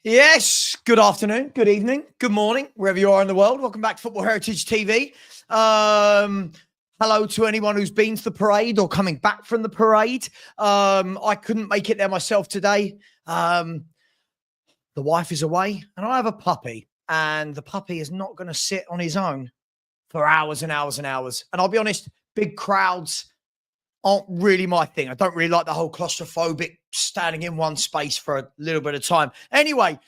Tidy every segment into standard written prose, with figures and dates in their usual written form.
Yes, good afternoon, good evening, good morning, wherever you are in the world. Welcome back to Football Heritage TV. Hello to anyone who's been to the parade or coming back from the parade. I couldn't make it there myself today. The wife is away and I have a puppy, and the puppy is not going to sit on his own for hours and hours and hours. And I'll be honest, big crowds aren't really my thing. I don't really like the whole claustrophobic standing in one space for a little bit of time. Anyway,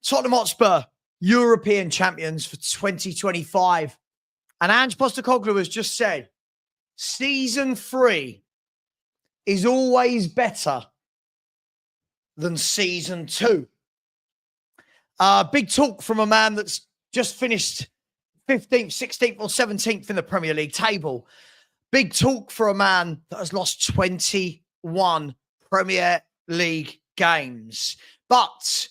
Tottenham Hotspur, European champions for 2025. And Ange Postecoglou has just said, season 3 is always better than season 2. Big talk from a man that's just finished 15th, 16th or 17th in the Premier League table. Big talk for a man that has lost 21 Premier League games. But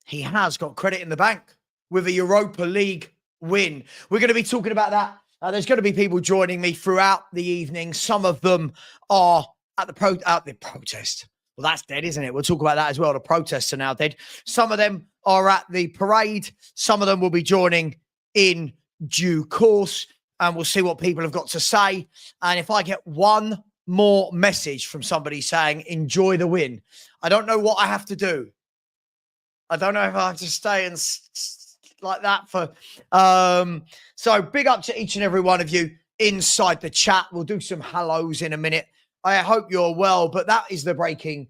he has got credit in the bank with a Europa League win. We're going to be talking about that. There's going to be people joining me throughout the evening. Some of them are at the protest. Well, that's dead, isn't it? We'll talk about that as well. The protests are now dead. Some of them are at the parade. Some of them will be joining in due course. And we'll see what people have got to say. And if I get one more message from somebody saying, enjoy the win, I don't know what I have to do. I don't know if I have to stay and like that for... So big up to each and every one of you inside the chat. We'll do some hellos in a minute. I hope you're well. But that is the breaking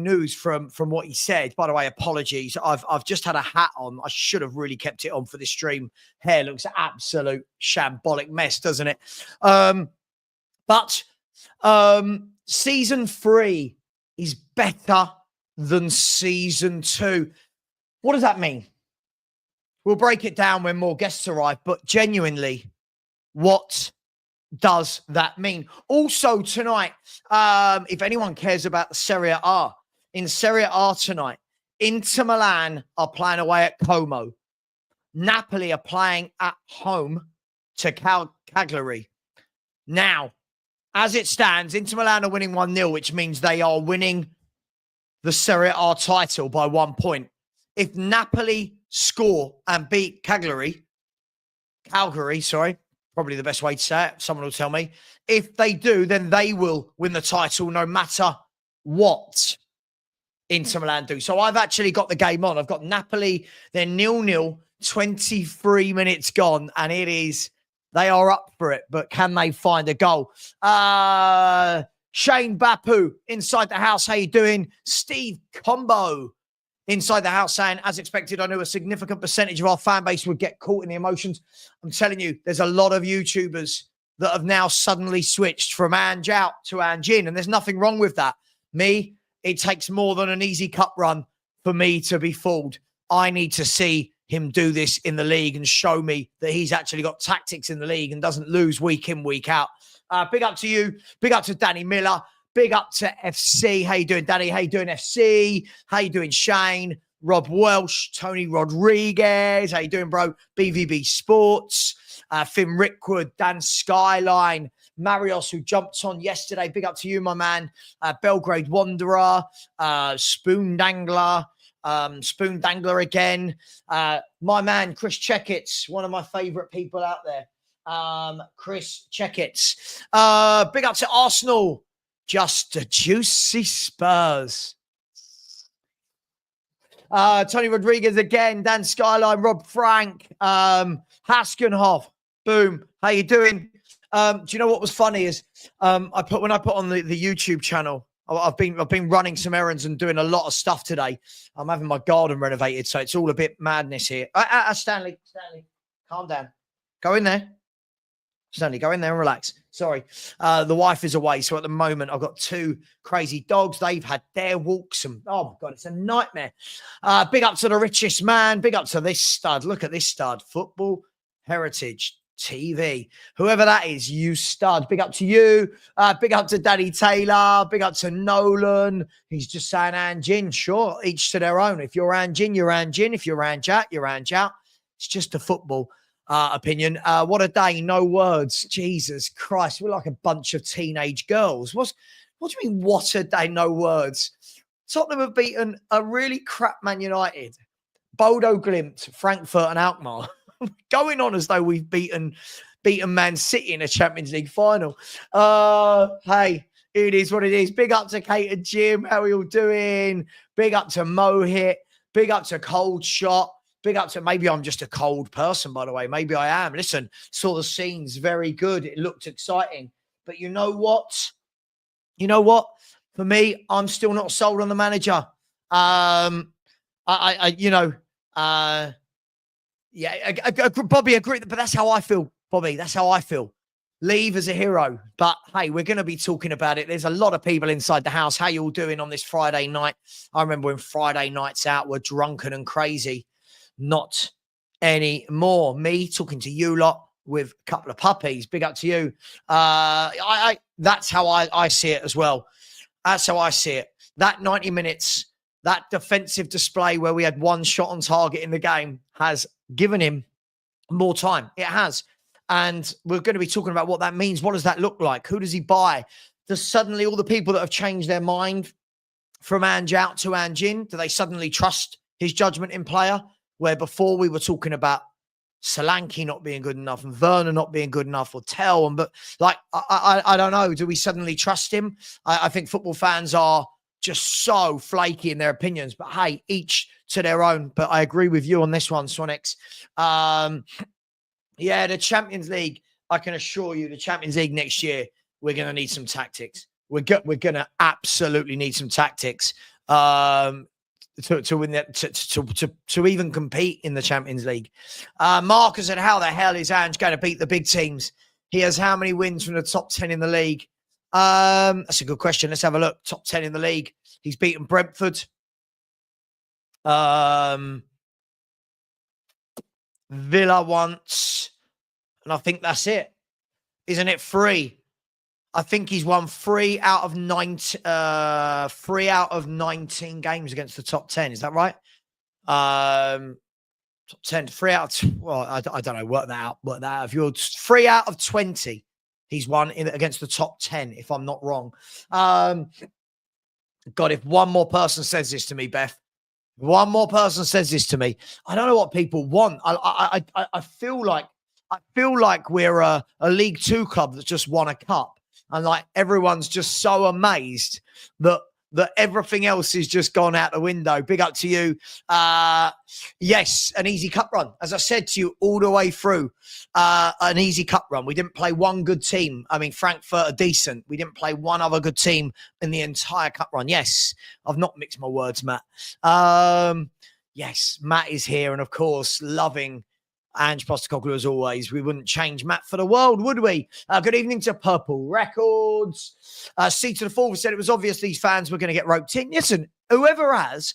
news from what he said. By the way, apologies. I've just had a hat on. I should have really kept it on for this stream. Hair looks absolute shambolic mess, doesn't it? But season 3 is better than season 2. What does that mean? We'll break it down when more guests arrive. But genuinely, what does that mean? Also tonight, if anyone cares about the Serie A, in Serie A tonight, Inter Milan are playing away at Como. Napoli are playing at home to Cagliari. Now, as it stands, Inter Milan are winning 1-0, which means they are winning the Serie A title by 1 point. If Napoli score and beat Calgary, probably the best way to say it. Someone will tell me. If they do, then they will win the title no matter what Inter Milan do. So I've actually got the game on. I've got Napoli. They're 0-0, 23 minutes gone, and they are up for it. But can they find a goal? Shane Bapu inside the house. How you doing? Steve Combo inside the house saying, as expected, I knew a significant percentage of our fan base would get caught in the emotions. I'm telling you, there's a lot of YouTubers that have now suddenly switched from Ange out to Ange in, and there's nothing wrong with that. Me, it takes more than an easy cup run for me to be fooled. I need to see him do this in the league and show me that he's actually got tactics in the league and doesn't lose week in, week out. Big up to you. Big up to Danny Miller. Big up to FC. How you doing, Danny? How you doing, FC? How you doing, Shane? Rob Welsh, Tony Rodriguez. How you doing, bro? BVB Sports. Finn Rickwood, Dan Skyline. Marios, who jumped on yesterday. Big up to you, my man. Belgrade Wanderer. Spoon Dangler. Spoon Dangler again. My man, Chris Checkitts, one of my favourite people out there. Chris Checkitts. Big up to Arsenal. Just a juicy Spurs. Tony Rodriguez again, Dan Skyline, Rob Frank, Haskenhoff. Boom. How you doing? Do you know what was funny is when I put on the YouTube channel, I've been running some errands and doing a lot of stuff today. I'm having my garden renovated, so it's all a bit madness here. Stanley, calm down. Go in there. Stanley, go in there and relax. Sorry. The wife is away. So at the moment, I've got 2 crazy dogs. They've had their walks. And oh, my God, it's a nightmare. Big up to the richest man. Big up to this stud. Look at this stud. Football Heritage TV. Whoever that is, you stud. Big up to you. Big up to Daddy Taylor. Big up to Nolan. He's just saying Ange in. Sure, each to their own. If you're Ange in, you're Ange in. If you're Ange out, you're Ange out. It's just a football opinion. What a day. No words. Jesus Christ. We're like a bunch of teenage girls. What do you mean, what a day? No words. Tottenham have beaten a really crap Man United, Bodo Glimt, Frankfurt and Alkmaar. Going on as though we've beaten Man City in a Champions League final. Hey, it is what it is. Big up to Kate and Jim. How are you all doing? Big up to Mohit. Big up to Cold Shot. Big up to, maybe I'm just a cold person, by the way. Maybe I am. Listen, saw the scenes, very good. It looked exciting. But you know what? You know what? For me, I'm still not sold on the manager. Bobby, agree. But that's how I feel, Bobby. That's how I feel. Leave as a hero. But hey, we're going to be talking about it. There's a lot of people inside the house. How you all doing on this Friday night? I remember when Friday nights out were drunken and crazy. Not anymore. Me talking to you lot with a couple of puppies. Big up to you. That's how I see it as well. That's how I see it. That 90 minutes, that defensive display where we had one shot on target in the game has given him more time. It has. And we're going to be talking about what that means. What does that look like? Who does he buy? Does suddenly all the people that have changed their mind from Ange out to Ange in, do they suddenly trust his judgment in player? Where before we were talking about Solanke not being good enough and Werner not being good enough, or Tell, but like, I don't know. Do we suddenly trust him? I think football fans are just so flaky in their opinions, but hey, each to their own. But I agree with you on this one, Sonics. Yeah, the Champions League, I can assure you, the Champions League next year, we're going to need some tactics. We're going to absolutely need some tactics to win that, to even compete in the Champions League. Marcus said, how the hell is Ange going to beat the big teams? He has how many wins from the top 10 in the league? That's a good question. Let's have a look. Top 10 in the league. He's beaten Brentford. Villa once. And I think that's it. Isn't it 3? I think he's won 3 out of 19 games against the top 10. Is that right? Top 10, 3 out of, well, I don't know. Work that out. If you're 3 out of 20, he's won against the top 10, if I'm not wrong. God, if one more person says this to me, Beth, one more person says this to me, I don't know what people want. I feel like we're a League Two club that's just won a cup. And like everyone's just so amazed that everything else is just gone out the window. Big up to you. Yes, an easy cup run. As I said to you all the way through, an easy cup run. We didn't play one good team. I mean, Frankfurt are decent. We didn't play one other good team in the entire cup run. Yes, I've not mixed my words, Matt. Yes, Matt is here. And of course, loving Ange Postecoglou as always. We wouldn't change Matt for the world, would we? Good evening to Purple Records. C to the Fourth said it was obvious these fans were going to get roped in. Listen, whoever has,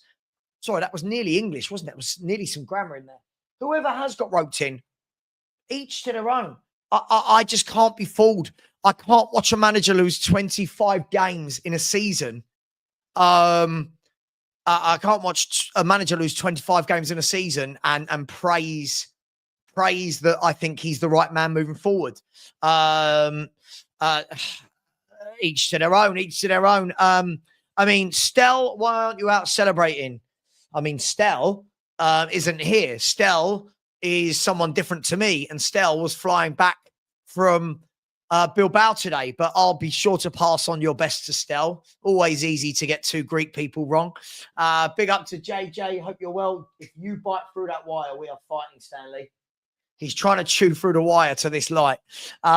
sorry, that was nearly English, wasn't it? It was nearly some grammar in there. Whoever has got roped in, each to their own. I just can't be fooled. I can't watch a manager lose 25 games in a season. I can't watch a manager lose 25 games in a season and praise that I think he's the right man moving forward. Each to their own. I mean, Stell, why aren't you out celebrating? I mean, Stell isn't here. Stell is someone different to me, and Stell was flying back from Bilbao today, but I'll be sure to pass on your best to Stell. Always easy to get 2 Greek people wrong. Big up to JJ. Hope you're well. If you bite through that wire, we are fighting, Stanley. He's trying to chew through the wire to this light. Where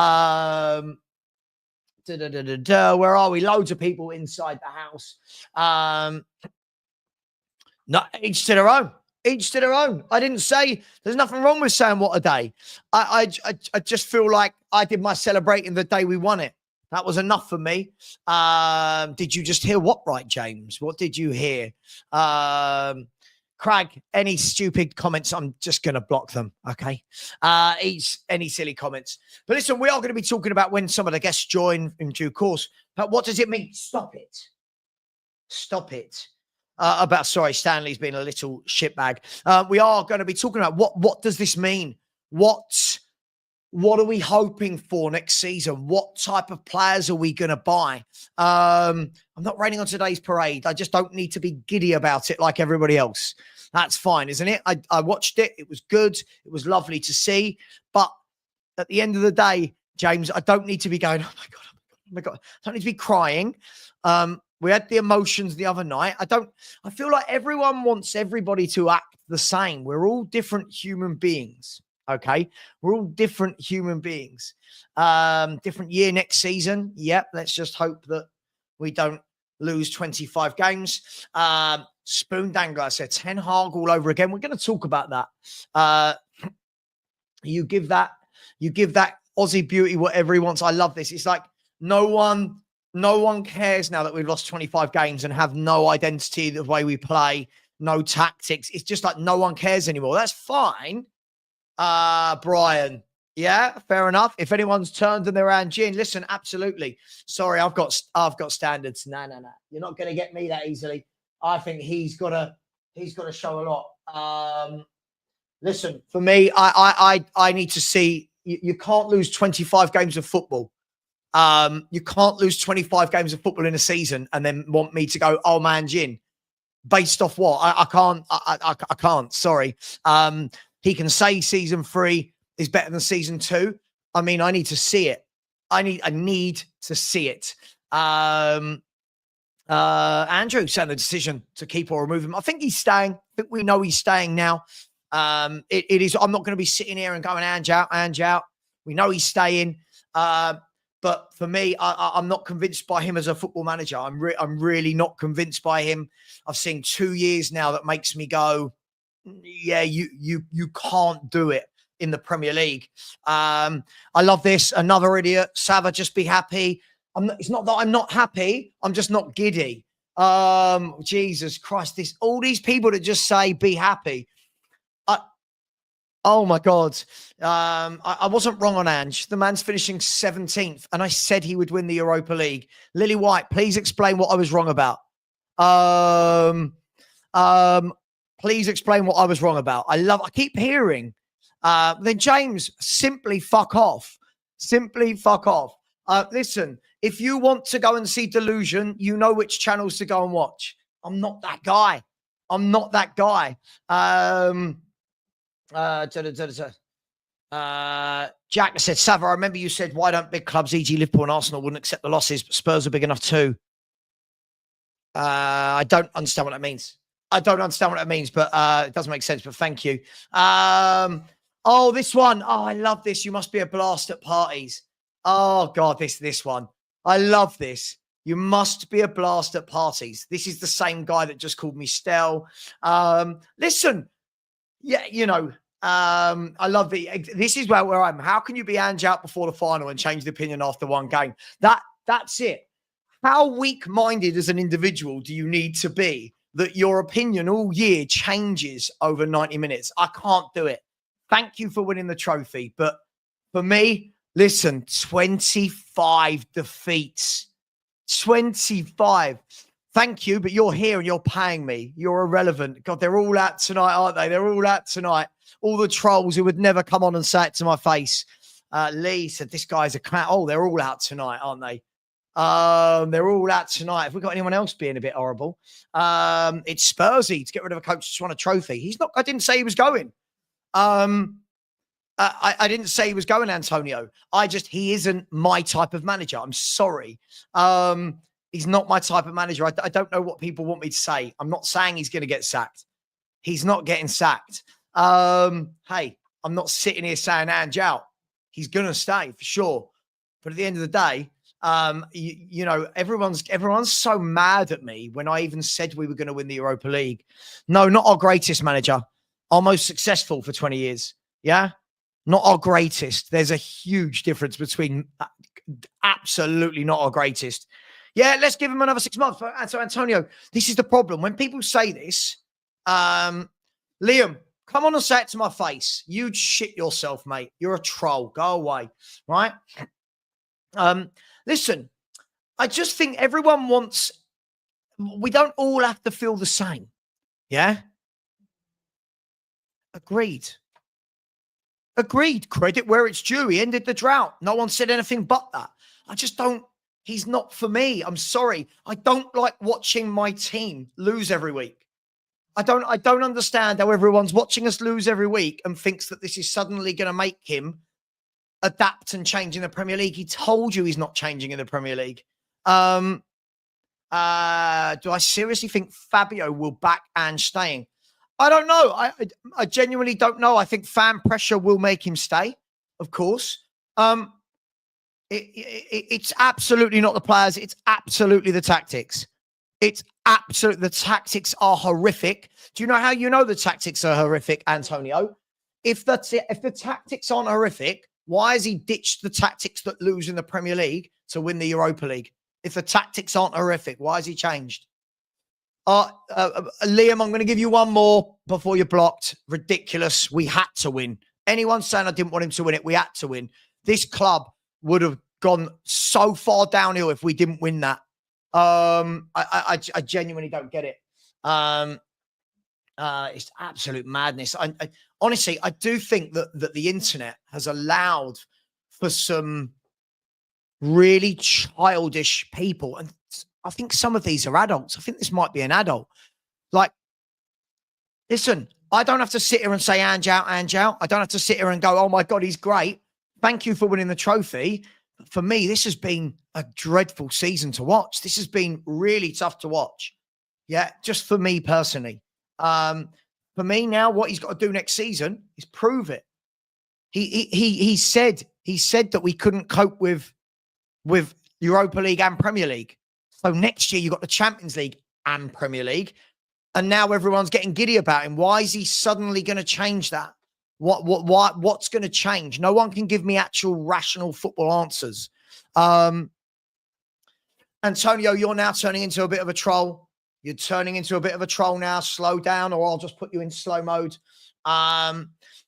are we? Loads of people inside the house. No, each to their own. Each to their own. I didn't say there's nothing wrong with saying what a day. I just feel like I did my celebrating the day we won it. That was enough for me. Did you just hear what right, James? What did you hear? Craig, any stupid comments, I'm just going to block them, okay? Any silly comments. But listen, we are going to be talking about when some of the guests join in due course. But what does it mean? Stop it. Stop it. Sorry, Stanley's been a little shitbag. We are going to be talking about what does this mean? What what are we hoping for next season? What type of players are we going to buy? I'm not raining on today's parade. I just don't need to be giddy about it like everybody else. That's fine, isn't it? I watched it. It was good. It was lovely to see. But at the end of the day, James, I don't need to be going, oh my God, oh my God. I don't need to be crying. We had the emotions the other night. I feel like everyone wants everybody to act the same. We're all different human beings. Okay. We're all different human beings. Different year next season. Yep. Let's just hope that we don't lose 25 games. Spoon dangler. I said Ten Hag all over again. We're going to talk about that. You give that Aussie beauty whatever he wants. I love this. It's like no one cares now that we've lost 25 games and have no identity the way we play, no tactics. It's just like no one cares anymore. That's fine. Brian. Yeah, fair enough. If anyone's turned and they're Ange, listen, absolutely. Sorry, I've got standards. No. You're not going to get me that easily. I think he's got to show a lot. Listen, for me, I need to see you can't lose 25 games of football. You can't lose 25 games of football in a season and then want me to go, oh man, Jin, based off what? I can't. Sorry. He can say season 3 is better than season 2. I mean, I need to see it. I need to see it. Andrew said the decision to keep or remove him. I think he's staying. I think we know he's staying now. It is. I'm not going to be sitting here and going Ange out. We know he's staying. But for me, I'm not convinced by him as a football manager. I'm really not convinced by him. I've seen 2 years now that makes me go, yeah, you can't do it in the Premier League. I love this. Another idiot. Savva, just be happy. It's not that I'm not happy. I'm just not giddy. Jesus Christ. All these people that just say be happy. Oh my God. I wasn't wrong on Ange. The man's finishing 17th and I said he would win the Europa League. Lily White, please explain what I was wrong about. Please explain what I was wrong about. I keep hearing. Then James, simply fuck off. Simply fuck off. Listen, if you want to go and see Delusion, you know which channels to go and watch. I'm not that guy. Jack said, Savva, I remember you said, why don't big clubs, e.g. Liverpool and Arsenal, wouldn't accept the losses, but Spurs are big enough too. I don't understand what that means. But it doesn't make sense, but thank you. Oh, this one. Oh, I love this. You must be a blast at parties. Oh, God, this one. I love this. You must be a blast at parties. This is the same guy that just called me Stell. Listen, yeah, you know, I love this is where I'm. How can you be Ange out before the final and change the opinion after one game? That's it. How weak-minded as an individual do you need to be that your opinion all year changes over 90 minutes? I can't do it. Thank you for winning the trophy. But for me, listen, 25 defeats. 25. Thank you, but you're here and you're paying me. You're irrelevant. God, they're all out tonight, aren't they? They're all out tonight. All the trolls who would never come on and say it to my face. Lee said, this guy's a clown. Oh, they're all out tonight, aren't they? They're all out tonight. Have we got anyone else being a bit horrible? It's Spursy to get rid of a coach who's won a trophy. He's not. I didn't say he was going. I didn't say he was going, Antonio. He isn't my type of manager. I'm sorry. He's not my type of manager. I don't know what people want me to say. I'm not saying he's going to get sacked. He's not getting sacked. Hey, I'm not sitting here saying Ange out. He's going to stay for sure. But at the end of the day, you know, everyone's so mad at me when I even said we were going to win the Europa League. No, not our greatest manager. Our most successful for 20 years. Yeah. Not our greatest. There's a huge difference between absolutely not our greatest. Yeah, let's give him another 6 months. So, Antonio, this is the problem. When people say this, Liam, come on and say it to my face. You'd shit yourself, mate. You're a troll. Go away. Right? Listen, I just think everyone wants, we don't all have to feel the same. Yeah? Agreed. Agreed. Credit where it's due. He ended the drought. No one said anything but that. I just don't. He's not for me. I'm sorry. I don't like watching my team lose every week. I don't understand how everyone's watching us lose every week and thinks that this is suddenly going to make him adapt and change in the Premier League. He told you he's not changing in the Premier League. Do I seriously think Fabio will back Ange staying? I don't know. I genuinely don't know. I think fan pressure will make him stay, of course. It's absolutely not the players. It's absolutely the tactics. The tactics are horrific. Do you know how you know the tactics are horrific, Antonio? If the tactics aren't horrific, why has he ditched the tactics that lose in the Premier League to win the Europa League? If the tactics aren't horrific, why has he changed? Liam, I'm going to give you one more before you're blocked. Ridiculous. We had to win. Anyone saying I didn't want him to win it, we had to win. This club would have gone so far downhill if we didn't win that. I genuinely don't get it. It's absolute madness. Honestly, I do think that the internet has allowed for some really childish people. And I think some of these are adults. I think this might be an adult. Like, listen, I don't have to sit here and say Ange out, Ange out. I don't have to sit here and go, oh my God, he's great. Thank you for winning the trophy. For me, this has been a dreadful season to watch. This has been really tough to watch. Yeah, just for me personally. For me now, what he's got to do next season is prove it. He said that we couldn't cope with Europa League and Premier League. So next year you've got the Champions League and Premier League, and now everyone's getting giddy about him. Why is he suddenly going to change that? What's going to change? No one can give me actual rational football answers. Antonio, you're now turning into a bit of a troll. You're turning into a bit of a troll now. Slow down, or I'll just put you in slow mode.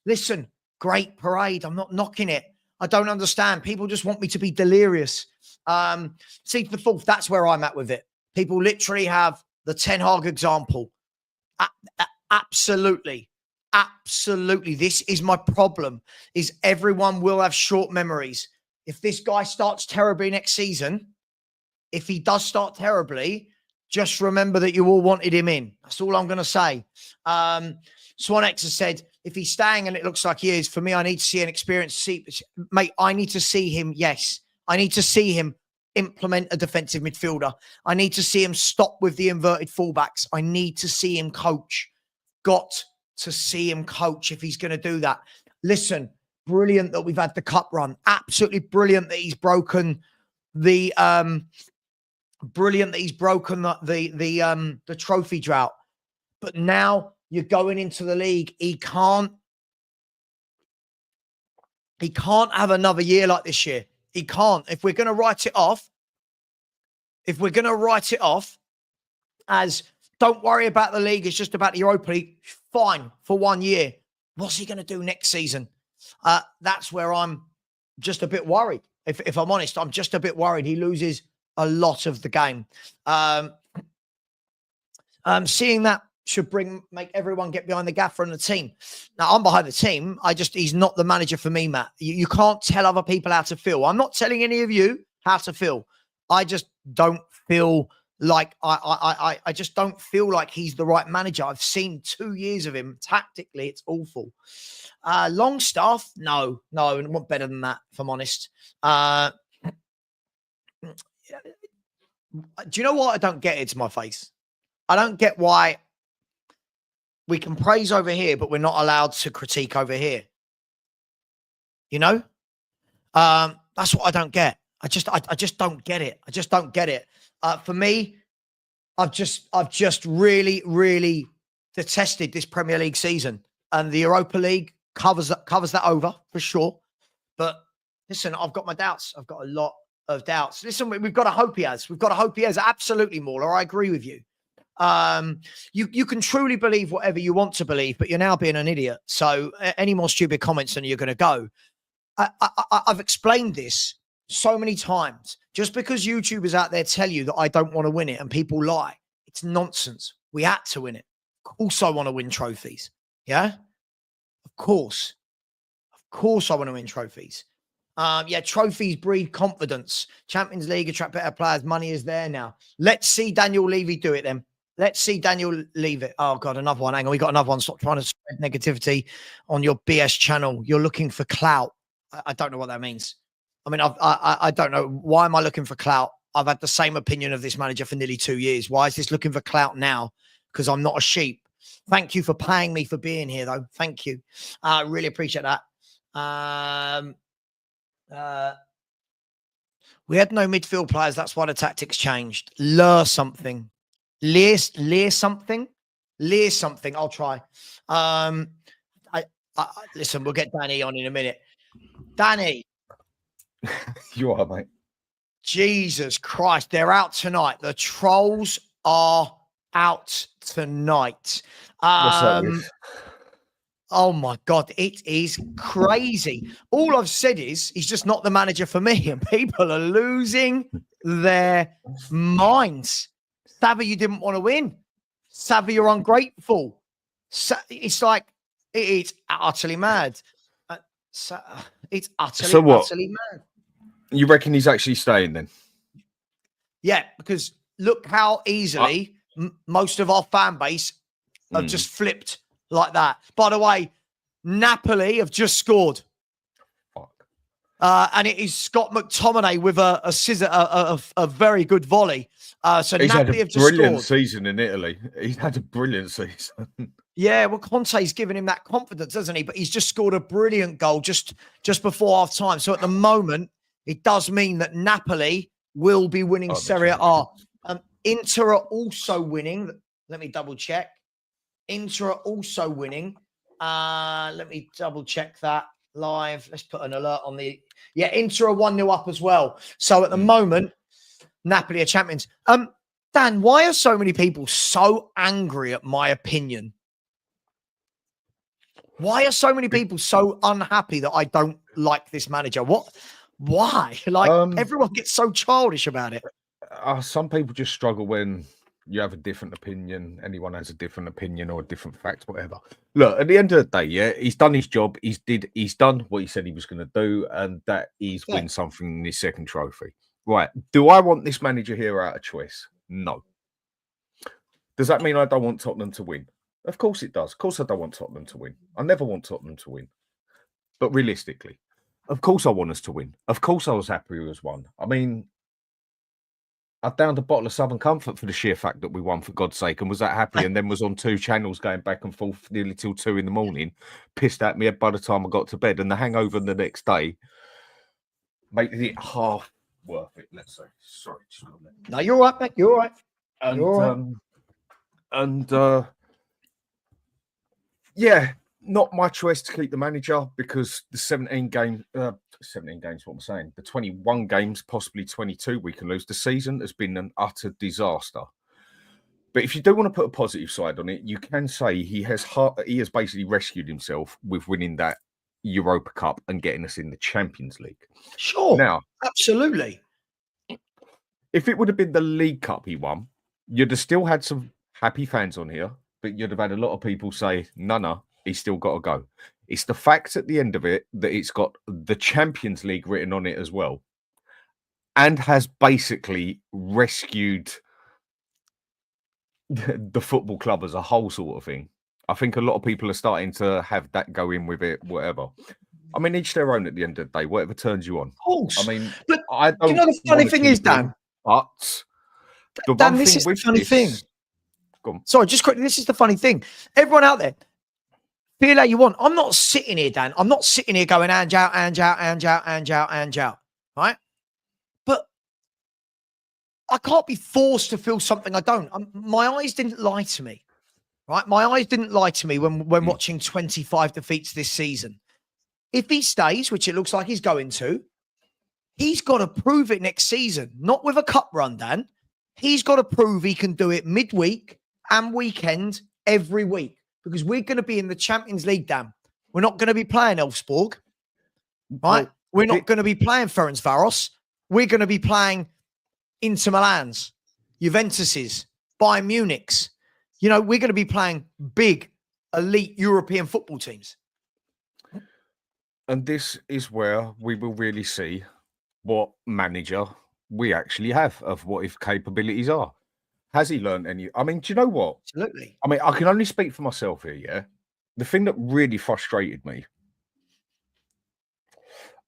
Listen, great parade. I'm not knocking it. I don't understand. People just want me to be delirious. See, the fourth, that's where I'm at with it. People literally have the Ten Hag example. Absolutely. This is my problem, is everyone will have short memories. If this guy starts terribly next season, if he does start terribly, just remember that you all wanted him in. That's all I'm going to say. Swanex has said, if he's staying and it looks like he is, for me, I need to see an experienced mate. I need to see him. Yes. I need to see him implement a defensive midfielder. I need to see him stop with the inverted fullbacks. I need to see him coach. Got to see him coach if he's going to do that. Listen, brilliant that we've had the cup run. Absolutely brilliant that he's broken the trophy drought. But now you're going into the league. He can't have another year like this year. He can't. If we're going to write it off as don't worry about the league, it's just about the Europa League, fine, for 1 year. What's he going to do next season? That's where I'm just a bit worried. If I'm honest, I'm just a bit worried. He loses a lot of the game. Seeing that should make everyone get behind the gaffer and the team. Now, I'm behind the team. He's not the manager for me, Matt. You can't tell other people how to feel. I'm not telling any of you how to feel. I just don't feel like I just don't feel like he's the right manager. I've seen 2 years of him. Tactically, it's awful. Longstaff, no, I want better than that, if I'm honest. Do you know what I don't get? It's my face. I don't get why we can praise over here, but we're not allowed to critique over here. You know? That's what I don't get. I just don't get it. I just don't get it. For me, I've just really, really detested this Premier League season, and the Europa League covers that over for sure. But listen, I've got my doubts. I've got a lot of doubts. Listen, we've got to hope he has. We've got to hope he has. Absolutely, Mauler. I agree with you. You can truly believe whatever you want to believe, but you're now being an idiot. So any more stupid comments and you're going to go. I've explained this so many times. Just because YouTubers out there tell you that I don't want to win it and people lie, it's nonsense. We had to win it. Of course I want to win trophies. Yeah? Of course. course I want to win trophies. Yeah, trophies breed confidence. Champions League attract better players. Money is there now. Let's see Daniel Levy do it then. Let's see Daniel leave it. Oh, God, another one. Hang on. We got another one. Stop trying to spread negativity on your BS channel. You're looking for clout. I don't know what that means. I mean, I don't know. Why am I looking for clout? I've had the same opinion of this manager for nearly 2 years. Why is this looking for clout now? Because I'm not a sheep. Thank you for paying me for being here, though. Thank you. I really appreciate that. We had no midfield players. That's why the tactics changed. Lure something. Lear something. Lear something. I'll try. Listen, we'll get Danny on in a minute. Danny. You are, mate. Jesus Christ. They're out tonight. The trolls are out tonight. What's that with? Oh my God, it is crazy. All I've said is he's just not the manager for me, and people are losing their minds. Savva, you didn't want to win. Savva, you're ungrateful. It's like, it's utterly mad. It's utterly mad. You reckon he's actually staying then? Yeah, because look how easily most of our fan base have just flipped like that. By the way, Napoli have just scored. Fuck. And it is Scott McTominay with a scissor, a very good volley. So he's Napoli had have just scored. Brilliant season in Italy. He's had a brilliant season. Yeah, well, Conte's given him that confidence, hasn't he? But he's just scored a brilliant goal just before half time. So at the moment, it does mean that Napoli will be winning Serie A. Inter are also winning. Let me double check. Inter are also winning. Let me double check that live. Let's put an alert on the... Yeah, Inter are 1-0 up as well. So at the moment, Napoli are champions. Dan, why are so many people so angry at my opinion? Why are so many people so unhappy that I don't like this manager? Why? Like, everyone gets so childish about it. Some people just struggle when you have a different opinion. Anyone has a different opinion or a different fact, whatever. Look, at the end of the day, yeah, he's done his job. He's done what he said he was going to do, and that is win something in his second trophy. Right. Do I want this manager here out of choice? No. Does that mean I don't want Tottenham to win? Of course it does. Of course I don't want Tottenham to win. I never want Tottenham to win. But realistically, of course I want us to win. Of course I was happy we was won. I mean, I downed a bottle of Southern Comfort for the sheer fact that we won, for God's sake, and was that happy, and then was on 2 channels going back and forth nearly till 2 in the morning, pissed at me by the time I got to bed, and the hangover the next day made it half worth it, let's say. Sorry. No, you're all right, mate. You're all right. Yeah, not my choice to keep the manager, because the 17 games, what am I saying? The 21 games, possibly 22 we can lose. The season has been an utter disaster. But if you do want to put a positive side on it, you can say he has basically rescued himself with winning that Europa Cup and getting us in the Champions League. Sure. Now, absolutely. If it would have been the League Cup he won, you'd have still had some happy fans on here, but you'd have had a lot of people say, no, he's still got to go. It's the fact at the end of it that it's got the Champions League written on it as well, and has basically rescued the football club as a whole, sort of thing. I think a lot of people are starting to have that go in with it, whatever. I mean, each their own at the end of the day, whatever turns you on. Of course. I mean, but I don't. You know, the funny thing is, Dan. But the Dan, one this thing is the with funny this, thing. Go on. Sorry, just quickly. This is the funny thing. Everyone out there, feel how you want. I'm not sitting here, Dan. I'm not sitting here going, Ange out, Ange out, Ange out, Ange out, Ange out. Right? But I can't be forced to feel something I don't. My eyes didn't lie to me. Right? My eyes didn't lie to me when watching 25 defeats this season. If he stays, which it looks like he's going to, he's got to prove it next season. Not with a cup run, Dan. He's got to prove he can do it midweek and weekend every week, because we're going to be in the Champions League, Dan. We're not going to be playing Elfsborg, right? We're not going to be playing Ferencvaros. We're going to be playing Inter Milan's, Juventus's, Bayern Munich's. You know, we're going to be playing big, elite European football teams. And this is where we will really see what manager we actually have, of what his capabilities are. Has he learned any? I mean, do you know what? Absolutely. I mean, I can only speak for myself here, yeah? The thing that really frustrated me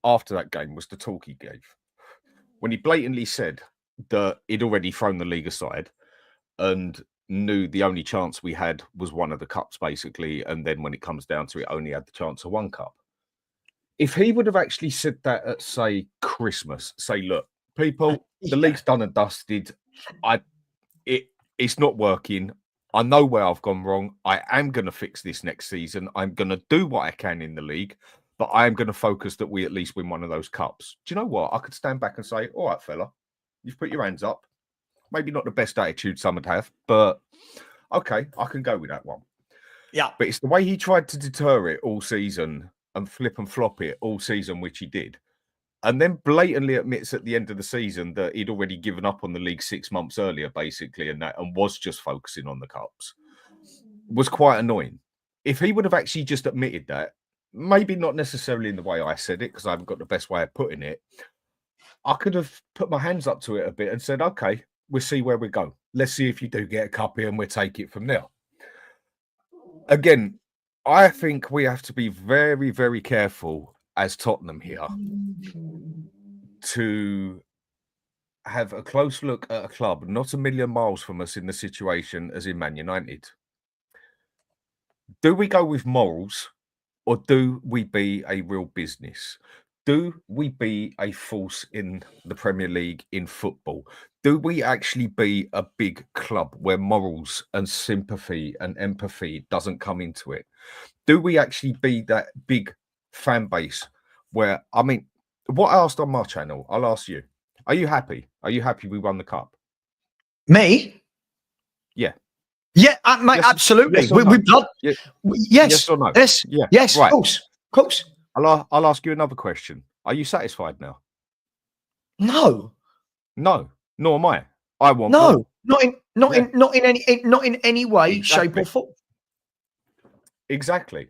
after that game was the talk he gave. When he blatantly said that he'd already thrown the league aside and knew the only chance we had was one of the cups, basically, and then when it comes down to it, only had the chance of one cup. If he would have actually said that at, say, Christmas, say, look, people, the Yeah. league's done and dusted. It's not working. I know where I've gone wrong. I am going to fix this next season. I'm going to do what I can in the league, but I am going to focus that we at least win one of those cups. Do you know what? I could stand back and say, all right, fella, you've put your hands up. Maybe not the best attitude some would have, but okay, I can go with that one. Yeah. But it's the way he tried to deter it all season and flip and flop it all season, which he did. And then blatantly admits at the end of the season that he'd already given up on the league 6 months earlier, basically, and was just focusing on the cups, was quite annoying. If he would have actually just admitted that, maybe not necessarily in the way I said it, because I haven't got the best way of putting it, I could have put my hands up to it a bit and said, okay, we'll see where we go. Let's see if you do get a cup here and we'll take it from there. Again, I think we have to be very, very careful as Tottenham here to have a close look at a club not a million miles from us in the situation as in Man United. Do we go with morals or do we be a real business? Do we be a force in the Premier League in football? Do we actually be a big club where morals and sympathy and empathy doesn't come into it? Do we actually be that big fan base where, I mean, what I asked on my channel, I'll ask you. Are you happy? Are you happy we won the cup? Me? Yeah. Yeah, mate, Yes, absolutely. yes or no? Yes, Yes or no? yes, Yeah. yes, Right. of course. I'll ask you another question. Are you satisfied now? No, No, nor am I. I want no, more. not in any way, shape, Exactly. or form. Exactly.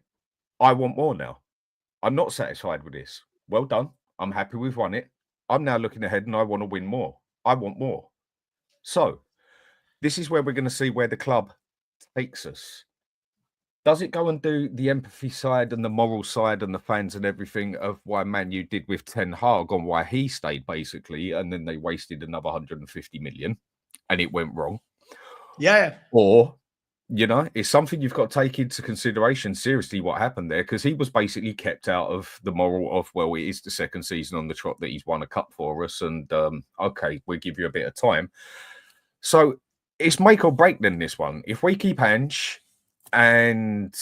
I want more now. I'm not satisfied with this. Well done. I'm happy we've won it. I'm now looking ahead and I want to win more. I want more. So this is where we're going to see where the club takes us. Does it go and do the empathy side and the moral side and the fans and everything of why Man U did with Ten Hag on why he stayed basically, and then they wasted another 150 million and it went wrong? Yeah. Or, you know, it's something you've got to take into consideration seriously what happened there, because he was basically kept out of the moral of, well, it is the second season on the trot that he's won a cup for us, and okay, we'll give you a bit of time. So it's make or break then, this one. If we keep Ange and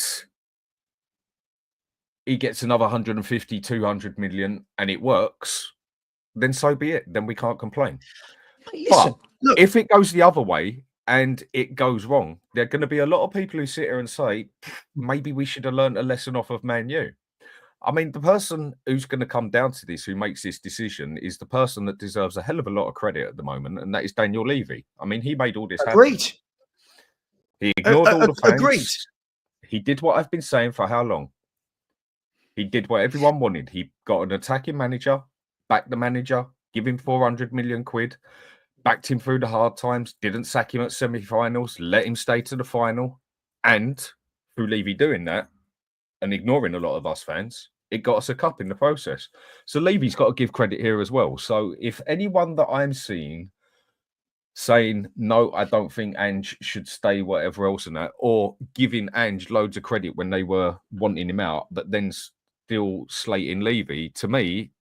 he gets another 150, 200 million and it works, then so be it. Then we can't complain. Listen, but if it goes the other way and it goes wrong, there are going to be a lot of people who sit here and say, maybe we should have learned a lesson off of Man U. I mean, the person who's going to come down to this, who makes this decision, is the person that deserves a hell of a lot of credit at the moment, and that is Daniel Levy. I mean, he made all this agreed. happen. He ignored all the fans. Agreed. He did what I've been saying for how long? He did what everyone wanted. He got an attacking manager, backed the manager, give him 400 million quid, backed him through the hard times, didn't sack him at semi-finals, let him stay to the final. And through Levy doing that and ignoring a lot of us fans, it got us a cup in the process. So Levy's got to give credit here as well. So if anyone that I'm seeing saying, no, I don't think Ange should stay, whatever else and that, or giving Ange loads of credit when they were wanting him out, but then still slating Levy, to me,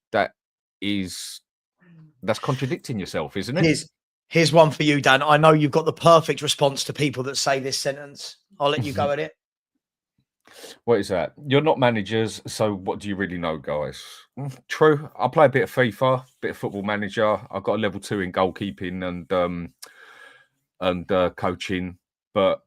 that's contradicting yourself, isn't it? Here's one for you, Dan. I know you've got the perfect response to people that say this sentence. I'll let you go at it. What is that? You're not managers, so what do you really know, guys? True. I play a bit of FIFA, bit of Football Manager. I've got a level 2 in goalkeeping and coaching, but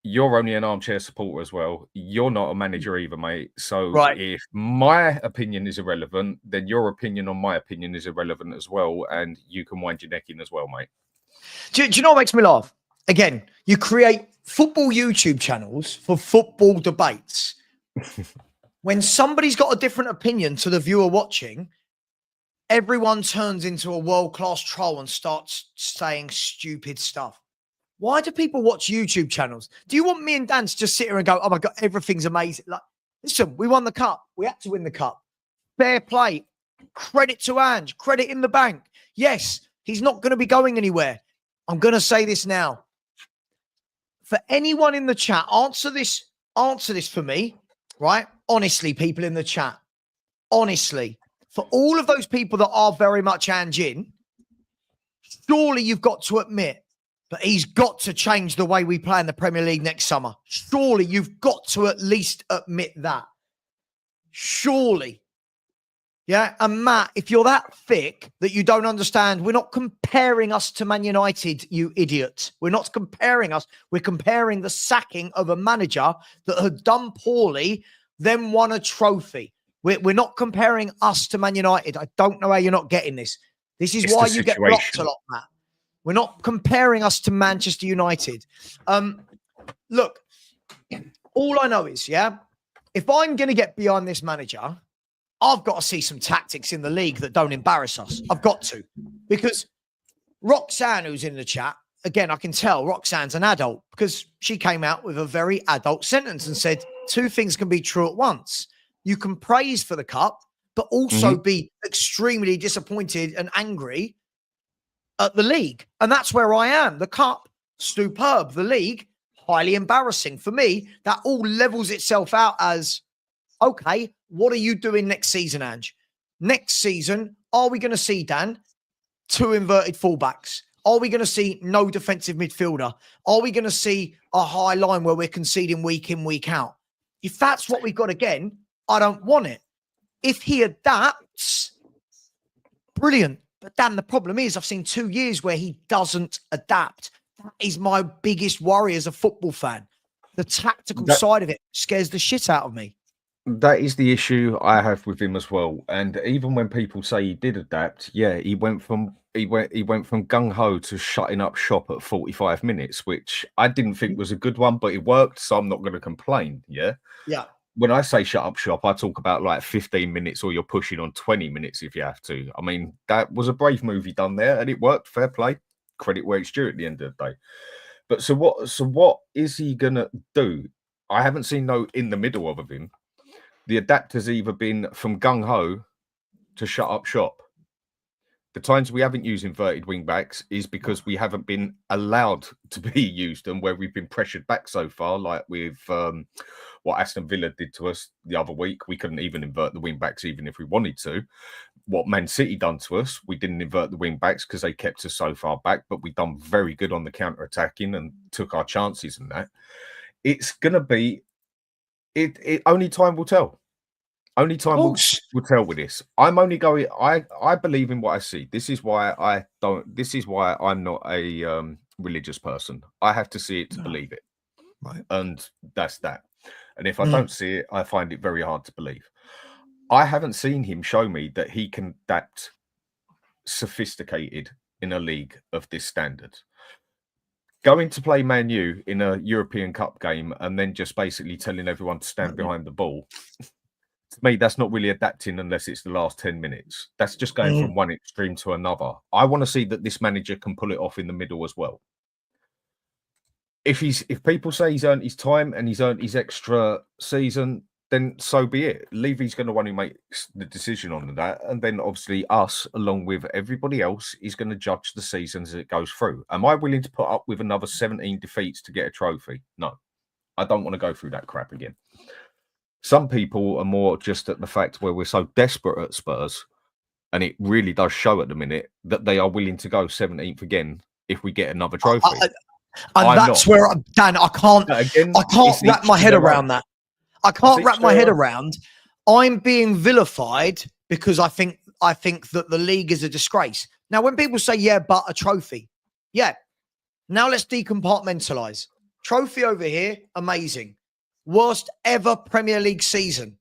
you're only an armchair supporter as well. You're not a manager either, mate. So if my opinion is irrelevant, then your opinion on my opinion is irrelevant as well, and you can wind your neck in as well, mate. Do you know what makes me laugh? Again, you create football YouTube channels for football debates. When somebody's got a different opinion to the viewer watching, everyone turns into a world-class troll and starts saying stupid stuff. Why do people watch YouTube channels? Do you want me and Dan to just sit here and go, oh my God, everything's amazing? Like, listen, we won the cup. We had to win the cup. Fair play. Credit to Ange. Credit in the bank. Yes, he's not going to be going anywhere. I'm going to say this now. For anyone in the chat, answer this for me, right? Honestly, people in the chat, honestly, for all of those people that are very much Ange in, surely you've got to admit that he's got to change the way we play in the Premier League next summer. Surely you've got to at least admit that. Surely. Yeah. And Matt, if you're that thick that you don't understand, we're not comparing us to Man United, you idiot. We're not comparing us. We're comparing the sacking of a manager that had done poorly, then won a trophy. We're not comparing us to Man United. I don't know how you're not getting this. This is why you get blocked a lot, Matt. We're not comparing us to Manchester United. Look, all I know is, yeah, if I'm going to get behind this manager, I've got to see some tactics in the league that don't embarrass us. I've got to. Because Roxanne, who's in the chat, again, I can tell Roxanne's an adult because she came out with a very adult sentence and said two things can be true at once. You can praise for the cup, but also be extremely disappointed and angry at the league. And that's where I am. The cup, superb. The league, highly embarrassing. For me, that all levels itself out as, okay, what are you doing next season, Ange? Next season, are we going to see, Dan, two inverted fullbacks? Are we going to see no defensive midfielder? Are we going to see a high line where we're conceding week in, week out? If that's what we've got again, I don't want it. If he adapts, brilliant. But Dan, the problem is I've seen 2 years where he doesn't adapt. That is my biggest worry as a football fan. The tactical side of it scares the shit out of me. That is the issue I have with him as well. And even when people say he did adapt, yeah, he went from gung ho to shutting up shop at 45 minutes, which I didn't think was a good one, but it worked, so I'm not going to complain. Yeah. Yeah. When I say shut up shop, I talk about like 15 minutes or you're pushing on 20 minutes if you have to. I mean, that was a brave move he done there and it worked. Fair play. Credit where it's due at the end of the day. But so what is he going to do? I haven't seen no in the middle of him. The adapt has either been from gung-ho to shut up shop. The times we haven't used inverted wing backs is because we haven't been allowed to be used and where we've been pressured back so far, like with what Aston Villa did to us the other week. We couldn't even invert the wing backs even if we wanted to. What Man City done to us, we didn't invert the wing backs because they kept us so far back, but we done very good on the counter-attacking and took our chances in that. It's going to be... It only time will tell. Only time will tell with this. I'm only going. I believe in what I see. This is why I don't. This is why I'm not a religious person. I have to see it to believe it. Right. And that's that. And if I don't see it, I find it very hard to believe. I haven't seen him show me that he can adapt sophisticated in a league of this standard. Going to play Man U in a European Cup game and then just basically telling everyone to stand behind the ball. To me, that's not really adapting unless it's the last 10 minutes. That's just going from one extreme to another. I want to see that this manager can pull it off in the middle as well. If people say he's earned his time and he's earned his extra season, then so be it. Levy's going to want to make the decision on that. And then obviously us, along with everybody else, is going to judge the season as it goes through. Am I willing to put up with another 17 defeats to get a trophy? No, I don't want to go through that crap again. Some people are more just at the fact where we're so desperate at Spurs, and it really does show at the minute that they are willing to go 17th again if we get another trophy. And that's where, Dan, I can't wrap my head around that. I can't wrap my head around. I'm being vilified because I think that the league is a disgrace. Now, when people say, yeah, but a trophy. Yeah. Now let's decompartmentalize. Trophy over here, amazing. Worst ever Premier League season.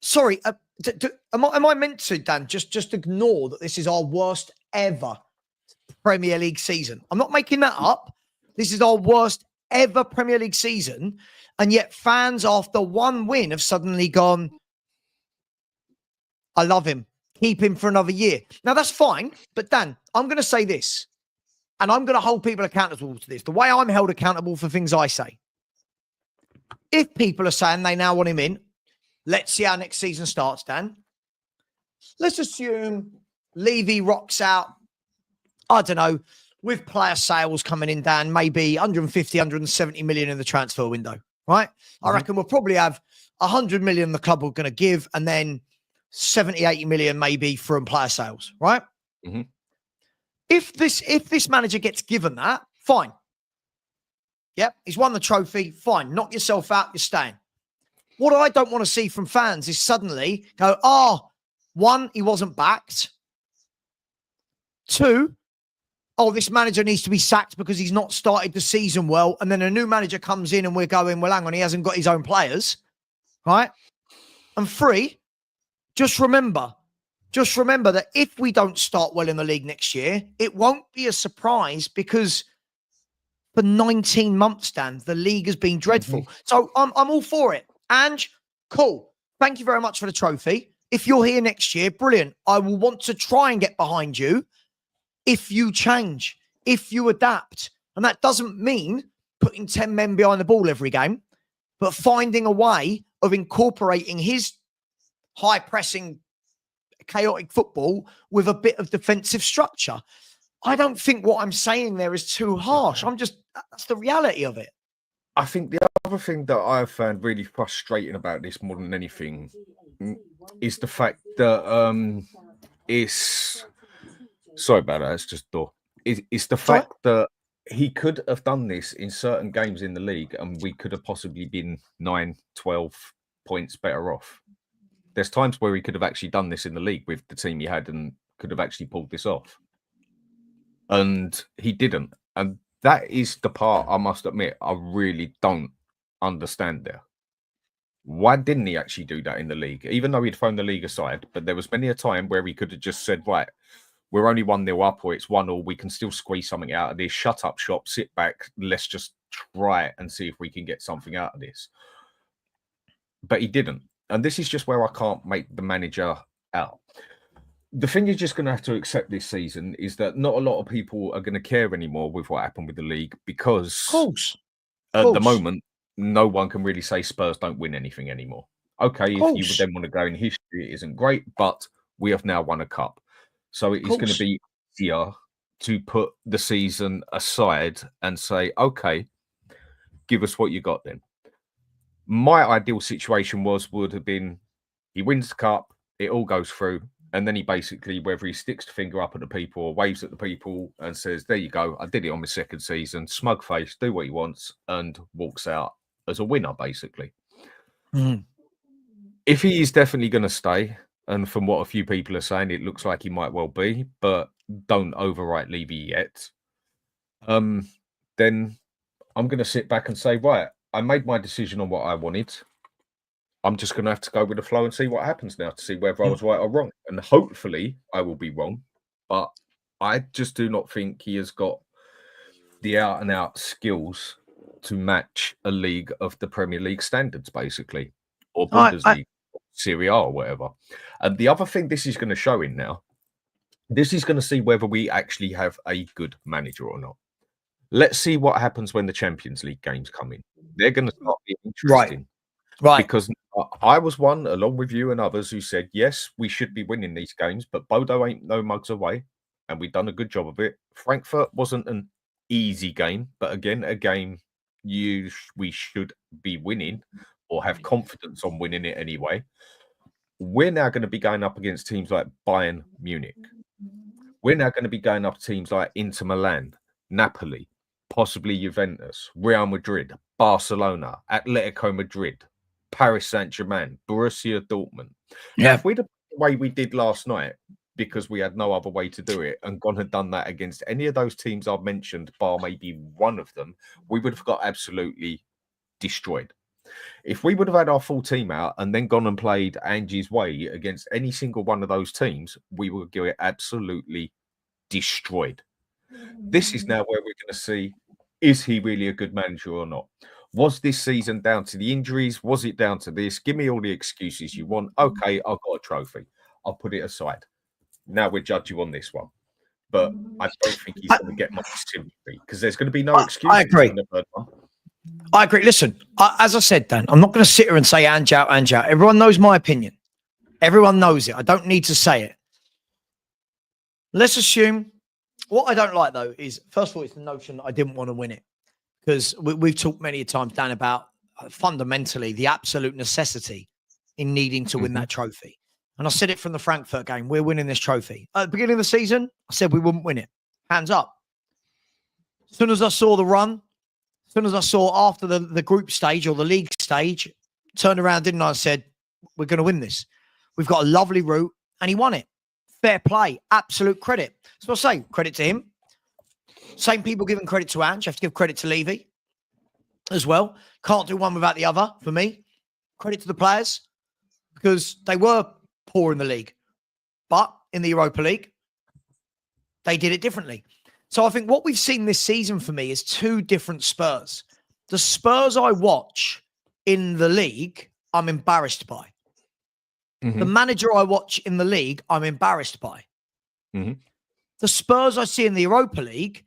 Sorry, am I meant to, Dan, just ignore that this is our worst ever Premier League season? I'm not making that up. This is our worst ever Premier League season, and yet fans after one win have suddenly gone, I love him. Keep him for another year. Now, that's fine. But Dan, I'm going to say this, and I'm going to hold people accountable to this. The way I'm held accountable for things I say. If people are saying they now want him in, let's see how next season starts, Dan. Let's assume Levy rocks out, I don't know, with player sales coming in, Dan, maybe 150, 170 million in the transfer window, right? I reckon we'll probably have 100 million the club are going to give, and then 70, 80 million maybe from player sales, right? If this manager gets given that, fine. Yep, he's won the trophy, fine. Knock yourself out, you're staying. What I don't want to see from fans is suddenly go, one, he wasn't backed. Two, this manager needs to be sacked because he's not started the season well. And then a new manager comes in and we're going, well, hang on, he hasn't got his own players, right? And three, just remember that if we don't start well in the league next year, it won't be a surprise because for 19 months, Dan, the league has been dreadful. So I'm all for it. Ange, cool. Thank you very much for the trophy. If you're here next year, brilliant. I will want to try and get behind you if you change, if you adapt. And that doesn't mean putting 10 men behind the ball every game, but finding a way of incorporating his high-pressing, chaotic football with a bit of defensive structure. I don't think what I'm saying there is too harsh. That's the reality of it. I think the other thing that I've found really frustrating about this more than anything is the fact that sorry about that, it's just door. It's the fact that he could have done this in certain games in the league and we could have possibly been 9, 12 points better off. There's times where he could have actually done this in the league with the team he had and could have actually pulled this off. And he didn't. And that is the part, I must admit, I really don't understand there. Why didn't he actually do that in the league? Even though he'd thrown the league aside, but there was many a time where he could have just said, right, we're only 1-0 up or it's 1-1, we can still squeeze something out of this. Shut up shop, sit back, let's just try it and see if we can get something out of this. But he didn't. And this is just where I can't make the manager out. The thing you're just going to have to accept this season is that not a lot of people are going to care anymore with what happened with the league because at the moment, no one can really say Spurs don't win anything anymore. Okay, if you would then want to go in history, it isn't great, but we have now won a cup. So it is going to be easier to put the season aside and say, okay, give us what you got then. My ideal situation would have been he wins the cup, it all goes through, and then he basically, whether he sticks the finger up at the people or waves at the people and says, there you go, I did it on my second season, smug face, do what he wants, and walks out as a winner, basically. If he is definitely going to stay, and from what a few people are saying, it looks like he might well be, but don't overwrite Levy yet, then I'm going to sit back and say, right, I made my decision on what I wanted. I'm just going to have to go with the flow and see what happens now to see whether I was right or wrong. And hopefully I will be wrong, but I just do not think he has got the out and out skills to match a league of the Premier League standards, basically, or Bundesliga, Serie A or whatever. And the other thing this is going to show in now, this is going to see whether we actually have a good manager or not. Let's see what happens when the Champions League games come in. They're going to start being interesting. Right. Because I was one, along with you and others, who said, yes, we should be winning these games, but Bodo ain't no mugs away, and we've done a good job of it. Frankfurt wasn't an easy game, but again, a game we should be winning or have confidence on winning it anyway. We're now going to be going up against teams like Bayern Munich. We're now going to be going up teams like Inter Milan, Napoli, possibly Juventus, Real Madrid, Barcelona, Atletico Madrid, Paris Saint-Germain, Borussia Dortmund. Yeah. Now, if we'd have the way we did last night, because we had no other way to do it, and gone and done that against any of those teams I've mentioned, bar maybe one of them, we would have got absolutely destroyed. If we would have had our full team out and then gone and played Ange's way against any single one of those teams, we would get absolutely destroyed. This is now where we're going to see Is he really a good manager or not? Was this season down to the injuries? Was it down to this? Give me all the excuses you want. Okay, I've got a trophy. I'll put it aside. Now we're judging on this one. But I don't think he's going to get much sympathy because there's going to be no excuses. I agree. In the third one. I agree. Listen, as I said, Dan, I'm not going to sit here and say Ange out, Ange out. Everyone knows my opinion. Everyone knows it. I don't need to say it. Let's assume what I don't like, though, is first of all, it's the notion that I didn't want to win it because we've talked many times, Dan, about fundamentally the absolute necessity in needing to win that trophy. And I said it from the Frankfurt game. We're winning this trophy. At the beginning of the season, I said we wouldn't win it. Hands up. As soon as I saw the run, as soon as I saw after the group stage or the league stage, turned around, didn't I? I said, we're going to win this. We've got a lovely route, and he won it. Fair play. Absolute credit. So I say credit to him. Same people giving credit to Ange. I have to give credit to Levy as well. Can't do one without the other for me. Credit to the players because they were poor in the league. But in the Europa League, they did it differently. So I think what we've seen this season for me is two different Spurs. The Spurs I watch in the league, I'm embarrassed by. The manager I watch in the league, I'm embarrassed by. The Spurs I see in the Europa League,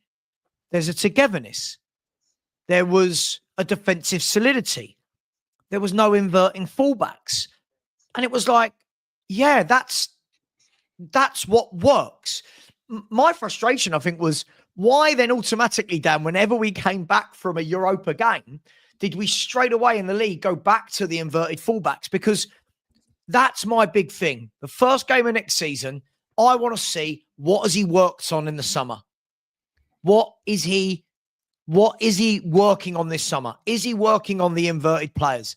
there's a togetherness. There was a defensive solidity. There was no inverting fullbacks. And it was like, yeah, that's what works. My frustration, I think, was why then automatically, Dan, whenever we came back from a Europa game, did we straight away in the league go back to the inverted fullbacks? Because that's my big thing. The first game of next season, I want to see what has he worked on in the summer. What is he working on this summer? Is he working on the inverted players?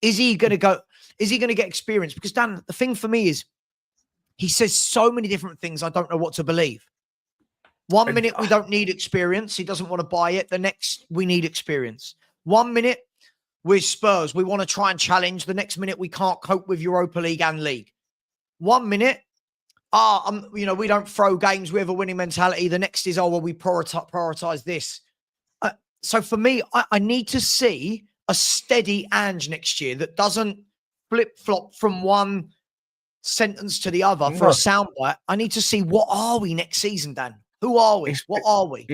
Is he going to get experience? Because Dan, the thing for me is he says so many different things. I don't know what to believe. One minute we don't need experience. He doesn't want to buy it. The next we need experience. 1 minute we're Spurs. We want to try and challenge. The next minute we can't cope with Europa League and League. 1 minute, we don't throw games. We have a winning mentality. The next is, we prioritize this. So for me, I need to see a steady Ange next year that doesn't flip-flop from one sentence to the other for a soundbite. I need to see what are we next season, Dan? Who are we? What are we?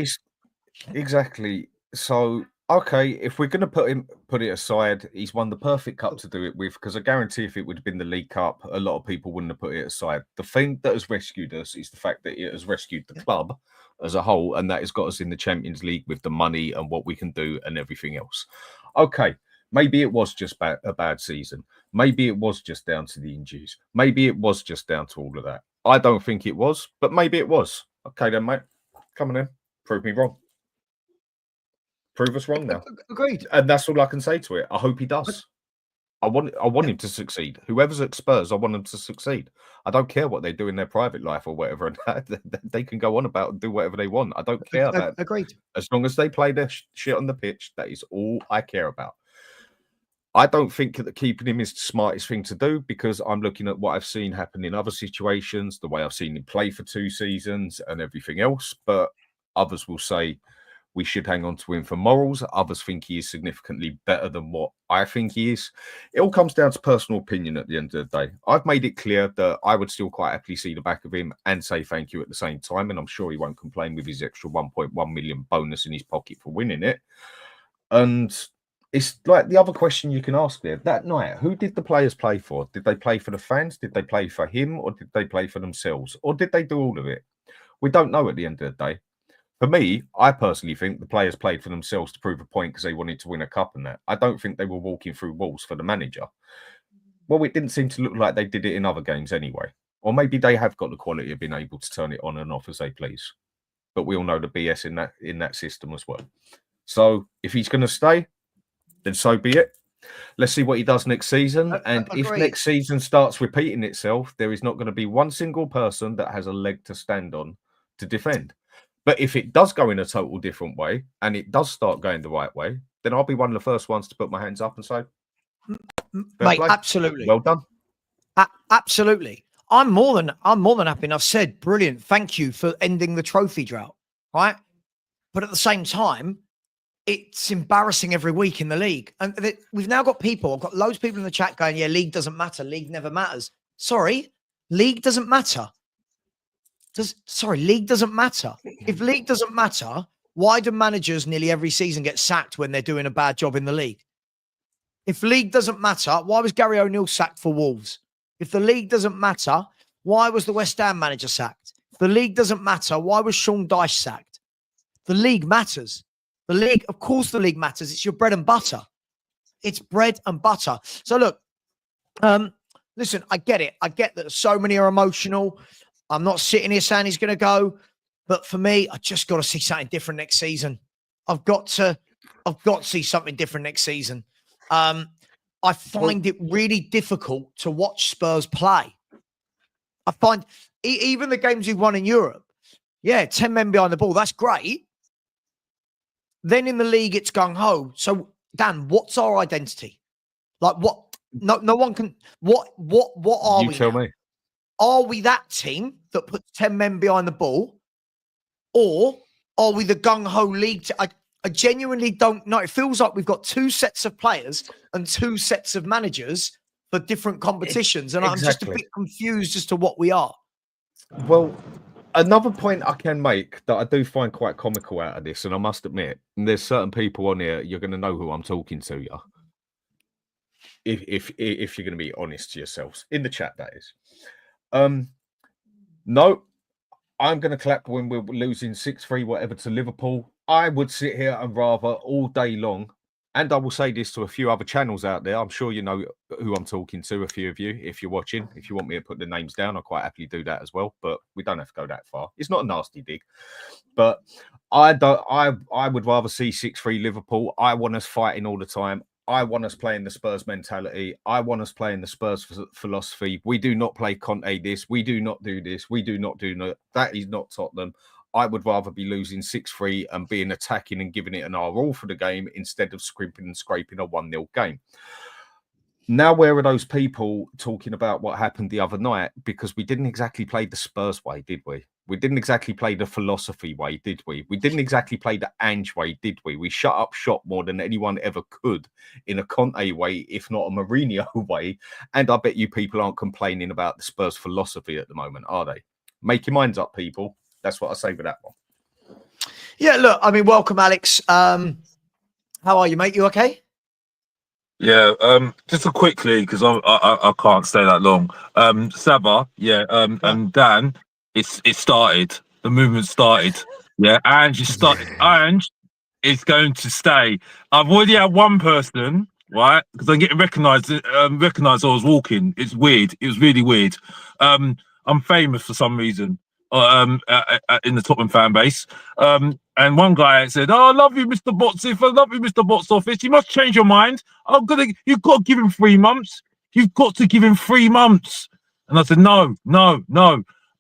Exactly. So, okay, if we're going to put it aside, he's won the perfect cup to do it with, because I guarantee if it would have been the League Cup, a lot of people wouldn't have put it aside. The thing that has rescued us is the fact that it has rescued the club as a whole, and that has got us in the Champions League with the money and what we can do and everything else. Okay, maybe it was just a bad season. Maybe it was just down to the injuries. Maybe it was just down to all of that. I don't think it was, but maybe it was. Okay then, mate. Come on in. Prove me wrong. Prove us wrong now. Agreed. And that's all I can say to it. I hope he does. I want him to succeed. Whoever's at Spurs, I want them to succeed. I don't care what they do in their private life or whatever. They can go on about and do whatever they want. I don't care about. Agreed. As long as they play their shit on the pitch, that is all I care about. I don't think that keeping him is the smartest thing to do, because I'm looking at what I've seen happen in other situations, the way I've seen him play for 2 seasons and everything else. But others will say we should hang on to him for morals. Others think he is significantly better than what I think he is. It all comes down to personal opinion at the end of the day. I've made it clear that I would still quite happily see the back of him and say thank you at the same time. And I'm sure he won't complain with his extra 1.1 million bonus in his pocket for winning it. And it's like the other question you can ask there. That night, who did the players play for? Did they play for the fans? Did they play for him? Or did they play for themselves? Or did they do all of it? We don't know at the end of the day. For me, I personally think the players played for themselves to prove a point because they wanted to win a cup and that. I don't think they were walking through walls for the manager. Well, it didn't seem to look like they did it in other games anyway. Or maybe they have got the quality of being able to turn it on and off as they please. But we all know the BS in that system as well. So if he's going to stay, then so be it. Let's see what he does next season. And if next season starts repeating itself, there is not going to be one single person that has a leg to stand on to defend. But if it does go in a total different way and it does start going the right way, then I'll be one of the first ones to put my hands up and say, mate, absolutely. Well done. Absolutely. I'm more than happy. And I've said, brilliant. Thank you for ending the trophy drought. Right. But at the same time, it's embarrassing every week in the league. And we've now got people, I've got loads of people in the chat going, yeah, league doesn't matter. League never matters. Sorry, league doesn't matter. League doesn't matter. If league doesn't matter, why do managers nearly every season get sacked when they're doing a bad job in the league? If league doesn't matter, why was Gary O'Neill sacked for Wolves? If the league doesn't matter, why was the West Ham manager sacked? If the league doesn't matter, why was Sean Dyche sacked? The league matters. The league, of course the league matters. It's your bread and butter. It's bread and butter. So look, listen, I get it. I get that so many are emotional. I'm not sitting here saying he's going to go. But for me, I just got to see something different next season. I've got to see something different next season. I find it really difficult to watch Spurs play. I find even the games we've won in Europe, 10 men behind the ball, that's great. Then in the league, it's gung-ho. So, Dan, what's our identity? Like, what? No one can. What are we? You tell me. Are we that team that puts 10 men behind the ball? Or are we the gung-ho league? I genuinely don't know. It feels like we've got two sets of players and two sets of managers for different competitions. And I'm just a bit confused as to what we are. Well, another point I can make that I do find quite comical out of this, and I must admit, and there's certain people on here, you're going to know who I'm talking to, if you're going to be honest to yourselves in the chat, that is. No, I'm going to clap when we're losing 6-3 whatever to Liverpool. I would sit here and rather all day long, and I will say this to a few other channels out there. I'm sure you know who I'm talking to, a few of you, if you're watching. If you want me to put the names down, I'll quite happily do that as well, but we don't have to go that far. It's not a nasty dig, but I would rather see 6-3 Liverpool. I want us fighting all the time. I want us playing the Spurs mentality. I want us playing the Spurs philosophy. We do not play Conte this. We do not do this. We do not do that. That is not Tottenham. I would rather be losing 6-3 and being attacking and giving it an our all for the game instead of scrimping and scraping a 1-0 game. Now, where are those people talking about what happened the other night? Because we didn't exactly play the Spurs way, did we? We didn't exactly play the philosophy way, did we? We didn't exactly play the Ange way, did we? We shut up shop more than anyone ever could in a Conte way, if not a Mourinho way. And I bet you people aren't complaining about the Spurs philosophy at the moment, are they? Make your minds up, people. That's what I say with that one. Yeah, look, I mean, welcome, Alex. How are you, mate? You okay? Yeah, just quickly, because I can't stay that long. Savva, and Dan, it started. The movement started. Yeah, Ange is going to stay. I've already had one person, right? Because I'm getting recognised. Recognised I was walking. It's weird. It was really weird. I'm famous for some reason. In the Tottenham fan base. And one guy said, "Oh, I love you, Mr. Botsif. I love you, Mr. Bots Office. You must change your mind. You've got to give him 3 months. You've got to give him 3 months." And I said, no.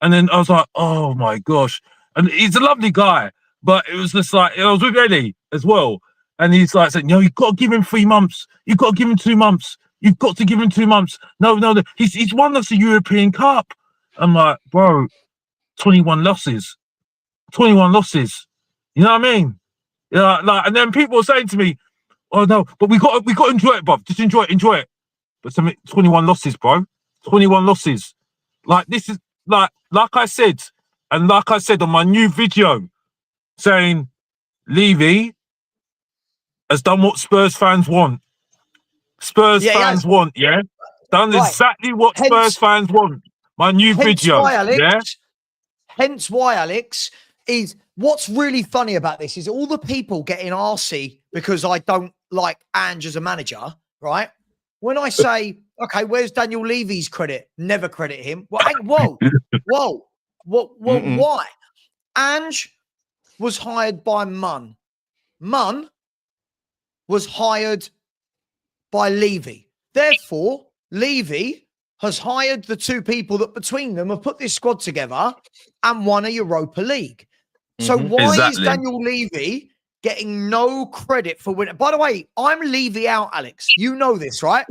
And then I was like, oh my gosh. And he's a lovely guy, but it was just like, I was with Eddie as well. And he's like saying, no, you've got to give him 3 months. You've got to give him 2 months. You've got to give him 2 months. No. He's won us a European Cup. I'm like, bro, 21 losses. You know what I mean? Yeah, and then people were saying to me, "Oh no, but we got to enjoy it, bruv. Just enjoy it." But 21 losses, bro. 21 losses. Like this is like I said on my new video, saying Levy has done what Spurs fans want. Fans want, yeah. Done exactly what Spurs fans want. My new video, Hence why, Alex, is what's really funny about this is all the people getting arsey because I don't like Ange as a manager, right? When I say, okay, where's Daniel Levy's credit? Never credit him. Well, why? Ange was hired by Munn. Munn was hired by Levy. Therefore, Levy has hired the two people that between them have put this squad together and won a Europa League. So why is Daniel Levy getting no credit for winning? By the way, I'm Levy out, Alex. You know this, right?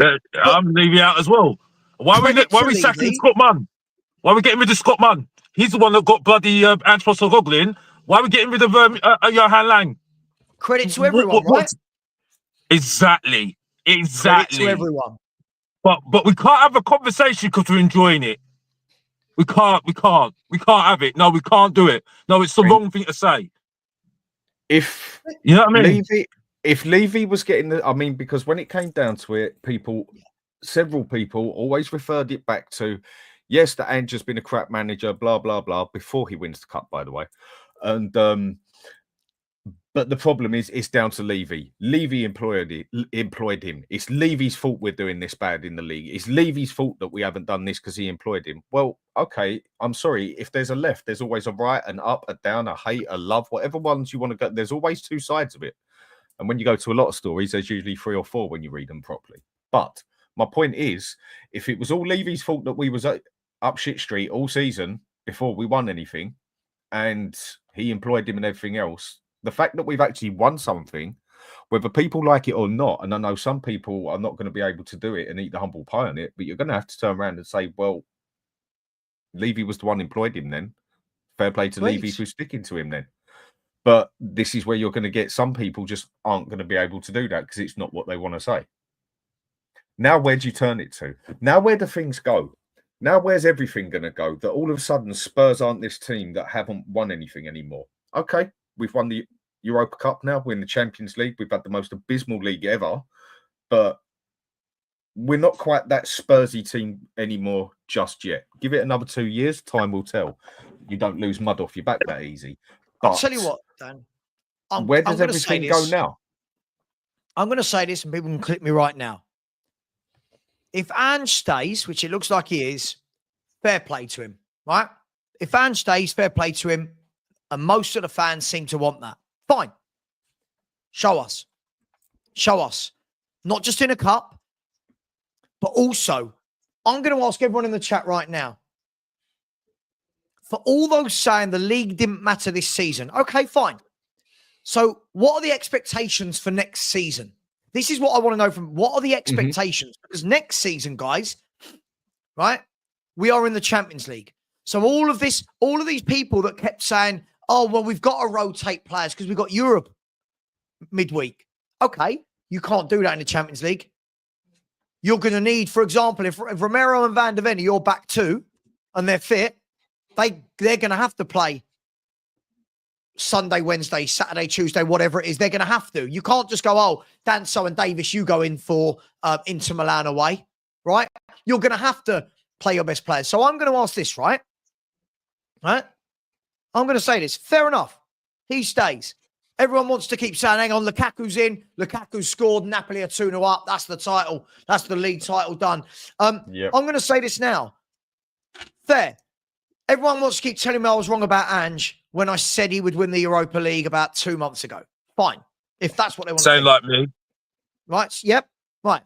I'm Levy out as well. Why are we sacking Scott Munn? Why are we getting rid of Scott Munn? He's the one that got bloody Ange Postecoglou in. Why are we getting rid of Johan Lang? Credit to everyone, right? Exactly. Credit to everyone. But we can't have a conversation because we're enjoying it. We can't have it. No, we can't do it. No, it's the wrong thing to say. If You know what I mean? if Levy was getting the, I mean, because when it came down to it, several people always referred it back to, yes, that Ange has been a crap manager, blah blah blah, before he wins the cup, by the way, and but the problem is, it's down to Levy. Levy employed him. It's Levy's fault we're doing this bad in the league. It's Levy's fault that we haven't done this because he employed him. Well, okay, I'm sorry. If there's a left, there's always a right, an up, a down, a hate, a love, whatever ones you want to go. There's always two sides of it. And when you go to a lot of stories, there's usually 3 or 4 when you read them properly. But my point is, if it was all Levy's fault that we was up shit street all season before we won anything, and he employed him and everything else, the fact that we've actually won something, whether people like it or not, and I know some people are not going to be able to do it and eat the humble pie on it, but you're going to have to turn around and say, well, Levy was the one who employed him then. Fair play to Levy for sticking to him then. But this is where you're going to get some people just aren't going to be able to do that because it's not what they want to say. Now, where do you turn it to? Now, where do things go? Now, where's everything going to go? That all of a sudden Spurs aren't this team that haven't won anything anymore. Okay, we've won the Europa Cup now. We're in the Champions League. We've had the most abysmal league ever. But we're not quite that Spursy team anymore just yet. Give it another 2 years, time will tell. You don't lose mud off your back that easy. But I'll tell you what, Dan. Where does everything go now? I'm going to say this and people can click me right now. If Ange stays, which it looks like he is, fair play to him, right? If Ange stays, fair play to him. And most of the fans seem to want that. Fine. Show us. Show us. Not just in a cup, but also, I'm going to ask everyone in the chat right now. For all those saying the league didn't matter this season, okay, fine. So what are the expectations for next season? This is what I want to know from, what are the expectations? Because next season, guys, right, we are in the Champions League. So all of these people that kept saying, oh, well, we've got to rotate players because we've got Europe midweek. Okay, you can't do that in the Champions League. You're going to need, for example, if Romero and Van der Ven are your back two and they're fit, they're going to have to play Sunday, Wednesday, Saturday, Tuesday, whatever it is. They're going to have to. You can't just go, oh, Danso and Davis, you go in for Inter Milan away, right? You're going to have to play your best players. So I'm going to ask this, right? Right? I'm going to say this. Fair enough. He stays. Everyone wants to keep saying, hang on, Lukaku's in. Lukaku scored. Napoli are 2-0 up. That's the title. That's the league title done. Yep. I'm going to say this now. Fair. Everyone wants to keep telling me I was wrong about Ange when I said he would win the Europa League about 2 months ago. Fine. If that's what they want to Sound think. like me. Right? Yep. Right.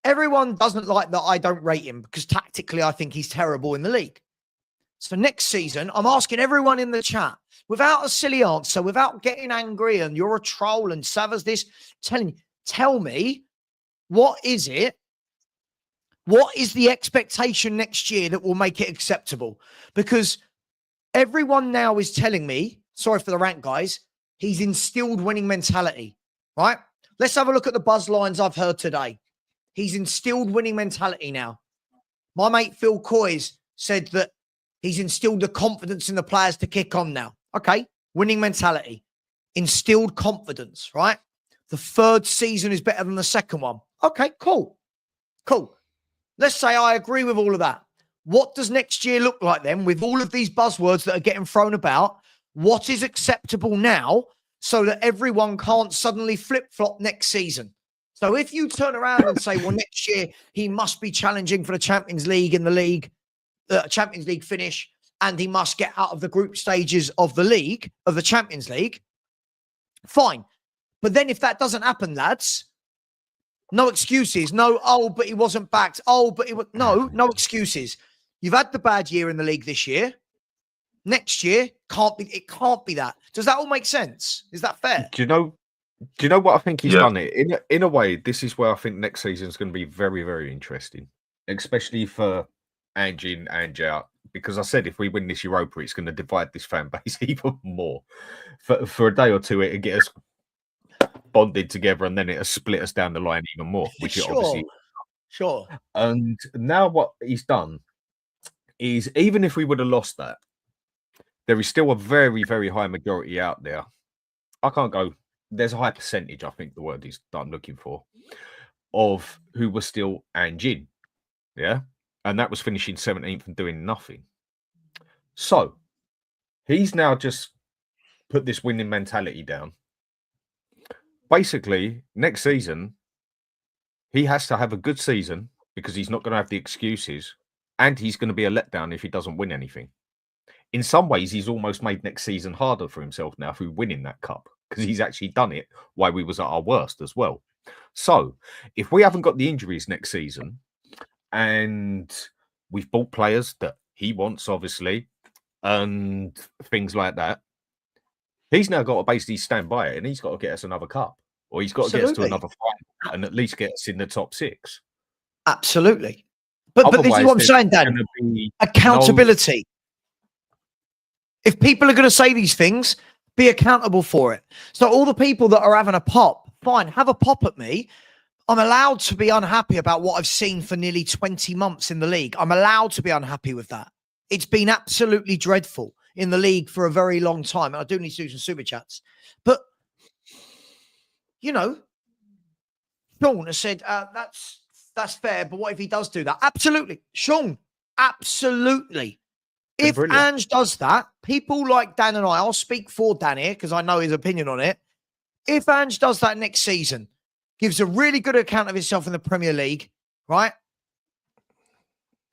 Everyone doesn't like that I don't rate him because tactically I think he's terrible in the league. So next season, I'm asking everyone in the chat, without a silly answer, without getting angry and you're a troll and Savva's this, tell me, what is it? What is the expectation next year that will make it acceptable? Because everyone now is telling me, sorry for the rant, guys, he's instilled winning mentality, right? Let's have a look at the buzz lines I've heard today. He's instilled winning mentality now. My mate Phil Coys said that he's instilled the confidence in the players to kick on now. Okay, winning mentality, instilled confidence, right? The third season is better than the second one. Okay, cool. Cool. Let's say I agree with all of that. What does next year look like then with all of these buzzwords that are getting thrown about? What is acceptable now so that everyone can't suddenly flip-flop next season? So if you turn around and say, well, next year he must be challenging for the Champions League in the league, Champions League finish, and he must get out of the group stages of the league, of the Champions League, fine. But then if that doesn't happen, lads, no excuses. No, oh, but he wasn't backed. Oh, but no excuses. You've had the bad year in the league this year. Next year, it can't be that. Does that all make sense? Is that fair? Do you know what I think he's done it? In a way, this is where I think next season is going to be very, very interesting, especially for Ange in, Ange out. Because I said if we win this Europa, it's going to divide this fan base even more. For a day or two, it'll get us bonded together, and then it has split us down the line even more, which it obviously. Sure. And now what he's done is, even if we would have lost that, there is still a very, very high majority out there. I can't go. There's a high percentage, I think the word is that I'm looking for, of who were still Ange in. Yeah. And that was finishing 17th and doing nothing. So he's now just put this winning mentality down. Basically, next season, he has to have a good season because he's not going to have the excuses, and he's going to be a letdown if he doesn't win anything. In some ways, he's almost made next season harder for himself now through winning that cup, because he's actually done it while we was at our worst as well. So if we haven't got the injuries next season, and we've bought players that he wants, obviously, and things like that, he's now got to basically stand by it, and he's got to get us another cup, or he's got to get us to another final and at least get us in the top 6. Absolutely. But this is what I'm saying, Dan. Accountability. If people are going to say these things, be accountable for it. So all the people that are having a pop, fine, have a pop at me. I'm allowed to be unhappy about what I've seen for nearly 20 months in the league. I'm allowed to be unhappy with that. It's been absolutely dreadful in the league for a very long time. And I do need to do some super chats. But, you know, Sean has said, that's fair, but what if he does do that? Absolutely. Sean, absolutely. If Ange does that, people like Dan and I'll speak for Dan here because I know his opinion on it. If Ange does that next season, gives a really good account of himself in the Premier League, right?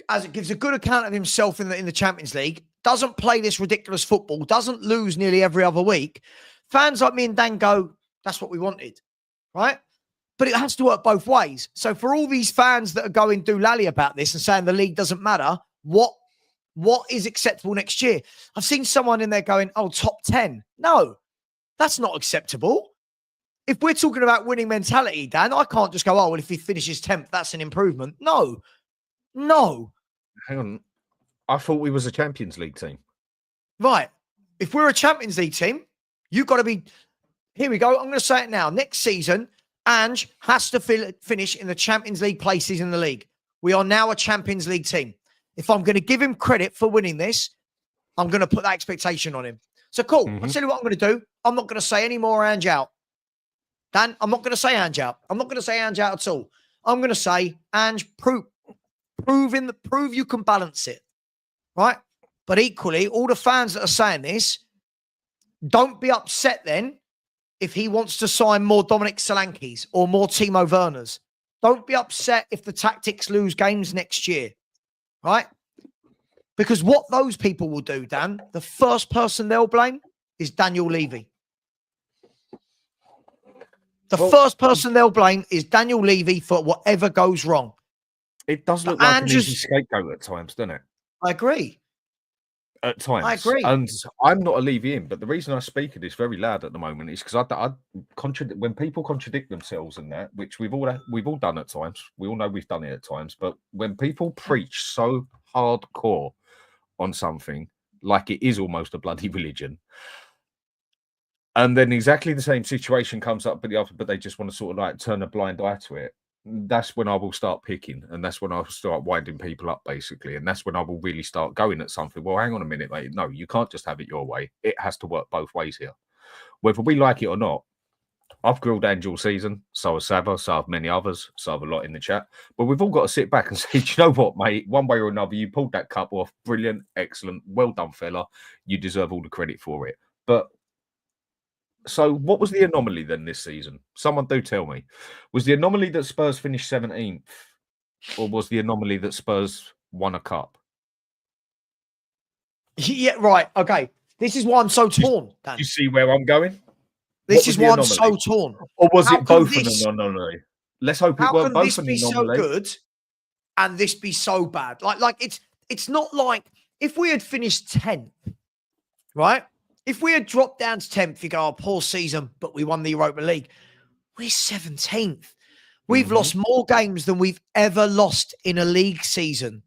As it gives a good account of himself in the Champions League, doesn't play this ridiculous football, doesn't lose nearly every other week, fans like me and Dan go, that's what we wanted, right? But it has to work both ways. So for all these fans that are going doolally about this and saying the league doesn't matter, what is acceptable next year? I've seen someone in there going, oh, top 10. No, that's not acceptable. If we're talking about winning mentality, Dan, I can't just go, oh, well, if he finishes 10th, that's an improvement. No. Hang on. I thought we was a Champions League team. Right. If we're a Champions League team, you've got to be, here we go. I'm going to say it now. Next season, Ange has to finish in the Champions League places in the league. We are now a Champions League team. If I'm going to give him credit for winning this, I'm going to put that expectation on him. So cool. I'll tell you what I'm going to do. I'm not going to say any more Ange out. Dan, I'm not going to say Ange out. I'm not going to say Ange out at all. I'm going to say, Ange, prove you can balance it, right? But equally, all the fans that are saying this, don't be upset then if he wants to sign more Dominic Solankis or more Timo Werners. Don't be upset if the Tactics lose games next year, right? Because what those people will do, Dan, the first person they'll blame is Daniel Levy. The first person they'll blame is Daniel Levy for whatever goes wrong. It does look like an easy scapegoat at times, doesn't it? I agree. At times. I agree. And I'm not a Levy in, but the reason I speak of this very loud at the moment is because I contradict when people contradict themselves and that, which we've all done at times. We all know we've done it at times. But when people preach so hardcore on something, like it is almost a bloody religion, and then exactly the same situation comes up, but they just want to sort of like turn a blind eye to it. That's when I will start picking, and that's when I'll start winding people up, basically. And that's when I will really start going at something. Well, hang on a minute, mate. No, you can't just have it your way. It has to work both ways here. Whether we like it or not, I've grilled Ange all season. So has Savva, so have many others, so have a lot in the chat. But we've all got to sit back and say, do you know what, mate? One way or another, you pulled that cup off. Brilliant, excellent, well done, fella. You deserve all the credit for it. But so what was the anomaly then this season? Someone do tell me. Was the anomaly that Spurs finished 17th, or was the anomaly that Spurs won a cup? Yeah, right. Okay. This is why I'm so torn, Dan. You see where I'm going? This is why I'm so torn. Or was it both an anomaly? Let's hope it weren't both an anomaly. How can this be so good and this be so bad? Like it's not like if we had finished 10th, right? If we had dropped down to 10th, you go, oh, poor season, but we won the Europa League. We're 17th. We've lost more games than we've ever lost in a league season.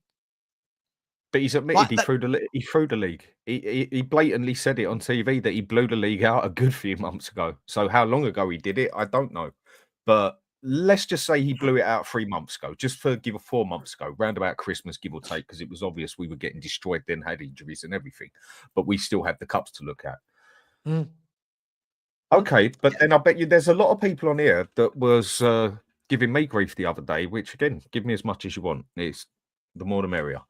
But he's admitted he threw the league. He blatantly said it on TV that he blew the league out a good few months ago. So how long ago he did it, I don't know. But let's just say he blew it out 3 months ago, just for give 4 months ago, round about Christmas, give or take, because it was obvious we were getting destroyed, then had injuries and everything. But we still had the cups to look at. Mm. Okay, but then I bet you there's a lot of people on here that was giving me grief the other day, which again, give me as much as you want. It's the more the merrier.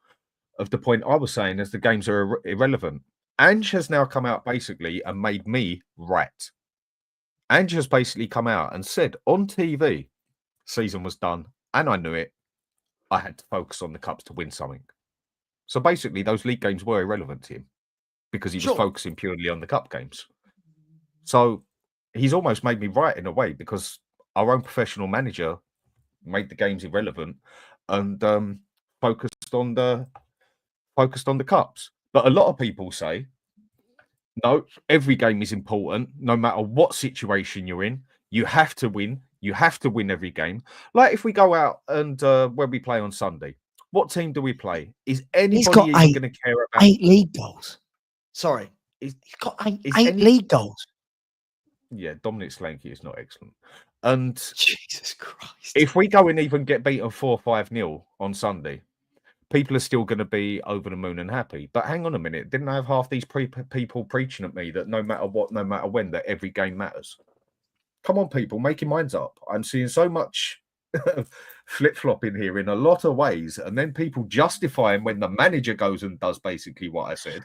Of the point I was saying is the games are irrelevant. Ange has now come out basically and made me right. Ange has basically come out and said on TV, season was done, and I knew it. I had to focus on the cups to win something. So basically, those league games were irrelevant to him because he was focusing purely on the cup games. So he's almost made me right in a way because our own professional manager made the games irrelevant and focused on the cups. But a lot of people say, no, every game is important, no matter what situation you're in. You have to win. You have to win every game. Like if we go out and when we play on Sunday, what team do we play? Is anybody even going to care about 8 league goals? Sorry, he's got eight league goals. Yeah, Dominic Solanke is not excellent. And Jesus Christ, if we go and even get beaten 4-5-0 on Sunday, people are still going to be over the moon and happy. But hang on a minute. Didn't I have half these people preaching at me that no matter what, no matter when, that every game matters? Come on, people, make your minds up. I'm seeing so much flip-flop in here in a lot of ways. And then people justifying when the manager goes and does basically what I said.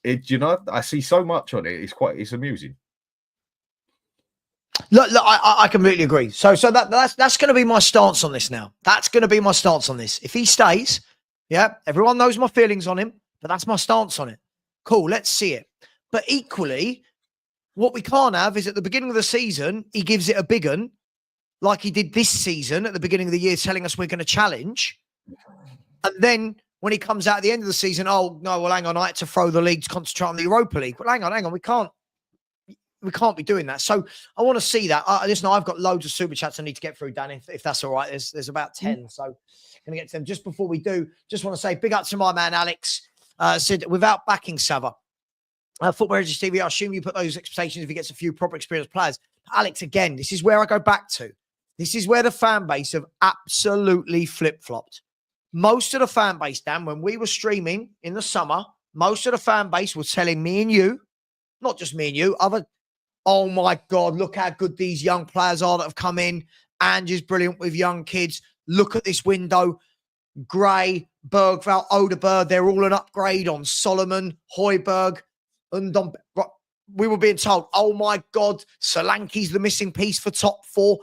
I see so much on it. It's amusing. Look, I completely agree. So that's going to be my stance on this now. That's going to be my stance on this. If he stays, yeah, everyone knows my feelings on him, but that's my stance on it. Cool, let's see it. But equally, what we can't have is at the beginning of the season, he gives it a big un, like he did this season at the beginning of the year, telling us we're going to challenge. And then when he comes out at the end of the season, oh, no, well, hang on, I had to throw the league to concentrate on the Europa League. Well, hang on, we can't be doing that. So I want to see that. Listen, I've got loads of super chats I need to get through, Dan, if that's all right. There's about 10. So I'm going to get to them. Just before we do, just want to say big up to my man, Alex. Said, without backing Savva, Football Heritage TV, I assume you put those expectations if he gets a few proper experienced players. Alex, again, this is where I go back to. This is where the fan base have absolutely flip-flopped. Most of the fan base, Dan, when we were streaming in the summer, most of the fan base was telling me and you, not just me and you, oh my God, look how good these young players are that have come in. Ange is brilliant with young kids. Look at this window. Gray, Bergvall, Odeberg, they're all an upgrade on Solomon, Højbjerg. And we were being told, oh my God, Solanke's the missing piece for top 4.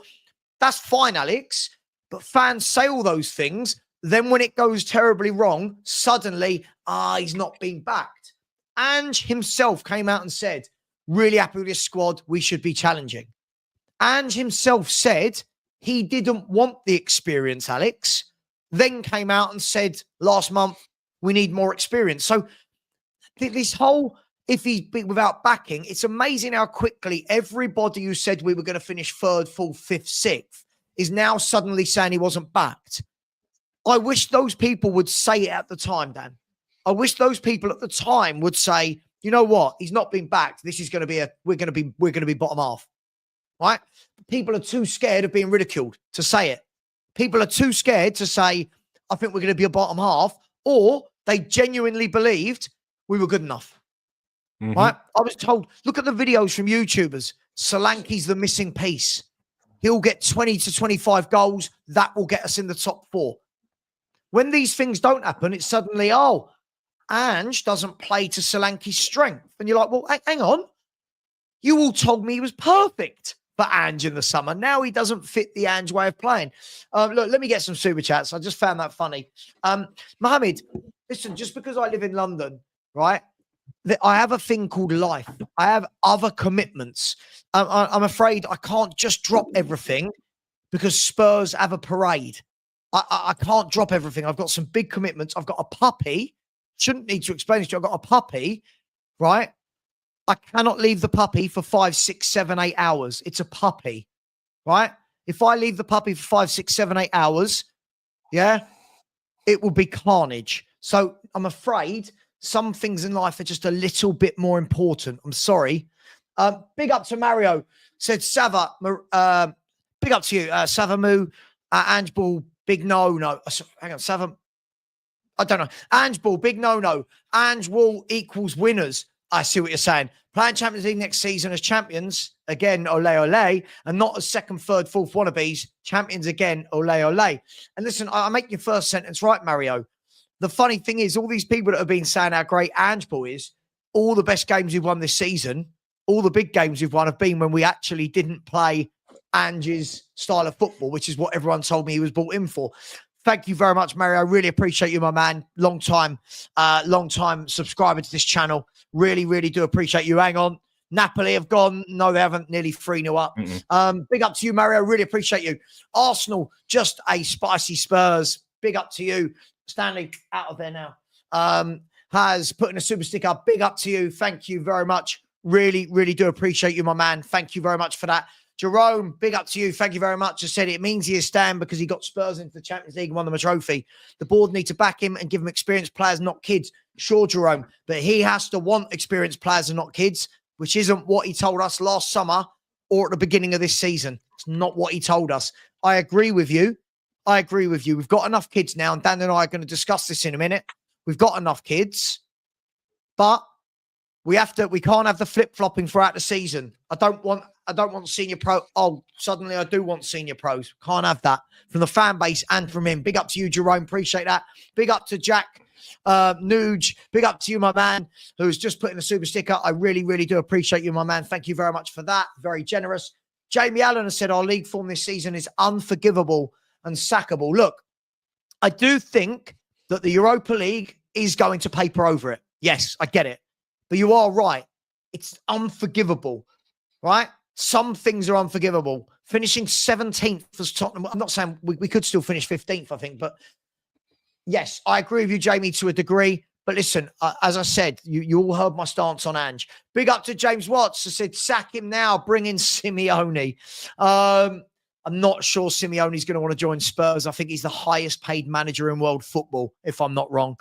That's fine, Alex. But fans say all those things. Then when it goes terribly wrong, suddenly, he's not being backed. Ange himself came out and said, really happy with his squad. We should be challenging. Ange himself said he didn't want the experience, Alex. Then came out and said last month, we need more experience. So this whole, if he's without backing, it's amazing how quickly everybody who said we were going to finish 3rd, 4th, 5th, 6th is now suddenly saying he wasn't backed. I wish those people would say it at the time, Dan. I wish those people at the time would say, you know what? He's not been backed. This is going to be we're going to be bottom half, right? People are too scared of being ridiculed to say it. People are too scared to say, I think we're going to be a bottom half, or they genuinely believed we were good enough, right? I was told, look at the videos from YouTubers. Solanke's the missing piece. He'll get 20 to 25 goals. That will get us in the top 4. When these things don't happen, it's suddenly, Ange doesn't play to Solanke's strength. And you're like, well, hang on. You all told me he was perfect for Ange in the summer. Now he doesn't fit the Ange way of playing. Look, let me get some super chats. I just found that funny. Mohammed, listen, just because I live in London, right, I have a thing called life. I have other commitments. I'm afraid I can't just drop everything because Spurs have a parade. I can't drop everything. I've got some big commitments. I've got a puppy. Shouldn't need to explain this to you. I've got a puppy, right? I cannot leave the puppy for 5, 6, 7, 8 hours. It's a puppy, right? If I leave the puppy for 5, 6, 7, 8 hours, yeah, it will be carnage. So I'm afraid some things in life are just a little bit more important. I'm sorry. Big up to Mario. Said Savva. Big up to you, Savva Moo. Ange Ball, big no. Hang on, Savva. I don't know. Ange Ball, big no. Ange Wall equals winners. I see what you're saying. Playing Champions League next season as champions, again, ole, ole, and not as second, third, fourth wannabes, champions again, ole, ole. And listen, I make your first sentence right, Mario. The funny thing is, all these people that have been saying how great Ange Ball is, all the best games we've won this season, all the big games we've won have been when we actually didn't play Ange's style of football, which is what everyone told me he was brought in for. Thank you very much, Mario. I really appreciate you, my man. Long time subscriber to this channel. Really, really do appreciate you. Hang on. Napoli have gone. No, they haven't. Nearly 3-0 up. Big up to you, Mario. Really appreciate you. Arsenal, just a spicy Spurs. Big up to you. Stanley, out of there now. Has put in a super sticker. Big up to you. Thank you very much. Really, really do appreciate you, my man. Thank you very much for that. Jerome, big up to you. Thank you very much. I said it means he is staying because he got Spurs into the Champions League and won them a trophy. The board need to back him and give him experienced players, not kids. Sure, Jerome, but he has to want experienced players and not kids, which isn't what he told us last summer or at the beginning of this season. It's not what he told us. I agree with you. We've got enough kids now, and Dan and I are going to discuss this in a minute. We've got enough kids, but we can't have the flip-flopping throughout the season. I don't want senior pro. Oh, suddenly I do want senior pros. Can't have that from the fan base and from him. Big up to you, Jerome. Appreciate that. Big up to Jack Nuge. Big up to you, my man, who's just put in a super sticker. I really, really do appreciate you, my man. Thank you very much for that. Very generous. Jamie Allen has said our league form this season is unforgivable and sackable. Look, I do think that the Europa League is going to paper over it. Yes, I get it. But you are right. It's unforgivable, right? Some things are unforgivable. Finishing 17th as Tottenham. I'm not saying we could still finish 15th, I think. But yes, I agree with you, Jamie, to a degree. But listen, as I said, you all heard my stance on Ange. Big up to James Watts. I said, sack him now, bring in Simeone. I'm not sure Simeone's going to want to join Spurs. I think he's the highest paid manager in world football, if I'm not wrong.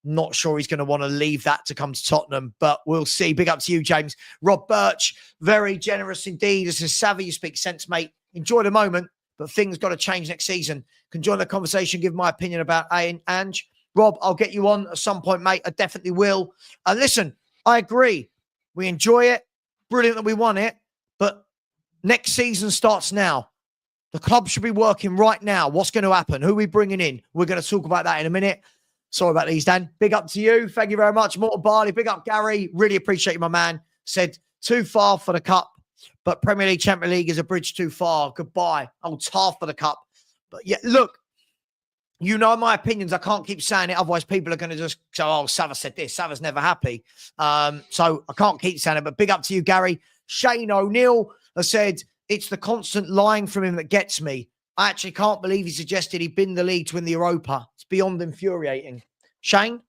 Not sure he's going to want to leave that to come to Tottenham, but we'll see. Big up to you, James. Rob Birch, very generous indeed. This is Savva. You speak sense, mate. Enjoy the moment, but things got to change next season. Can join the conversation, give my opinion about Ange. Rob, I'll get you on at some point, mate. I definitely will. Listen, I agree. We enjoy it. Brilliant that we won it, but next season starts now. The club should be working right now. What's going to happen? Who are we bringing in? We're going to talk about that in a minute. Sorry about these, Dan. Big up to you. Thank you very much. Morton Barley. Big up, Gary. Really appreciate you, my man. Said, too far for the cup, but Premier League, Champions League is a bridge too far. Goodbye. Oh, it's half for the cup. But yeah, look, you know my opinions. I can't keep saying it. Otherwise, people are going to just say, oh, Savva said this. Savva's never happy. So I can't keep saying it. But big up to you, Gary. Shane O'Neill has said, it's the constant lying from him that gets me. I actually can't believe he suggested he'd been the league to win the Europa. It's beyond infuriating. Shane,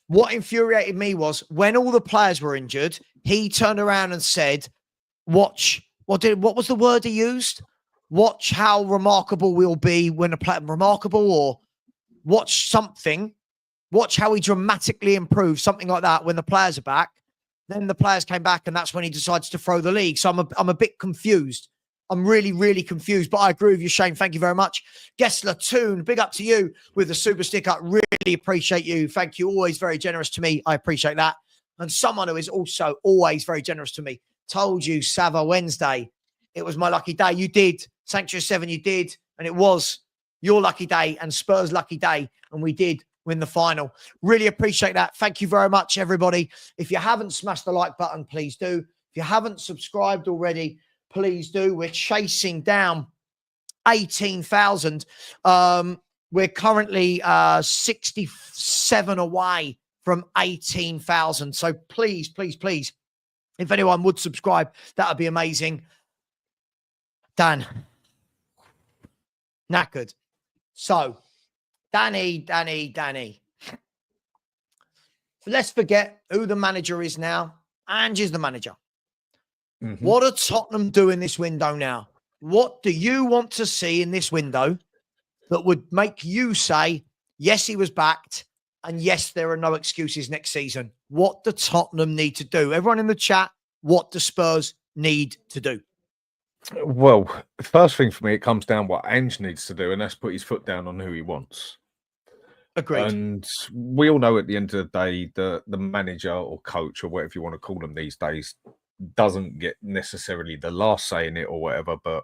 what infuriated me was when all the players were injured, he turned around and said, watch, what was the word he used? Watch how remarkable we'll be when a player, remarkable, or watch something, watch how he dramatically improves, something like that when the players are back. Then the players came back and that's when he decides to throw the league. So I'm a bit confused. I'm really, really confused, but I agree with you, Shane. Thank you very much. Gessler Toon, big up to you with the super sticker. Really appreciate you. Thank you. Always very generous to me. I appreciate that. And someone who is also always very generous to me. Told you, Savva Wednesday. It was my lucky day. You did. Sanctuary 7, you did. And it was your lucky day and Spurs' lucky day. And we did win the final. Really appreciate that. Thank you very much, everybody. If you haven't smashed the like button, please do. If you haven't subscribed already, please do. We're chasing down 18,000. We're currently 67 away from 18,000. So please, please, please, if anyone would subscribe, that would be amazing. Dan. Knackered. So, Danny. Let's forget who the manager is now. Ange is the manager. Mm-hmm. What are Tottenham doing this window now? What do you want to see in this window that would make you say, Yes, he was backed. And yes, there are no excuses next season. What do Tottenham need to do? Everyone in the chat, what do Spurs need to do? Well, first thing for me, it comes down what Ange needs to do, and that's put his foot down on who he wants. Agreed. And we all know at the end of the day, the manager or coach or whatever you want to call them these days doesn't get necessarily the last say in it or whatever, but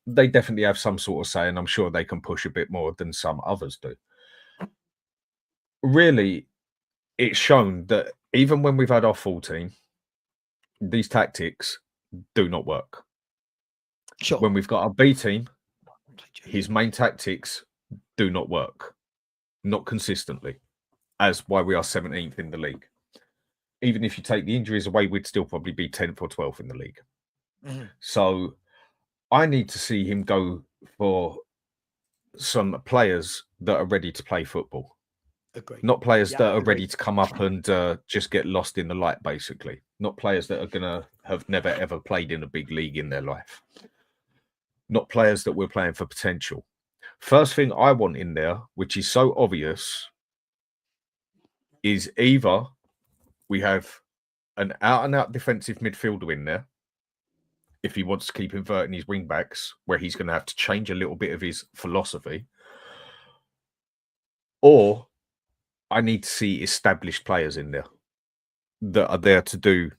they definitely have some sort of say, and I'm sure they can push a bit more than some others do. Really, it's shown that even when we've had our full team, these tactics do not work. Sure. When we've got our B team, his main tactics do not work. Not consistently, as why we are 17th in the league. Even if you take the injuries away, we'd still probably be 10th or 12th in the league. Mm-hmm. So I need to see him go for some players that are ready to play football. Agreed. Not players that are ready to come up and just get lost in the light, basically. Not players that are going to have never, ever played in a big league in their life. Not players that we're playing for potential. First thing I want in there, which is so obvious, is either we have an out-and-out defensive midfielder in there, if he wants to keep inverting his wing-backs, where he's going to have to change a little bit of his philosophy, or I need to see established players in there that are there to do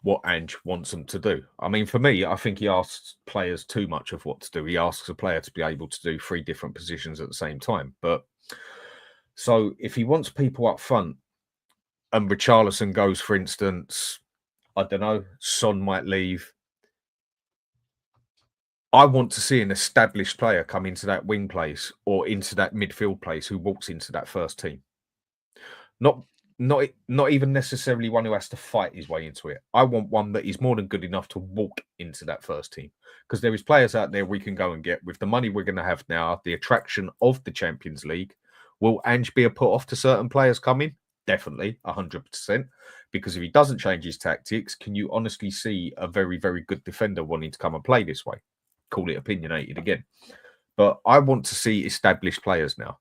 what Ange wants them to do. I mean, for me, I think he asks players too much of what to do. He asks a player to be able to do 3 different positions at the same time. But so if he wants people up front and Richarlison goes, for instance, I don't know, Son might leave. I want to see an established player come into that wing place or into that midfield place who walks into that first team. Not even necessarily one who has to fight his way into it. I want one that is more than good enough to walk into that first team, because there is players out there we can go and get with the money we're going to have now, the attraction of the Champions League. Will Ange be a put off to certain players coming? Definitely, 100%. Because if he doesn't change his tactics, can you honestly see a very, very good defender wanting to come and play this way? Call it opinionated again. But I want to see established players now.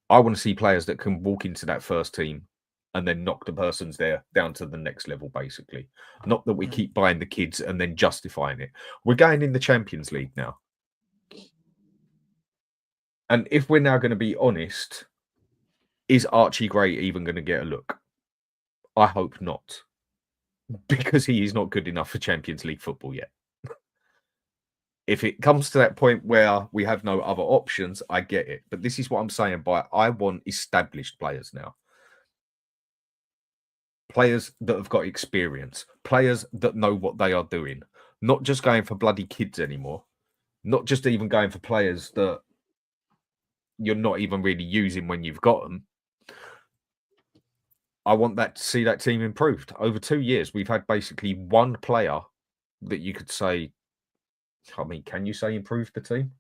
I want to see players that can walk into that first team and then knock the persons there down to the next level, basically. Not that we keep buying the kids and then justifying it. We're going in the Champions League now. And if we're now going to be honest, is Archie Gray even going to get a look? I hope not. Because he is not good enough for Champions League football yet. If it comes to that point where we have no other options, I get it. But this is what I'm saying by I want established players now. Players that have got experience. Players that know what they are doing. Not just going for bloody kids anymore. Not just even going for players that you're not even really using when you've got them. I want that to see that team improved. Over 2 years, we've had basically one player that you could say, I mean, can you say improved the team?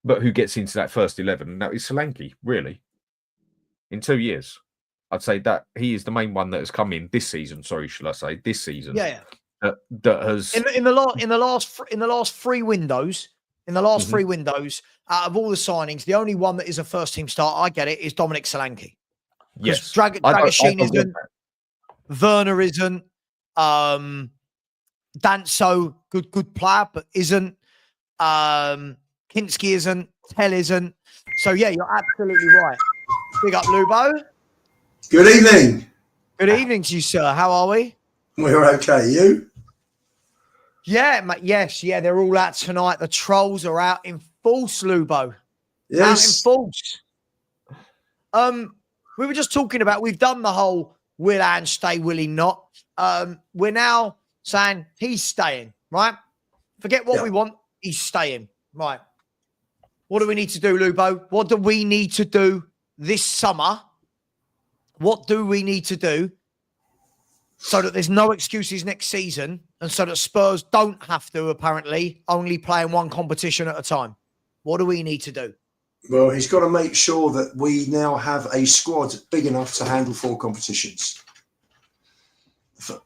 But who gets into that first 11? And that is Solanke, really. In 2 years. I'd say that he is the main one that has come in this season. Sorry, shall I say this season? Yeah. That has in the last 3 windows. In the last 3 windows, out of all the signings, the only one that is a first team start, I get it, is Dominic Solanke. Yes, Dragoshin isn't, Werner isn't, Danso, good player, but isn't. Kinski isn't. Tell isn't. So yeah, you're absolutely right. Big up, Lubo. Good evening. Good evening to you, sir. How are we? We're okay. You? Yeah, mate. Yes, yeah. They're all out tonight. The trolls are out in force, Lubo. Yes. Out in force. We were just talking about. We've done the whole will Ange stay, will he not? We're now saying he's staying. Right. Forget what we want. He's staying. Right. What do we need to do, Lubo? What do we need to do this summer? What do we need to do so that there's no excuses next season and so that Spurs don't have to, apparently, only play in one competition at a time? What do we need to do? Well, he's got to make sure that we now have a squad big enough to handle 4 competitions.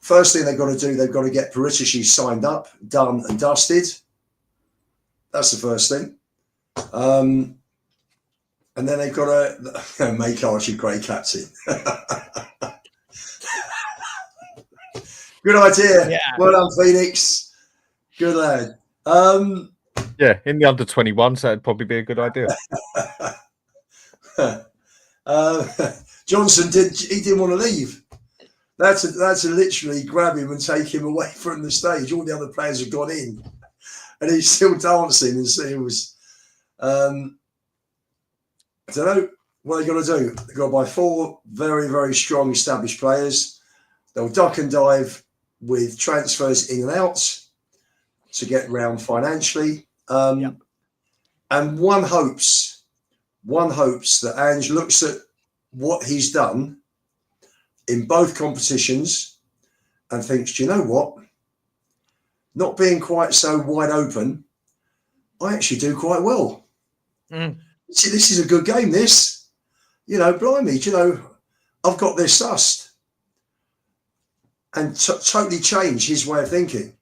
First thing they've got to do, they've got to get Perisic signed up, done and dusted. That's the first thing. And And then they've got to make Archie Gray captain. Good idea. Yeah. Well done, Phoenix. Good lad. Yeah, in the under 21, so that'd probably be a good idea. Johnson didn't want to leave. That's to literally grab him and take him away from the stage. All the other players have gone in, and he's still dancing. And so it was. I don't know what they're going to do. They've got to buy 4 very, very strong established players. They'll duck and dive with transfers in and out to get round financially. Yep. And one hopes that Ange looks at what he's done in both competitions and thinks, do you know what? Not being quite so wide open, I actually do quite well. See, this is a good game, this. You know, blimey, do you know, I've got this sussed. And totally change his way of thinking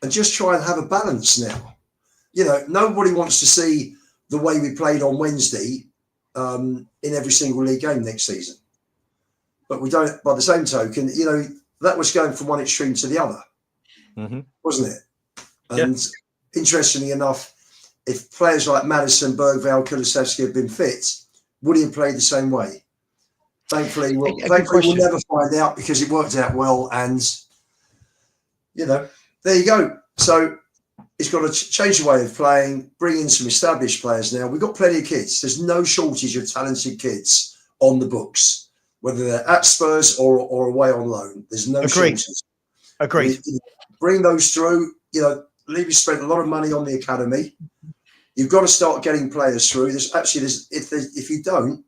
and just try and have a balance now. You know, nobody wants to see the way we played on Wednesday in every single league game next season. But we don't, by the same token, you know, that was going from one extreme to the other, wasn't it? And interestingly enough, if players like Madison, Bergvall, Kulusevski had been fit, would he have played the same way? Thankfully, we'll never find out because it worked out well. And, you know, there you go. So he's got to change the way of playing, bring in some established players now. We've got plenty of kids. There's no shortage of talented kids on the books, whether they're at Spurs or away on loan. There's no shortage. Agreed. Bring those through. You know, Levy spent a lot of money on the academy. You've got to start getting players through. If you don't,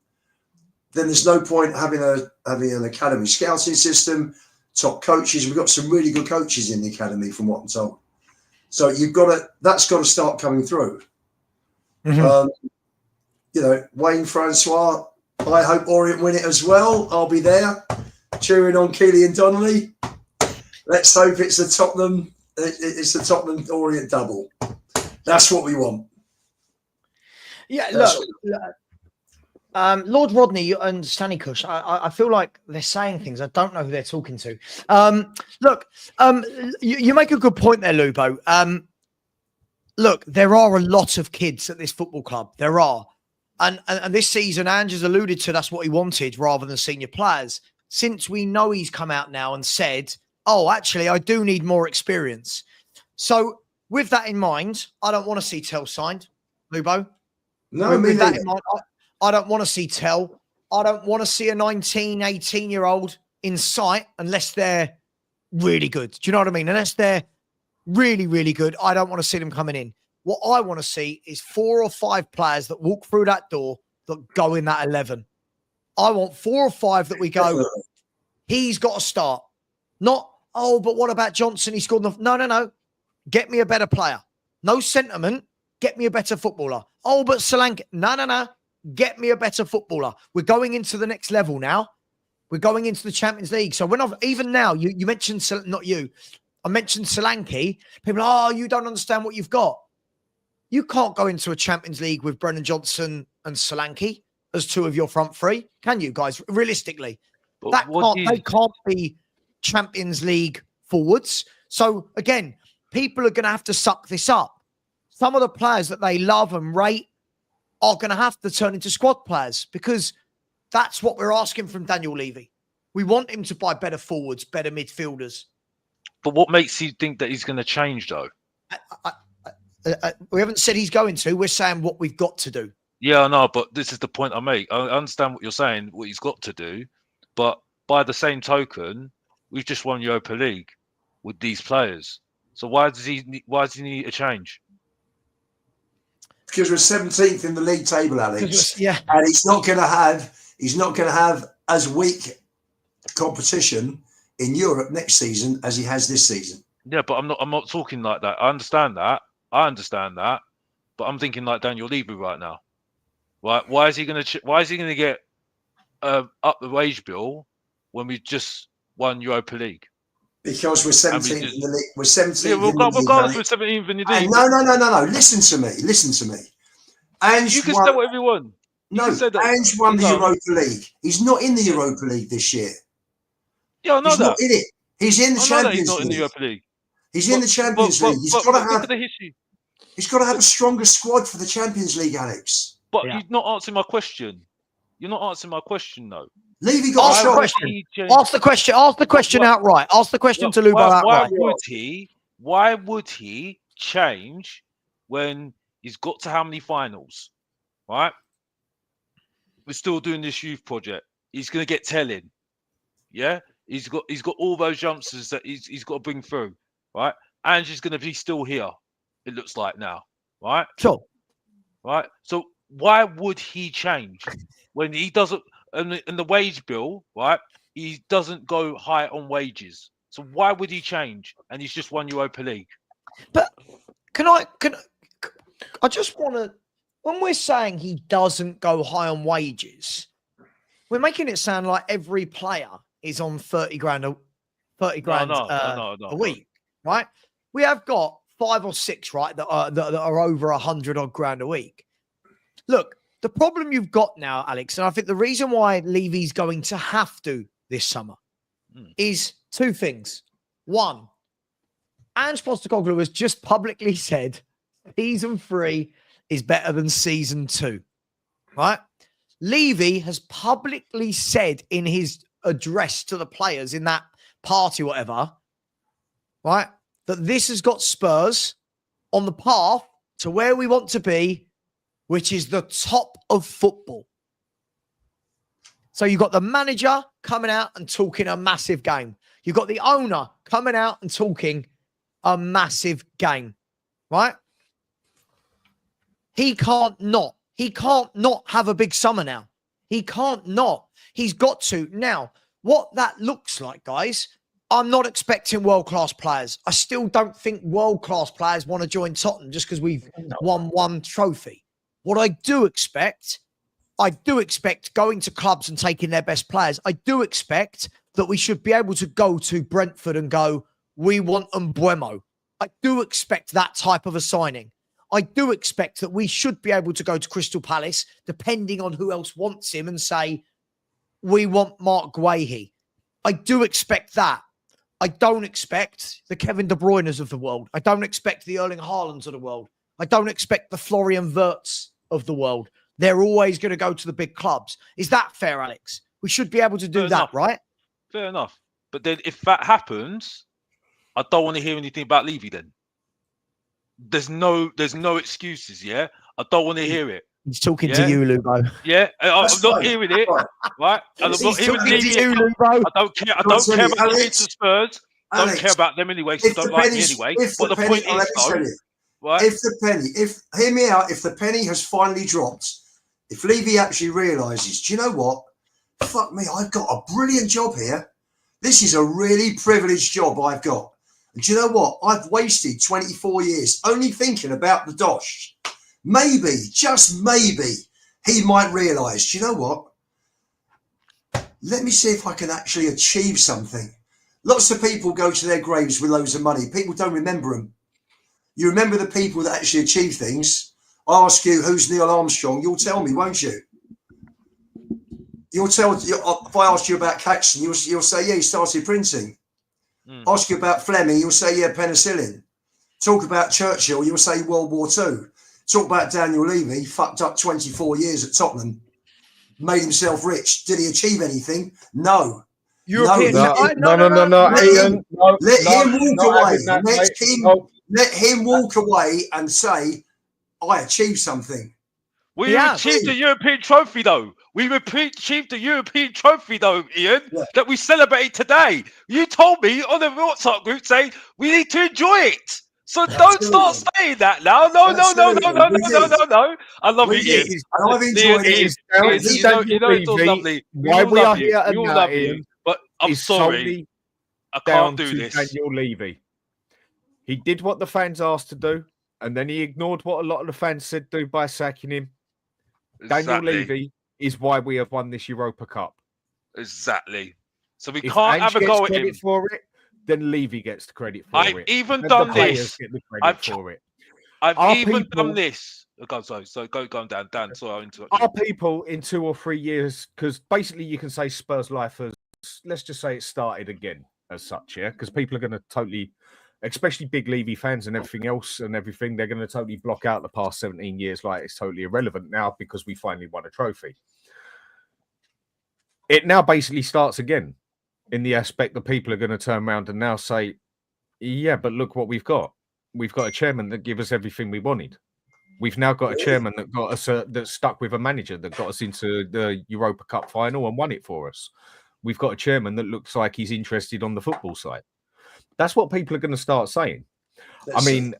then there's no point having an academy scouting system, top coaches. We've got some really good coaches in the academy, from what I'm told. So that's got to start coming through. You know, Wayne Francois, I hope Orient win it as well. I'll be there cheering on Keelan Donnelly. Let's hope it's the Tottenham Orient double. That's what we want. Yeah, look, Lord Rodney and Stanley Cush, I feel like they're saying things. I don't know who they're talking to. You make a good point there, Lubo. Look, there are a lot of kids at this football club. There are. And this season, Ange has alluded to that's what he wanted rather than senior players. Since we know he's come out now and said, oh, actually, I do need more experience. So with that in mind, I don't want to see Tell signed, Lubo. No, with that in mind, I don't want to see Tell. I don't want to see a 19, 18-year-old in sight unless they're really good. Do you know what I mean? Unless they're really, really good, I don't want to see them coming in. What I want to see is 4 or 5 players that walk through that door that go in that 11. I want 4 or 5 that we go, he's got to start. Not, oh, but what about Johnson? He scored. No. Get me a better player. No sentiment. Get me a better footballer. Oh, but Solanke. No. Get me a better footballer. We're going into the next level now. We're going into the Champions League. So even now, you mentioned, not you, I mentioned Solanke. People are, oh, you don't understand what you've got. You can't go into a Champions League with Brennan Johnson and Solanke as 2 of your front 3, can you guys? Realistically, they can't be Champions League forwards. So again, people are going to have to suck this up. Some of the players that they love and rate are going to have to turn into squad players because that's what we're asking from Daniel Levy. We want him to buy better forwards, better midfielders. But what makes you think that he's going to change, though? We haven't said he's going to. We're saying what we've got to do. Yeah, I know, but this is the point I make. I understand what you're saying, what he's got to do. But by the same token, we've just won Europa League with these players. So why does he need a change? Because we're 17th in the league table, Alex. Yeah. And he's not going to have as weak competition in Europe next season as he has this season. Yeah, but I'm not talking like that. I understand that. But I'm thinking like Daniel Levy right now. Right? Why is he going to get up the wage bill when we just won Europa League? Because we're 17th in the league. We're 17th. Yeah, regardless, we're 17th in the league. No. Listen to me. And you can say whatever you want. No, said that. Ange won the No. Europa League. He's not in the Europa League this year. Yeah, I know He's that. not in it. He's in the I know that he's Champions not in the League. Europa League. He's in the Champions League. He's got to Look have. at the history. He's got to have a stronger squad for the Champions League, Alex. But Yeah. you're not answering my question. You're not answering my question, though. Levy got Ask a the shot. question. Ask the question. Ask the question outright. Ask the question to Lubo outright. Why would he change when he's got to how many finals? Right? We're still doing this youth project. He's going to get telling. Yeah, he's got all those youngsters that he's got to bring through. Right? Ange's going to be still here. It looks like now. Right? Sure. Right. So why would he change when he doesn't? And the wage bill, right? He doesn't go high on wages. So why would he change? And he's just won Europa League. But I just want to, when we're saying he doesn't go high on wages, we're making it sound like every player is on 30 grand a week, right? We have got 5 or 6, right, that are over 100 odd grand a week. Look, the problem you've got now, Alex, and I think the reason why Levy's going to have to this summer is 2 things. One, Ange Postecoglou has just publicly said season 3 is better than season 2, right? Levy has publicly said in his address to the players in that party, whatever, right, that this has got Spurs on the path to where we want to be, which is the top of football. So you've got the manager coming out and talking a massive game. You've got the owner coming out and talking a massive game, right? He can't not have a big summer now. He can't not. He's got to. Now, what that looks like, guys, I'm not expecting world-class players. I still don't think world-class players want to join Tottenham just because we've won 1 trophy. What I do expect going to clubs and taking their best players. I do expect that we should be able to go to Brentford and go, we want Mbeumo. I do expect that type of a signing. I do expect that we should be able to go to Crystal Palace, depending on who else wants him, and say, we want Mark Guehi. I do expect that. I don't expect the Kevin De Bruynes of the world. I don't expect the Erling Haalands of the world. I don't expect the Florian Wirtz of the world. They're always going to go to the big clubs. Is that fair, Alex? We should be able to do that, right? Fair enough. But then if that happens, I don't want to hear anything about Levy then. There's no excuses, yeah? I don't want to hear it. He's talking to you, Lubo. Yeah, I'm not hearing it, right? I'm not hearing Levy. I don't care. I don't care about the Spurs. I don't care about them anyway, so don't like me anyway. But the point is, though, right? Hear me out, if the penny has finally dropped, if Levy actually realises, do you know what? Fuck me, I've got a brilliant job here. This is a really privileged job I've got. And do you know what? I've wasted 24 years only thinking about the dosh. Maybe, just maybe, he might realise, do you know what? Let me see if I can actually achieve something. Lots of people go to their graves with loads of money. People don't remember them. You remember the people that actually achieve things. I ask you, who's Neil Armstrong? You'll tell me, won't you? You'll tell. If I ask you about Caxton, you'll say, yeah, he started printing. Ask you about Fleming, you'll say, yeah, penicillin. Talk about Churchill, you'll say World War II. Talk about Daniel Levy, fucked up 24 years at Tottenham, made himself rich. Did he achieve anything? No. European. No. Ian. Let him walk away and say, I achieved something. We achieved the European trophy, though. We achieved the European trophy, though, Ian, that we celebrated today. You told me on the WhatsApp group saying we need to enjoy it. So don't start saying that now. No. I love you, Ian. And I've enjoyed it. You know it's all lovely. Why we are here and love you. But I'm sorry. I can't do this. Daniel Levy. He did what the fans asked to do, and then he ignored what a lot of the fans said do by sacking him. Exactly. Daniel Levy is why we have won this Europa Cup. Exactly. So we if can't Ange have a go at him. For it, then Levy gets the credit for I've it. even and done the players this. Get the credit for it. I've even done this Go, sorry. So go on, Dan. Dan, sorry, I'll interrupt you. Are people in 2 or 3 years? Because basically, you can say Spurs life has, let's just say it started again as such, yeah. Because people are going to totally, especially big Levy fans and everything else and everything, they're going to totally block out the past 17 years like it's totally irrelevant now because we finally won a trophy. It now basically starts again in the aspect that people are going to turn around and now say, yeah, but look what we've got. We've got a chairman that gave us everything we wanted. We've now got a chairman that got us that stuck with a manager that got us into the Europa Cup final and won it for us. We've got a chairman that looks like he's interested on the football side. That's what people are going to start saying. I mean,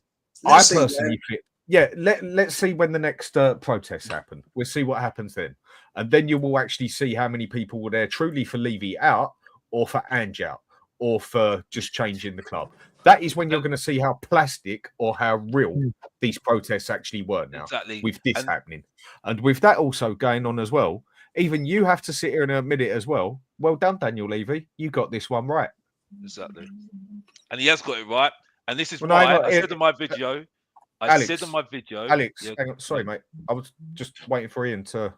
I personally think, yeah, let's see when the next protests happen. We'll see what happens then. And then you will actually see how many people were there truly for Levy out or for Ange out or for just changing the club. That is when you're going to see how plastic or how real these protests actually were now. Exactly. With this happening. And with that also going on as well, even you have to sit here and admit it as well. Well done, Daniel Levy. You got this one right. Exactly. And he has got it right. And this is Well, why I said in my video. Alex, Yeah. hang on. Sorry, mate. I was just waiting for Ian to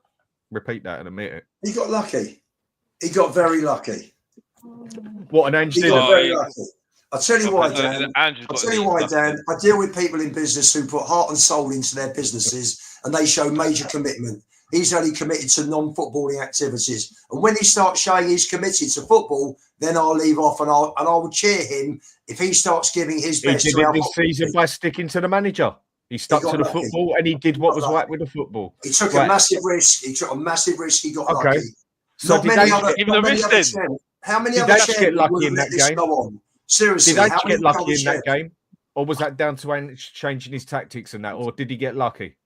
repeat that and admit it. He got lucky. He got very lucky. What an Ange He did. got very lucky. I'll tell you why, Dan. I deal with people in business who put heart and soul into their businesses and they show major commitment. He's only committed to non-footballing activities. And when he starts showing he's committed to football, then I'll leave off and I will cheer him if he starts giving his best. He did it this season by sticking to the manager. He stuck to the football and he did what was right with the football. He took a massive risk. He got lucky. So Not many other, even the risk then. How many did other Ange get lucky in that game? Go on? Seriously, did Ange get lucky in that game? Or was that down to Ange changing his tactics and that? Or did he get lucky?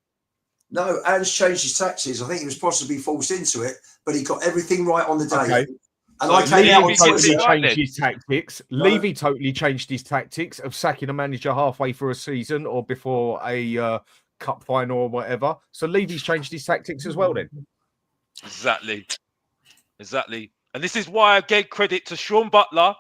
No, Ange changed his tactics. I think he was possibly forced into it, but he got everything right on the day. Okay. And so I came out and totally changed his tactics. Levy totally changed his tactics of sacking a manager halfway through a season or before a cup final or whatever. So Levy's changed his tactics as well then. Exactly. And this is why I gave credit to Sean Butler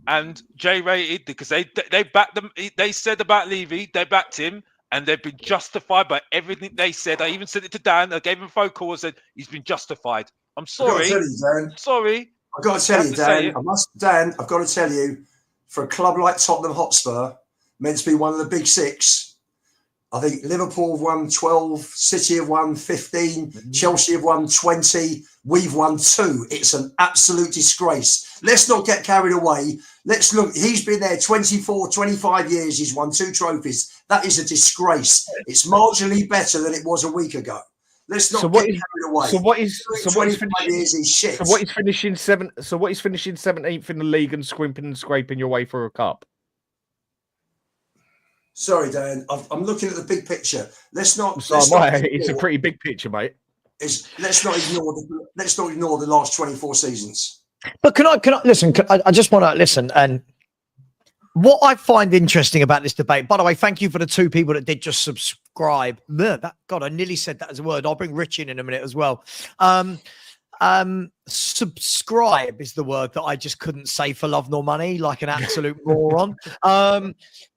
and J Rated because they backed them. They said about Levy, they backed him, and they've been justified by everything they said. I even said it to Dan. I gave him a phone call and said he's been justified. I'm sorry. Sorry. I've got to tell you, Dan. I've got to tell you, for a club like Tottenham Hotspur, meant to be one of the big six, I think Liverpool have won 12, City have won 15, Chelsea have won 20, we've won 2. It's an absolute disgrace. Let's not get carried away. Let's look. He's been there 24, 25 years. He's won 2 trophies. That is a disgrace. It's marginally better than it was a week ago. Let's not get carried away. So what is shit. So what is finishing 17th in the league and scrimping and scraping your way for a cup? Sorry, Dan. I'm looking at the big picture. It's a pretty big picture, mate. Let's not ignore the last 24 seasons. But can I listen? I just want to listen. And what I find interesting about this debate, by the way, thank you for the 2 people that did just subscribe. God, I nearly said that as a word. I'll bring Rich in a minute as well. Subscribe is the word that I just couldn't say for love nor money, like an absolute moron.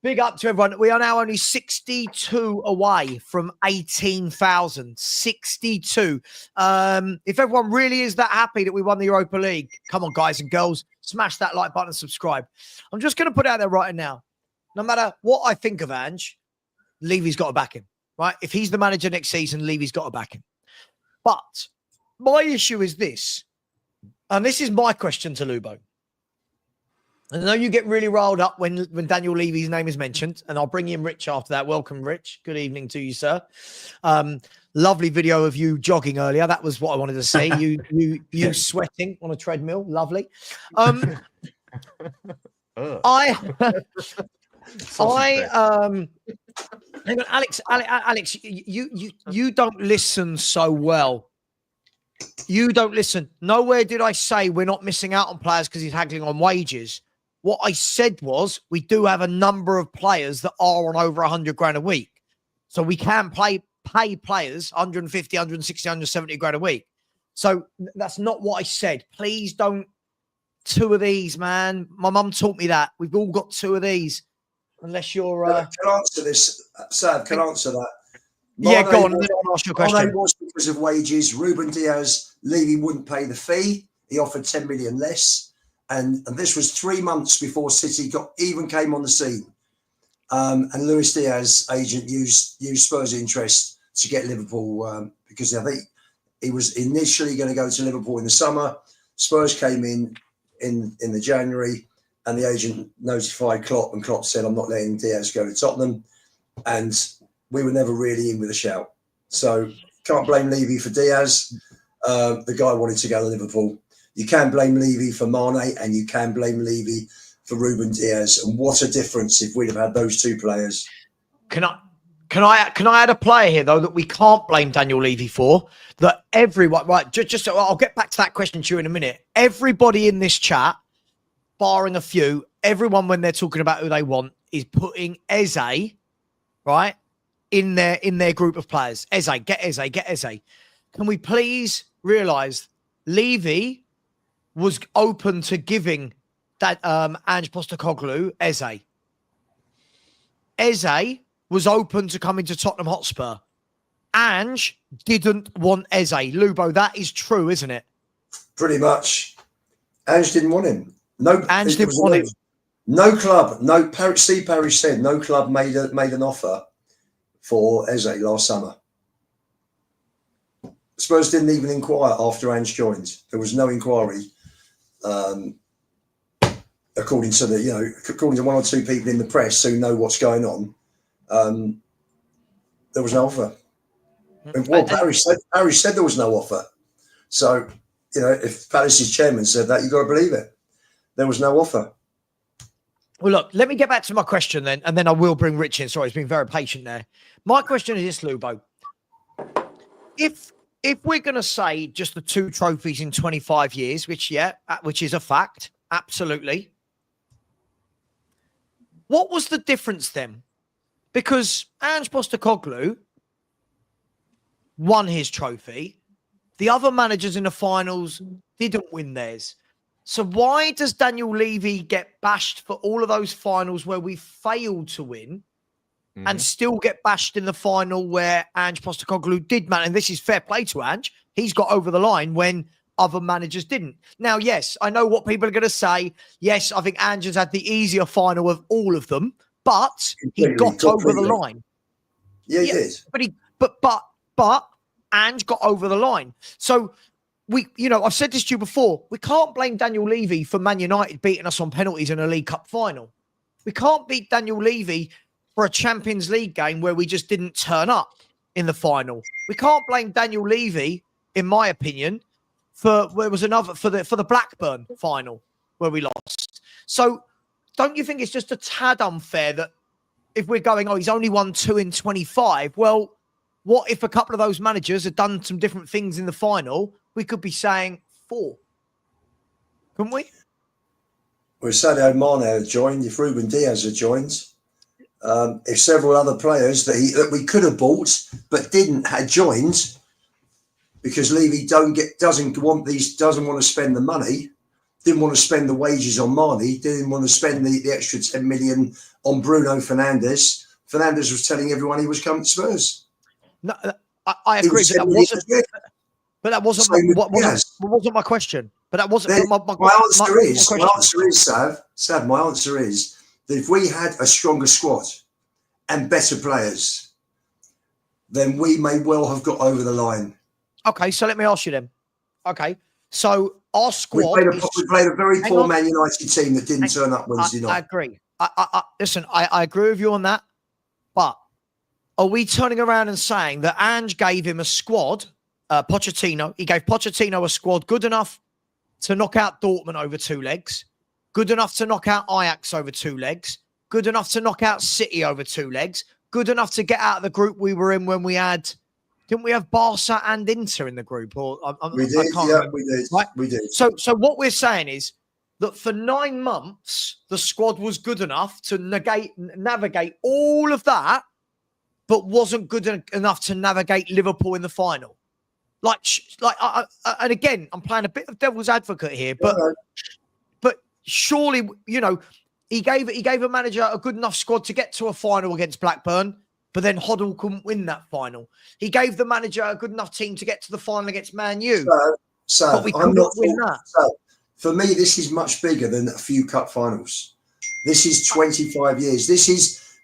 Big up to everyone. We are now only 62 away from 18,000. 62. If everyone really is that happy that we won the Europa League, come on, guys and girls, smash that like button and subscribe. I'm just going to put it out there right now. No matter what I think of Ange, Levy's got to back him, right? If he's the manager next season, Levy's got to back him. But my issue is this, and this is my question to Lubo. I know you get really riled up when Daniel Levy's name is mentioned, and I'll bring in Rich after that. Welcome, Rich. Good evening to you, sir. Lovely video of you jogging earlier. That was what I wanted to see. You sweating on a treadmill. Lovely. Hang on, Alex, you don't listen so well. You don't listen. Nowhere did I say we're not missing out on players because he's haggling on wages. What I said was we do have a number of players that are on over 100 grand a week. So we can pay players 150, 160, 170 grand a week. So that's not what I said. Please don't. 2 of these, man. My mum taught me that. We've all got 2 of these. Unless you're... Can I answer this? Sav, can I answer that? Yeah, Mane go on. was- Then I'll ask you a Mane question. was because of wages. Ruben Diaz, Levy wouldn't pay the fee. He offered 10 million less. And this was 3 months before City even came on the scene. And Luis Diaz agent used Spurs' interest to get Liverpool because I think he was initially going to go to Liverpool in the summer. Spurs came in the January, and the agent notified Klopp, and Klopp said, "I'm not letting Diaz go to Tottenham," and we were never really in with a shout. So can't blame Levy for Diaz. The guy wanted to go to Liverpool. You can blame Levy for Mane, and you can blame Levy for Ruben Diaz. And what a difference if we'd have had those two players. Can I add a player here though that we can't blame Daniel Levy for? That everyone, right? Just I'll get back to that question to you in a minute. Everybody in this chat, barring a few, everyone when they're talking about who they want is putting Eze, right, in their group of players. Eze, get Eze, get Eze. Can we please realise Levy was open to giving that Ange Postecoglou Eze. Eze was open to coming to Tottenham Hotspur. Ange didn't want Eze. Lubo, that is true, isn't it? Pretty much. Ange didn't want him. No, Ange didn't want him. No club, Steve Parish said no club made an offer for Eze last summer. Spurs didn't even inquire after Ange joined. There was no inquiry. According to one or two people in the press who know what's going on, there was no offer. Well, Parish said there was no offer. So, if Palace's chairman said that, you've got to believe it. There was no offer. Well, look, let me get back to my question then, and then I will bring Rich in. Sorry, he's been very patient there. My question is this, Lubo. If we're going to say just the 2 trophies in 25 years, which is a fact, absolutely. What was the difference then? Because Ange Postecoglou won his trophy. The other managers in the finals didn't win theirs. So why does Daniel Levy get bashed for all of those finals where we failed to win and still get bashed in the final where Ange Postecoglou did manage? And this is fair play to Ange. He's got over the line when other managers didn't. Now, yes, I know what people are going to say. Yes, I think Ange has had the easier final of all of them, but he got over the line. Yeah, he did. But Ange got over the line. So I've said this to you before. We can't blame Daniel Levy for Man United beating us on penalties in a League Cup final. We can't beat Daniel Levy for a Champions League game where we just didn't turn up in the final. We can't blame Daniel Levy, in my opinion, for the Blackburn final where we lost. So don't you think it's just a tad unfair that if we're going, he's only won 2 in 25? Well, what if a couple of those managers had done some different things in the final? We could be saying 4. Couldn't we? Well, if Sadio Mane had joined, if Ruben Diaz had joined, if several other players that we could have bought but didn't had joined, because Levy doesn't want to spend the money, didn't want to spend the wages on Mane, didn't want to spend the extra 10 million on Bruno Fernandes. Fernandes was telling everyone he was coming to Spurs. No, I agree, but that wasn't my question. But that wasn't my answer is, Sav, my answer is that if we had a stronger squad and better players, then we may well have got over the line. Okay, so let me ask you then. Okay, so our squad... We played a very poor Man United team that didn't turn up Wednesday night. I agree. Listen, I agree with you on that, but are we turning around and saying that Ange gave him a squad, Pochettino, he gave Pochettino a squad good enough to knock out Dortmund over 2 legs, good enough to knock out Ajax over 2 legs, good enough to knock out City over 2 legs, good enough to get out of the group we were in when we had... Didn't we have Barca and Inter in the group? We did, we did. Right? We did. So what we're saying is that for 9 months, the squad was good enough to navigate all of that, but wasn't good enough to navigate Liverpool in the final. And again, I'm playing a bit of devil's advocate here, but surely, he gave a manager a good enough squad to get to a final against Blackburn. but then Hoddle couldn't win that final. He gave the manager a good enough team to get to the final against Man U, but we couldn't win that. So, for me, this is much bigger than a few cup finals. This is 25 years.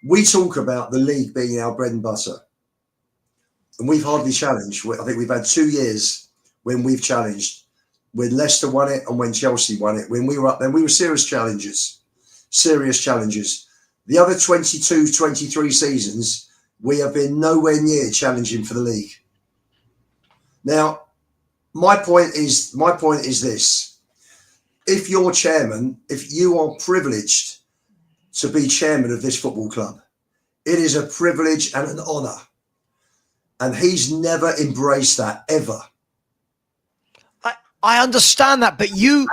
We talk about the league being our bread and butter, and we've hardly challenged. I think we've had 2 years when we've challenged, when Leicester won it and when Chelsea won it. When we were up there, we were serious challengers. The other 22, 23 seasons, we have been nowhere near challenging for the league. Now, my point is this. If you're chairman, if you are privileged to be chairman of this football club, it is a privilege and an honour. And he's never embraced that, ever. I understand that, but you...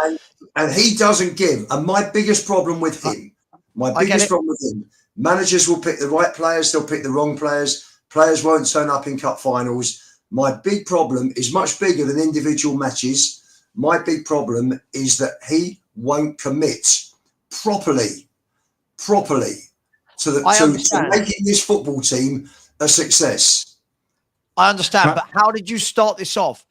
And he doesn't give. And my biggest problem with him, managers will pick the right players, they'll pick the wrong players. Players won't turn up in cup finals. My big problem is much bigger than individual matches. My big problem is that he won't commit properly to making this football team a success. I understand, but how did you start this off?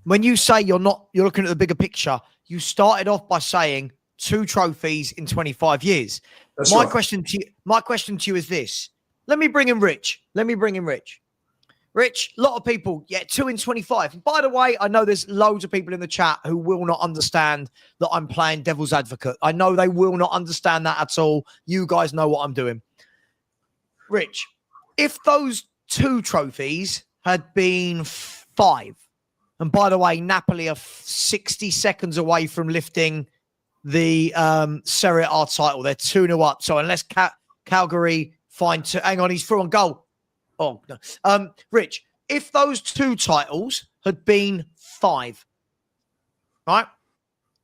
When you say you're looking at the bigger picture, you started off by saying 2 trophies in 25 years. My question to you is this. Let me bring in Rich. Rich, a lot of people, 2 in 25. And by the way, I know there's loads of people in the chat who will not understand that I'm playing devil's advocate. I know they will not understand that at all. You guys know what I'm doing. Rich, if those 2 trophies had been 5, and by the way, Napoli are 60 seconds away from lifting the Serie A title. They're 2-0 up. So unless Calgary find hang on, he's through on goal. Oh, no. Rich, if those 2 titles had been 5, right?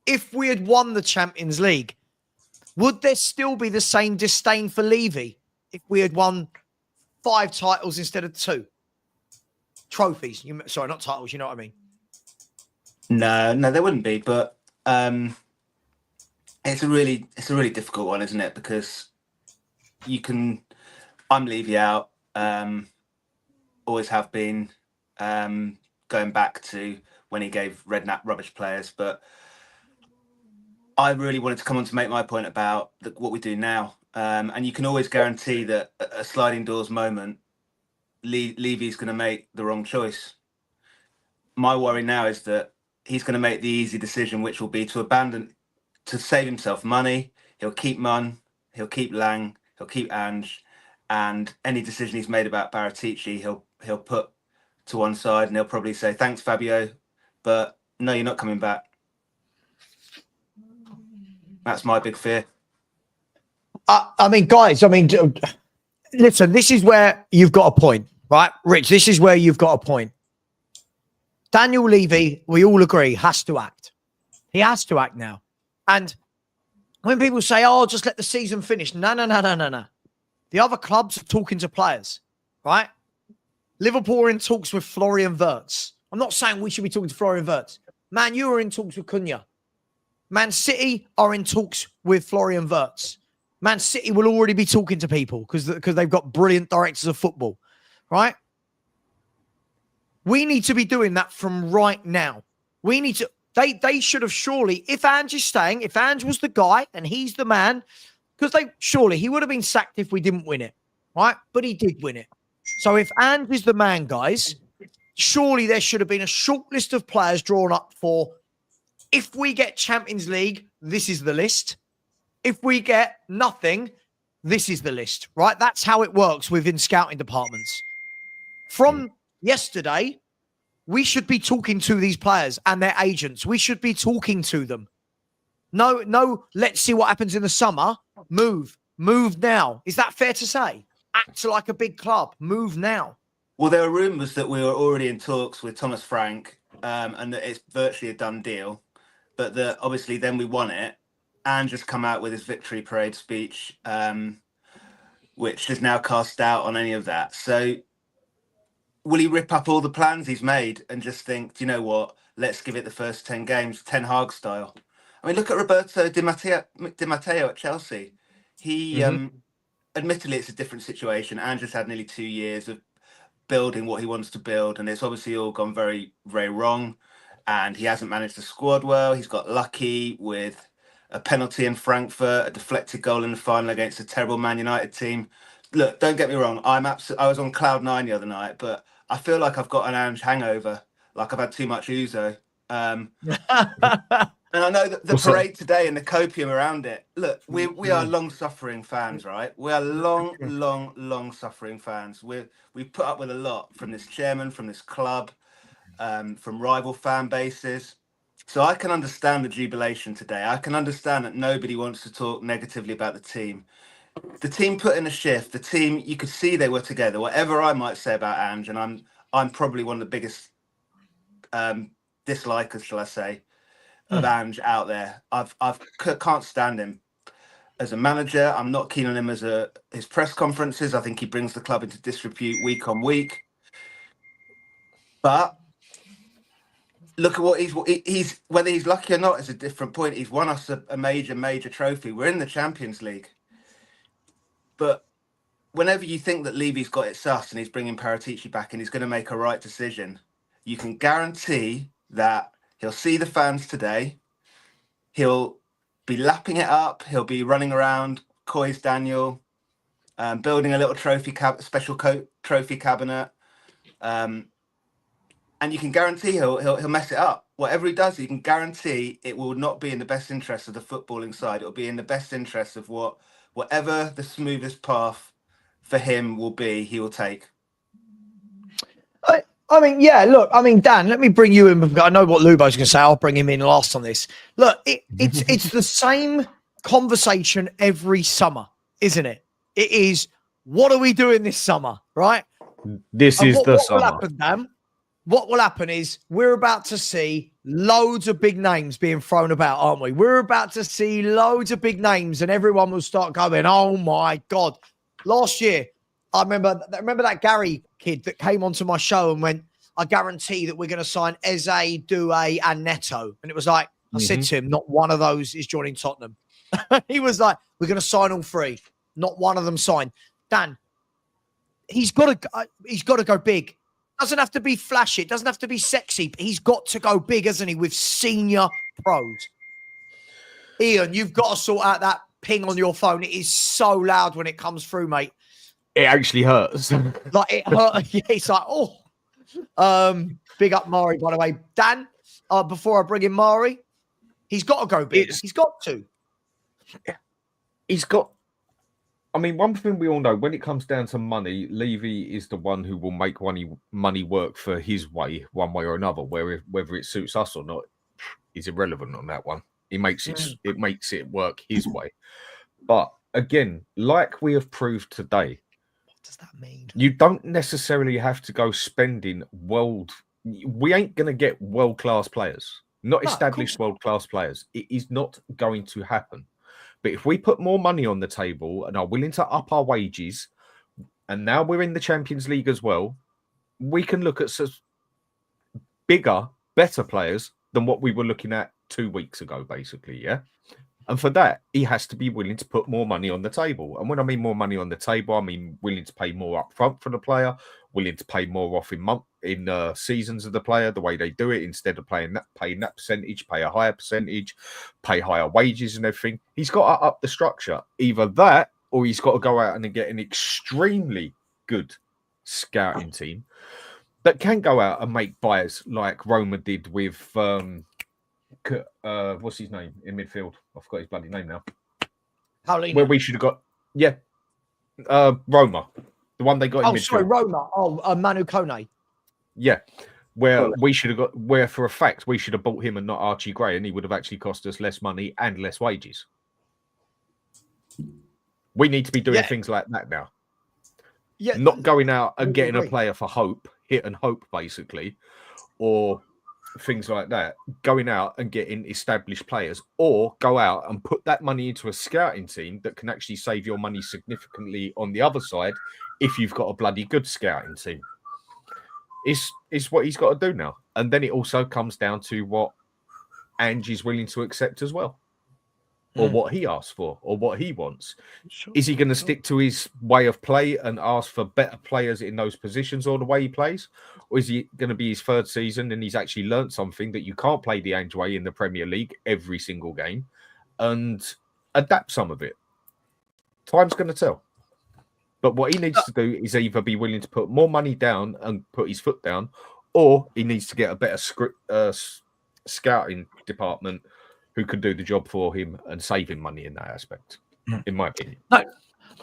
If we had won the Champions League, would there still be the same disdain for Levy if we had won 5 titles instead of 2? Trophies. Sorry, not titles. You know what I mean? No, there wouldn't be. But it's a really difficult one, isn't it? Because I'm Levy out. Always have been. Going back to when he gave Redknapp rubbish players, but I really wanted to come on to make my point about what we do now. And you can always guarantee that a sliding doors moment, Levy's going to make the wrong choice. My worry now is that he's going to make the easy decision, which will be to save himself money. He'll keep Munn, he'll keep Lang, he'll keep Ange, and any decision he's made about Baratici, he'll put to one side, and he'll probably say, thanks, Fabio, but no, you're not coming back. That's my big fear. I mean, guys, listen, this is where you've got a point, right? Rich, this is where you've got a point. Daniel Levy, we all agree, has to act. He has to act now. And when people say, oh, just let the season finish. No. The other clubs are talking to players, right? Liverpool are in talks with Florian Wirtz. I'm not saying we should be talking to Florian Wirtz. Man U are in talks with Cunha. Man City are in talks with Florian Wirtz. Man City will already be talking to people because they've got brilliant directors of football, right? We need to be doing that from right now. We need to. They should have surely, if Ange is staying, if Ange was the guy and he's the man, because surely he would have been sacked if we didn't win it, right? But he did win it. So if Ange is the man, guys, surely there should have been a short list of players drawn up for, if we get Champions League, this is the list. If we get nothing, this is the list, right? That's how it works within scouting departments. From yesterday, we should be talking to these players and their agents. We should be talking to them. No, let's see what happens in the summer. Move now. Is that fair to say? Act like a big club. Move now. Well, there are rumours that we were already in talks with Thomas Frank and that it's virtually a done deal, but that obviously then we won it and just come out with his victory parade speech, which is now cast doubt on any of that. So will he rip up all the plans he's made and just think, do you know what, let's give it the first 10 games, Ten Hag style? I mean, look at Roberto Di Matteo at Chelsea. He had admittedly, it's a different situation. Ange's had nearly 2 years of building what he wants to build, and it's obviously all gone very, very wrong. And he hasn't managed the squad well. He's got lucky with a penalty in Frankfurt, a deflected goal in the final against a terrible Man United team. Look, don't get me wrong. I was on cloud 9 the other night, but I feel like I've got an Ange hangover. Like I've had too much ouzo. And I know that the parade today and the copium around it. Look, we are long-suffering fans, right? We are long-suffering fans. We put up with a lot from this chairman, from this club, from rival fan bases. So I can understand the jubilation today. I can understand that nobody wants to talk negatively about the team. The team put in a shift. The team, you could see they were together. Whatever I might say about Ange, and I'm probably one of the biggest dislikers, shall I say, of Ange out there. Can't stand him as a manager. I'm not keen on him as his press conferences. I think he brings the club into disrepute week on week. But look at what he's whether he's lucky or not is a different point. He's won us a major trophy. We're in the Champions League. But whenever you think that Levy's got it sus and he's bringing Paratici back and he's going to make a right decision, you can guarantee that he'll see the fans today. He'll be lapping it up. He'll be running around Coys Daniel, building a little trophy trophy cabinet, and you can guarantee he'll mess it up. Whatever he does, you can guarantee it will not be in the best interest of the footballing side. It'll be in the best interest of whatever the smoothest path for him will be. He will take. I mean, yeah, look, I mean, Dan, let me bring you in. I know what Lubo's going to say. I'll bring him in last on this. Look, it's the same conversation every summer, isn't it? It is, what are we doing this summer, right? This is the summer. What will happen, Dan? What will happen is we're about to see loads of big names being thrown about, aren't we? We're about to see loads of big names and everyone will start going, oh, my God. Last year, I remember that Gary kid that came onto my show and went, I guarantee that we're going to sign Eze, Doué, and Neto. And it was like, I said to him, not one of those is joining Tottenham. He was like, we're going to sign all three. Not one of them signed. Dan, he's got to go big. Doesn't have to be flashy. It doesn't have to be sexy. But he's got to go big, hasn't he, with senior pros. Ian, you've got to sort out that ping on your phone. It is so loud when it comes through, mate. It actually hurts. Like it hurt. Yeah, it's like, oh. Big up Mari, by the way. Dan, before I bring in Mari, he's got to go big. He's got to. He's got. I mean, one thing we all know, when it comes down to money, Levy is the one who will make money work for his way, one way or another. Whether it suits us or not is irrelevant on that one. It makes it work his way. But again, like we have proved today, does that mean? You don't necessarily have to go spending we ain't going to get world-class players, not established world-class players. It is not going to happen. But if we put more money on the table and are willing to up our wages, and now we're in the Champions League as well, we can look at bigger, better players than what we were looking at 2 weeks ago, basically, yeah? And for that, he has to be willing to put more money on the table. And when I mean more money on the table, I mean willing to pay more up front for the player, willing to pay more off in seasons of the player, the way they do it, instead of paying that percentage, pay a higher percentage, pay higher wages and everything. He's got to up the structure. Either that, or he's got to go out and get an extremely good scouting team that can go out and make buys like Roma did with... what's his name in midfield? I forgot his bloody name now. Paulino. Where we should have got, Roma, the one they got in midfield. Sorry, Roma. Manu Kone. Yeah, where we should have got, where for a fact we should have bought him and not Archie Gray, and he would have actually cost us less money and less wages. We need to be doing things like that now. Yeah, not going out and getting a player for hit and hope, basically, or things like that. Going out and getting established players, or go out and put that money into a scouting team that can actually save your money significantly on the other side if you've got a bloody good scouting team. It's what he's got to do now. And then it also comes down to what Ange is willing to accept as well. or what he asks for or what he wants. Sure. Is he going to stick to his way of play and ask for better players in those positions or the way he plays? Or is he going to be his third season and he's actually learned something that you can't play the Ange way in the Premier League every single game and adapt some of it? Time's going to tell. But what he needs to do is either be willing to put more money down and put his foot down, or he needs to get a better scouting department who can do the job for him and save him money in that aspect, in my opinion. No,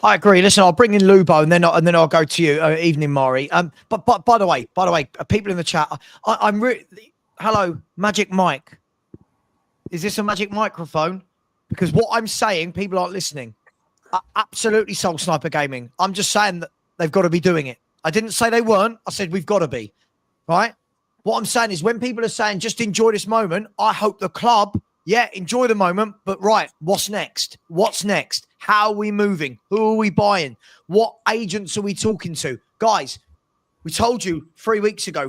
I agree. Listen, I'll bring in Lubo and then I'll go to you. Evening, Mari. But by the way, people in the chat, I'm really. Hello, Magic Mike. Is this a magic microphone? Because what I'm saying, people aren't listening. Absolutely, Soul Sniper Gaming. I'm just saying that they've got to be doing it. I didn't say they weren't. I said we've got to be. Right? What I'm saying is when people are saying just enjoy this moment, I hope the club, enjoy the moment, but right, what's next? What's next? How are we moving? Who are we buying? What agents are we talking to? Guys, we told you 4 weeks ago,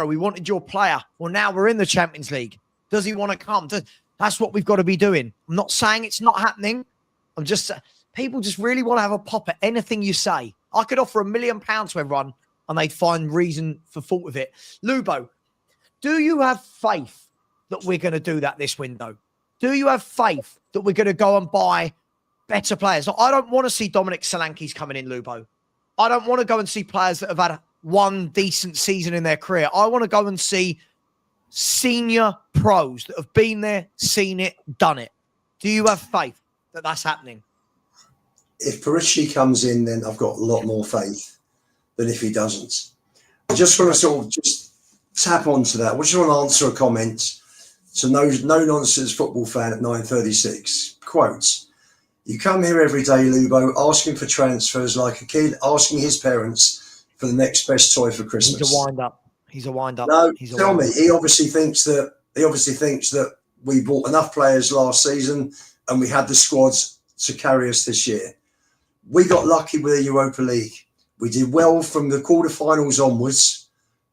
we wanted your player. Well, now we're in the Champions League. Does he want to come? That's what we've got to be doing. I'm not saying it's not happening. I'm just saying. People just really want to have a pop at anything you say. I could offer £1 million to everyone and they'd find reason for fault with it. Lubo, do you have faith that we're going to do that this window? Do you have faith that we're going to go and buy better players? I don't want to see Dominic Solanke's coming in, Lubo. I don't want to go and see players that have had one decent season in their career. I want to go and see senior pros that have been there, seen it, done it. Do you have faith that that's happening? If Parisi comes in, then I've got a lot more faith than if he doesn't. I just want to sort of just tap onto that. I just want to answer a comment to no nonsense football fan at 9:36. Quote, you come here every day, Lubo, asking for transfers like a kid asking his parents for the next best toy for Christmas. He's a wind-up. No, tell me. He obviously thinks that we bought enough players last season and we had the squads to carry us this year. We got lucky with the Europa League. We did well from the quarterfinals onwards.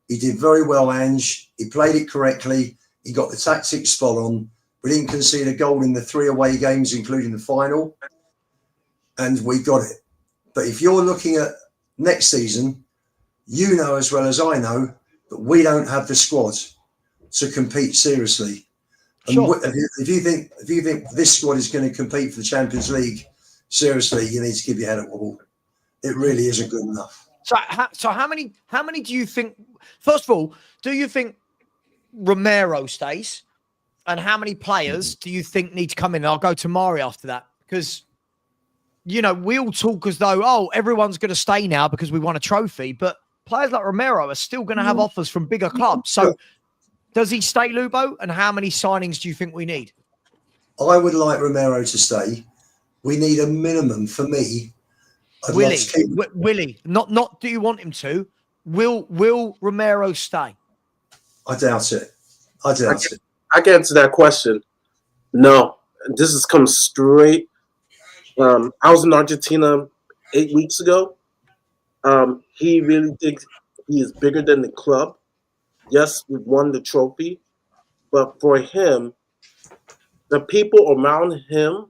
He did very well, Ange. He played it correctly. He got the tactics spot on. We didn't concede a goal in the 3 away games, including the final. And we got it. But if you're looking at next season, you know as well as I know that we don't have the squad to compete seriously. Sure. And if you think this squad is going to compete for the Champions League, seriously, you need to keep your head at wall. It really isn't good enough. So how many do you think? First of all, do you think Romero stays? And how many players do you think need to come in? I'll go to Mari after that because, we all talk as though, everyone's going to stay now because we won a trophy. But players like Romero are still going to have offers from bigger clubs. So does he stay, Lubo? And how many signings do you think we need? I would like Romero to stay. We need a minimum for me. Willie, not do you want him to? Will Romero stay? I doubt it. I can answer that question. No, this has come straight. I was in Argentina 8 weeks ago. He really thinks he is bigger than the club. Yes, we won the trophy, but for him, the people around him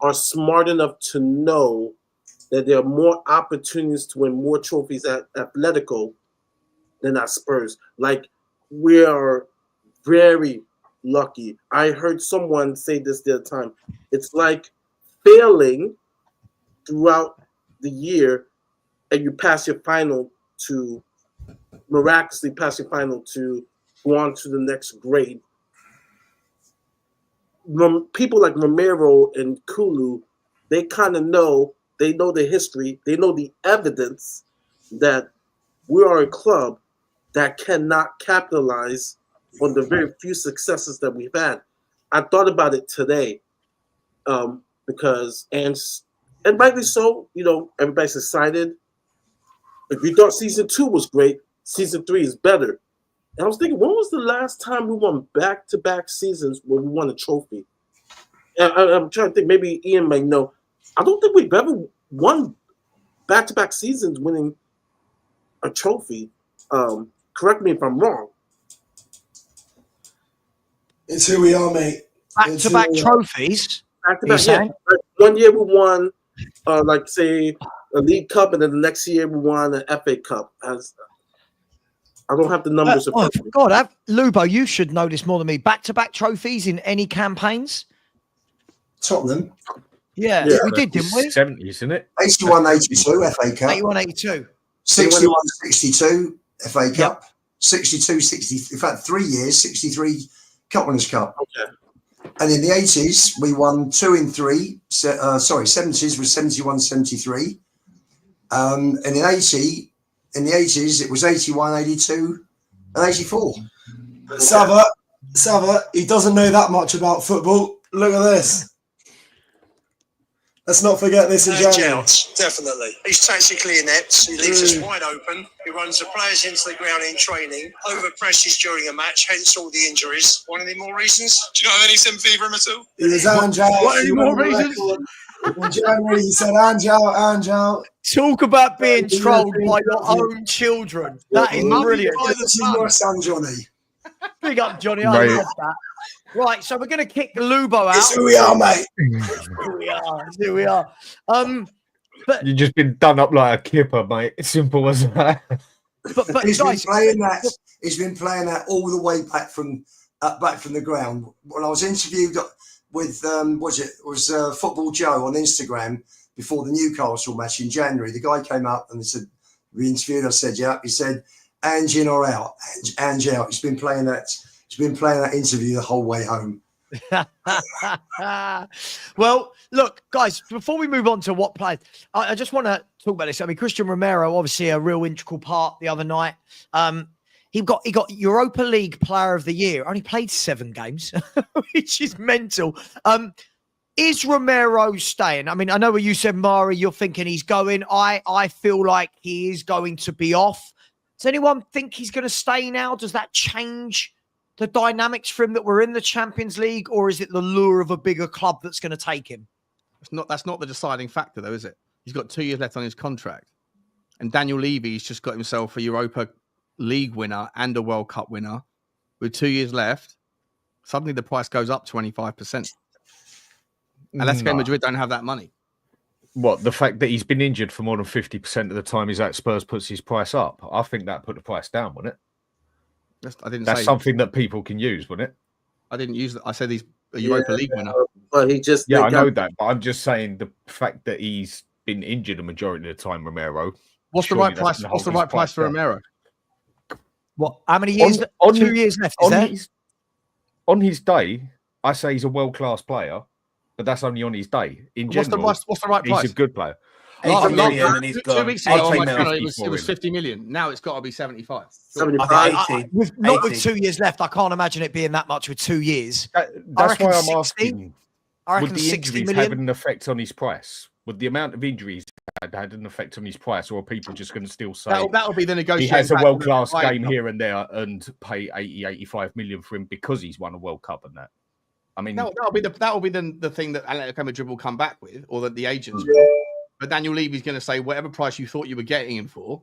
are smart enough to know that there are more opportunities to win more trophies at Atletico than at Spurs. Like, we are very lucky. I heard someone say this the other time. It's like failing throughout the year and you pass your final to miraculously pass your final to go on to the next grade. People like Romero and Kulu, they kind of know, they know the history, they know the evidence that we are a club that cannot capitalize on the very few successes that we've had. I thought about it today because, and rightly so, everybody's excited. If you thought season 2 was great, season 3 is better. And I was thinking, when was the last time we won back-to-back seasons where we won a trophy? And I'm trying to think, maybe Ian may know. I don't think we've ever won back-to-back seasons winning a trophy. Correct me if I'm wrong. It's who we are, mate. Back-to-back trophies? Back to back, yeah. Like 1 year we won, like say a League Cup, and then the next year we won an FA Cup. I don't have the numbers. Oh God, Lubo, you should know this more than me. Back-to-back trophies in any campaigns? Tottenham. Yeah, we did, didn't we? 70s, isn't it? 81-82 FA Cup. 81-82. 61-62 FA Cup. 62-60. In fact, 3 years, 63 Cup Winners' Cup. Okay. And in the 80s, we won 2 in 3. 70s was 71-73. And in the 80s, it was 81, 82, and 84. Savva, he doesn't know that much about football. Look at this. Let's not forget this in January. Definitely. He's tactically inept. He leaves us wide open. He runs the players into the ground in training, over presses during a match, hence all the injuries. Want any more reasons? Do you not have any sympathy for him at all? It was Ange out. What, any more reasons? In January, he said, Ange out. Talk about being trolled by your own children. That is brilliant. This is your son, Johnny. Big up, Johnny. I love that. Right, so we're going to kick Lubo out. It's who we are, mate. Here we are. But You've just been done up like a kipper, mate. It's simple as that. But he's guys, been playing that. He's been playing that all the way back from the ground. When I was interviewed with Football Joe on Instagram before the Newcastle match in January, the guy came up and said, "We interviewed." I said, "Yeah." He said, "Ange in or out? Ange out." He's been playing that. He's been playing that interview the whole way home. Well, look, guys, before we move on to what players, I just want to talk about this. I mean, Christian Romero, obviously a real integral part the other night. He got Europa League Player of the Year. Only played 7 games, which is mental. Is Romero staying? I mean, I know what you said, Mari, you're thinking he's going. I feel like he is going to be off. Does anyone think he's going to stay now? Does that change the dynamics for him that we're in the Champions League, or is it the lure of a bigger club that's going to take him? That's not the deciding factor, though, is it? He's got 2 years left on his contract. And Daniel Levy's just got himself a Europa League winner and a World Cup winner. With 2 years left, suddenly the price goes up 25%. And Atletico Madrid don't have that money. What, the fact that he's been injured for more than 50% of the time he's at Spurs puts his price up? I think that put the price down, wouldn't it? That's something that people can use, wouldn't it? I didn't use that. I said he's a Europa League winner. But he just I know that, but I'm just saying the fact that he's been injured a majority of the time, Romero. What's the right price? What's the right price for Romero? What? How many years? 2 years left. On his day, I say he's a world-class player, but that's only on his day. In general, what's the right price? He's a good player. 80 million and he's gone. 2 weeks ago, $80 it was 50 million. Now it's got to be 75. 75. 80. With 2 years left, I can't imagine it being that much with 2 years. That's why I'm asking. I Would reckon the 60 injuries million. have an effect on his price? Would the amount of injuries had an effect on his price, or are people just going to still say that'll be the he negotiation? has a world-class game here and there and pay 85 million for him because he's won a World Cup and that? I mean, that'll be the thing that Atletico Madrid will come back with, or that the agents will. But Daniel Levy's going to say whatever price you thought you were getting him for,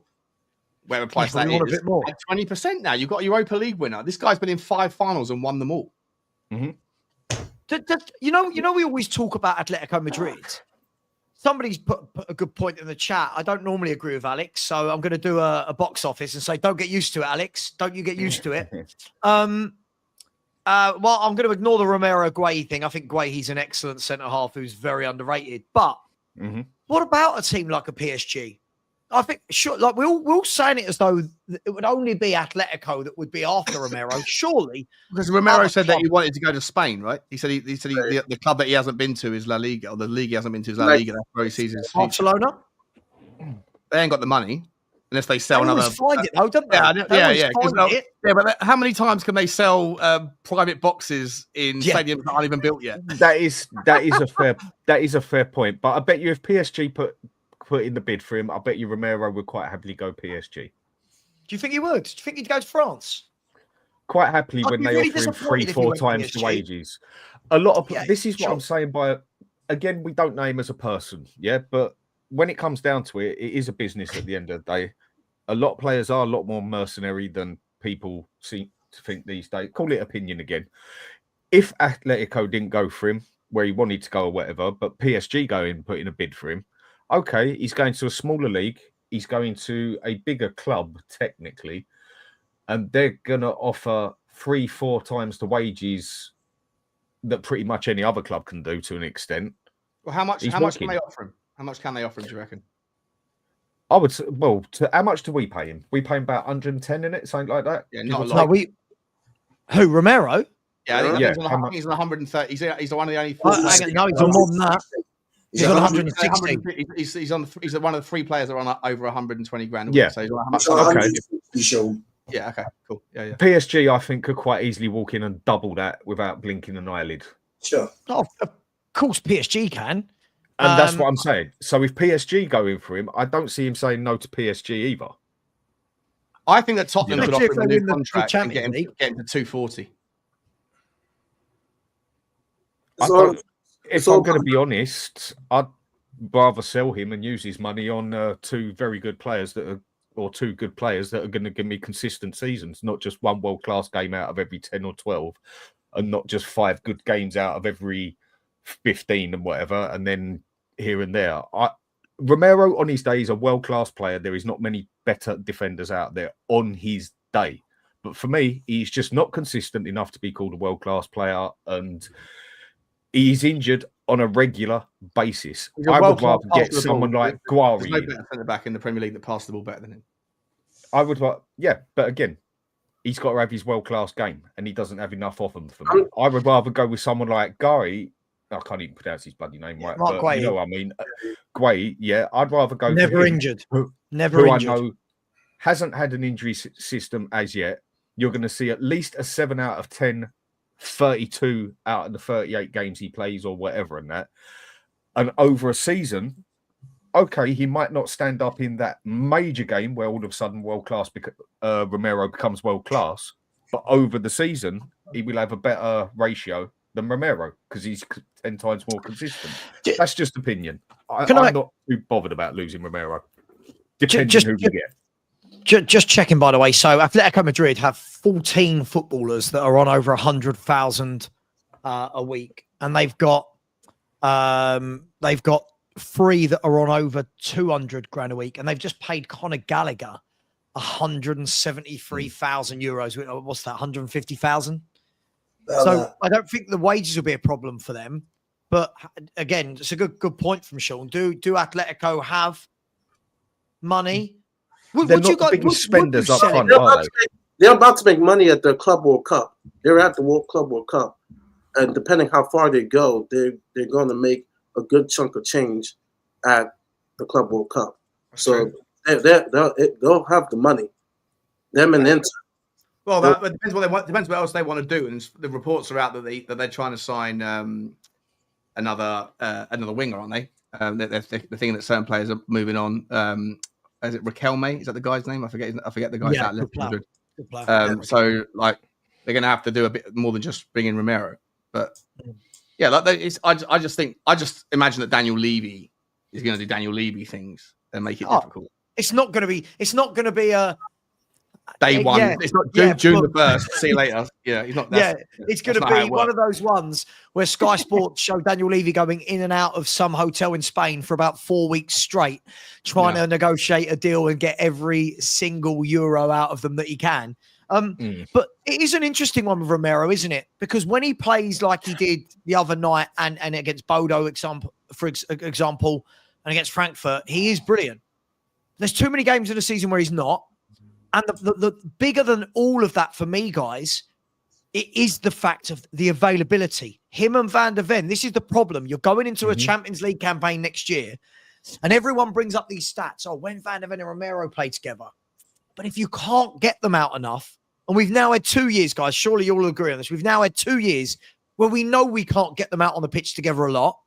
whatever price that is, a bit more. at 20% now. You've got a Europa League winner. This guy's been in 5 finals and won them all. mm-hmm. You know, we always talk about Atletico Madrid. Somebody's put a good point in the chat. I don't normally agree with Alex, so I'm going to do a box office and say, don't get used to it, Alex. Don't you get used to it. Well, I'm going to ignore the Romero Gueye thing. I think Gueye's an excellent centre-half who's very underrated. But what about a team like a PSG? I think, sure, like we're all saying it as though it would only be Atletico that would be after Romero. Surely, because Romero said that he wanted to go to Spain, right? He said the club that he hasn't been to is La Liga, or the league he hasn't been to is La Liga. That's where he sees his future. Barcelona. They ain't got the money unless they sell They another. always find it though, don't they? Yeah. But how many times can they sell private boxes in stadiums that aren't even built yet? That is a fair point. But I bet you if PSG put in the bid for him, I bet you Romero would quite happily go PSG. Do you think he would? Do you think he'd go to France? Quite happily I'd when be they really offer him disappointed if he 3-4 went to times the PSG. wages. A lot of this is what sure. I'm saying. Again, we don't know him as a person, but when it comes down to it, it is a business at the end of the day. A lot of players are a lot more mercenary than people seem to think these days. Call it opinion again. If Atletico didn't go for him, where he wanted to go or whatever, but PSG go in, put in a bid for him. Okay, he's going to a smaller league. He's going to a bigger club, technically, and they're going to offer 3-4 times the wages that pretty much any other club can do to an extent. Well, how much can they offer him? How much can they offer him, do you reckon? I would say, well, how much do we pay him? We pay him about 110 in it, something like that. Yeah, not a No, lot. who, Romero? Yeah, I think Yeah, he's on, how I much? think he's on 130. He's one of the only. No, he's on more than that. He's on 160. He's one of the 3 players that are on over 120 grand a week. Yeah. So he's on how much? So Okay. 150, Sean. Yeah. Okay. Cool. Yeah. PSG, I think, could quite easily walk in and double that without blinking an eyelid. Sure. Oh, of course, PSG can. And that's what I'm saying. So if PSG go in for him, I don't see him saying no to PSG either. I think that Tottenham could Especially offer if him a they new win the contract and get Champions League. him to 240. If I'm going to be honest, I'd rather sell him and use his money on 2 very good players that are, or 2 good players that are going to give me consistent seasons, not just one world-class game out of every 10 or 12, and not just 5 good games out of every 15 and whatever, and then here and there. Romero on his day is a world-class player. There is not many better defenders out there on his day. But for me, he's just not consistent enough to be called a world-class player, and he's injured on a regular basis. I would rather get someone like Guari. There's no better centre back in the Premier League that passed the ball better than him. I would, yeah, but again, he's got to have his world-class game, and he doesn't have enough of them for me. I would rather go with someone like Gary. I can't even pronounce his bloody name right, but Guay. you know what I mean. Guay, yeah, I'd rather go Never for him, injured. who I know hasn't had an injury system as yet. You're going to see at least a 7 out of 10, 32 out of the 38 games he plays or whatever in that. And over a season, okay, he might not stand up in that major game where all of a sudden world-class Romero becomes world-class, but over the season, he will have a better ratio than Romero because he's 10 times more consistent. That's just opinion. I'm not too bothered about losing Romero, depending who we get. Just checking, by the way. So Atletico Madrid have 14 footballers that are on over 100,000 a week, and they've got 3 that are on over 200 grand a week, and they've just paid Conor Gallagher 173,000 euros. What's that? 150,000. So I don't think the wages will be a problem for them. But again, it's a good point from Sean. Do Atletico have money? They're not the biggest spenders up front, are they? They're about to make money at the Club World Cup. They're at the Club World Cup. And depending how far they go, they're going to make a good chunk of change at the Club World Cup. So they'll have the money. Them and Inter. Well, that depends what they want. Depends what else they want to do. And the reports are out that they're trying to sign another winger, aren't they? They're thinking that certain players are moving on. Is it Riquelme? Is that the guy's name? I forget the guy's out left. So like they're going to have to do a bit more than just bring in Romero. But yeah, I just imagine that Daniel Levy is going to do Daniel Levy things and make it difficult. It's not going to be a day one. Yeah, it's not June the 1st. See you later. Yeah, he's not. It's going to be one of those ones where Sky Sports show Daniel Levy going in and out of some hotel in Spain for about 4 weeks straight, trying to negotiate a deal and get every single euro out of them that he can. But it is an interesting one with Romero, isn't it? Because when he plays like he did the other night and against Bodo, for example, and against Frankfurt, he is brilliant. There's too many games in the season where he's not. And the bigger than all of that for me, guys, it is the fact of the availability. Him and Van der Ven, this is the problem. You're going into a Champions League campaign next year, and everyone brings up these stats. Oh, when Van der Ven and Romero play together. But if you can't get them out enough, and we've now had 2 years, guys, surely you'll agree on this. We've now had 2 years where we know we can't get them out on the pitch together a lot.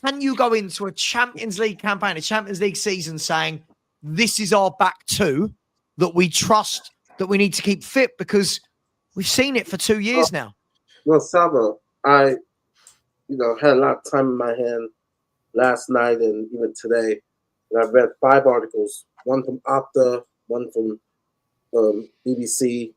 Can you go into a Champions League campaign, a Champions League season saying, this is our back two that we trust, that we need to keep fit, because we've seen it for 2 years now? Well, Savva, I had a lot of time in my hand last night and even today, and I've read 5 articles, one from Opta, one from BBC,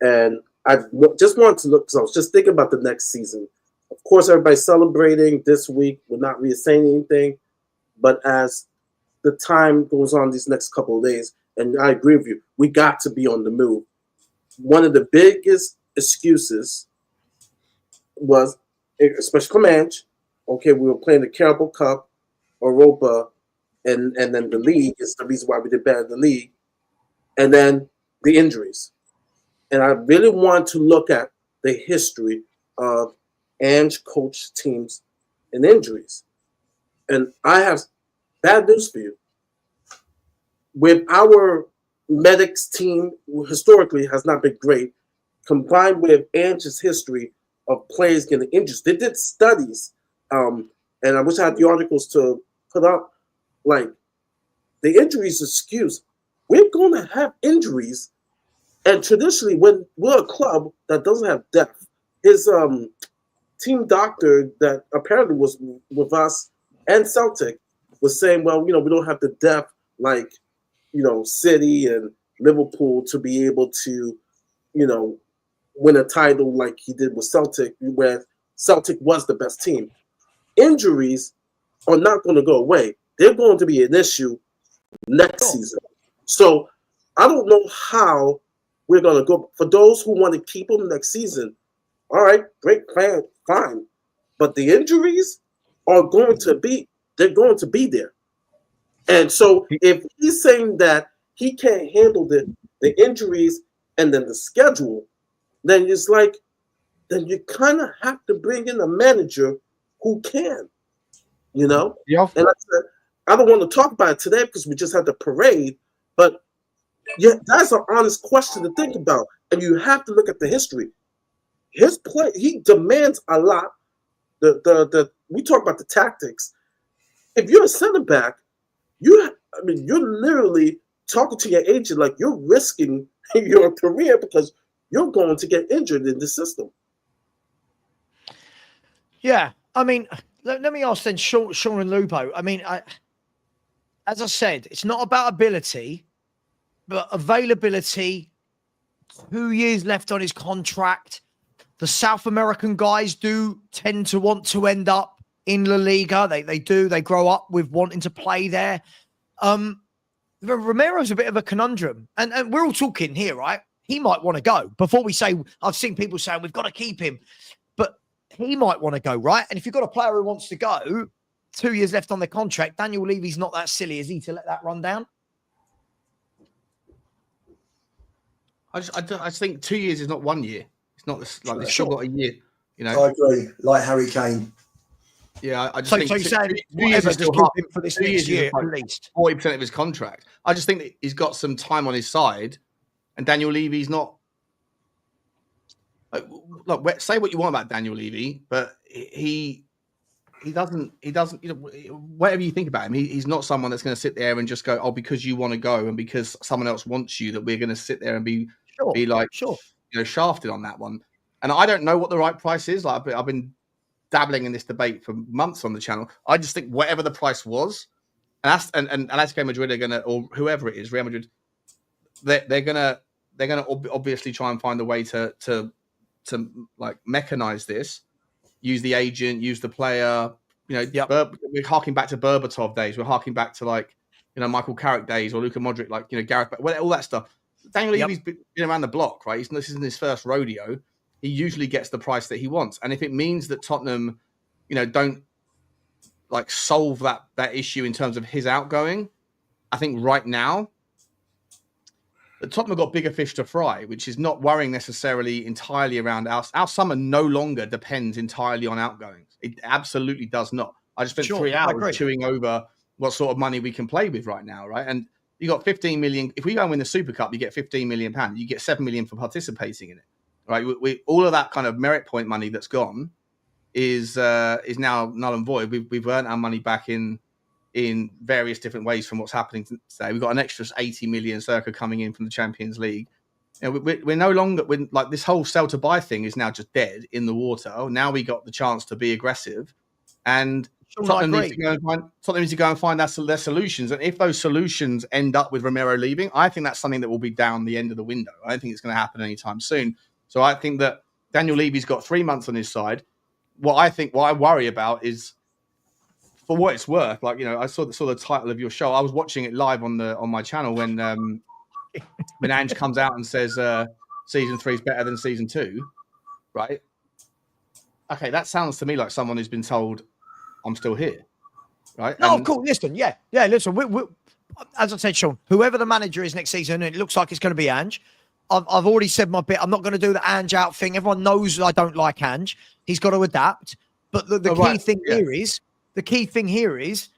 and I just wanted to look, because I was just thinking about the next season of course, everybody's celebrating this week. We're not really saying anything. But as the time goes on these next couple of days, and I agree with you, we got to be on the move. One of the biggest excuses was, especially from Ange, okay, we were playing the Carabao Cup, Europa, and then the league is the reason why we did bad in the league, and then the injuries. And I really want to look at the history of Ange coached teams and injuries. And I have bad news for you. With our medics team, who historically has not been great, combined with Ange's history of players getting injured, they did studies, and I wish I had the articles to put up, like, the injuries excuse. We're going to have injuries, and traditionally, when we're a club that doesn't have depth, his team doctor that apparently was with us and Celtic was saying, well, we don't have the depth like, City and Liverpool to be able to, win a title like he did with Celtic, where Celtic was the best team. Injuries are not going to go away. They're going to be an issue next season. So I don't know how we're going to go. For those who want to keep him next season, all right, great plan, fine. But the injuries are going to be there. And so if he's saying that he can't handle the injuries and then the schedule, then it's like, then you kind of have to bring in a manager who can, Yeah. And I don't want to talk about it today because we just had the parade, but yeah, that's an honest question to think about. And you have to look at the history. His play, he demands a lot. We talk about the tactics. If you're a center back, you're literally talking to your agent like you're risking your career because you're going to get injured in the system. Yeah, I mean, let me ask then, Sean and Lupo. I mean, as I said, it's not about ability, but availability. 2 years left on his contract. The South American guys do tend to want to end up in La Liga. They do. They grow up with wanting to play there. Romero's a bit of a conundrum. And we're all talking here, right? He might want to go. Before we say, I've seen people saying we've got to keep him. But he might want to go, right? And if you've got a player who wants to go, 2 years left on the contract, Daniel Levy's not that silly, is he, to let that run down? I just think 2 years is not 1 year. It's not like they've still got a year. I agree. Like Harry Kane. Yeah, I just So think you're saying 2 years is still hard. him for this 2 next years year is like at least 40% of his contract. I just think that he's got some time on his side, and Daniel Levy's not. Look, say what you want about Daniel Levy, but he doesn't. Whatever you think about him, he's not someone that's going to sit there and just go, "Oh, because you want to go and because someone else wants you, that we're going to sit there and be shafted on that one." And I don't know what the right price is. Like I've been dabbling in this debate for months on the channel. I just think whatever the price was, and Atletico Madrid are gonna, or whoever it is, Real Madrid, they're gonna obviously try and find a way to like mechanize this, use the agent, use the player. We're harking back to Berbatov days. We're harking back to Michael Carrick days or Luka Modric, Gareth, all that stuff. Daniel Levy's been around the block, right? This isn't his first rodeo. He usually gets the price that he wants. And if it means that Tottenham, don't solve that issue in terms of his outgoing, I think right now, the Tottenham have got bigger fish to fry, which is not worrying necessarily entirely around our summer no longer depends entirely on outgoings. It absolutely does not. I just spent 3 hours chewing over what sort of money we can play with right now, right? And you got 15 million. If we go and win the Super Cup, you get 15 million pounds. You get 7 million for participating in it. Right, we all of that kind of merit point money that's gone is now null and void. We've earned our money back in various different ways from what's happening today. We've got an extra 80 million circa coming in from the Champions League. We're no longer this whole sell to buy thing is now just dead in the water. Now we got the chance to be aggressive, and Tottenham needs to go and find their solutions. And if those solutions end up with Romero leaving, I think that's something that will be down the end of the window. I don't think it's going to happen anytime soon. So I think that Daniel Levy's got 3 months on his side. what I worry about is, for what it's worth, like, you know, I saw the title of your show. I was watching it live on my channel when Ange comes out and says season 3 is better than season 2, right? Okay, that sounds to me like someone who's been told I'm still here, right? No, of course. Listen, yeah. Listen, we, as I said, Sean, whoever the manager is next season, and it looks like it's going to be Ange. I've already said my bit. I'm not going to do the Ange out thing. Everyone knows I don't like Ange. He's got to adapt. But the key thing here is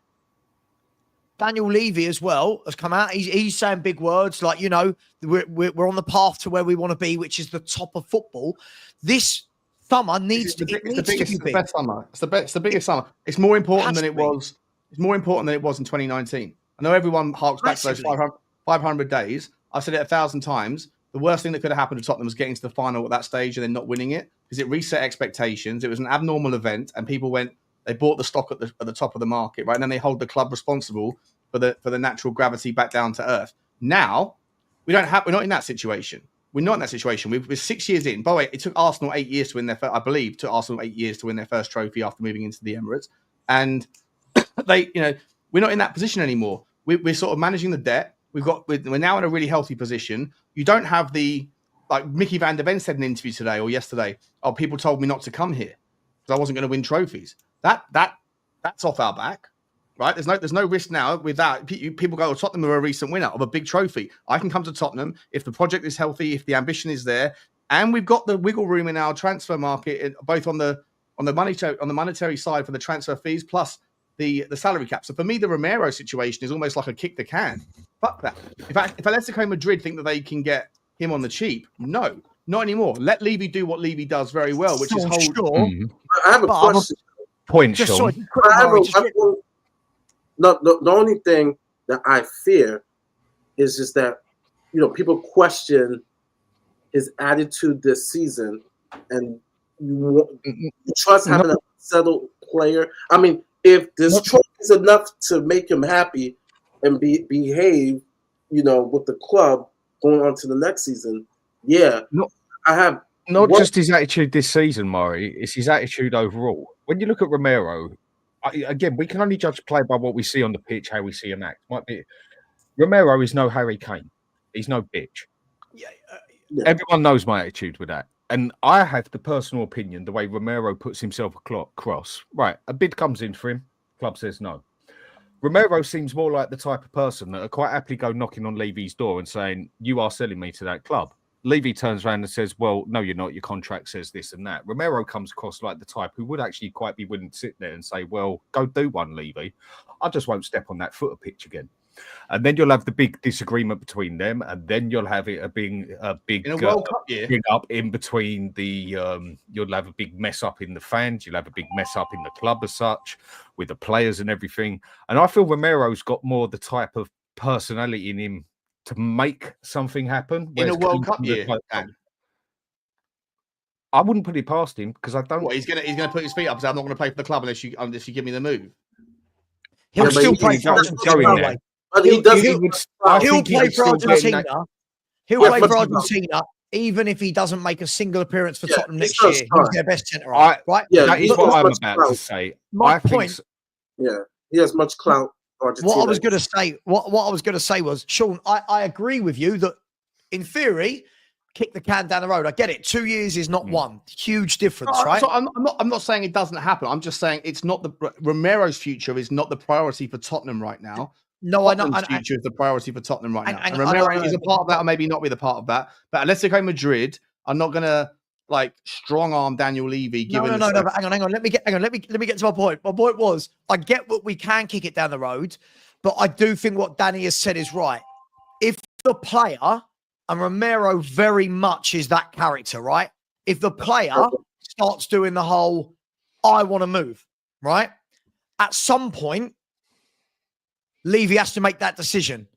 Daniel Levy as well has come out. He's saying big words like, you know, we're on the path to where we want to be, which is the top of football. This summer needs to be big. It's the best summer. It's the biggest summer. It's more important than it was. It's more important than it was in 2019. I know everyone harks back to those 500 days. I've said it 1,000 times. The worst thing that could have happened to Tottenham was getting to the final at that stage and then not winning it, because it reset expectations. It was an abnormal event, and people they bought the stock at the top of the market, right? And then they hold the club responsible for the natural gravity back down to earth. Now we're not in that situation. We're not in that situation. We're 6 years in. By the way, it took Arsenal 8 years to win their I believe took Arsenal 8 years to win their first trophy after moving into the Emirates, and we're not in that position anymore. We're sort of managing the debt. We're now in a really healthy position. You don't have like Mickey van der Ven said in an interview today or yesterday. Oh, people told me not to come here because I wasn't going to win trophies. That's off our back, right? There's no risk now with that. People go, Tottenham are a recent winner of a big trophy. I can come to Tottenham if the project is healthy, if the ambition is there, and we've got the wiggle room in our transfer market, both on the monetary side for the transfer fees plus the salary cap. So for me, the Romero situation is almost like a kick the can. Fuck that. If Atletico Madrid think that they can get him on the cheap, no, not anymore. Let Levy do what Levy does very well, which is hold. I have a question. Point, Sean. The only thing that I fear is that, you know, people question his attitude this season, and you trust having a settled player. I mean, if this trophy is enough to make him happy and behave, you know, with the club going on to the next season, I have not just his attitude this season, Murray. It's his attitude overall. When you look at Romero, again, we can only judge a player by what we see on the pitch, how we see him act. Romero is no Harry Kane. He's no bitch. Everyone knows my attitude with that. And I have the personal opinion, the way Romero puts himself across. Right, a bid comes in for him. Club says no. Romero seems more like the type of person that would quite happily go knocking on Levy's door and saying, you are selling me to that club. Levy turns around and says, well, no, you're not. Your contract says this and that. Romero comes across like the type who would actually quite be willing to sit there and say, well, go do one, Levy. I just won't step on that footer pitch again. And then you'll have the big disagreement between them, and then you'll have it being a big in a World Cup year. Big up in between the. You'll have a big mess up in the fans. You'll have a big mess up in the club as such, with the players and everything. And I feel Romero's got more the type of personality in him to make something happen in a World Cup year. I wouldn't put it past him because I don't. What, he's gonna put his feet up and say, I'm not going to play for the club unless you give me the move. He'll still play for Argentina. He'll play for Argentina. He'll play for Argentina, even if he doesn't make a single appearance for Tottenham next year. He's their best centre right? That is what I'm about to say. My point. He has much clout. What I was going to say was, Sean, I agree with you that in theory, kick the can down the road. I get it. 2 years is not one. Huge difference, right? So I'm not saying it doesn't happen. I'm just saying it's not Romero's future is not the priority for Tottenham right now. No, I know. Future is the priority for Tottenham right now. And Romero is a part of that, or maybe not be the part of that. But Atletico Madrid are not going to strong arm Daniel Levy. No. But hang on. Let me get to my point. My point was, I get what we can kick it down the road, but I do think what Danny has said is right. If the player, and Romero very much is that character, right? If the player starts doing the whole, I want to move, right? At some point, Levy has to make that decision.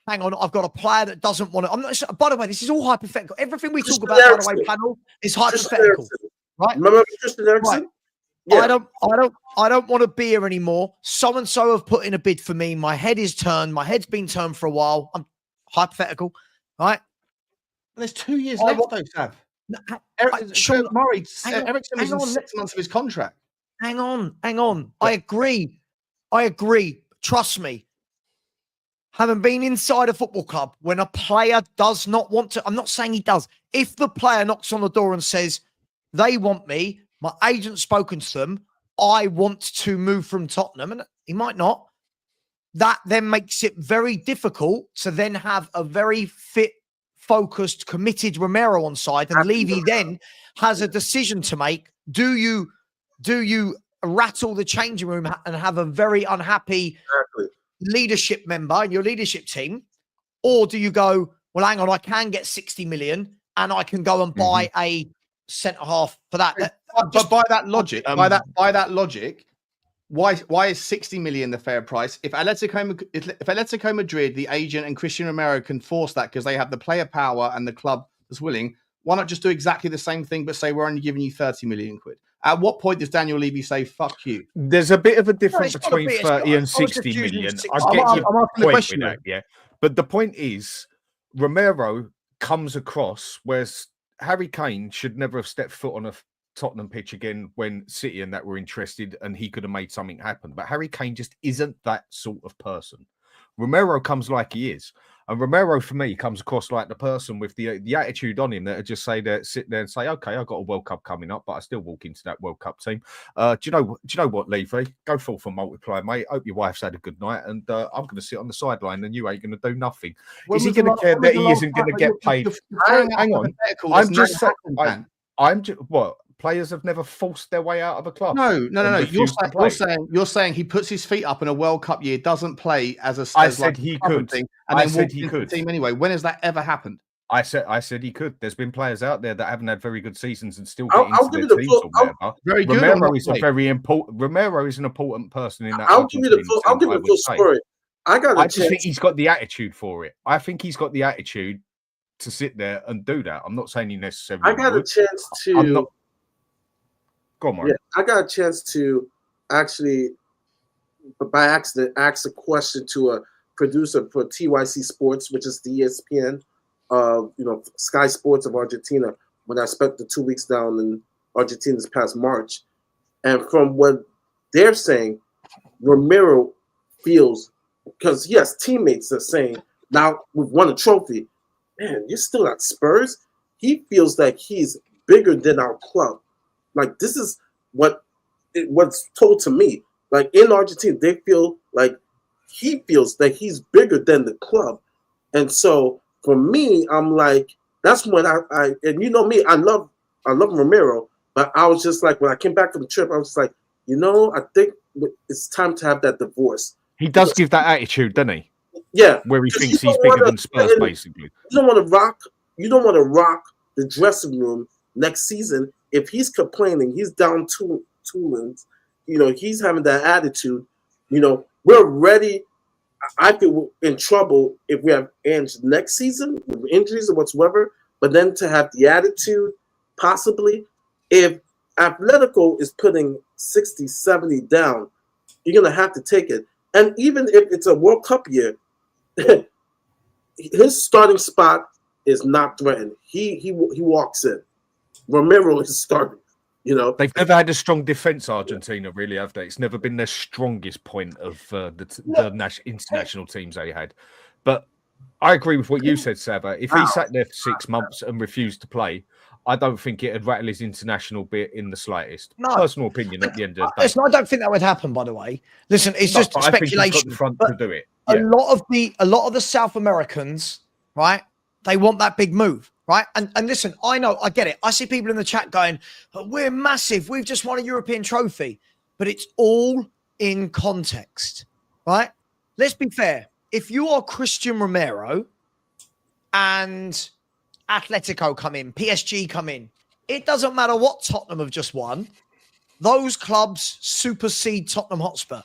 Hang on, I've got a player that doesn't want to. I'm not. By the way, this is all hypothetical. Everything we talk about, by the way, panel is hypothetical, right? Remember Tristan Eriksson? Right. Yeah. I don't want to be here anymore. So and so have put in a bid for me. My head is turned. My head's been turned for a while. I'm hypothetical, right? There's 2 years left, though, Sav. Sean, Murray, hang on, Ericsson was hang in on. 6 months of his contract. Hang on. I agree. Trust me. Having been inside a football club, when a player does not want to, I'm not saying he does. If the player knocks on the door and says, they want me, my agent's spoken to them, I want to move from Tottenham, and he might not, that then makes it very difficult to then have a very fit, focused, committed Romero on side. And Levy then has a decision to make. Do you rattle the changing room and have a very unhappy leadership member in your leadership team? Or do you go, well, hang on, I can get 60 million and I can go and buy a centre half for that? But by that logic, why is 60 million the fair price? If Atletico Madrid, the agent, and Christian Romero can force that because they have the player power and the club that's willing, why not just do exactly the same thing but say we're only giving you 30 million quid? At what point does Daniel Levy say "fuck you"? There's a bit of a difference between 30 and 60 million. I get your point with that, yeah. But the point is, Romero comes across, whereas Harry Kane should never have stepped foot on a Tottenham pitch again when City and that were interested, and he could have made something happen. But Harry Kane just isn't that sort of person. Romero comes like he is. And Romero, for me, comes across like the person with the attitude on him that would just sit there and say, okay, I've got a World Cup coming up, but I still walk into that World Cup team. Do you know what, Levy? Go forth and multiply, mate. Hope your wife's had a good night, and I'm going to sit on the sideline, and you ain't going to do nothing. Is he going to care that he isn't going to get paid? Hang on. What? Players have never forced their way out of a club. No. You're saying he puts his feet up in a World Cup year, doesn't play as a. I said he could, and then walks into the team anyway. When has that ever happened? I said he could. There's been players out there that haven't had very good seasons and still get into their teams or whatever. Very good. Romero is a very important. Romero is an important person in that. I'll give you the full story. I just think he's got the attitude for it. I think he's got the attitude to sit there and do that. I'm not saying he necessarily. I got a chance to. Go on, Mark. Yeah, I got a chance to actually, by accident, ask a question to a producer for TYC Sports, which is the ESPN, Sky Sports of Argentina, when I spent the 2 weeks down in Argentina this past March. And from what they're saying, Romero feels, because yes, teammates are saying, now we've won a trophy, man, you're still at Spurs? He feels like he's bigger than our club. Like, this is what's told to me. Like, in Argentina, they feel like he feels that he's bigger than the club. And so for me, I'm like, that's when I and you know me, I love Romero, but I was just like, when I came back from the trip, I was like, I think it's time to have that divorce. He does give that attitude, doesn't he? Yeah. Where he thinks he's bigger than Spurs, basically. You don't want to rock the dressing room next season. If he's complaining, he's down two wins, he's having that attitude, we're ready. I think we're in trouble if we have Ange next season with injuries or whatsoever, but then to have the attitude, possibly, if Atletico is putting 60, 70 down, you're going to have to take it. And even if it's a World Cup year, his starting spot is not threatened. He walks in. Romero is starting. They've never had a strong defense, Argentina, really, have they? It's never been their strongest point of the international teams they had. But I agree with what you said, Savva. If he sat there for 6 months and refused to play, I don't think it'd rattle his international bit in the slightest. No. Personal opinion at the end of the day. Listen, I don't think that would happen, by the way. Listen, it's just speculation. I think he's got the front to do it. Yeah. A lot of the South Americans, right? They want that big move. Right. And listen, I get it. I see people in the chat going, we're massive. We've just won a European trophy. But it's all in context. Right. Let's be fair. If you are Christian Romero and Atletico come in, PSG come in, it doesn't matter what Tottenham have just won. Those clubs supersede Tottenham Hotspur.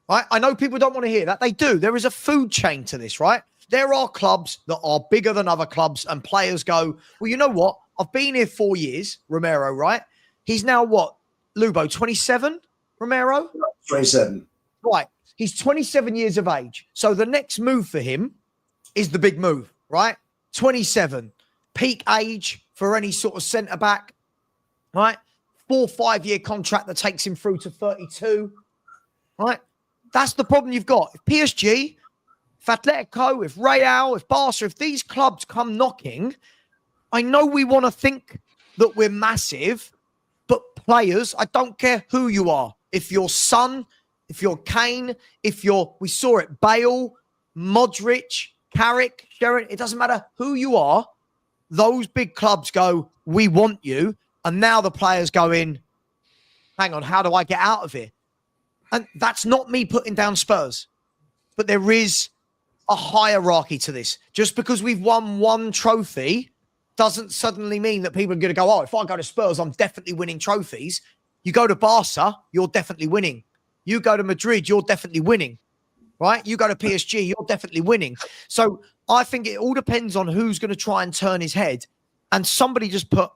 Right. I know people don't want to hear that. They do. There is a food chain to this, right? There are clubs that are bigger than other clubs, and players go, well, you know what? I've been here 4 years, Romero, right? He's now what? Lubo, 27, Romero? 27. Right. He's 27 years of age. So the next move for him is the big move, right? 27. Peak age for any sort of centre back, right? 4 or 5 year contract that takes him through to 32, right? That's the problem you've got. If PSG, if Atletico, if Real, if Barca, if these clubs come knocking, I know we want to think that we're massive, but players, I don't care who you are. If you're Son, if you're Kane, we saw it, Bale, Modric, Carrick, Sheringham, it doesn't matter who you are. Those big clubs go, we want you. And now the players go in, hang on, how do I get out of here? And that's not me putting down Spurs. But there is a hierarchy to this. Just because we've won one trophy doesn't suddenly mean that people are going to go, oh, if I go to Spurs, I'm definitely winning trophies. You go to Barca, you're definitely winning. You go to Madrid, you're definitely winning. Right? You go to PSG, you're definitely winning. So I think it all depends on who's going to try and turn his head. And somebody just put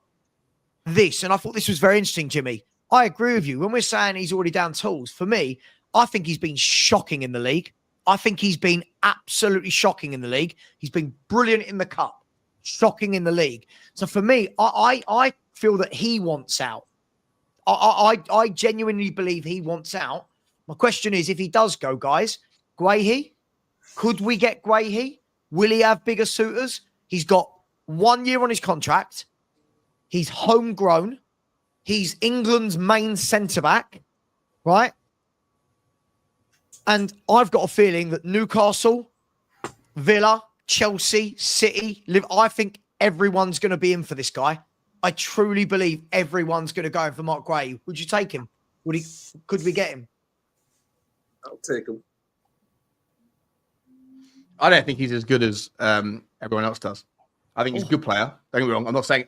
this, and I thought this was very interesting, Jimmy. I agree with you. When we're saying he's already down tools, for me, I think he's been shocking in the league. I think he's been absolutely shocking in the league. He's been brilliant in the cup, shocking in the league. So for me, I feel that he wants out. I genuinely believe he wants out. My question is, if he does go, guys, Guehi, could we get Guehi? Will he have bigger suitors? He's got 1 year on his contract. He's homegrown. He's England's main centre-back, right? And I've got a feeling that Newcastle, Villa, Chelsea, City, I think everyone's going to be in for this guy. I truly believe everyone's going to go in for Mark Gray. Would you take him? Could we get him? I'll take him. I don't think he's as good as everyone else does. I think he's a good player. Don't get me wrong. I'm not saying.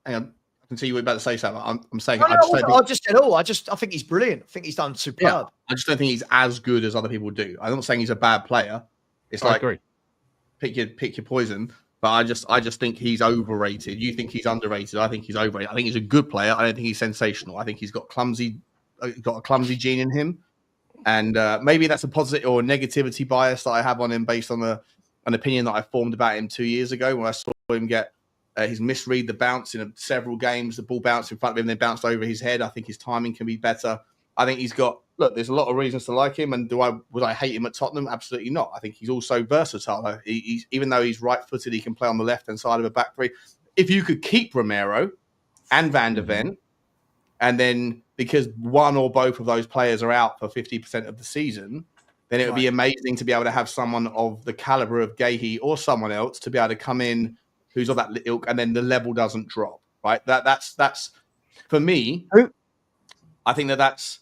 Hang on. I can see you were about to say something. I'm saying. I think he's brilliant. I think he's done superb. Yeah, I just don't think he's as good as other people do. I'm not saying he's a bad player. It's like pick your poison. But I just think he's overrated. You think he's underrated. I think he's overrated. I think he's a good player. I don't think he's sensational. I think he's got a clumsy gene in him. And maybe that's a positive or negativity bias that I have on him based on an opinion that I formed about him 2 years ago when I saw him get his misread the bounce in several games. The ball bounced in front of him, then bounced over his head. I think his timing can be better. I think he's got, there's a lot of reasons to like him. And would I hate him at Tottenham? Absolutely not. I think he's also versatile. He's even though he's right-footed, he can play on the left-hand side of a back three. If you could keep Romero and Van de Ven, and then because one or both of those players are out for 50% of the season, then it would be amazing to be able to have someone of the caliber of Guehi or someone else to be able to come in who's of that ilk, and then the level doesn't drop. Right? That's for me. I think that's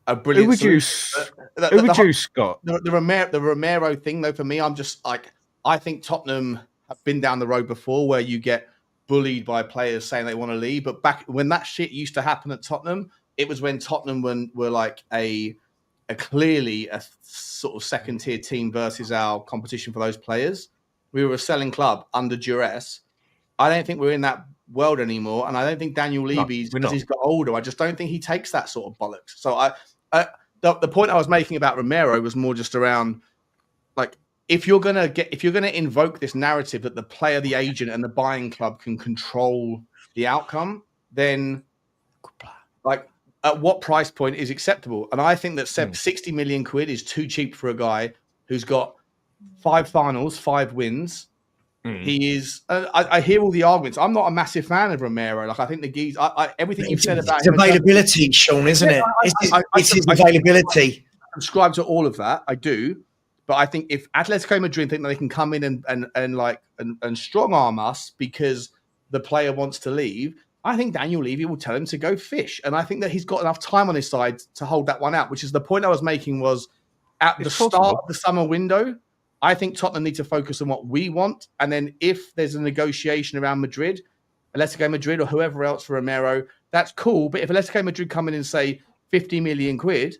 a brilliant. Who would you, Scott? The Romero thing, though, for me, I'm just like, I think Tottenham have been down the road before where you get bullied by players saying they want to leave. But back when that shit used to happen at Tottenham, it was when Tottenham were like clearly a sort of second tier team versus our competition for those players. We were a selling club under duress. I don't think we're in that world anymore, and I don't think Daniel Levy's, as he's got older, I just don't think he takes that sort of bollocks. So the point I was making about Romero was more just around, like, if you're gonna invoke this narrative that the player, the agent, and the buying club can control the outcome, then like at what price point is acceptable? And I think that 60 million quid is too cheap for a guy who's got 5 finals, 5 wins. He is. I hear all the arguments. I'm not a massive fan of Romero. Like, I think the geese. Everything you've said about him, availability, Sean, isn't it? It's his availability. I subscribe to all of that. I do, but I think if Atletico Madrid think that they can come in and strong arm us because the player wants to leave, I think Daniel Levy will tell him to go fish, and I think that he's got enough time on his side to hold that one out. Which is the point I was making. Was at the start of the summer window. I think Tottenham need to focus on what we want. And then if there's a negotiation around Madrid, Atletico Madrid or whoever else for Romero, that's cool. But if Atletico Madrid come in and say 50 million quid,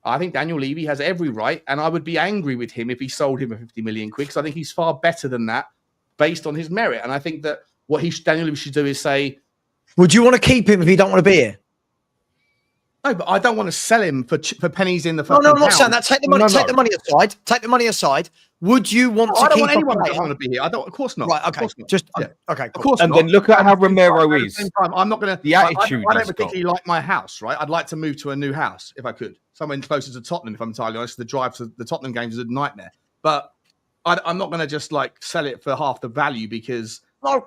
I think Daniel Levy has every right. And I would be angry with him if he sold him for 50 million quid, because I think he's far better than that based on his merit. And I think that what Daniel Levy should do is say, would you want to keep him if he don't want to be here? No, but I don't want to sell him for pennies in the No, fucking no, I'm not pound. saying that. Take the money. Take the money aside. Take the money aside. Would you want to I don't keep want anyone a that player? doesn't want to be here. I don't. Of course not. Right. Of Okay. course not. Just Yeah. okay. Of Cool. course And not. then look at how Romero At the is. same time, I'm not going to. The attitude I don't he's got. particularly like my house, right? I'd like to move to a new house if I could. Somewhere closer to Tottenham, if I'm entirely honest. The drive to the Tottenham games is a nightmare. But I'm not going to just like sell it for half the value because No,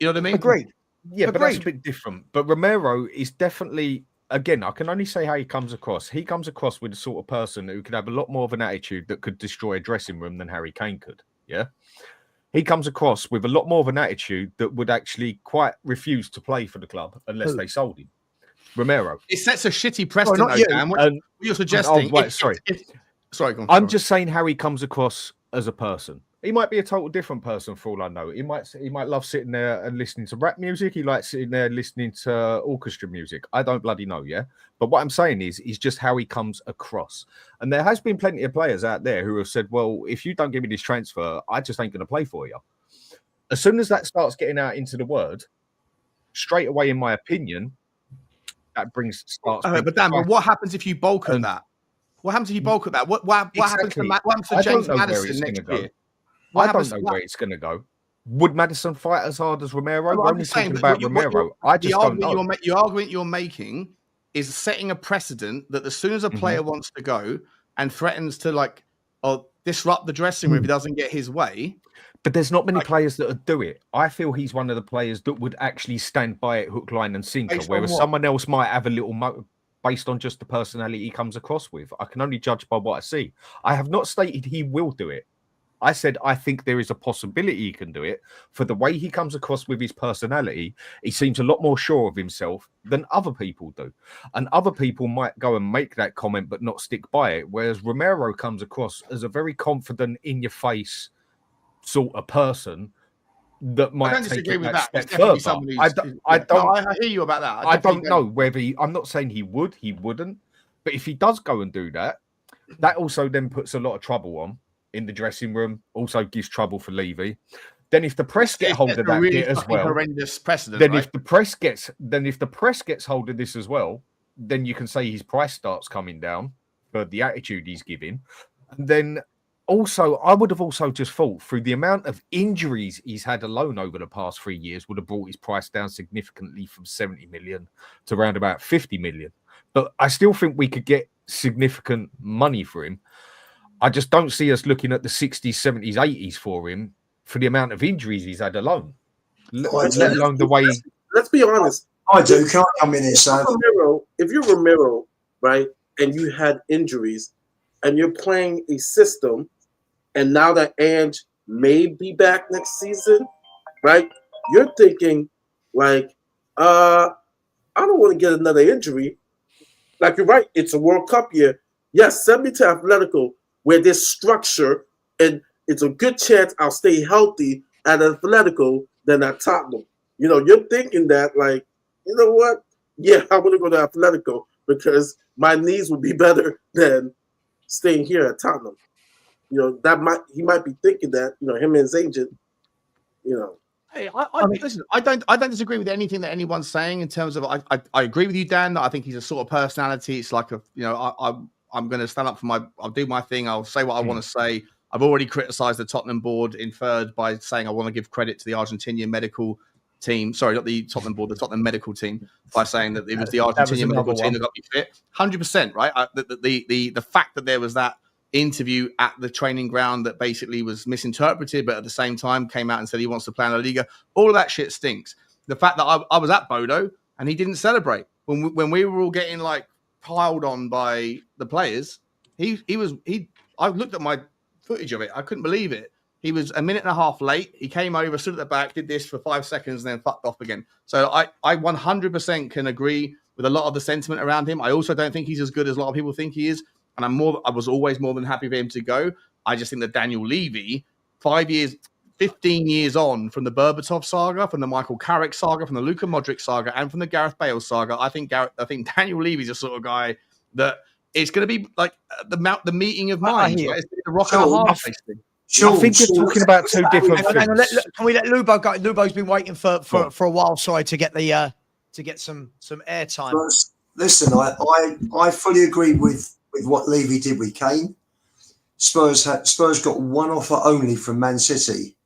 you know what I mean. agreed. Yeah, but that's a Agreed. bit different. But Romero is definitely, again, I can only say how he comes across. He comes across with the sort of person who could have a lot more of an attitude that could destroy a dressing room than Harry Kane could. Yeah. He comes across with a lot more of an attitude that would actually quite refuse to play for the club unless they sold him. Romero. It sets a shitty precedent, not you. Dan. What And, you're suggesting? wait, sorry. Sorry, go on. I'm sorry. just saying how he comes across as a person. He might be a total different person for all I know. He might love sitting there and listening to rap music. He likes sitting there listening to orchestra music. I don't bloody know, yeah. But what I'm saying is just how he comes across. And there has been plenty of players out there who have said, well, if you don't give me this transfer, I just ain't going to play for you. As soon as that starts getting out into the word, straight away, in my opinion, that starts. But Dan, but what happens if you bulk at that? What happens if you bulk at that? What happens to James Maddison next year? I don't know where it's going to go. Would Maddison fight as hard as Romero? No, We're I'm only just saying, talking but about Romero. I just don't know. The argument you're making is setting a precedent that as soon as a player wants to go and threatens to disrupt the dressing room if he doesn't get his way. But there's not many players that would do it. I feel he's one of the players that would actually stand by it hook, line, and sinker, whereas someone else might have a little based on just the personality he comes across with. I can only judge by what I see. I have not stated he will do it. I said I think there is a possibility he can do it. For the way he comes across with his personality, he seems a lot more sure of himself than other people do. And other people might go and make that comment but not stick by it, whereas Romero comes across as a very confident, in-your-face sort of person that might take it that step further. I hear you about that. I don't know whether I'm not saying he wouldn't, but if he does go and do that, that also then puts a lot of trouble on in the dressing room, also gives trouble for Levy. Then if the press get hold of that really bit as well, horrendous precedent. Then right? if the press gets hold of this as well, then you can say his price starts coming down for the attitude he's giving. And then also, I would have also just thought through the amount of injuries he's had alone over the past 3 years would have brought his price down significantly from 70 million to around about 50 million. But I still think we could get significant money for him. I just don't see us looking at the 60s, 70s, 80s for him for the amount of injuries he's had alone. Let alone the way. Let's be honest. I do. Can I come in here, Sam? If you're Romero, right, and you had injuries and you're playing a system, and now that Ange may be back next season, right, you're thinking, like, I don't want to get another injury. Like, you're right. It's a World Cup year. Yes, send me to Atletico, where there's structure, and it's a good chance I'll stay healthy at Atletico than at Tottenham. You know, you're thinking that, like, you know what? Yeah, I want to go to Atletico because my knees will be better than staying here at Tottenham. You know, he might be thinking that, you know, him and his agent, you know. Hey, listen, I don't disagree with anything that anyone's saying in terms of I agree with you, Dan, that I think he's a sort of personality. It's like I'm going to stand up for I'll do my thing. I'll say what I want to say. I've already criticised the Tottenham board in third by saying I want to give credit to the Argentinian medical team. Sorry, not the Tottenham board, the Tottenham medical team, by saying that it was the Argentinian medical team that got me fit. 100%, right? The fact that there was that interview at the training ground that basically was misinterpreted, but at the same time came out and said he wants to play in La Liga. All of that shit stinks. The fact that I was at Bodo and he didn't celebrate when we were all getting like piled on by the players. I looked at my footage of it. I couldn't believe it. He was a minute and a half late. He came over, stood at the back, did this for 5 seconds, and then fucked off again. So I 100% can agree with a lot of the sentiment around him. I also don't think he's as good as a lot of people think he is. And I was always more than happy for him to go. I just think that Daniel Levy, 15 years on from the Berbatov saga, from the Michael Carrick saga, from the Luka Modric saga, and from the Gareth Bale saga, I think Daniel Levy's a sort of guy that it's going to be like the meeting of minds. Right? It's the rock and a half. I think you're talking about two different things. Can we let Lubo go? Lubo's been waiting for a while. Sorry to get some airtime. listen, I fully agree with what Levy did with Kane. Spurs got one offer only from Man City,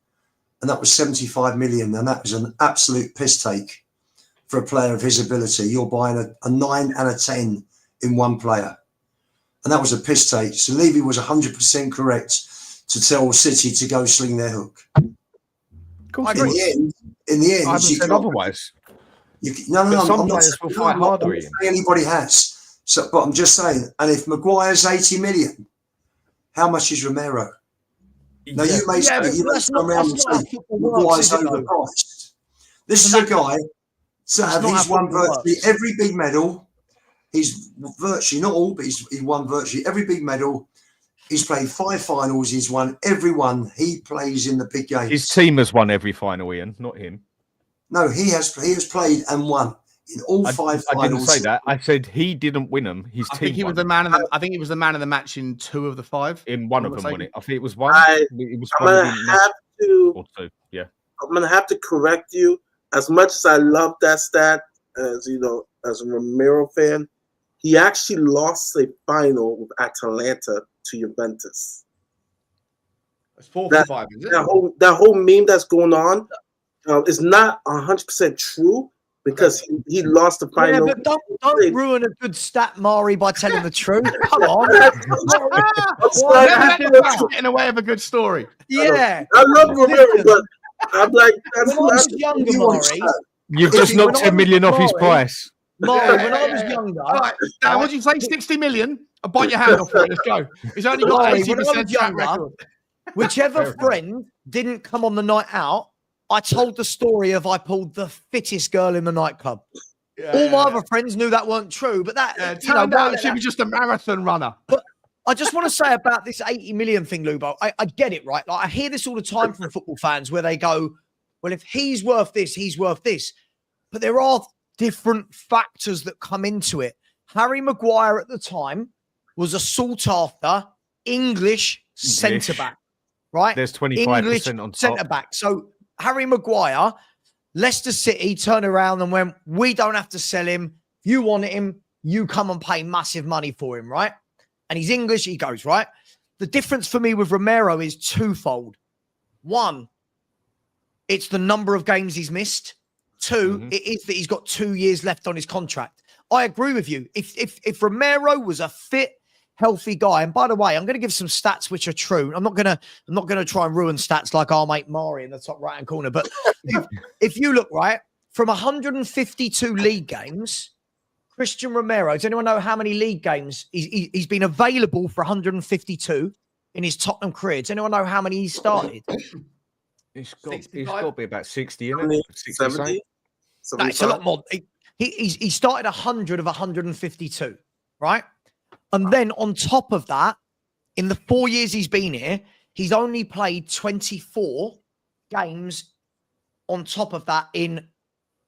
and that was 75 million, and that was an absolute piss take for a player of his ability. You're buying a 9 and a 10 in one player, and that was a piss take. So Levy was 100% correct to tell City to go sling their hook. Cool. In the end, I haven't said otherwise. No, But some I'm not players will fight harder, Ian. saying anybody has. So, but I'm just saying, and if Maguire's 80 million, how much is Romero? Now, you may say, come around and say Maguire's overpriced. This is a guy, he's won virtually every big medal. He's virtually, not all, but he won virtually every big medal. He's played 5 finals. He's won every one. He plays in the big games. His team has won every final, Ian, not him. No, he has played and won in all 5 finals. I didn't say that. I said he didn't win them. His team. I think he was the man of the. I think he was the man of the match in 2 of the 5. In one of them, won it. I think it was one. I'm gonna have to. Or 2. Yeah. I'm gonna have to correct you. As much as I love that stat, as you know, as a Romero fan, he actually lost a final with Atalanta to Juventus. It's 4-5, is it? That whole meme that's going on is not 100% true because he lost the final. Yeah, but don't ruin a good stat, Mari, by telling the truth. Come on. Get in the way of a good story. Yeah. I love Romero, but I'm like, that's when I was younger, Mari, you've just knocked 10 million off his price. Mari, when I was younger. All right, now, what did you say? 60 million? I'll bite your hand off for it. Let's go. He's only got Mari, 80% track record. Whichever friend didn't come on the night out, I told the story of I pulled the fittest girl in the nightclub. All my other friends knew that weren't true, but that turned out she was just a marathon runner. But I just want to say about this 80 million thing, Lubo. I get it, right? Like I hear this all the time from football fans where they go, well, if he's worth this, he's worth this. But there are different factors that come into it. Harry Maguire at the time was a sought-after English centre-back, right? There's 25% English on top. Centre-back. So Harry Maguire, Leicester City turned around and went, we don't have to sell him. If you want him, you come and pay massive money for him, right? And he's English, he goes, right? The difference for me with Romero is twofold. One, it's the number of games he's missed. Two, it is that he's got 2 years left on his contract. I agree with you. If Romero was a fit, healthy guy, and by the way, I'm going to give some stats which are true. I'm not going to try and ruin stats like our mate Mari in the top right hand corner. But if you look right from 152 league games, Christian Romero. Does anyone know how many league games he's been available for? 152 in his Tottenham career. Does anyone know how many he started? It's got to be about 60, isn't it? 70. No, it's a lot more. He started 100 of 152, right? And then on top of that, in the 4 years he's been here, he's only played 24 games on top of that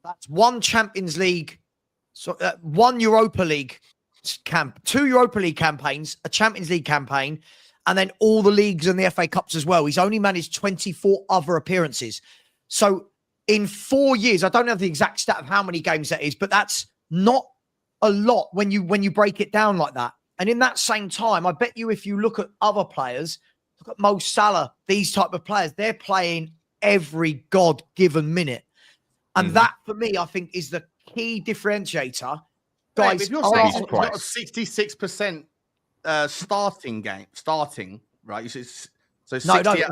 that's one Champions League, so one Europa League two Europa League campaigns, a Champions League campaign, and then all the leagues and the FA Cups as well. He's only managed 24 other appearances. So in 4 years, I don't have the exact stat of how many games that is, but that's not a lot when you break it down like that. And in that same time, I bet you if you look at other players, look at Mo Salah, these type of players, they're playing every God-given minute. And that, for me, I think is the key differentiator. Guys, if you're saying he's got a 66% starting, right? So 60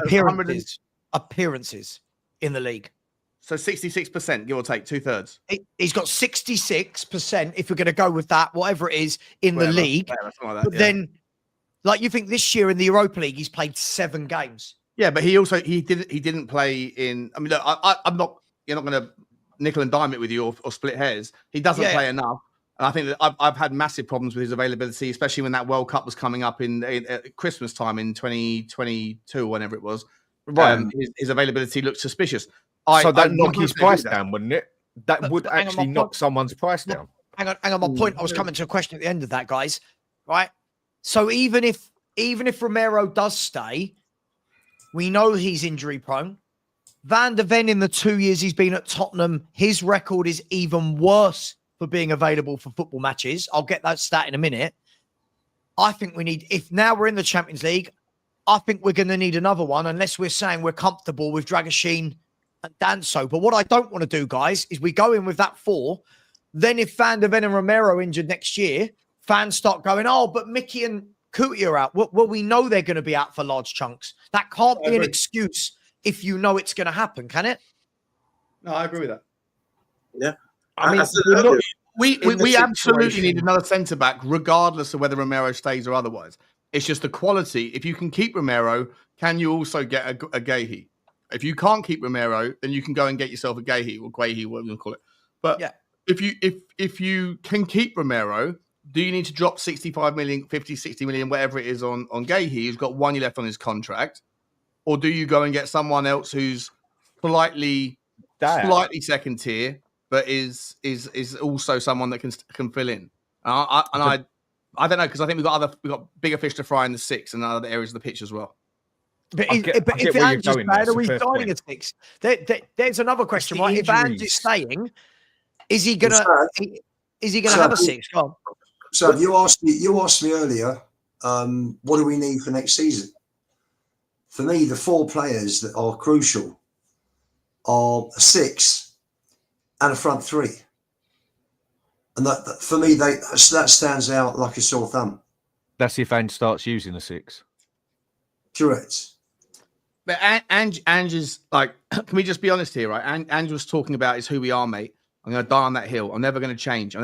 appearances in the league. So 66%, give or take, 2/3. He's got 66%, if we're going to go with that, whatever it is, in the league. But then, like, you think this year in the Europa League, he's played 7 games. Yeah, but he didn't play in. I mean, look, I'm not. You're not going to nickel and dime it with you or split hairs. He doesn't play enough, and I think that I've had massive problems with his availability, especially when that World Cup was coming up in Christmas time in 2022, whenever it was. Right, his availability looked suspicious. So that knock his price down, wouldn't it? That would actually knock someone's price down. Hang on. My point. I was coming to a question at the end of that, guys. Right. So even if Romero does stay, we know he's injury prone. Van de Ven, in the 2 years he's been at Tottenham, his record is even worse for being available for football matches. I'll get that stat in a minute. I think we need, if now we're in the Champions League, I think we're going to need another one unless we're saying we're comfortable with Dragoshin and Danso. But what I don't want to do, guys, is we go in with that 4. Then if Van der Ven and Romero injured next year, fans start going, oh, but Mickey and Kuti are out. Well, we know they're going to be out for large chunks. That can't be an excuse if you know it's going to happen, can it? No, I agree with that. Yeah. I mean, said earlier, we absolutely situation- need another centre back, regardless of whether Romero stays or otherwise. It's just the quality. If you can keep Romero, can you also get a Guehi? If you can't keep Romero, then you can go and get yourself a Guehi or Guehi, whatever you call it. But yeah, if you can keep Romero, do you need to drop 65 million, 50, 60 million, whatever it is on Guehi, who's got 1 year left on his contract? Or do you go and get someone else who's slightly second tier, but is also someone that can fill in? I don't know, because I think we've got bigger fish to fry in the 6 and other areas of the pitch as well. But if Ange is bad, are we signing a 6? There's another question, right? If Ange is staying, is he gonna have a 6? Go on. So you asked me earlier, what do we need for next season? For me, the 4 players that are crucial are a 6 and a front 3. And that for me, that stands out like a sore thumb. That's if Ange starts using the 6. Correct. But Ange is like, can we just be honest here, right? Ange was talking about is who we are, mate. I'm going to die on that hill. I'm never going to change.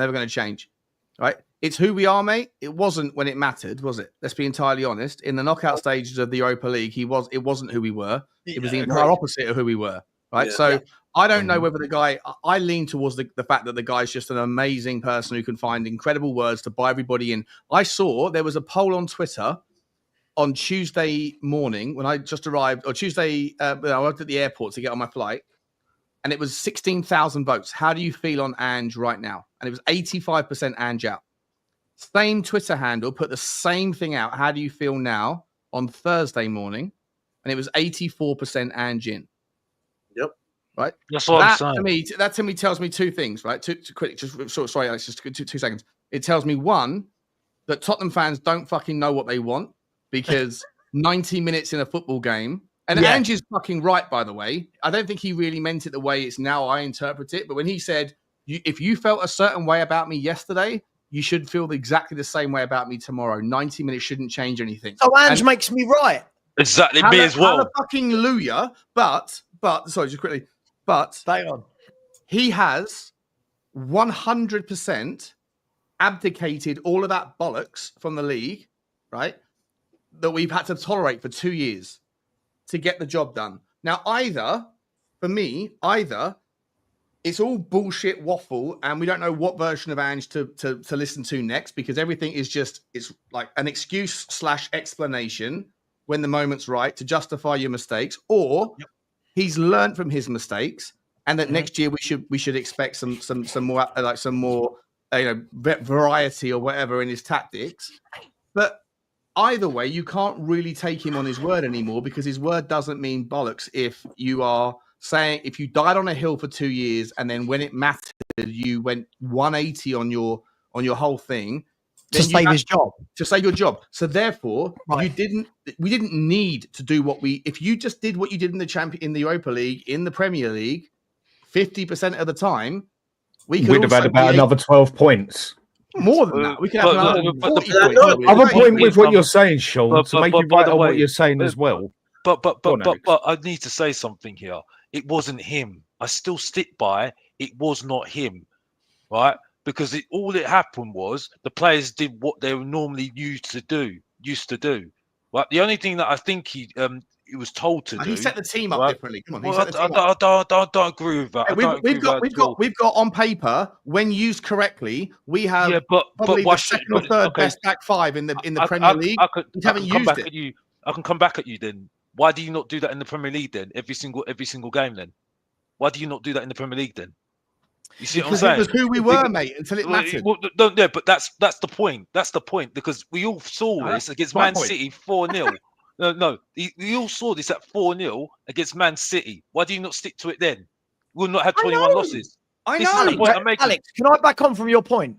Right? It's who we are, mate. It wasn't when it mattered, was it? Let's be entirely honest. In the knockout stages of the Europa League, it wasn't who we were. It was the entire opposite of who we were, right? So I don't know whether the guy, I lean towards the fact that the guy's just an amazing person who can find incredible words to buy everybody in. I saw there was a poll on Twitter on Tuesday morning when I just arrived, or Tuesday, I arrived at the airport to get on my flight, and it was 16,000 votes. How do you feel on Ange right now? And it was 85% Ange out. Same Twitter handle put the same thing out. How do you feel now on Thursday morning? And it was 84% Ange in. Yep. Right. That's what I'm saying. That to me tells me 2 things, right? Two quick, sorry, Alex, just 2 seconds. It tells me, 1, that Tottenham fans don't fucking know what they want, because 90 minutes in a football game, and Ange is fucking right, by the way. I don't think he really meant it the way it's now I interpret it. But when he said, if you felt a certain way about me yesterday, you should feel exactly the same way about me tomorrow. 90 minutes shouldn't change anything. So Ange makes me right. Exactly, me as well. Hallelujah. But sorry, just quickly. But hang on. He has 100% abdicated all of that bollocks from the league, right? That we've had to tolerate for 2 years to get the job done. Now, for me, it's all bullshit waffle, and we don't know what version of Ange to listen to next, because everything is it's like an excuse / explanation when the moment's right to justify your mistakes, or he's learned from his mistakes, and that next year we should expect some more variety or whatever in his tactics. But either way, you can't really take him on his word anymore, because his word doesn't mean bollocks if you are saying, if you died on a hill for 2 years and then when it mattered, you went 180 on your whole thing to save his job. To save your job. So therefore, we didn't need to do if you just did what you did in the Europa League, in the Premier League, 50% of the time, we'd have had about another 12 points. More than that. We could have another 40 points. Other point with what you're saying, Sean, to make you right on what you're saying as well. But I need to say something here. It wasn't him. I still stick by it was not him, right? Because all that happened was the players did what they were normally used to do. Right? The only thing that I think he was told to do. He set the team up differently. Come on, I don't agree with that. We've got on paper, when used correctly, we have probably the second or third best back 5 in the Premier League. We haven't used it. I can come back at you then. Why do you not do that in the Premier League then? Every single game then? Why do you not do that in the Premier League then? You see what I'm saying? It was who we were, mate, until it mattered. But that's the point. That's the point, because we all saw this against Man City 4-0. No, we all saw this at 4-0 against Man City. Why do you not stick to it then? We'll not have 21 losses. I This is know. the point I'm making. Alex, can I back on from your point?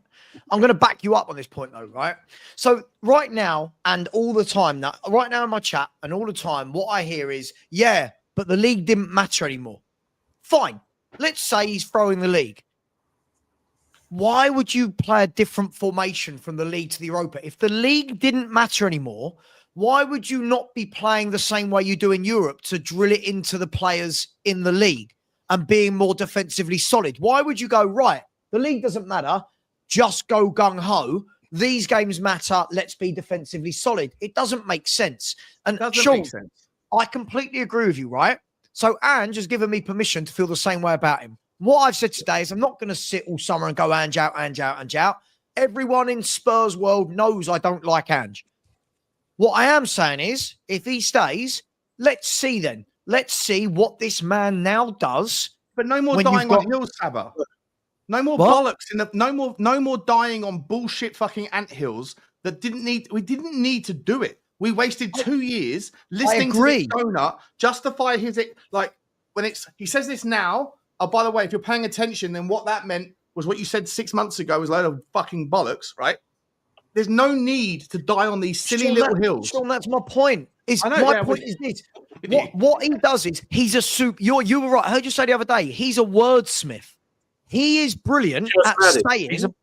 I'm going to back you up on this point, though, right? So right now and all the time, right now in my chat and all the time, what I hear is, yeah, but the league didn't matter anymore. Fine. Let's say he's throwing the league. Why would you play a different formation from the league to the Europa? If the league didn't matter anymore, why would you not be playing the same way you do in Europe to drill it into the players in the league and being more defensively solid? Why would you go, right, the league doesn't matter, just go gung-ho. These games matter, let's be defensively solid. It doesn't make sense. And Sean, make sense. I completely agree with you, right? So Ange has given me permission to feel the same way about him. What I've said today is I'm not going to sit all summer and go Ange out, Ange out, Ange out. Everyone in Spurs world knows I don't like Ange. What I am saying is, if he stays, let's see then. Let's see what this man now does. But no more dying on hills, Savva. No more bollocks in the no more dying on bullshit fucking anthills that we didn't need to do it. We wasted 2 years listening to this donut justify his he says this now. Oh, by the way, if you're paying attention, then what that meant was what you said 6 months ago was a load of fucking bollocks, right? There's no need to die on these silly little hills. Sean, that's my point. My point is this. What he does is he's a soup. You were right. I heard you say the other day, he's a wordsmith. He is brilliant at saying. He's a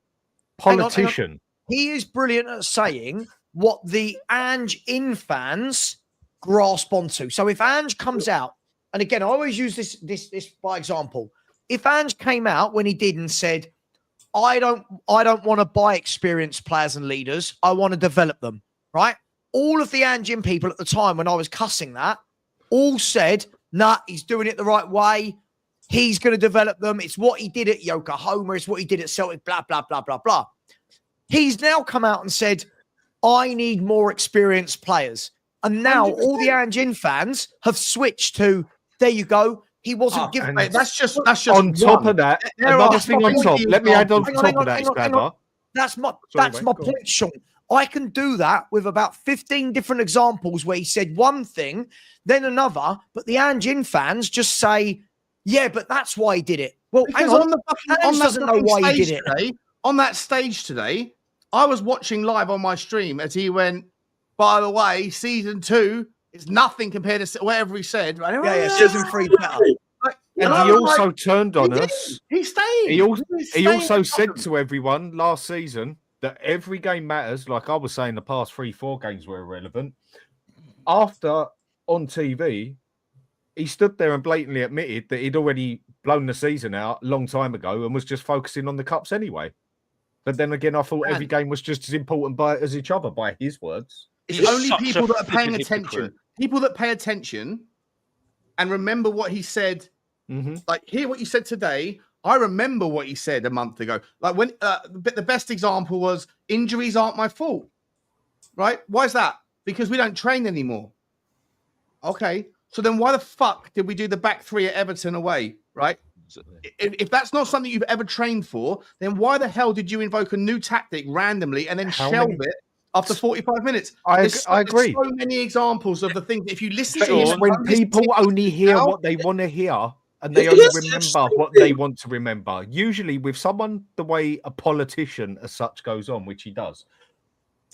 politician. Hang on. He is brilliant at saying what the Ange in fans grasp onto. So if Ange comes out, and again, I always use this by example. If Ange came out when he did and said, I don't want to buy experienced players and leaders, I want to develop them, right? All of the Angian people at the time when I was cussing that all said, nah, he's doing it the right way. He's going to develop them. It's what he did at Yokohama. It's what he did at Celtic, blah, blah, blah, blah, blah. He's now come out and said, I need more experienced players. And now 100%. All the Ange fans have switched to, there you go. He wasn't given. That's just on top of that. Another thing on top. Let me add on top of that, Savva. That's my point, Sean. I can do that with about 15 different examples where he said one thing, then another, but the Ange fans just say, yeah, but that's why he did it. Well, because hang on doesn't know why he did it. Today, on that stage today, I was watching live on my stream as he went, by the way, season 2 is nothing compared to whatever he said. Right? Yeah, season 3 better. And he also turned on us. He stayed. He also said to everyone last season that every game matters. Like I was saying, the past 3-4 games were irrelevant. After on TV, he stood there and blatantly admitted that he'd already blown the season out a long time ago and was just focusing on the cups anyway. But then again, I thought every game was just as important as each other, by his words. It's only people that are paying attention. People that pay attention and remember what he said. Mm-hmm. Like, hear what you said today. I remember what he said a month ago. Like when the best example was injuries aren't my fault. Right? Why is that? Because we don't train anymore. Okay. So then why the fuck did we do the back 3 at Everton away? Right? If that's not something you've ever trained for, then why the hell did you invoke a new tactic randomly and then shelve it after 45 minutes? I agree. There's so many examples of the things. If you listen but to it's when people only hear what they want to hear and they only remember what they want to remember. Usually with someone, the way a politician as such goes on, which he does,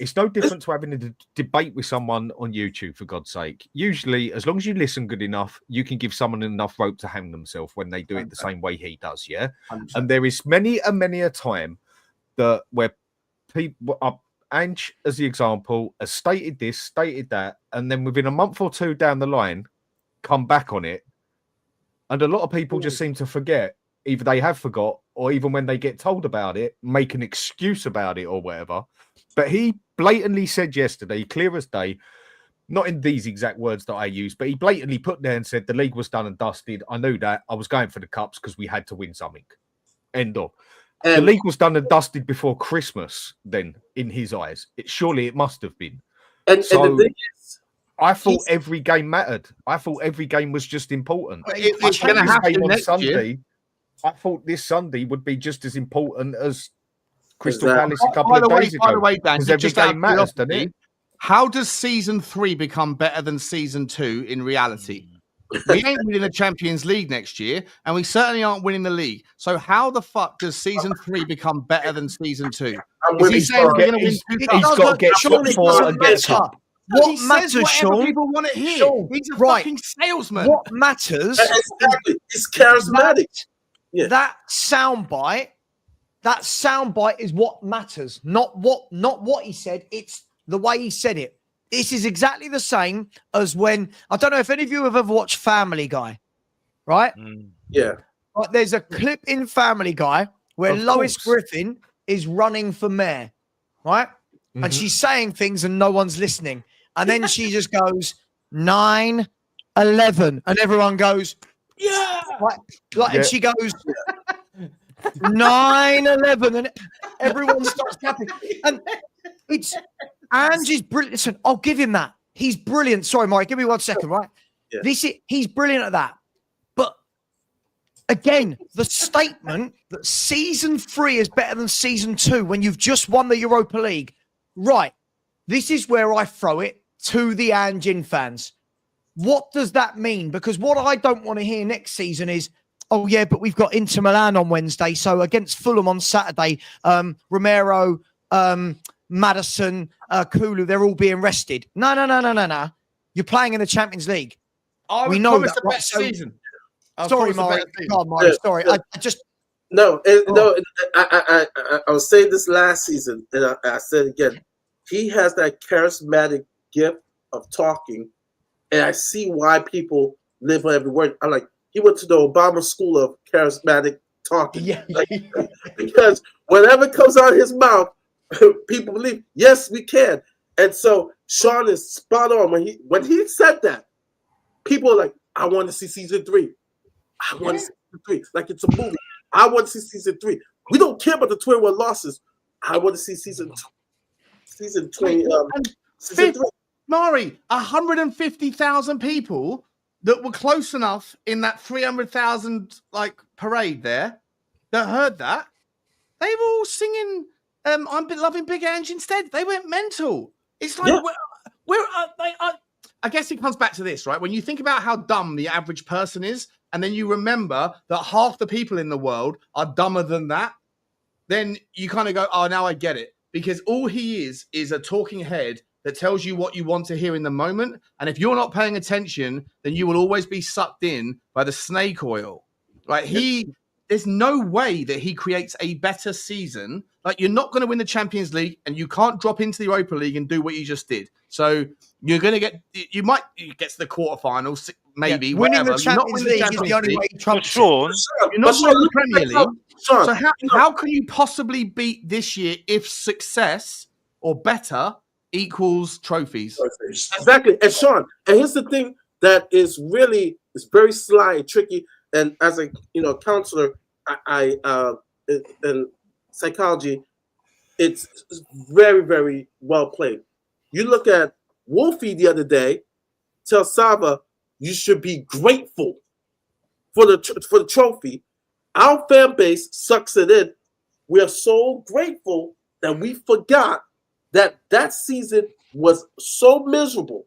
it's no different to having a debate with someone on YouTube, for God's sake. Usually, as long as you listen good enough, you can give someone enough rope to hang themselves when they do it the same way he does, yeah? 100%. And there is many a time that where people, Ange, as the example, has stated this, stated that, and then within a month or two down the line, come back on it. And a lot of people just seem to forget. Either they have forgot, or even when they get told about it, make an excuse about it or whatever. But he blatantly said yesterday, clear as day, not in these exact words that I used, but he blatantly put there and said the league was done and dusted. I knew that. I was going for the cups because we had to win something. End of. The league was done and dusted before Christmas, then, in his eyes. Surely it must have been. And the thing is, I thought every game mattered. I thought every game was just important. It's going to happen next Sunday. I thought this Sunday would be just as important as Crystal Palace a couple of days ago. By the way, Dan, every game matters, doesn't it? How does season 3 become better than season 2 in reality? We ain't winning the Champions League next year, and we certainly aren't winning the league. So how the fuck does season 3 become better than season 2? Is he saying we're going to win 2 cups? He's got to get Sean, top it 4 doesn't and get a matter. cup. No, What he says matters, whatever Sean? people want to hear. Sean, He's a right. fucking salesman. What matters? Exactly. It's charismatic. Yeah. That soundbite is what matters, not what he said. It's the way he said it. This is exactly the same as when, I don't know if any of you have ever watched Family Guy, right? Yeah. But there's a clip in Family Guy where Of Lois course. Griffin is running for mayor, right? And she's saying things and no one's listening. And then she just goes, 9-11. And everyone goes, yeah. And she goes, 9-11. And everyone starts clapping. And it's Ange's brilliant. Listen, I'll give him that. He's brilliant. Sorry, Mike, give me 1 second, right? Yeah. He's brilliant at that. But again, the statement that season 3 is better than season 2 when you've just won the Europa League, right? This is where I throw it to the Ange fans. What does that mean? Because what I don't want to hear next season is, oh yeah, but we've got Inter Milan on Wednesday, so against Fulham on Saturday, Romero, Maddison, Kulu, they're all being rested. No. You're playing in the Champions League. We know that. Right? Better season. Sorry, Maury. God, Maury, sorry. Yeah. I just... No, I was saying this last season, and I said it again. He has that charismatic gift of talking, and I see why people live on every word. I'm like, he went to the Obama School of Charismatic Talking. Yeah. Because whatever comes out of his mouth, people believe, yes, we can. And so Sean is spot on. When he said that, people are like, I want to see season 3. I want to see season 3. Like it's a movie. I want to see season 3. We don't care about the 21 losses. I want to see season 20. Season 3. Mari, 150,000 people that were close enough in that 300,000 like parade there that heard that. They were all singing I'm loving Big Ange instead. They went mental. It's like I guess it comes back to this, right? When you think about how dumb the average person is, and then you remember that half the people in the world are dumber than that, then you kind of go, oh, now I get it. Because all he is a talking head that tells you what you want to hear in the moment. And if you're not paying attention, then you will always be sucked in by the snake oil. Right? There's no way that he creates a better season. Like, you're not going to win the Champions League, and you can't drop into the Europa League and do what you just did. So you're going to you get to the quarterfinals, maybe. Yeah, winning the whatever. Champions League is the only way you trump Sean. You're not winning the Premier League. Sean, So how can you possibly beat this year if success or better equals trophies? Exactly. And Sean, and here's the thing that is very sly and tricky. And as a counselor, I in psychology, it's very, very well played. You look at Wolfie the other day, tell Savva, you should be grateful for the trophy. Our fan base sucks it in. We are so grateful that we forgot that season was so miserable.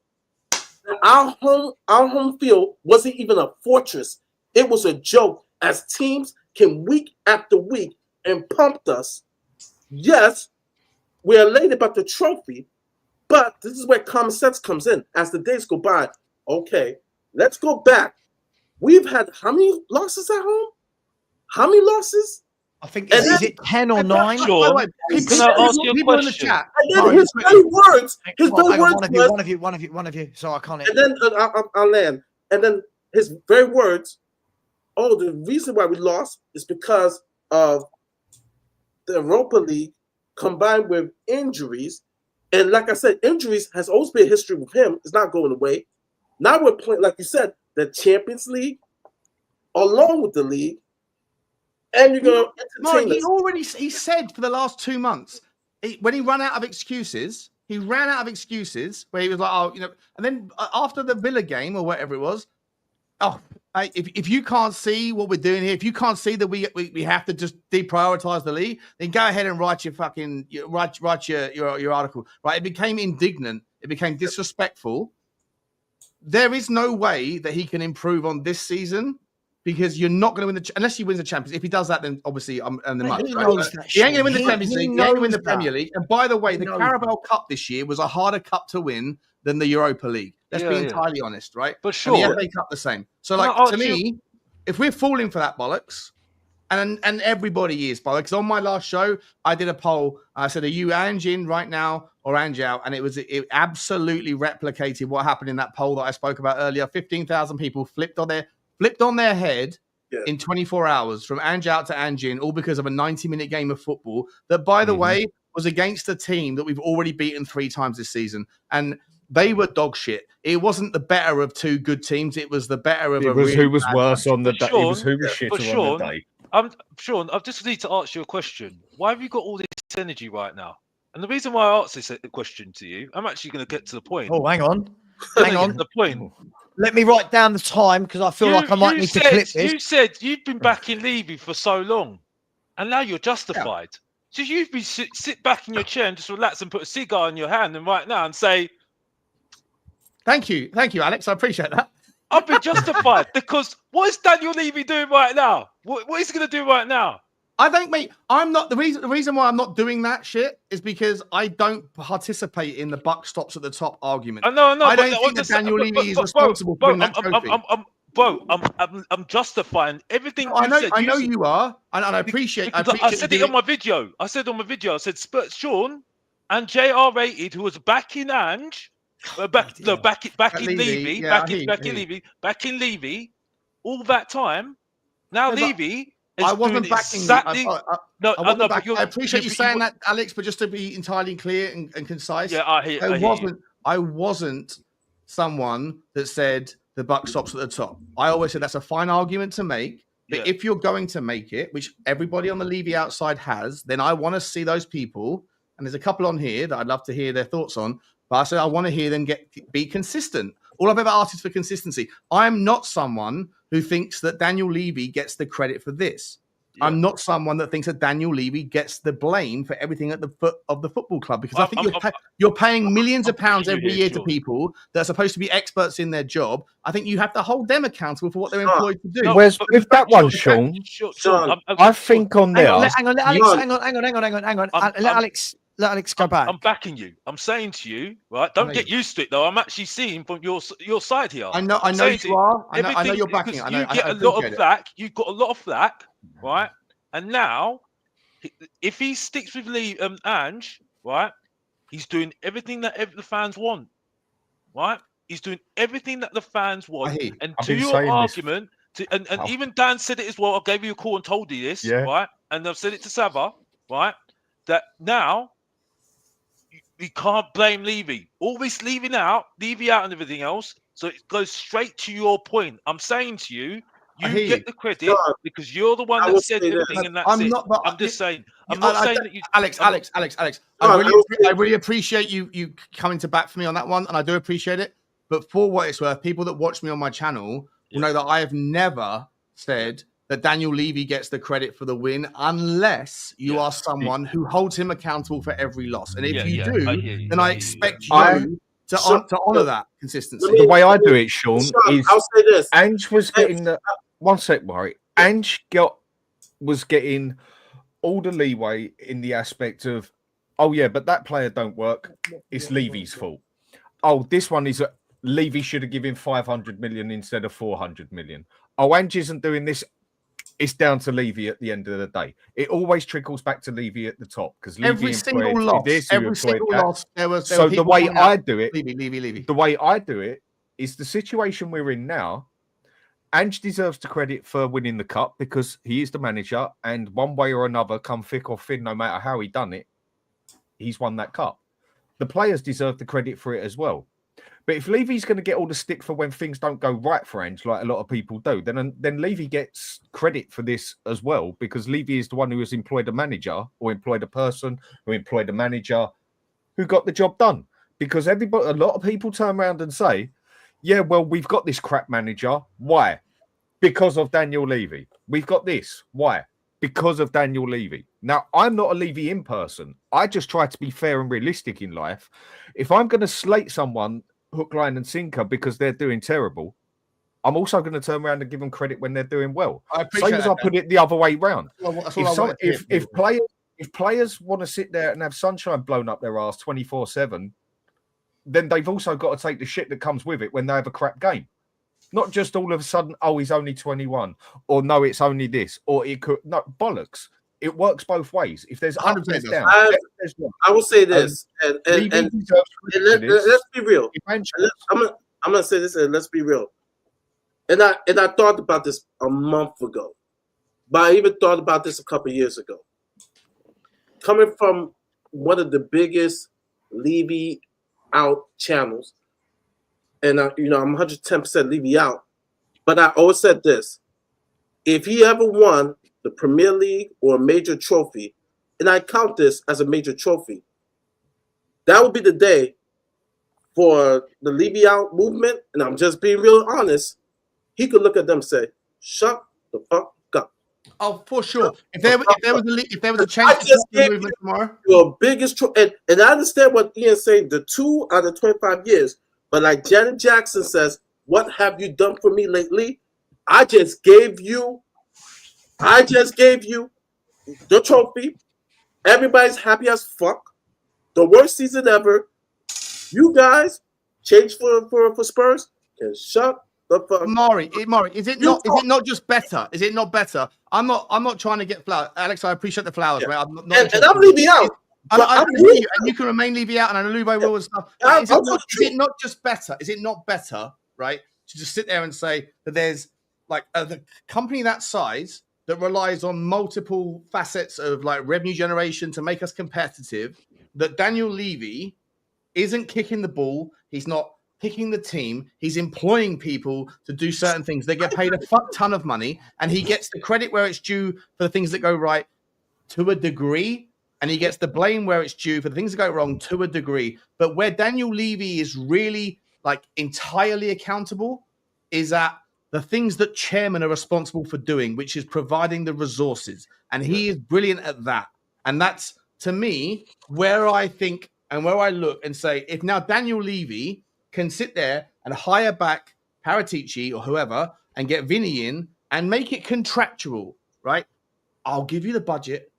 Our home field wasn't even a fortress. It was a joke as teams came week after week and pumped us. Yes, we're elated about the trophy, but this is where common sense comes in. As the days go by, okay, let's go back. We've had how many losses at home? How many losses? I think, is it 10 or 9? Sean, can I ask you a question? And then his very words, One of you. So I can't. And then I'll land. And then his very words, oh, the reason why we lost is because of the Europa League combined with injuries. And like I said, injuries has always been a history with him. It's not going away. Now we're playing, like you said, the Champions League along with the league. And you're going to entertain us. He said for the last 2 months, when he ran out of excuses, where he was like, oh, and then after the Villa game or whatever it was, if you can't see what we're doing here, if you can't see that we have to just deprioritize the league, then go ahead and write your fucking write your article. Right? It became indignant. It became disrespectful. there is no way that he can improve on this season because you're not going to win unless he wins the Champions. If he does that, then obviously I'm and the But money. he Right? knows that. He ain't going to win the Sean. Champions He League. He ain't going to win knows the Premier that. League. And by the way, He the knows Carabao Cup this year was a harder cup to win than the Europa League. Let's be entirely honest, right? But And the sure. FA Cup the same. So, Can I like to ask you- me, if we're falling for that bollocks, and everybody is, by the way, because on my last show, I did a poll. I said, are you Ange in right now or Ange out? And it absolutely replicated what happened in that poll that I spoke about earlier. 15,000 people flipped on their head in 24 hours from Ange out to Ange in, all because of a 90-minute game of football that, by the way, was against a team that we've already beaten 3 times this season. And they were dog shit. It wasn't the better of 2 good teams. It was the better of It a was really who was bad worse one. on the But day. It Sean- was who was but shitter Sean- on the day. Sean, I just need to ask you a question. Why have you got all this energy right now? And the reason why I asked this question to you, I'm actually going to get to the point. Oh, hang on. I'm Hang gonna get on. to the point. Let me write down the time because I feel like I might need to clip this. You said you've been backing Levy for so long, and now you're justified. So you've been sit back in your chair and just relax and put a cigar in your hand, and right now and say, Thank you, Alex. I appreciate that. I've been justified because what is Daniel Levy doing right now? What is he going to do right now? I think, mate, I'm not the reason why I'm not doing that shit is because I don't participate in the buck stops at the top argument. I know. I don't think that Daniel Levy is responsible for winning that trophy. I'm justifying everything. I know you are, and I appreciate. I said it on my video. I said Spurs, Sean and JR rated, who was backing Ange, backing Levy, all that time. Now Levy. I wasn't backing exactly. I appreciate you saying that, Alex, but just to be entirely clear and concise, I wasn't someone that said the buck stops at the top. I always said that's a fine argument to make, but if you're going to make it, which everybody on the Levy outside has, then I want to see those people. And there's a couple on here that I'd love to hear their thoughts on. But I said I want to hear them be consistent. All I've ever asked is for consistency. I'm not someone who thinks that Daniel Levy gets the credit for this. Yeah. I'm not someone that thinks that Daniel Levy gets the blame for everything at the foot of the football club, because I think you're paying millions of pounds every year to people that are supposed to be experts in their job. I think you have to hold them accountable for what they're employed to do. Whereas with that one, Sean, I think on there. Hang on, let Alex go back. I'm backing you. I'm saying to you, right? Don't get used to it, though. I'm actually seeing from your side here. I know you are. I know you're backing it. You get a lot of flack. You've got a lot of flack, right? And now, if he sticks with Ange, right, he's doing everything that the fans want, right? He's doing everything that the fans want. And to your argument, and even Dan said it as well. I gave you a call and told you this, right? And I've said it to Savva, right? That now. We can't blame Levy. Always Levy out and everything else. So it goes straight to your point. I'm saying to you, you get the credit because you're the one that said everything, and that's it. I'm just saying. I'm not saying that you. Alex. I really appreciate you coming to bat for me on that one, and I do appreciate it. But for what it's worth, people that watch me on my channel will know that I have never said that Daniel Levy gets the credit for the win you are someone who holds him accountable for every loss. And if you do, then I expect you to honour that consistency. The way I do it, Sean, is I'll say this. Ange was getting the... One sec, Murray. Ange was getting all the leeway in the aspect of, oh, yeah, but that player don't work. It's Levy's fault. Oh, this one is... Levy should have given 500 million instead of 400 million. Oh, Ange isn't doing this. It's down to Levy at the end of the day. It always trickles back to Levy at the top because every single loss, there was so the way I do it, Levy. The way I do it is the situation we're in now. Ange deserves the credit for winning the cup because he is the manager, and one way or another, come thick or thin, no matter how he done it, he's won that cup. The players deserve the credit for it as well. But if Levy's going to get all the stick for when things don't go right for Ange, like a lot of people do, then Levy gets credit for this as well, because Levy is the one who has employed a manager or employed a person who employed a manager who got the job done. Because a lot of people turn around and say, yeah, well, we've got this crap manager. Why? Because of Daniel Levy. We've got this. Why? Because of Daniel Levy. Now, I'm not a Levy in person. I just try to be fair and realistic in life. If I'm going to slate someone hook, line, and sinker because they're doing terrible, I'm also going to turn around and give them credit when they're doing well. I appreciate Same as I that, put it the other way round. Well, that's all I wanted to hear. If players want to sit there and have sunshine blown up their ass 24/7, then they've also got to take the shit that comes with it when they have a crap game. Not just all of a sudden, oh, he's only 21, or no, it's only this, or it could bollocks. It works both ways. If there's up, there's down. I will say this, and let's be real. I'm gonna say this, and let's be real. And I thought about this a month ago, but I even thought about this a couple of years ago. Coming from one of the biggest Levy out channels, and I'm 110% Levy out, but I always said this: if he ever won the Premier League or a major trophy, and I count this as a major trophy, that would be the day for the Levy out movement. And I'm just being real honest. He could look at them and say, "Shut the fuck up." Oh, for sure. If there was a change to the movement tomorrow, your biggest and I understand what Ian's saying. The 2 out of 25 years, but like Janet Jackson says, "What have you done for me lately?" I just gave you the trophy. Everybody's happy as fuck. The worst season ever. You guys changed for Spurs. Can shut the fuck. Mari, is it not just better? Is it not better? I'm not trying to get flowers, Alex. I appreciate the flowers, right? I'm not and I'm leaving out. I believe you, and you can remain Levy out, and I know Lubo will and stuff. Is it not just better? Is it not better, right, to just sit there and say that there's like the company that size that relies on multiple facets of like revenue generation to make us competitive, that Daniel Levy isn't kicking the ball, he's not picking the team, he's employing people to do certain things. They get paid a fuck ton of money, and he gets the credit where it's due for the things that go right to a degree, and he gets the blame where it's due for the things that go wrong to a degree. But where Daniel Levy is really like entirely accountable is at the things that chairmen are responsible for doing, which is providing the resources. And he is brilliant at that. And that's, to me, where I think and where I look and say, if now Daniel Levy can sit there and hire back Paratici or whoever and get Vinny in and make it contractual, right? I'll give you the budget,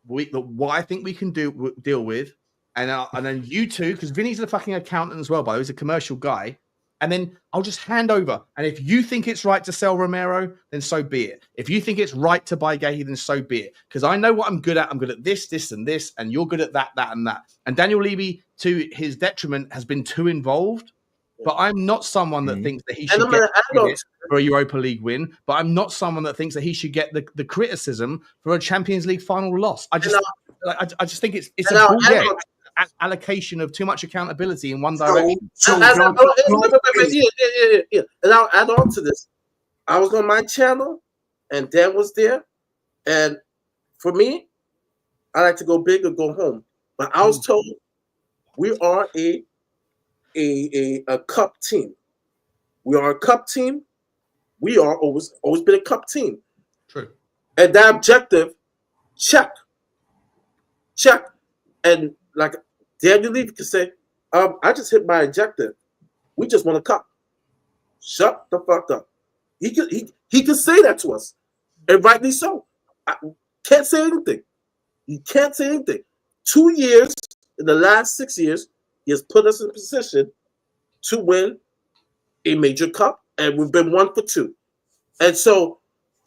what I think we can deal with. And then you two, because Vinny's a fucking accountant as well, by the way, he's a commercial guy. And then I'll just hand over. And if you think it's right to sell Romero, then so be it. If you think it's right to buy Gahey, then so be it. Because I know what I'm good at. I'm good at this, this, and this. And you're good at that, that, and that. And Daniel Levy, to his detriment, has been too involved. But I'm not someone that thinks that he should get credit for a Europa League win. But I'm not someone that thinks that he should get the criticism for a Champions League final loss. I just think it's a bullshit allocation of too much accountability in one direction. And I'll add on to this. I was on my channel, and Dan was there. And for me, I like to go big or go home. But I was told we are a cup team. We are a cup team. We are always been a cup team. True. And that objective, check. And like Daniel Levy could say, I just hit my objective. We just won a cup. Shut the fuck up. He could say that to us, and rightly so. I can't say anything. He can't say anything. 2 years in the last 6 years, he has put us in a position to win a major cup, and we've been 1 for 2. And so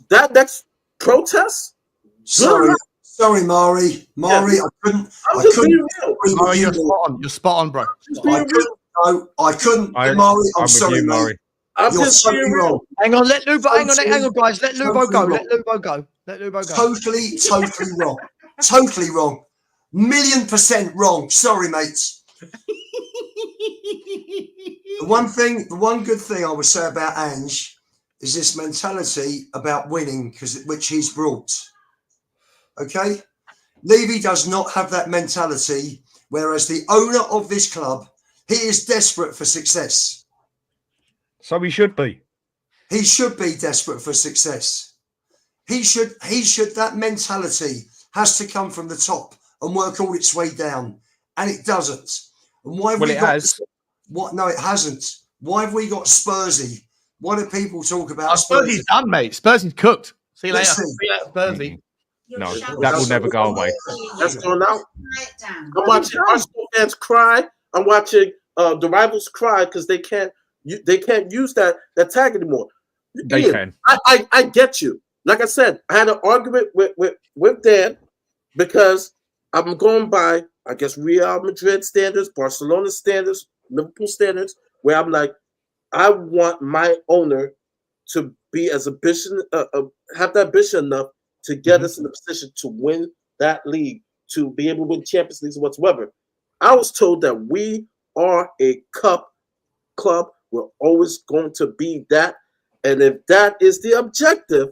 that next protest. Sorry, Mari. Yeah. I couldn't. Mari, you're spot on, bro. I couldn't. Mari, I'm sorry, Mari. You're totally wrong. Hang on, hang on, guys. Let Lubo go. Let Lubo go. Totally wrong. Totally wrong. 1,000,000% wrong. Sorry, mates. The one good thing I would say about Ange is this mentality about winning, which he's brought. Okay? Levy does not have that mentality, whereas the owner of this club, he is desperate for success. So he should be. He should be desperate for success. He should, that mentality has to come from the top and work all its way down. And it doesn't. And why Well, it has. What? No, it hasn't. Why have we got Spursy? Why do people talk about Spursy's Spursy? done, mate. Spursy's cooked. See you later. Listen. See you later, Spursy. No, that will never go away. That's going out. I'm watching Arsenal fans cry. I'm watching the rivals cry because they can't use that tag anymore. They Ian, can. I get you. Like I said, I had an argument with Dan because I'm going by, I guess, Real Madrid standards, Barcelona standards, Liverpool standards, where I'm like, I want my owner to be as ambitious, have that ambition enough to get us in a position to win that league, to be able to win Champions Leagues whatsoever. I was told that we are a cup club. We're always going to be that. And if that is the objective,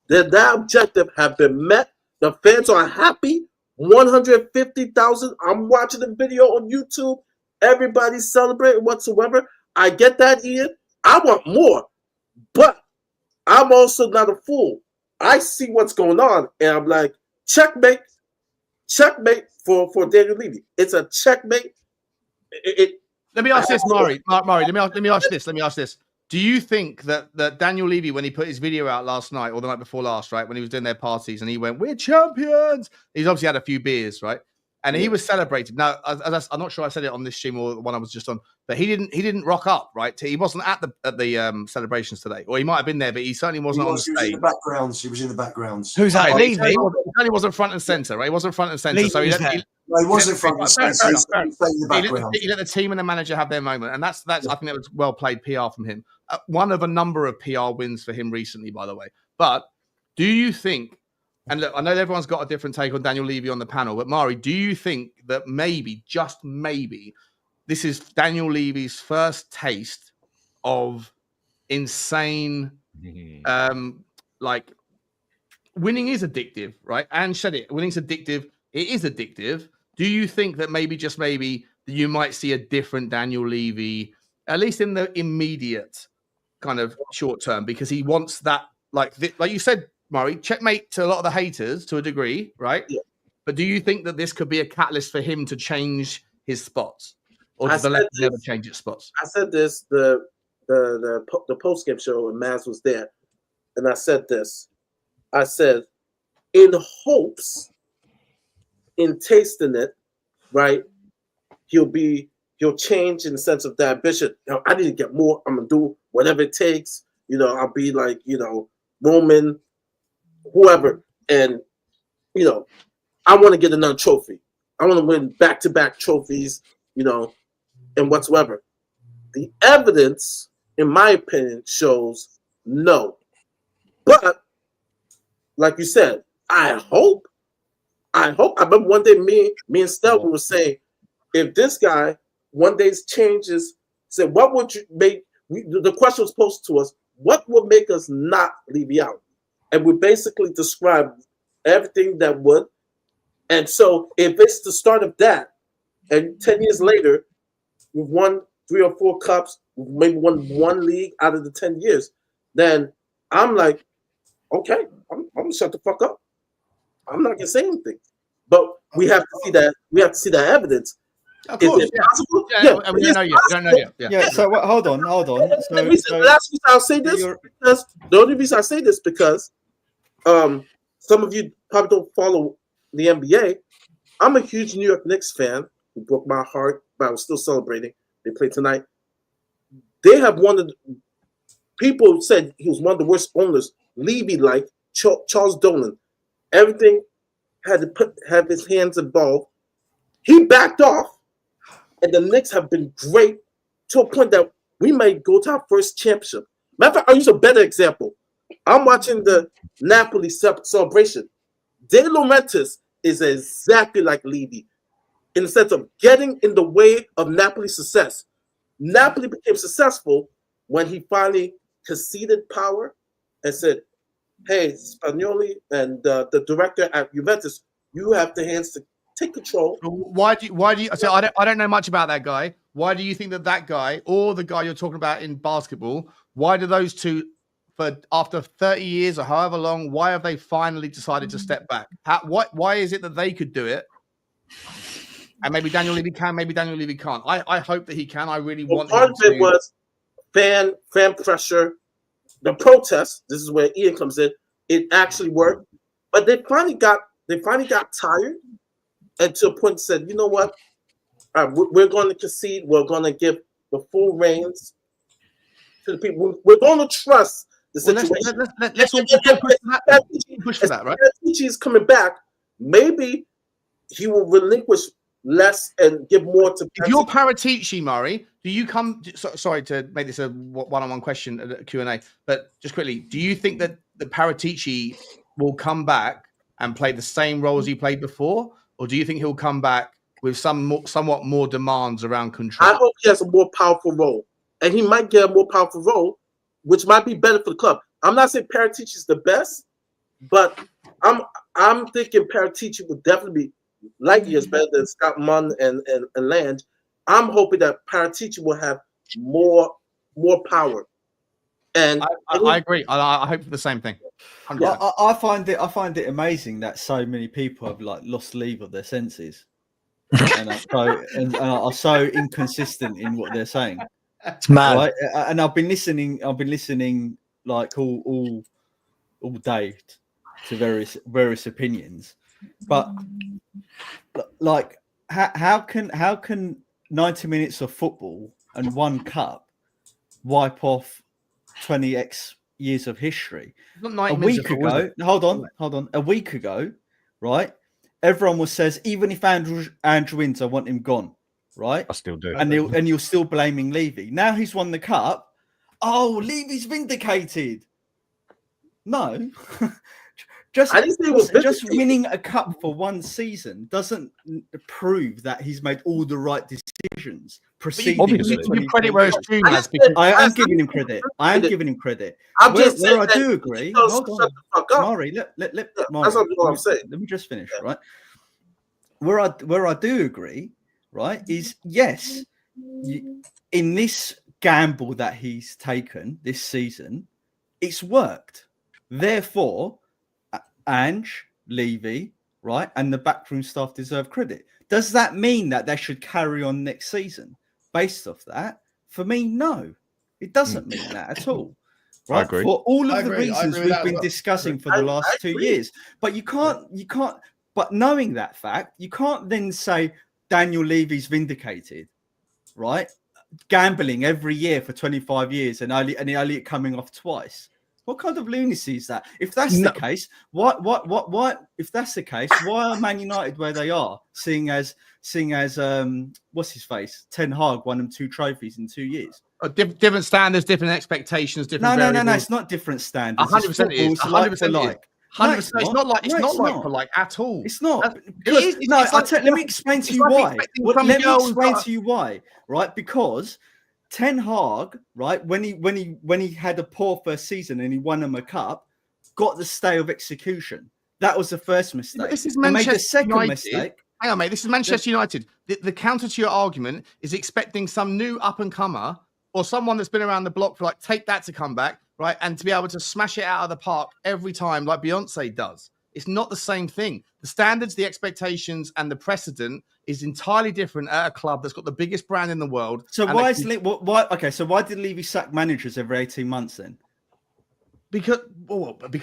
then that objective have been met. The fans are happy. 150,000. I'm watching the video on YouTube. Everybody's celebrating whatsoever. I get that, Ian. I want more. But I'm also not a fool. I see what's going on, and I'm like, checkmate for Daniel Levy. It's a checkmate. Let me ask this, Murray. Murray, let me ask this. Do you think that Daniel Levy, when he put his video out last night or the night before last, right, when he was doing their parties and he went, "We're champions," he's obviously had a few beers, right? And he was celebrated. Now, I'm not sure I said it on this stream or the one I was just on, but he didn't rock up, right? He wasn't at the celebrations today, or he might have been there, but he certainly wasn't on the stage. He was in the backgrounds. He was in the backgrounds. Who's that? He Levy? certainly wasn't front and center, right? He wasn't front and center. Levy So he was let, there. No, he wasn't front and center. He stayed in the background. he let the team and the manager have their moment, and that's I think that was well played PR from him. One of a number of PR wins for him recently, by the way. But do you think? And look, I know everyone's got a different take on Daniel Levy on the panel, but Mari, do you think that maybe, just maybe, this is Daniel Levy's first taste of insane, like, winning is addictive, right? Ange said it. Winning's addictive. It is addictive. Do you think that maybe, just maybe, you might see a different Daniel Levy, at least in the immediate kind of short term, because he wants that, like you said, Murray, checkmate to a lot of the haters to a degree, right? Yeah. But do you think that this could be a catalyst for him to change his spots, or does the left never change its spots? I said this the post game show when Maz was there, and I said this. I said, in hopes, in tasting it, right? He'll change in the sense of the ambition. I need to get more. I'm gonna do whatever it takes. I'll be like Roman, whoever, and I want to get another trophy. I want to win back-to-back trophies, and whatsoever. The evidence, in my opinion, shows no. But like you said, I hope. I remember one day me and Stella were saying, if this guy one day changes, said, what would you make? The question was posed to us: what would make us not leave you out? And we basically described everything that would. And so if it's the start of that, and 10 years later, we've won 3 or 4 cups, we've maybe won 1 league out of the 10 years, then I'm like, okay, I'm gonna shut the fuck up. I'm not gonna say anything. But we have to see that. We have to see that evidence. Of course, is it possible? Yeah. And we don't know yet. We don't know yet. Yeah. So hold on. The only reason I'll say this because the only reason I say this because some of you probably don't follow the NBA. I'm a huge New York Knicks fan who broke my heart, but I was still celebrating. They played tonight. They have one of the people said he was one of the worst owners. Levy, like Charles Dolan, everything had to have his hands involved. He backed off. And the Knicks have been great to a point that we may go to our first championship. Matter of fact, I'll use a better example. I'm watching the Napoli celebration. De Laurentiis is exactly like Levy in the sense of getting in the way of Napoli's success. Napoli became successful when he finally conceded power and said, hey, Spagnoli and the director at Juventus, you have the hands to take control. Why do you? So I don't know much about that guy. Why do you think that guy or the guy you're talking about in basketball? Why do those two, after 30 years or however long, why have they finally decided to step back? Why is it that they could do it And maybe Daniel Levy can, maybe Daniel Levy can't. I hope that he can. I really Well, want part him of it to. was fan pressure, the protest. This is where Ian comes in. It actually worked, but they finally got tired, and to a point said, you know what, we're going to concede. We're going to give the full reins to the people. We're going to trust the situation. Let's all push for that, right? If is coming back, maybe he will relinquish less and give more to. If you're Paratici, Murray, do you come? Sorry to make this a one-on-one question at Q&A, but just quickly, do you think that the Paratici will come back and play the same role as he played before, or do you think he'll come back with somewhat more demands around control? I hope he has a more powerful role, and he might get a more powerful role, which might be better for the club. I'm not saying Paratici is the best, but I'm thinking Paratici would definitely be light years better than Scott Munn and Lange. I'm hoping that Paratici will have more power. And I agree. I hope for the same thing. Yeah, I find it amazing that so many people have like lost leave of their senses, and are so inconsistent in what they're saying. It's mad. Right? And I've been listening like all day to various opinions, but like how can 90 minutes of football and one cup wipe off 20x years of history? A week ago, hold on. A week ago, right? Everyone says, even if Andrew wins, I want him gone, right? I still do. And you're still blaming Levy. Now he's won the cup. Oh, Levy's vindicated. No. Just winning a cup for one season doesn't prove that he's made all the right decisions. Obviously, you credit where it's due. I am giving him credit. I'm where I do agree. Hold on, Mari. Let me just finish. Right. Where I do agree, right, is yes, in this gamble that he's taken this season, it's worked. Therefore, Ange, Levy, right, and the backroom staff deserve credit. Does that mean that they should carry on next season based off that? For me, no. It doesn't mean that at all. Right? I agree. For all of the reasons we've been discussing for the last 2 years. But you can't, but knowing that fact, you can't then say Daniel Levy's vindicated, right? Gambling every year for 25 years and Elliott coming off twice. What kind of lunacy is that? If that's the case, what? If that's the case, why are Man United where they are? Seeing as what's his face? Ten Hag won them 2 trophies in 2 years. Different standards, different expectations, different. No. It's not different standards. 100% is. 100%. 100%. It's not like for like at all. It's not. Let me explain to you why. Let me explain to you why. Right, because Ten Hag, right, when he had a poor first season and he won him a cup, got the stay of execution. That was the first mistake. This is Manchester made the second United. Mistake. Hang on, mate. This is Manchester United. The counter to your argument is expecting some new up and comer or someone that's been around the block for like take that to come back, right, and to be able to smash it out of the park every time like Beyonce does. It's not the same thing. The standards, the expectations, and the precedent is entirely different at a club that's got the biggest brand in the world. So why did Levy sack managers every 18 months then? Because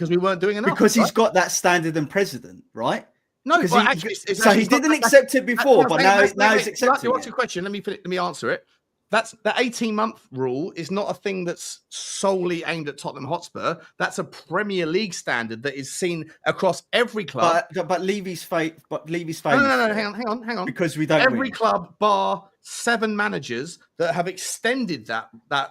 we weren't doing enough. Because he's got that standard and precedent, right? No, he didn't accept it before, but now he's accepting it. What's your question? Let me answer it. That's the 18-month rule is not a thing that's solely aimed at Tottenham Hotspur. That's a Premier League standard that is seen across every club. But Levy's fate. No. Hang on. Because we don't. Every club, bar 7 managers that have extended that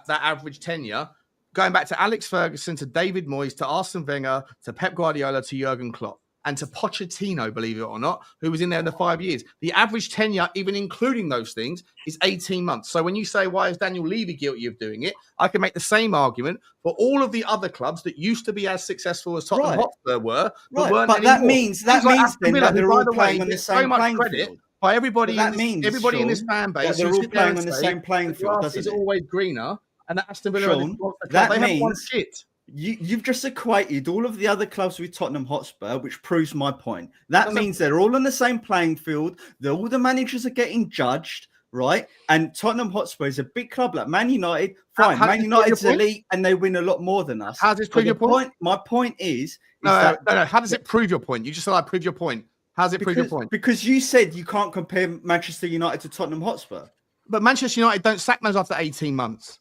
average tenure, going back to Alex Ferguson, to David Moyes, to Arsene Wenger, to Pep Guardiola, to Jurgen Klopp, and to Pochettino, believe it or not, who was in there in the 5 years. The average tenure, even including those things, is 18 months. So when you say, why is Daniel Levy guilty of doing it? I can make the same argument for all of the other clubs that used to be as successful as Tottenham Hotspur were, but weren't anymore. That means then that they're all playing on the same playing field. By everybody in this fan base, they're all playing on the same playing field. Grass is always greener, and that Aston Villa Sean, that means shit. You've just equated all of the other clubs with Tottenham Hotspur, which proves my point. That means they're all on the same playing field. All the managers are getting judged, right? And Tottenham Hotspur is a big club like Man United. Fine, Man United's elite and they win a lot more than us. How does this prove your point? My point is no. that How does it prove your point? You just said I prove your point. How does it prove your point? Because you said you can't compare Manchester United to Tottenham Hotspur. But Manchester United don't sack managers after 18 months.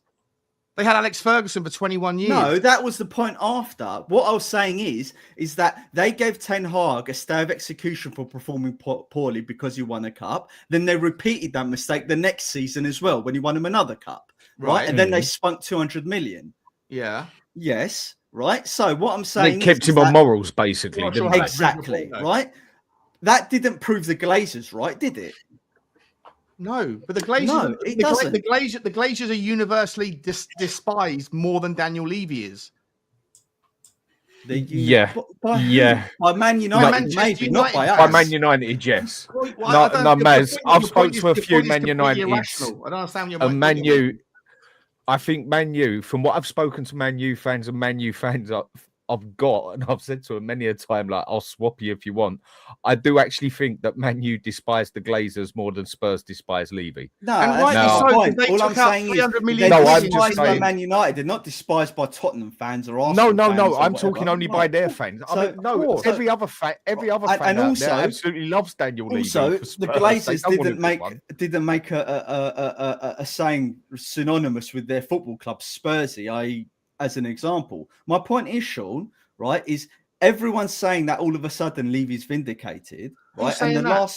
They had Alex Ferguson for 21 years. No, that was the point after. What I was saying is that they gave Ten Hag a stay of execution for performing poorly because he won a cup. Then they repeated that mistake the next season as well when he won him another cup, right? And then they spunk 200 million. Yeah. Yes, right? So what I'm saying they kept him on morals, basically. Didn't exactly, right? That didn't prove the Glazers, right? Did it? No, but the Glazers, no, it doesn't. The Glazers are universally despised more than Daniel Levy is. By Man United, maybe not by us. By Man United, yes. No, Maz. I've spoken to a few Man United. I don't understand your point. Man U. I think Man U. From what I've spoken to Man U fans and Man U fans I've got, and I've said to them many a time, like, I'll swap you if you want. I do actually think that Man U despise the Glazers more than Spurs despise Levy. No, all I'm saying is they're despised by Man United. They're not despised by Tottenham fans or Arsenal. No. I'm talking only by their fans. Every other fan out there absolutely loves Daniel Levy. Also, the Glazers didn't make a saying synonymous with their football club, Spursy, i.e. as an example. My point is, Sean, right, is everyone's saying that all of a sudden Levy's vindicated, right? And no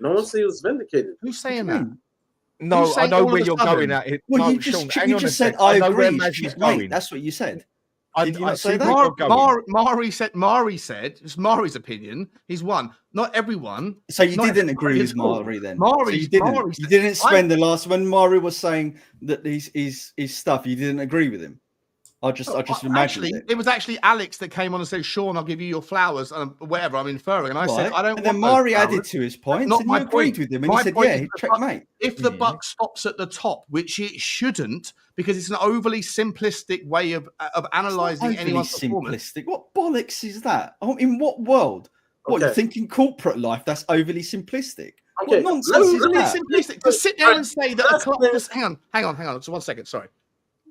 one said he was vindicated. Who's saying that? No, I know where you're going at it. Well, no, you just said I agree. Mate, that's what you said. Did you not say that? Mari said, it's Mari's opinion. He's one. Not everyone. So you didn't agree with Mari then? You didn't spend the last, when Mari was saying that his stuff, you didn't agree with him. I just imagined it was actually Alex that came on and said, "Sean, I'll give you your flowers and whatever I'm inferring." And I said, "I don't." And then Mari added to his point. Not my point with him, and he said, "Yeah, checkmate." If the buck stops at the top, which it shouldn't, because it's an overly simplistic way of analysing anyone's performance. Simplistic. What bollocks is that? In what world? What you think in corporate life? That's overly simplistic. Okay. What nonsense is that? Simplistic. To sit there and say that a club. Hang on. Just 1 second. Sorry.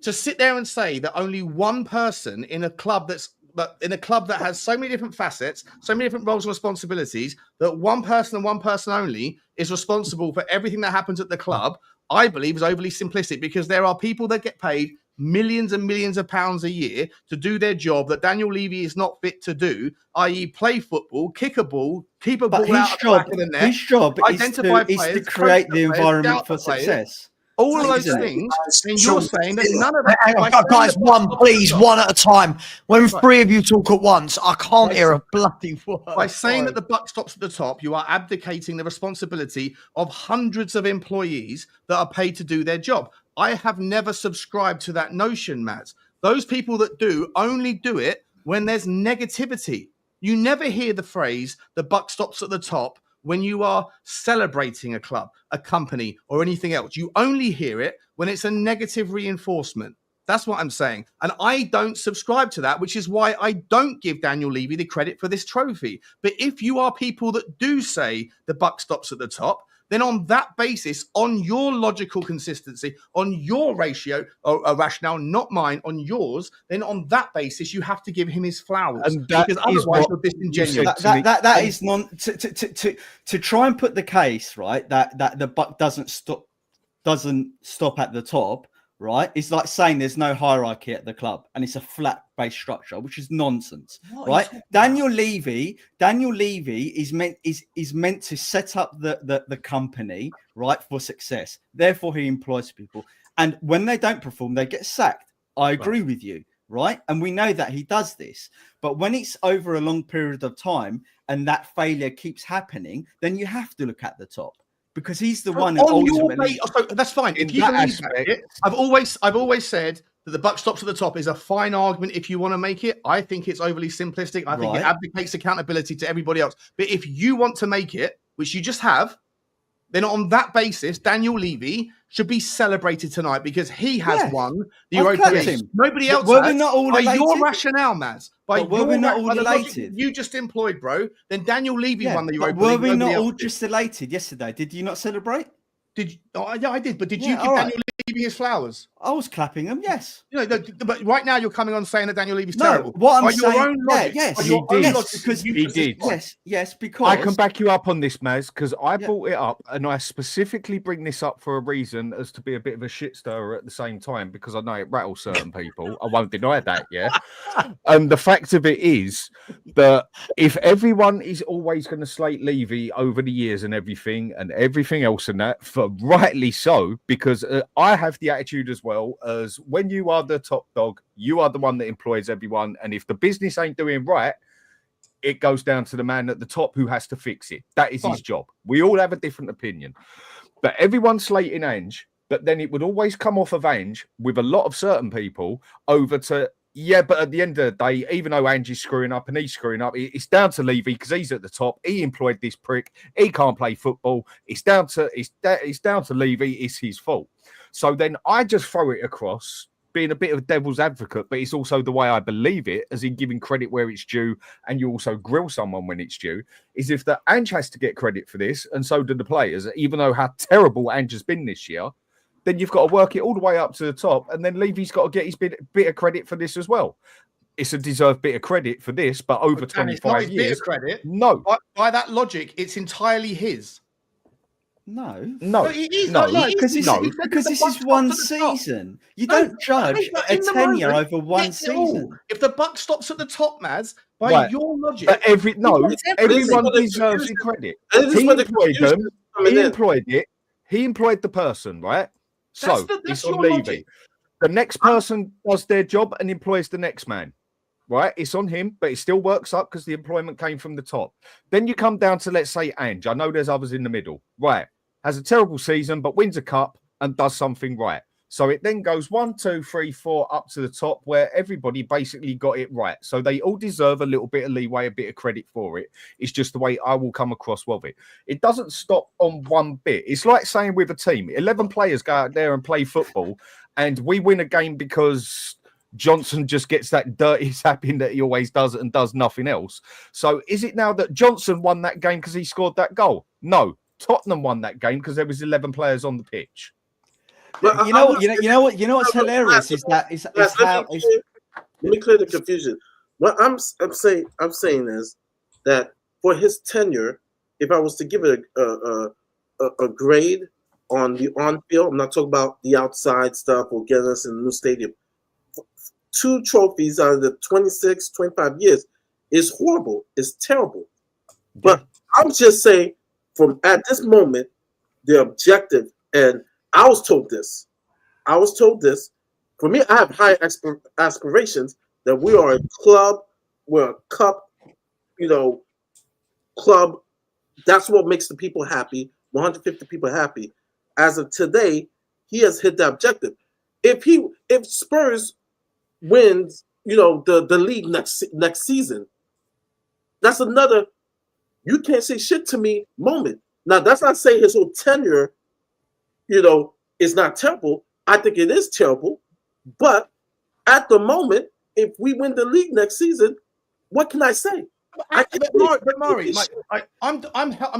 To sit there and say that only one person in a club that has so many different facets, so many different roles and responsibilities, that one person and one person only is responsible for everything that happens at the club, I believe is overly simplistic, because there are people that get paid millions and millions of pounds a year to do their job that Daniel Levy is not fit to do, i.e. play football, kick a ball, keep a ball out of the back of the net. His job is to create the environment for success. All of those things, and you're saying that none of that. Guys, one at a time. When three of you talk at once, I can't hear a bloody word. By saying that the buck stops at the top, you are abdicating the responsibility of hundreds of employees that are paid to do their job. I have never subscribed to that notion, Matt. Those people that do only do it when there's negativity. You never hear the phrase, the buck stops at the top, when you are celebrating a club, a company, or anything else. You only hear it when it's a negative reinforcement. That's what I'm saying. And I don't subscribe to that, which is why I don't give Daniel Levy the credit for this trophy. But if you are people that do say the buck stops at the top, then on that basis, on your logical consistency, on your ratio or rationale, not mine, on yours, then on that basis, you have to give him his flowers. And that because otherwise you're disingenuous. That is to try and put the case, right, that the buck doesn't stop at the top, right? It's like saying there's no hierarchy at the club and it's a flat-based structure, which is nonsense, right? Daniel Levy is meant to set up the company, right, for success. Therefore, he employs people, and when they don't perform, they get sacked. I agree with you, right? And we know that he does this, but when it's over a long period of time and that failure keeps happening, then you have to look at the top. Because he's the one who ultimately... That's fine. If you believe that, I've always said that the buck stops at the top is a fine argument if you want to make it. I think it's overly simplistic. I think it abdicates accountability to everybody else. But if you want to make it, which you just have, then on that basis, Daniel Levy should be celebrated tonight because he has won the Europa League. Nobody else were has. we not all by elated? your rationale, Maz, by were we not all by the logic elated? you just employed, bro, then Daniel Levy won the Europa Were League. we not all just elated yesterday? Did you not celebrate? Did you? Oh, yeah, I did. But did you give Daniel Levy his flowers? I was clapping them. Yes. You know, but right now you're coming on saying that Daniel Levy's terrible. What I'm saying, your own logic, because he did. Yes, because I can back you up on this, Maz, because I brought it up, and I specifically bring this up for a reason, as to be a bit of a shit stirrer at the same time, because I know it rattles certain people. I won't deny that. Yeah. And the fact of it is that if everyone is always going to slate Levy over the years and everything else and that, for rightly so, because I have the attitude as well as when you are the top dog, you are the one that employs everyone, and if the business ain't doing right, it goes down to the man at the top who has to fix it. That is his job. We all have a different opinion, but everyone's slating Ange, but then it would always come off of Ange with a lot of certain people over to but at the end of the day, even though Ange's screwing up and he's screwing up, it's down to Levy because he's at the top. He employed this prick. He can't play football. It's down to Levy. It's his fault. So then I just throw it across, being a bit of a devil's advocate, but it's also the way I believe it, as in giving credit where it's due, and you also grill someone when it's due, is if the Ange has to get credit for this, and so do the players, even though how terrible Ange has been this year, then you've got to work it all the way up to the top, and then Levy's got to get his bit of credit for this as well. It's a deserved bit of credit for this, but over 25 years, bit of credit. No. By that logic, it's entirely his. No, it is. Because this is one season. You don't judge a tenure over one season. If the buck stops at the top, Maz, by your logic, everyone deserves the credit. He employed them. He employed it. He employed the person, right? So it's on Levy. The next person does their job and employs the next man. Right, it's on him, but it still works up because the employment came from the top. Then you come down to, let's say, Ange. I know there's others in the middle. Right, has a terrible season, but wins a cup and does something right. So it then goes 1, 2, 3, 4 up to the top, where everybody basically got it right. So they all deserve a little bit of leeway, a bit of credit for it. It's just the way I will come across with it. It doesn't stop on one bit. It's like saying with a team, 11 players go out there and play football, and we win a game because Johnson just gets that dirty tapping that he always does and does nothing else. So is it now that Johnson won that game because he scored that goal? No, Tottenham won that game because there was 11 players on the pitch. But you know what's hilarious is how. Let me clear the confusion. What I'm saying is that for his tenure, if I was to give it a grade on the on-field, I'm not talking about the outside stuff or getting us in the new stadium. 2 trophies out of the 26, 25 years is horrible. It's terrible. But I'm just saying, from at this moment, the objective, and I was told this. For me, I have high aspirations that we are a club, we're a cup, club. That's what makes the people happy, 150 people happy. As of today, he has hit the objective. If Spurs wins, the league next season, that's another you can't say shit to me moment. Now, that's not saying his whole tenure, is not terrible. I think it is terrible. But at the moment, if we win the league next season, what can I say? But Murray, I'm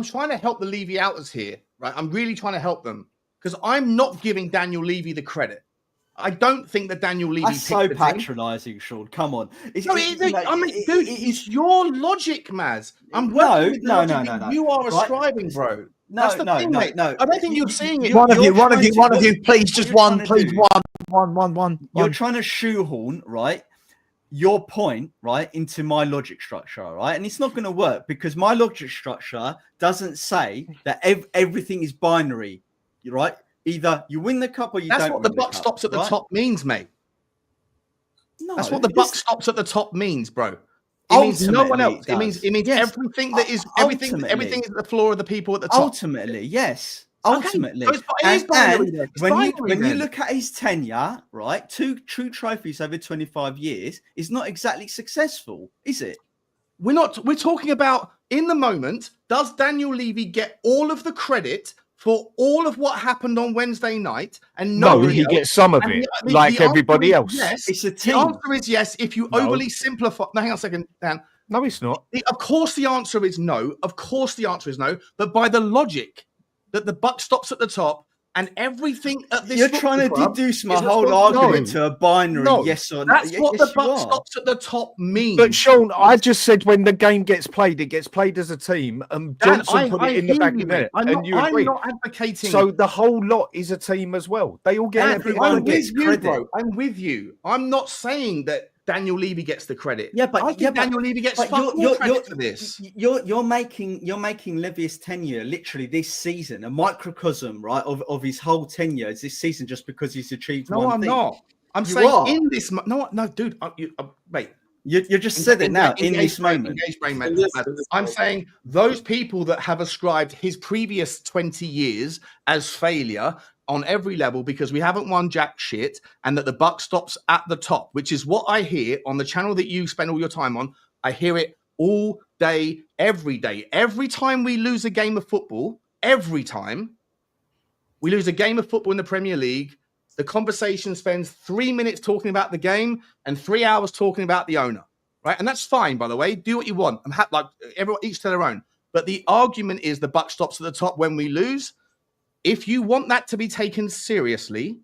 trying to help the Levy outers here, right? I'm really trying to help them because I'm not giving Daniel Levy the credit. I don't think that Daniel Levy. That's so patronising, Sean. Come on. It's your logic, Maz. No. You are ascribing, bro. No. I don't think you're seeing it. One of you, please, just one, please, one. You're trying to shoehorn, right, your point, right, into my logic structure, right? And it's not going to work because my logic structure doesn't say that everything is binary, right? Either you win the cup or you don't. That's what the buck stops at the top means, mate. No, that's what the buck stops at the top means, bro. It means no one else. It means everything that is everything is at the floor of the people at the top. Ultimately, yes. Ultimately, and when you look at his tenure, right, 2 true trophies over 25 years is not exactly successful, is it? We're talking about in the moment. Does Daniel Levy get all of the credit for all of what happened on Wednesday night, and No, nobody he else. gets some of And it, the like answer everybody is else. Yes. It's a The team. answer is yes. If you No. overly simplify, no, hang on a second, Dan. No, it's not. Of course, the answer is no. Of course, the answer is no. But by the logic that the buck stops at the top and everything at this, You're trying to club deduce my is whole responsible. argument to a binary No. yes or no. That's what yes, the buck you are. stops at the top means. But Sean, I just said when the game gets played, it gets played as a team, and Dan, Johnson put it in the hear back you, of mate. net, I'm and not, you I'm agree. not advocating. So the whole lot is a team as well. They all get Dan, everyone I'm everyone. gets with you, credit. bro. I'm with you. I'm not saying that Daniel Levy gets the credit. Yeah, but I think yeah, but- Daniel Levy gets but fuck all credit for this. You're making Levy's tenure literally this season a microcosm, right, of his whole tenure is this season just because he's achieved No, one I'm thing. not. I'm You saying are. in this. No, dude. Mate. You just said it now in this moment. Engaged brain, mate. In this I'm moment. saying those people that have ascribed his previous 20 years as failure on every level because we haven't won jack shit and that the buck stops at the top, which is what I hear on the channel that you spend all your time on. I hear it all day, every day. Every time we lose a game of football, every time we lose a game of football in the Premier League, the conversation spends 3 minutes talking about the game and 3 hours talking about the owner, right? And that's fine, by the way. Do what you want. I'm happy, like everyone, each to their own. But the argument is the buck stops at the top when we lose. If you want that to be taken seriously,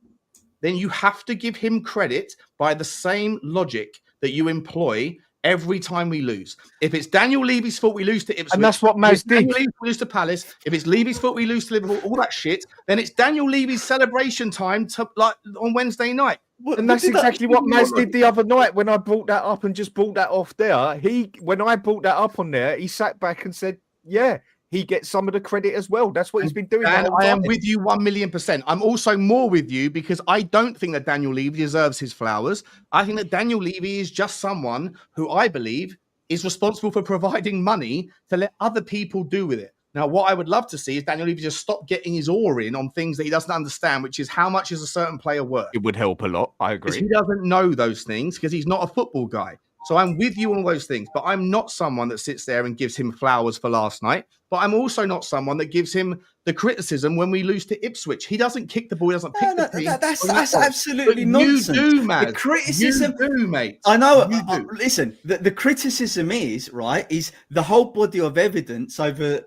then you have to give him credit by the same logic that you employ every time we lose. If it's Daniel Levy's fault we lose to Ipswich, And that's what if Maz it's Daniel did. Levy's fault we lose to Palace, if it's Levy's fault we lose to Liverpool, all that shit, then it's Daniel Levy's celebration time to, like on Wednesday night. And that's exactly what Maz did the other night when I brought that up and just brought that off there. When I brought that up on there, he sat back and said, yeah, he gets some of the credit as well. That's what he's been doing. And the whole I am time. with you 1,000,000%. I'm also more with you because I don't think that Daniel Levy deserves his flowers. I think that Daniel Levy is just someone who I believe is responsible for providing money to let other people do with it. Now, what I would love to see is Daniel Levy just stop getting his oar in on things that he doesn't understand, which is how much is a certain player worth. It would help a lot. I Because agree. he doesn't know those things because he's not a football guy. So I'm with you on all those things, but I'm not someone that sits there and gives him flowers for last night. But I'm also not someone that gives him the criticism when we lose to Ipswich. He doesn't kick the ball, he doesn't pick the team. That's absolutely But nonsense. You do, Maz. The criticism, you do, mate. I know. You do. Listen, the criticism is the whole body of evidence over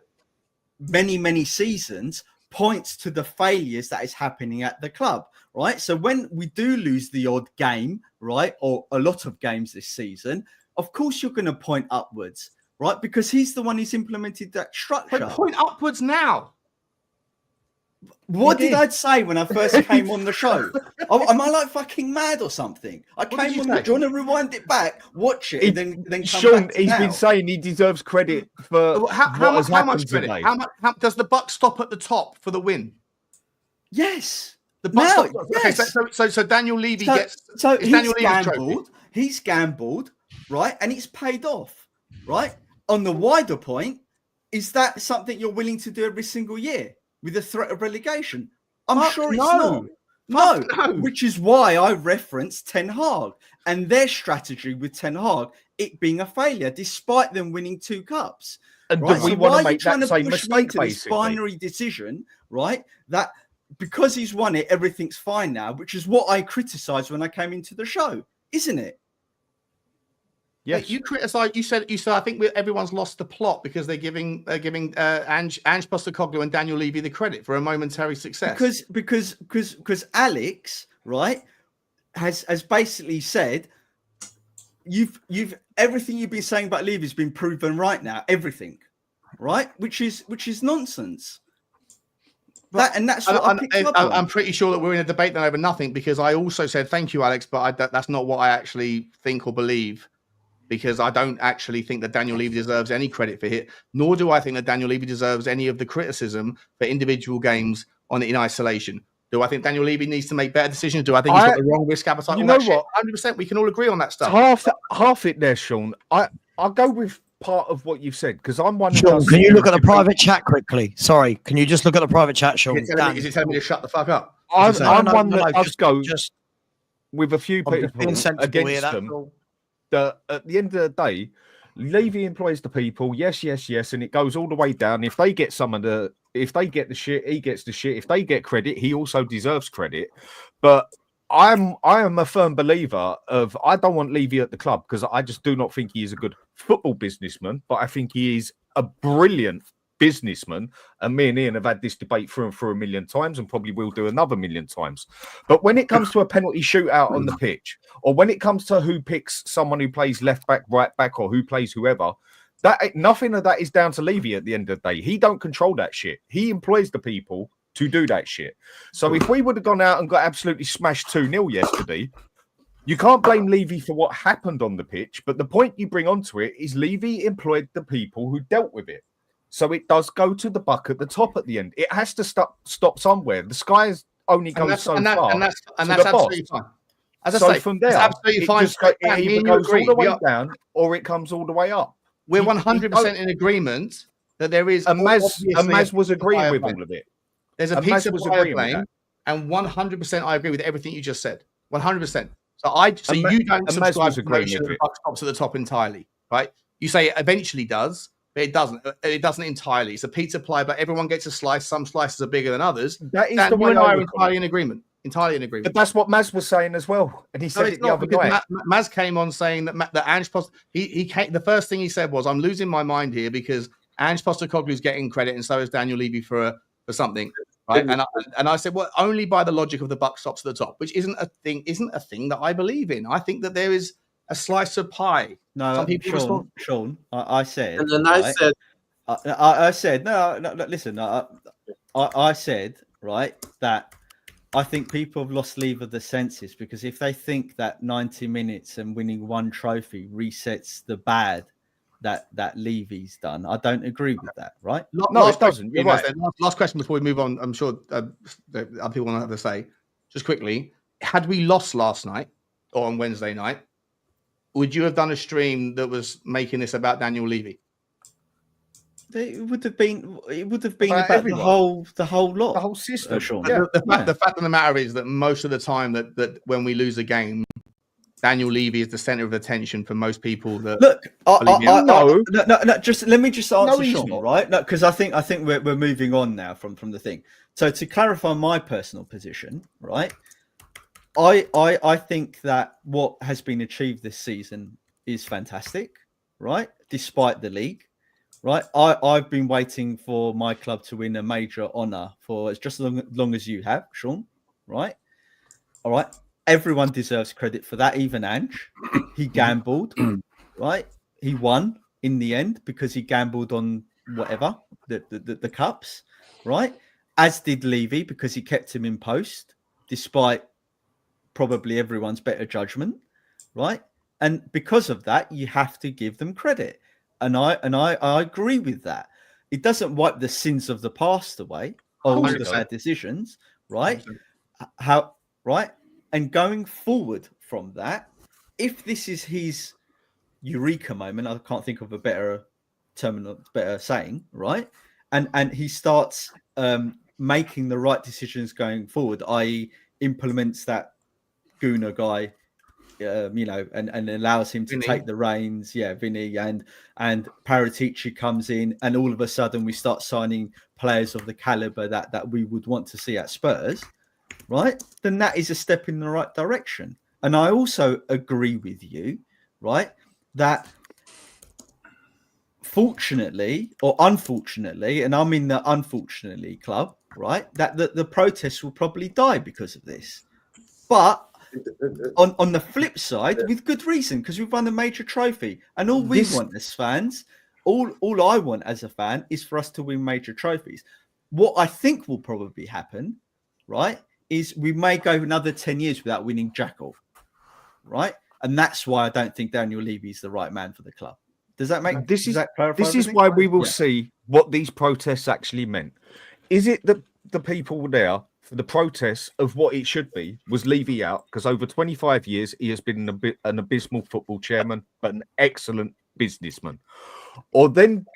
many seasons points to the failures that is happening at the club, right? So when we do lose the odd game, right, or a lot of games this season, of course you're going to point upwards, right? Because he's the one who's implemented that structure. But point upwards now. What did I say when I first came on the show? Am I like fucking mad or something? I came on. Do you want to rewind it back, watch it, and then come Sean, back to he's now? been saying he deserves credit for How what has much happened credit? today. How does the buck stop at the top for the win? Yes. The buck Now, stops. Okay, yes. so Daniel Levy So gets. so it's he's Daniel Levy's trophy. gambled. He's gambled, right, and it's paid off, right. On the wider point, is that something you're willing to do every single year with the threat of relegation? I'm Fuck sure it's no. not. Fuck no. Which is why I referenced Ten Hag and their strategy with Ten Hag, it being a failure, despite them winning 2 cups. And Right? do we So want why to are you make trying that to same push me mistake, into this basically? binary decision, right? That because he's won it, everything's fine now, which is what I criticised when I came into the show, isn't it? Yes. You criticise. You said. I think everyone's lost the plot because they're giving Ange Postecoglou and Daniel Levy the credit for a momentary success. Because Alex, right, has basically said you've everything you've been saying about Levy has been proven right now. Everything, right? Which is nonsense. That's what I picked up on. I'm pretty sure that we're in a debate then over nothing because I also said thank you, Alex, but that's not what I actually think or believe. Because I don't actually think that Daniel Levy deserves any credit for it, nor do I think that Daniel Levy deserves any of the criticism for individual games in isolation. Do I think Daniel Levy needs to make better decisions? Do I think he's got the wrong risk appetite? You know what? 100%. We can all agree on that stuff. Half it there, Sean. I'll go with part of what you've said because I'm one. Sean, can you look at the private chat quickly? Sorry, can you just look at the private chat, Sean? Is it telling me to shut the fuck up? I'm one that does go just with a few people being sensible against here, that's them. all. That at the end of the day, Levy employs the people, yes, and it goes all the way down. If they get some of the If they get the shit, he gets the shit. If they get credit, he also deserves credit. But I am a firm believer of I don't want Levy at the club because I just do not think he is a good football businessman, but I think he is a brilliant businessman. And me and Ian have had this debate through and through a million times and probably will do another million times. But when it comes to a penalty shootout on the pitch, or when it comes to who picks someone who plays left back, right back, or who plays whoever, that nothing of that is down to Levy at the end of the day. He don't control that shit. He employs the people to do that shit. So if we would have gone out and got absolutely smashed 2-0 yesterday, you can't blame Levy for what happened on the pitch. But the point you bring onto it is Levy employed the people who dealt with it. So it does go to the buck at the top at the end. It has to stop somewhere. The sky only goes so far. And that's absolutely fine. As I say, from there, it's absolutely fine. It either goes all the way down or it comes all the way up. We're 100% in agreement that there is. And Maz was agreeing with all of it. There's a piece of player blame, and 100% I agree with everything you just said. 100%. So you don't subscribe to the notion that the buck stops at the top entirely, right? You say it eventually does, but it doesn't. It doesn't entirely. It's a pizza pie, but everyone gets a slice. Some slices are bigger than others. That is the way you and I are entirely in agreement. Entirely in agreement. But that's what Maz was saying as well, and he said it the other night. Maz came on saying that Ange he came, the first thing he said was, "I'm losing my mind here because Ange Postecoglou is getting credit, and so is Daniel Levy for something." Right, and I said, well, only by the logic of the buck stops at the top, which isn't a thing that I believe in. I think that there is a slice of pie. No, some people Sean, I said, and then I said, I said, no, listen, I said, right, that I think people have lost leave of the senses because if they think that 90 minutes and winning one trophy resets the bad that Levy's done, I don't agree with that, right? No, it doesn't. You're right. Last question before we move on. I'm sure other people want to have to say. Just quickly, had we lost last night or on Wednesday night, would you have done a stream that was making this about Daniel Levy? It would have been about everyone. the whole lot, the whole system. Sean. Yeah. The fact of the matter is that most of the time that when we lose a game, Daniel Levy is the center of attention for most people. That look, no. Just let me just answer Sean, right? No, because I think we're moving on now from the thing. So to clarify my personal position, right? I think that what has been achieved this season is fantastic, right? Despite the league, right? I've been waiting for my club to win a major honor for just as long as you have, Sean, right? All right. Everyone deserves credit for that, even Ange. He gambled, right? He won in the end because he gambled on whatever, the cups, right? As did Levy because he kept him in post, despite probably everyone's better judgment, right? And because of that, you have to give them credit. And I agree with that. It doesn't wipe the sins of the past away, all the bad decisions, right? Right? And going forward from that, if this is his eureka moment, I can't think of a better saying, right? And he starts making the right decisions going forward, i.e., implements that Guna guy, and allows him to take the reins. Yeah, Vinny and Paratici comes in, and all of a sudden we start signing players of the caliber that we would want to see at Spurs. Right, then that is a step in the right direction. And I also agree with you, right, that fortunately or unfortunately, and I'm in the unfortunately club, right, that the protests will probably die because of this. But on the flip side, with good reason, because we've won a major trophy. And all we want as fans, all I want as a fan is for us to win major trophies. What I think will probably happen, right, is we may go another 10 years without winning Jackal, right? And that's why I don't think Daniel Levy is the right man for the club. Does that make this does is that clarify this is everything? why we will see what these protests actually meant. Is it that the people there for the protests of what it should be was Levy out because over 25 years he has been an abysmal football chairman but an excellent businessman? Or then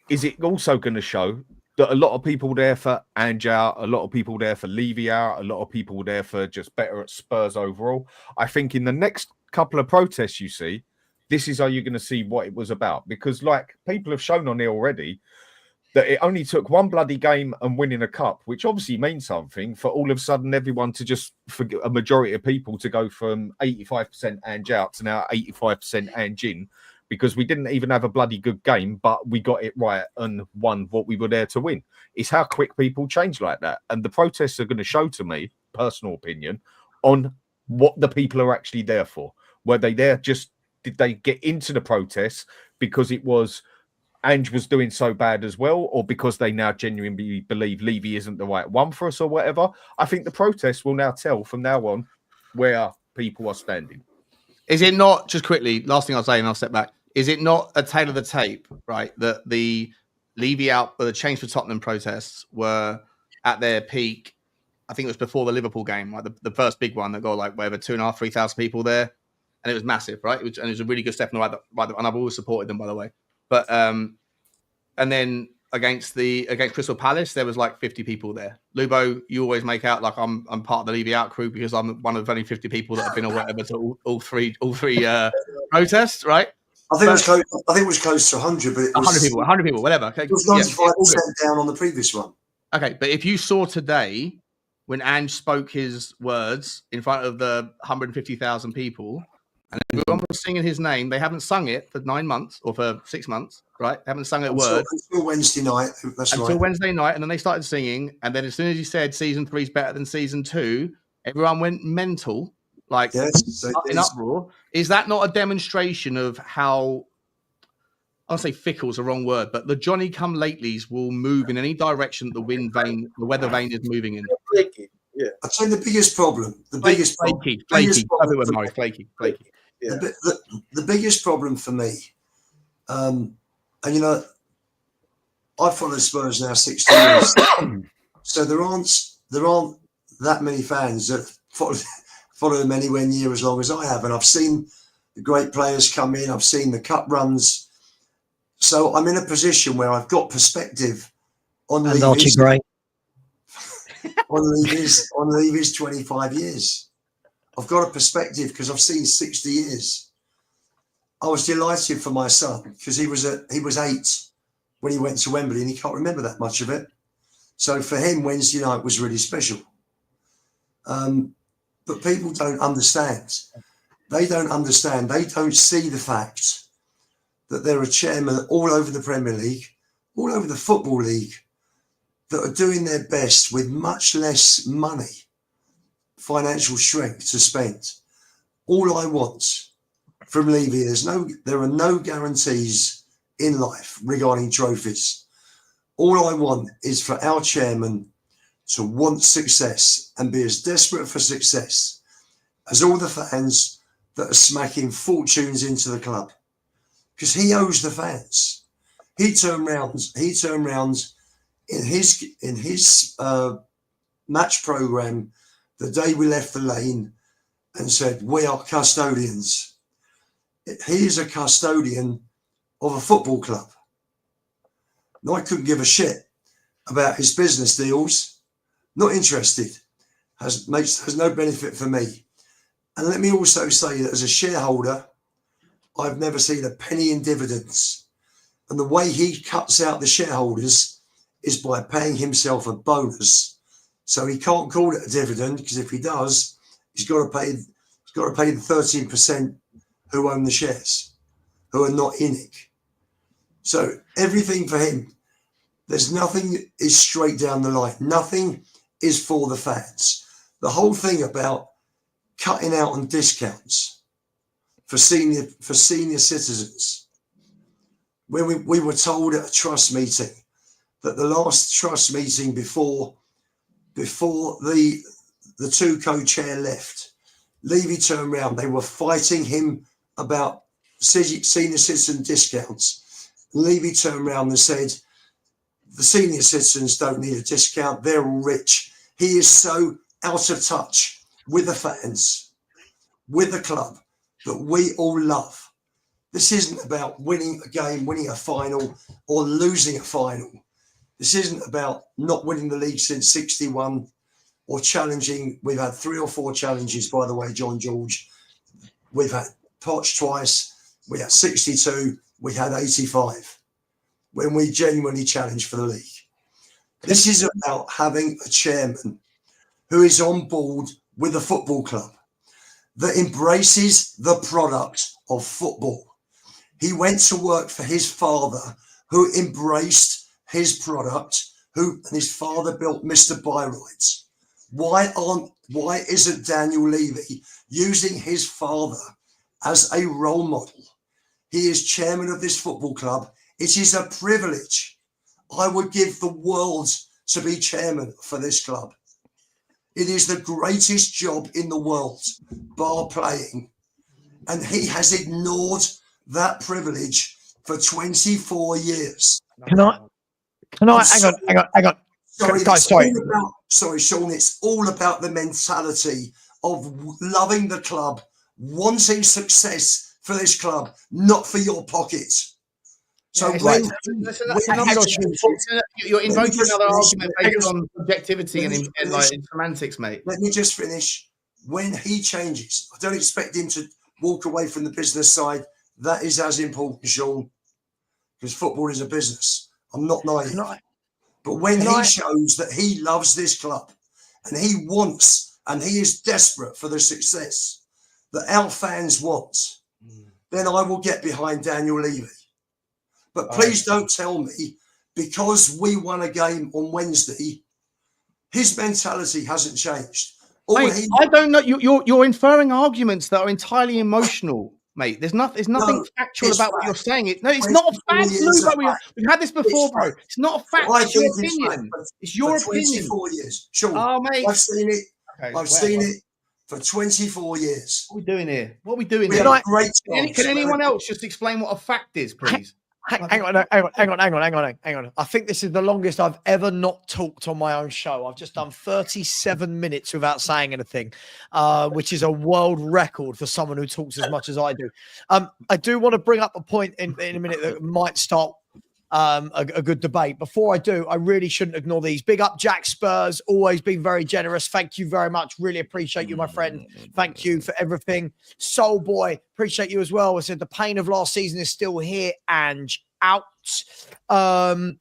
is it also going to show that a lot of people there for Ange out, a lot of people there for Levy out, a lot of people there for just better at Spurs overall? I think in the next couple of protests you see, this is how you're going to see what it was about. Because like people have shown on here already, that it only took one bloody game and winning a cup, which obviously means something, for all of a sudden everyone to just forget, a majority of people to go from 85% Ange out to now 85% Ange in, because we didn't even have a bloody good game, but we got it right and won what we were there to win. It's how quick people change like that. And the protests are going to show to me, personal opinion, on what the people are actually there for. Were they there just, did they get into the protests because it was Ange was doing so bad as well, or because they now genuinely believe Levy isn't the right one for us or whatever? I think the protests will now tell from now on where people are standing. Is it not, just quickly, last thing I'll say and I'll step back, is it not a tale of the tape, right, that the Levy out, the change for Tottenham protests were at their peak? I think it was before the Liverpool game, like the first big one that got like whatever 2,500, 3,000 people there, and it was massive, right? It was a really good step in the right, and I've always supported them, by the way. But and then against Crystal Palace, there was like 50 people there. Lubo, you always make out like I'm part of the Levy out crew because I'm one of only 50 people that have been or whatever to all three protests, right? I think it was close to 100, but it was 100 people, whatever. Okay, it was 95% down on the previous one. Okay, but if you saw today when Ange spoke his words in front of the 150,000 people, and everyone was singing his name. They haven't sung it for 9 months or for 6 months, right? They haven't sung it until Wednesday night. Until Wednesday night, and then they started singing. And then as soon as you said season 3 is better than season 2, everyone went mental, like in uproar. Is that not a demonstration of how, I'll say fickle is the wrong word, but the Johnny come latelys will move in any direction the weather vane is moving in? Yeah, I'd say the biggest problem, flaky. Yeah. The biggest problem for me, and you know, I followed Spurs now 16 years, so there aren't that many fans that follow them anywhere near as long as I have, and I've seen the great players come in, I've seen the cup runs, so I'm in a position where I've got perspective on Levy's 25 years. I've got a perspective because I've seen 60 years. I was delighted for my son because he was 8 when he went to Wembley and he can't remember that much of it. So for him, Wednesday night was really special. But people don't understand. They don't understand. They don't see the fact that there are chairmen all over the Premier League, all over the Football League, that are doing their best with much less money, financial strength to spend. All I want from Levy, there are no guarantees in life regarding trophies. All I want is for our chairman to want success and be as desperate for success as all the fans that are smacking fortunes into the club, because he owes the fans. He turned round in his match program the day we left the lane and said, "We are custodians." He is a custodian of a football club. No, I couldn't give a shit about his business deals. Not interested. Has no benefit for me. And let me also say that as a shareholder, I've never seen a penny in dividends. And the way he cuts out the shareholders is by paying himself a bonus. So he can't call it a dividend, because if he does, he's got to pay the 13% who own the shares, who are not in it. So everything for him, there's nothing is straight down the line. Nothing is for the fans. The whole thing about cutting out on discounts for senior citizens, when we were told at a trust meeting that the last trust meeting before the two co-chair left, Levy turned around. They were fighting him about senior citizen discounts. Levy turned around and said, the senior citizens don't need a discount. They're all rich. He is so out of touch with the fans, with the club that we all love. This isn't about winning a game, winning a final, or losing a final. This isn't about not winning the league since 61 or challenging. We've had 3 or 4 challenges, by the way, John George. We've had Poch twice. We had 62. We had 85. when we genuinely challenge for the league. This is about having a chairman who is on board with a football club that embraces the product of football. He went to work for his father, who embraced his product, and his father built Mr. Byrides. Why isn't Daniel Levy using his father as a role model? He is chairman of this football club. It is a privilege. I would give the world to be chairman for this club. It is the greatest job in the world, bar playing. And he has ignored that privilege for 24 years. Can I hang on. Sorry, Sean. It's all about the mentality of loving the club, wanting success for this club, not for your pockets. So you're invoking another argument based on subjectivity and semantics, mate. Let me just finish. When he changes, I don't expect him to walk away from the business side. That is as important, Sean, because football is a business. I'm not naive. But when he shows that he loves this club and he wants and he is desperate for the success that our fans want, then I will get behind Daniel Levy. But please don't tell me because we won a game on Wednesday, his mentality hasn't changed. Mate, I don't know. You're inferring arguments that are entirely emotional, mate. There's nothing factual about what you're saying. It's not a fact. We've had this before, bro. It's not a fact. It's your opinion. It's your opinion. 24 years. Sure. Oh, mate. I've seen it. I've seen it for 24 years. What are we doing here? What are we doing we here? Can anyone else just explain what a fact is, please? Hang on. I think this is the longest I've ever not talked on my own show. I've just done 37 minutes without saying anything, which is a world record for someone who talks as much as I do. I do want to bring up a point in a minute that might start a good debate. Before I do, I really shouldn't ignore these. Big up Jack Spurs, always been very generous. Thank you very much. Really appreciate you, my friend. Thank you for everything. Soul Boy, appreciate you as well. I said the pain of last season is still here. Ange out. Why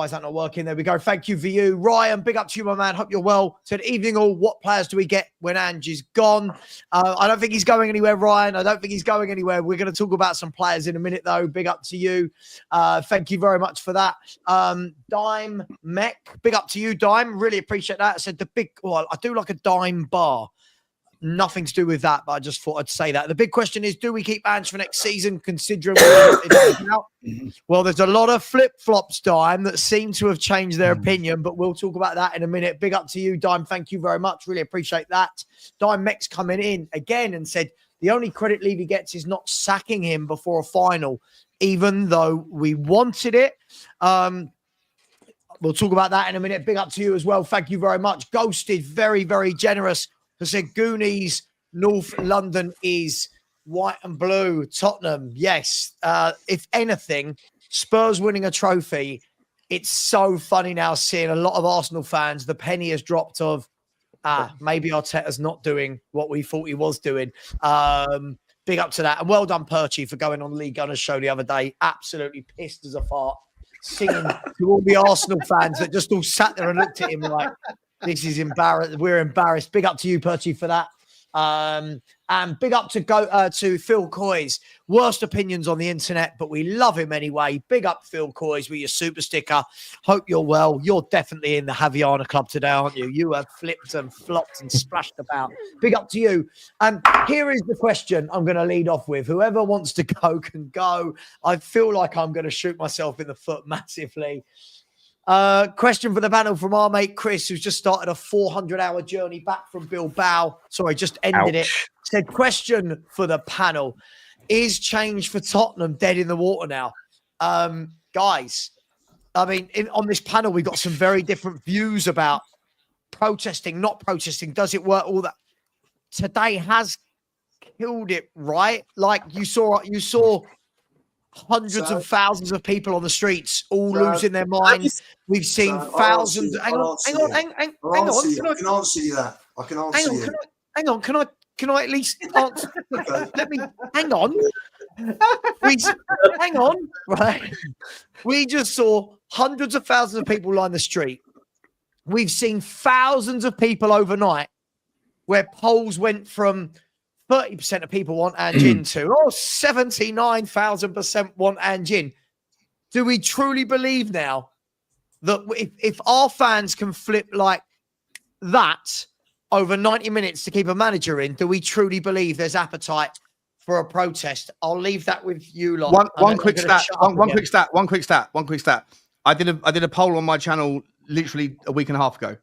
is that not working? There we go. Thank you for you. Ryan, big up to you, my man. Hope you're well. Said, evening all. What players do we get when Ange is gone? I don't think he's going anywhere, Ryan. I don't think he's going anywhere. We're going to talk about some players in a minute, though. Big up to you. Thank you very much for that. Dime Mech, big up to you, Dime. Really appreciate that. I said I do like a dime bar. Nothing to do with that, but I just thought I'd say that. The big question is, do we keep Ange for next season, considering it's out? Well, there's a lot of flip-flops, Dime, that seem to have changed their opinion, but we'll talk about that in a minute. Big up to you, Dime. Thank you very much. Really appreciate that. Dime Mech's coming in again and said, the only credit Levy gets is not sacking him before a final, even though we wanted it. We'll talk about that in a minute. Big up to you as well. Thank you very much. Ghosted, very, very generous. I said Goonies, North London is white and blue. Tottenham, yes. If anything, Spurs winning a trophy, it's so funny now seeing a lot of Arsenal fans, the penny has dropped of, maybe Arteta's not doing what we thought he was doing. Big up to that. And well done, Perchy, for going on Lee Gunner's show the other day. Absolutely pissed as a fart, singing to all the Arsenal fans that just all sat there and looked at him like, this is embarrassing. We're embarrassed. Big up to you, Perchy, for that. And big up to Phil Coys. Worst opinions on the internet, but we love him anyway. Big up Phil Coys with your super sticker. Hope you're well. You're definitely in the Javiana Club today, aren't you? You have flipped and flopped and splashed about. Big up to you. And here is the question I'm going to lead off with. Whoever wants to go can go. I feel like I'm going to shoot myself in the foot massively. Question for the panel from our mate Chris, who's just started a 400-hour journey back from Bilbao. Sorry, just ended it. Said, question for the panel. Is change for Tottenham dead in the water now? Guys, I mean, on this panel, we've got some very different views about protesting, not protesting. Does it work? All that. Today has killed it, right? Like you saw hundreds of thousands of people on the streets, all losing their minds. We've seen thousands. Hang on. I can answer you that. I can answer you. Hang on. Can I at least answer? Let me hang on. Hang on, right? We just saw hundreds of thousands of people line the street. We've seen thousands of people overnight where polls went from 30% of people want Ange in to 79,000% want Ange in. Do we truly believe now that if our fans can flip like that over 90 minutes to keep a manager in, do we truly believe there's appetite for a protest? I'll leave that with you lot. One quick stat. I did a poll on my channel literally a week and a half ago.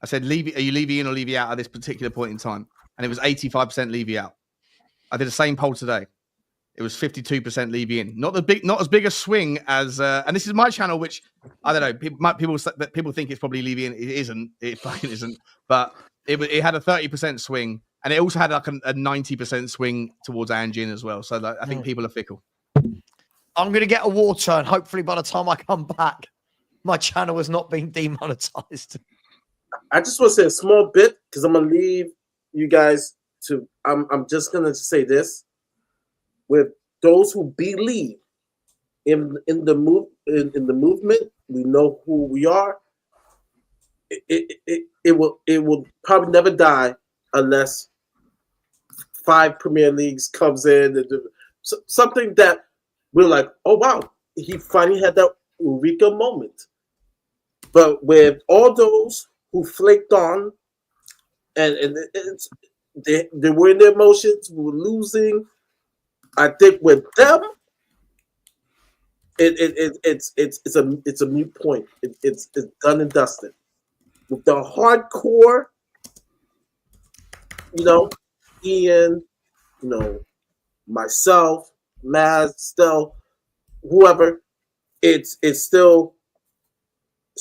I said, are you Levy in or Levy out at this particular point in time? And it was 85% Levy out. I did the same poll today. It was 52% Levy in. Not as big a swing as, and this is my channel, which I don't know. People think it's probably Levy in. It isn't. It fucking isn't. But it had a 30% swing, and it also had like a 90% swing towards Ange in as well. So I think people are fickle. I'm going to get a war turn. Hopefully, by the time I come back, my channel has not been demonetized. I just want to say a small bit because I'm going to leave you guys to. I'm just going to say this: with those who believe in the movement, we know who we are. It will probably never die unless 5 Premier Leagues comes in and something that we're like, oh wow, he finally had that eureka moment. But with all those who flaked on, and they were in their emotions, we were losing. I think with them, it's a mute point. It's done and dusted. With the hardcore, Ian, myself, Maz, Stell, whoever, it's still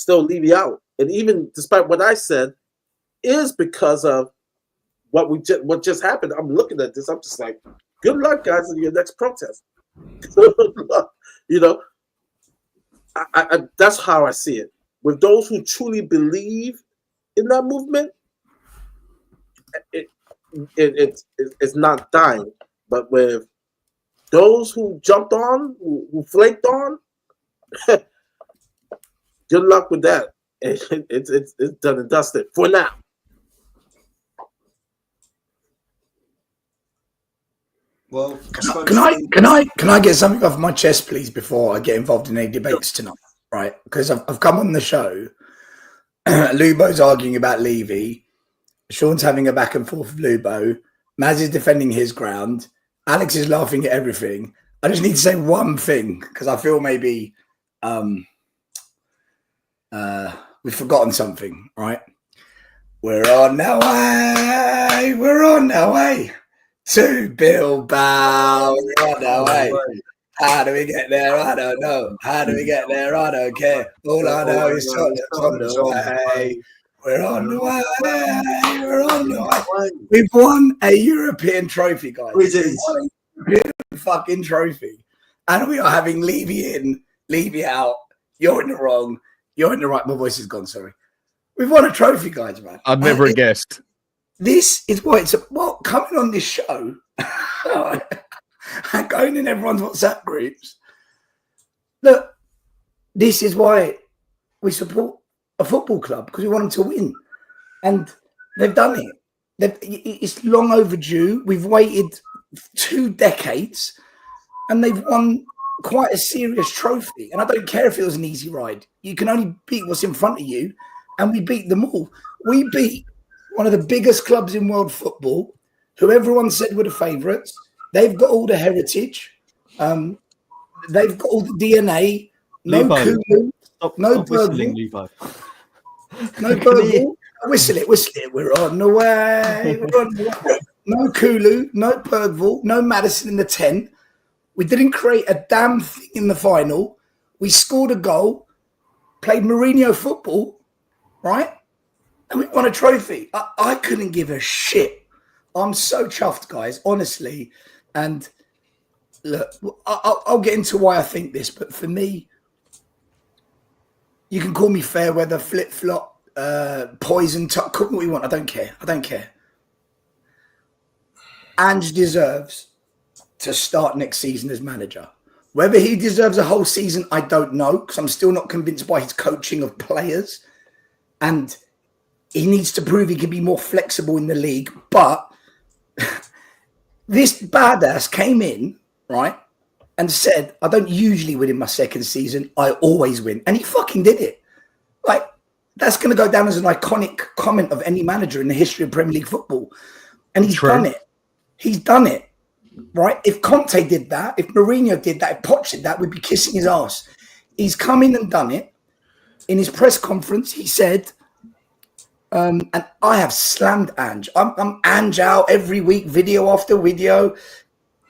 Levy out. And even despite what I said, is because of what just happened. I'm looking at this. I'm just like, good luck, guys, in your next protest. Good luck. I that's how I see it. With those who truly believe in that movement, it's not dying. But with those who jumped on, who flaked on, good luck with that. It's done and dusted for now. Well, can I get something off my chest, please, before I get involved in any debates tonight? Right, because I've come on the show. Lubo's arguing about Levy. Sean's having a back and forth with Lubo. Maz is defending his ground. Alex is laughing at everything. I just need to say one thing because I feel maybe we've forgotten something. Right, we're on our way. We're on our way to Bilbao. We're on our way. How do we get there? I don't know. How do we get there? I don't care. All I know is on the way. We're on the way. We're on the way. We've won a European trophy, guys. We did. European fucking trophy. And we are having Levy in, Levy out. You're in the wrong. You're in the right. My voice is gone, sorry. We've won a trophy, guys, man. I'd never guessed. This is why it's coming on this show and going in everyone's WhatsApp groups. Look, this is why we support a football club, because we want them to win. And they've done it. It's long overdue. We've waited 2 decades and they've won quite a serious trophy. And I don't care if it was an easy ride. You can only beat what's in front of you, and we beat them all. We beat one of the biggest clubs in world football, who everyone said were the favourites. They've got all the heritage. They've got all the DNA. No Kulu, no Bergvall. No Bergvall. Whistle it. We're on the way. We're on the way. No Kulu, no Bergvall, no Madison in the 10. We didn't create a damn thing in the final. We scored a goal, played Mourinho football, right? And we won a trophy. I couldn't give a shit. I'm so chuffed, guys, honestly. And look, I'll get into why I think this, but for me, you can call me fair weather, flip-flop, poison, call me what you want. I don't care. Ange deserves to start next season as manager. Whether he deserves a whole season, I don't know, because I'm still not convinced by his coaching of players. And he needs to prove he can be more flexible in the league. But this badass came in, right, and said, I don't usually win in my second season. I always win. And he fucking did it. Like, that's going to go down as an iconic comment of any manager in the history of Premier League football. And he's done it. He's done it, right? If Conte did that, if Mourinho did that, if Poch did that, we'd be kissing his ass. He's come in and done it. In his press conference, he said, and I have slammed Ange. I'm Ange out every week, video after video,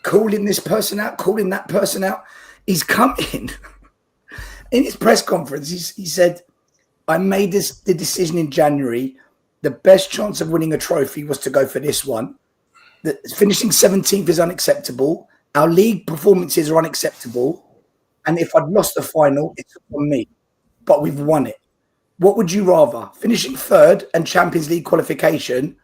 calling this person out, calling that person out. He's come in his press conference. He said, I made the decision in January. The best chance of winning a trophy was to go for this one. Finishing 17th is unacceptable. Our league performances are unacceptable. And if I'd lost the final, it's on me. But we've won it. What would you rather? Finishing third and Champions League qualification,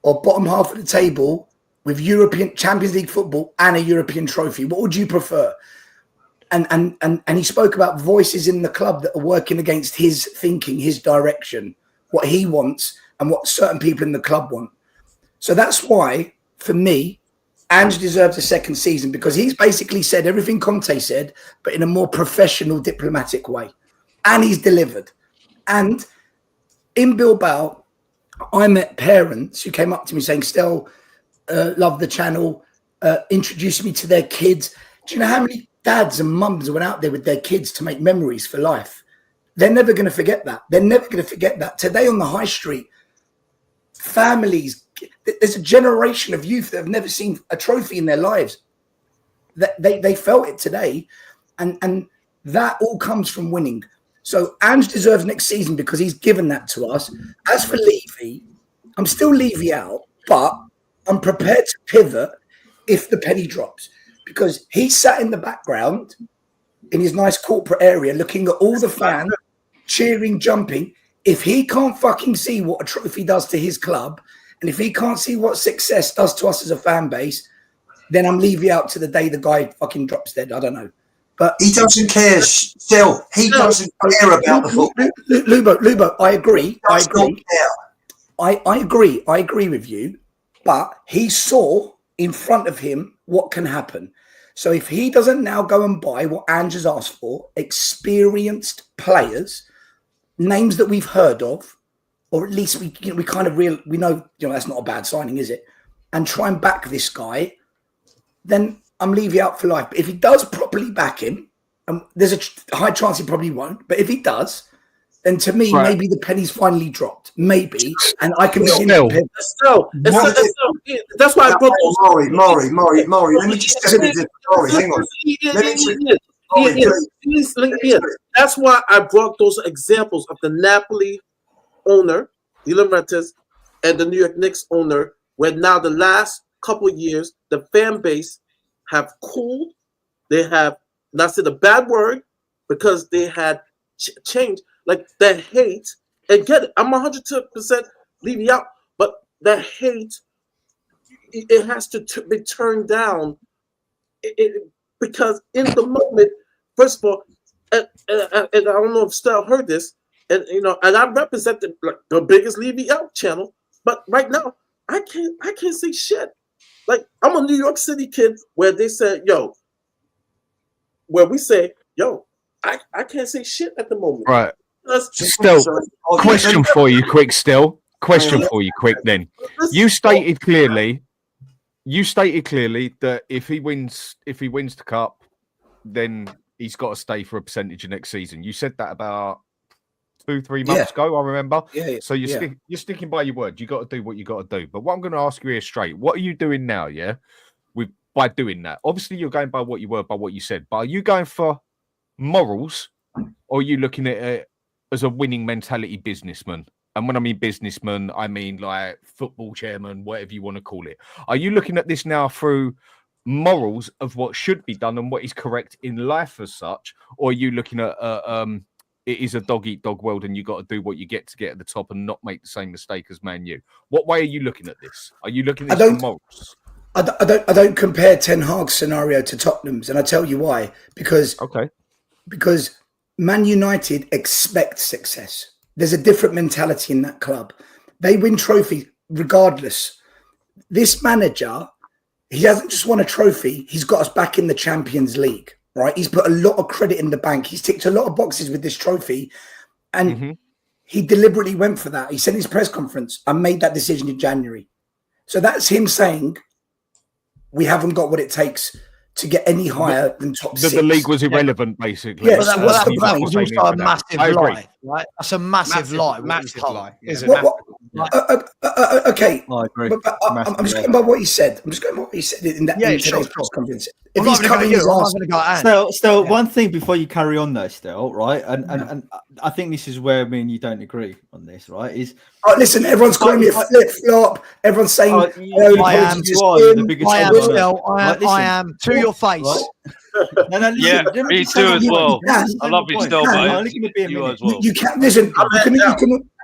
or bottom half of the table with European Champions League football and a European trophy? What would you prefer? And he spoke about voices in the club that are working against his thinking, his direction, what he wants and what certain people in the club want. So that's why, for me, Ange deserves a second season, because he's basically said everything Conte said, but in a more professional, diplomatic way. And he's delivered. And in Bilbao, I met parents who came up to me saying, Stel, love the channel, introduced me to their kids. Do you know how many dads and mums went out there with their kids to make memories for life? They're never going to forget that. They're never going to forget that. Today on the high street, families, there's a generation of youth that have never seen a trophy in their lives. They felt it today. And that all comes from winning. So Ange deserves next season because he's given that to us. As for Levy, I'm still Levy out, but I'm prepared to pivot if the penny drops, because he sat in the background in his nice corporate area looking at all the fans cheering, jumping. If he can't fucking see what a trophy does to his club, and if he can't see what success does to us as a fan base, then I'm Levy out to the day the guy fucking drops dead. I don't know. But he doesn't care still. He doesn't care about the football. Lubo, I agree. I agree with you. But he saw in front of him what can happen. So if he doesn't now go and buy what Ange has asked for, experienced players, names that we've heard of, or at least we know that's not a bad signing, is it? And try and back this guy, then I'm Levy out for life. But if he does properly back him, there's a high chance he probably won't. But if he does, then to me, maybe the penny's finally dropped. Maybe. And I can begin to that's why I brought those. Maury, let me just tell you this. Maury, hang on. That's why I brought those examples of the Napoli owner, De Laurentiis, and the New York Knicks owner, where now the last couple of years, the fan base have cooled. They have not said a bad word because they had changed. Like that hate, and get it, I'm 100% Levy out, but that hate, it has to be turned down. Because in the moment, first of all, and I don't know if Stel heard this, and I represent the biggest Levy out channel, but right now I can't say shit. Like, I'm a New York City kid where they said, where we say, I can't say shit at the moment. Right. Still, question for you quick, then. You stated clearly that if he wins the cup, then he's got to stay for a percentage of next season. You said that about 2-3 months ago, I remember. Yeah. So you're sticking by your word. You got to do what you got to do. But what I'm going to ask you here straight, what are you doing now? Yeah, by doing that. Obviously, you're going by what you were, by what you said. But are you going for morals, or are you looking at it as a winning mentality businessman? And when I mean businessman, I mean like football chairman, whatever you want to call it. Are you looking at this now through morals of what should be done and what is correct in life as such, or are you looking at it is a dog-eat-dog world and you got to do what you get to get at the top and not make the same mistake as Man U? What way are you looking at this? Are you looking at this for morals? I don't compare Ten Hag's scenario to Tottenham's, and I tell you why. Because Man United expect success. There's a different mentality in that club. They win trophies regardless. This manager, he hasn't just won a trophy. He's got us back in the Champions League, right? He's put a lot of credit in the bank. He's ticked a lot of boxes with this trophy, and he deliberately went for that. He said in his press conference, I made that decision in January. So that's him saying we haven't got what it takes to get any higher than top six. The league was irrelevant, basically. Yes, that was also a massive lie, right? That's a massive lie. Massive lie. Isn't it? Okay. I agree. But I'm just going by what he said. I'm just going by what he said in that press conference. If he's covering his ass. Still, one thing before you carry on though, still, right? And I think this is where me and you don't agree on this, right? Is listen, everyone's calling me a flip flop. Everyone's saying I am. To your face. No, listen, me too as well. I love you still, mate. You as well. You can listen.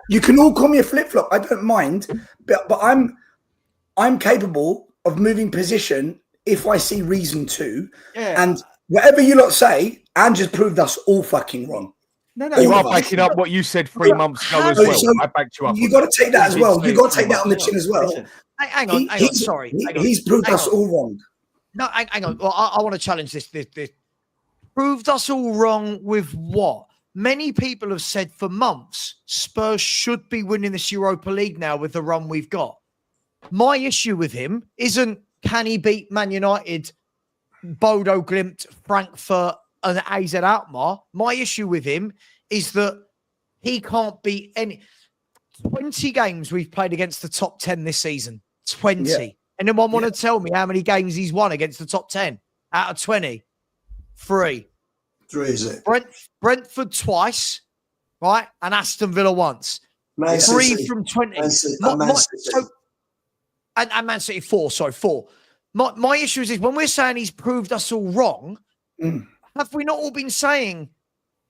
You can all call me a flip flop. I don't mind, but I'm capable of moving position if I see reason to. Yeah. And whatever you lot say, Ange has proved us all fucking wrong. No, you are backing up what you said 3 months ago as well. So I backed you up. You got to take that as well. You got to take that on the chin as well. Hang on. Sorry, he's proved us all wrong. No, hang on. Well, I want to challenge this. Proved us all wrong with what? Many people have said for months Spurs should be winning this Europa League now with the run we've got. My issue with him isn't can he beat Man United, Bodo Glimt, Frankfurt, and AZ Alkmaar. My issue with him is that he can't beat any 20 games we've played against the top 10 this season. 20. Yeah. Anyone want to tell me how many games he's won against the top 10 out of 20? 3. 3 is it? Brentford twice, right? And Aston Villa once. Man 3 City. from 20. Man City. And Man City 4. Sorry, 4. My issue is when we're saying he's proved us all wrong, have we not all been saying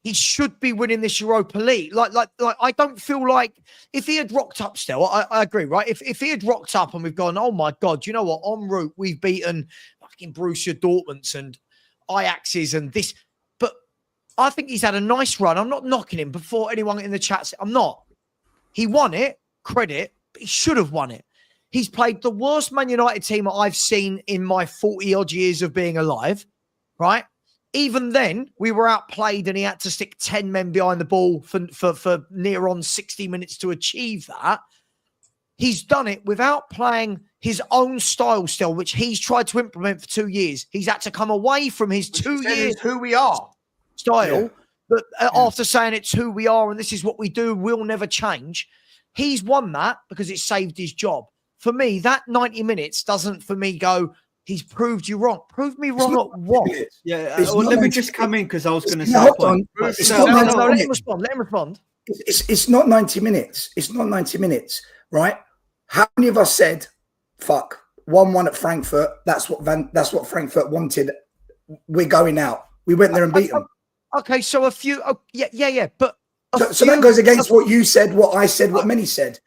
he should be winning this Europa League? Like I don't feel like if he had rocked up still, I agree, right? If he had rocked up and we've gone, oh my God, you know what? En route, we've beaten fucking Borussia Dortmund and Ajax's and this. But I think he's had a nice run. I'm not knocking him before anyone in the chat said, I'm not. He won it, credit, but he should have won it. He's played the worst Man United team I've seen in my 40-odd years of being alive, right? Even then, we were outplayed and he had to stick 10 men behind the ball for near on 60 minutes to achieve that. He's done it without playing his own style still, which he's tried to implement for 2 years. He's had to come away from his 2 years who we are style, but after saying it's who we are and this is what we do, we'll never change. He's won that because it saved his job. For me, that 90 minutes doesn't, for me, go, he's proved you wrong. Proved me wrong at what? Yeah, let me just come in because I was going to say. Let him respond. It's not 90 minutes. It's not 90 minutes, right? How many of us said, fuck, 1-1 at Frankfurt, that's what Frankfurt wanted. We're going out. We went there and beat them. Okay, so a few, but... So that goes against what you said, what I said, what many said.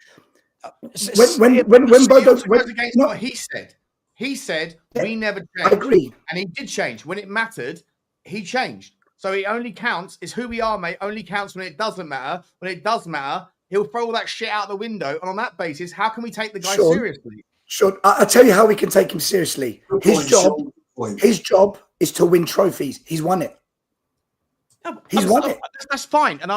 When Bodo goes against what he said. He said we never changed. I agree. And he did change. When it mattered, he changed. So it only counts, is who we are, mate, only counts when it doesn't matter. When it does matter, he'll throw all that shit out the window. And on that basis, how can we take the guy seriously? Sure. I'll tell you how we can take him seriously. His job is to win trophies. He's won it. He's won it. That's fine. And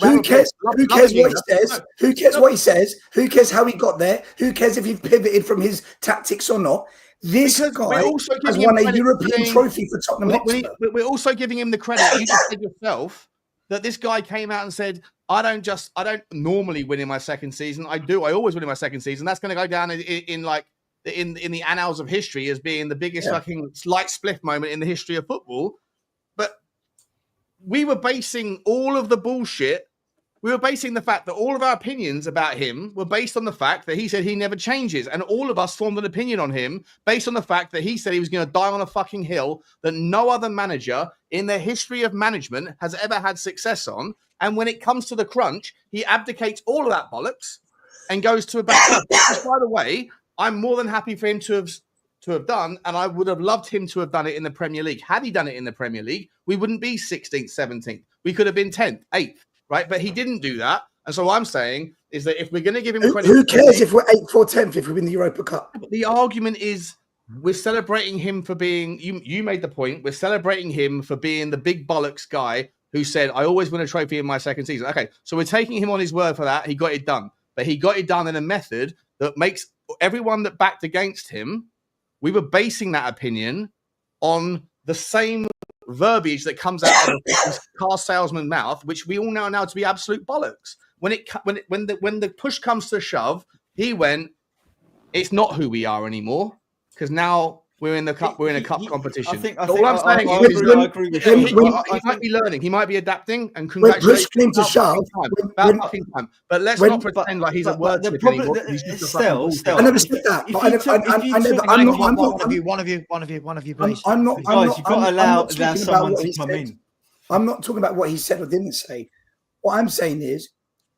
who cares? Who cares what he says? Who cares what he says? Who cares how he got there? Who cares if he pivoted from his tactics or not? This guy has won a European trophy for Tottenham Hotspur. We're also giving him the credit. You just said yourself that this guy came out and said, I don't normally win in my second season. I do. I always win in my second season. That's going to go down in the annals of history as being the biggest fucking light spliff moment in the history of football. But we were basing all of the bullshit. We were basing the fact that all of our opinions about him were based on the fact that he said he never changes. And all of us formed an opinion on him based on the fact that he said he was going to die on a fucking hill that no other manager in the history of management has ever had success on. And when it comes to the crunch, he abdicates all of that bollocks and goes to a back. By the way, I'm more than happy for him to have done, and I would have loved him to have done it in the Premier League. Had he done it in the Premier League, we wouldn't be 16th, 17th. We could have been 10th, 8th, right? But he didn't do that. And so what I'm saying is that if we're going to give him credit... Who cares if we're 8th or 10th if we win the Europa Cup? The argument is we're celebrating him for being... You made the point. We're celebrating him for being the big bollocks guy who said, I always win a trophy in my second season. Okay, so we're taking him on his word for that. He got it done. But he got it done in a method that makes everyone that backed against him... We were basing that opinion on the same verbiage that comes out of this car salesman's mouth, which we all know to be absolute bollocks. When the push comes to shove, he went, "It's not who we are anymore," because now we're in the cup. We're in a cup competition. I think all I'm saying is, I agree with you. He might be learning. He might be adapting. And congratulations. When push came to shove, about fucking time. But let's not pretend like he's a word slip anymore. Still, I never said that. One of you, please. I'm not. Guys, you've got to allow someone to come said. in. I'm not talking about what he said or didn't say. What I'm saying is,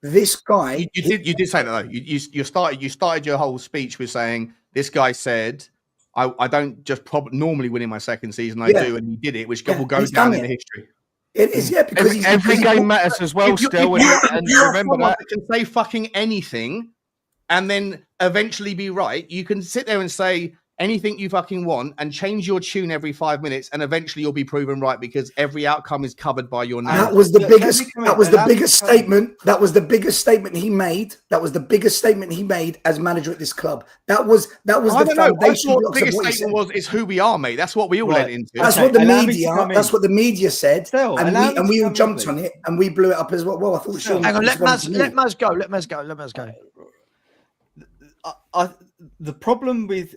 this guy. You did say that though. You started your whole speech with saying this guy said, I don't just normally win in my second season. I do, and he did it, which will go down in the history. It is, because every game matters as well. Still, and remember that can say fucking anything, and then eventually be right. You can sit there and say anything you fucking want and change your tune every 5 minutes, and eventually you'll be proven right because every outcome is covered by your name. That was the biggest. That was the biggest statement. That was the biggest statement he made. That was the biggest statement he made as manager at this club. That was the foundation. The biggest statement is who we are, mate. That's what we all led into. That's what the media. That's what the media said, and we all jumped on it and we blew it up as well. Well, I thought. Hang on, let Maz go. Let Maz go. The problem with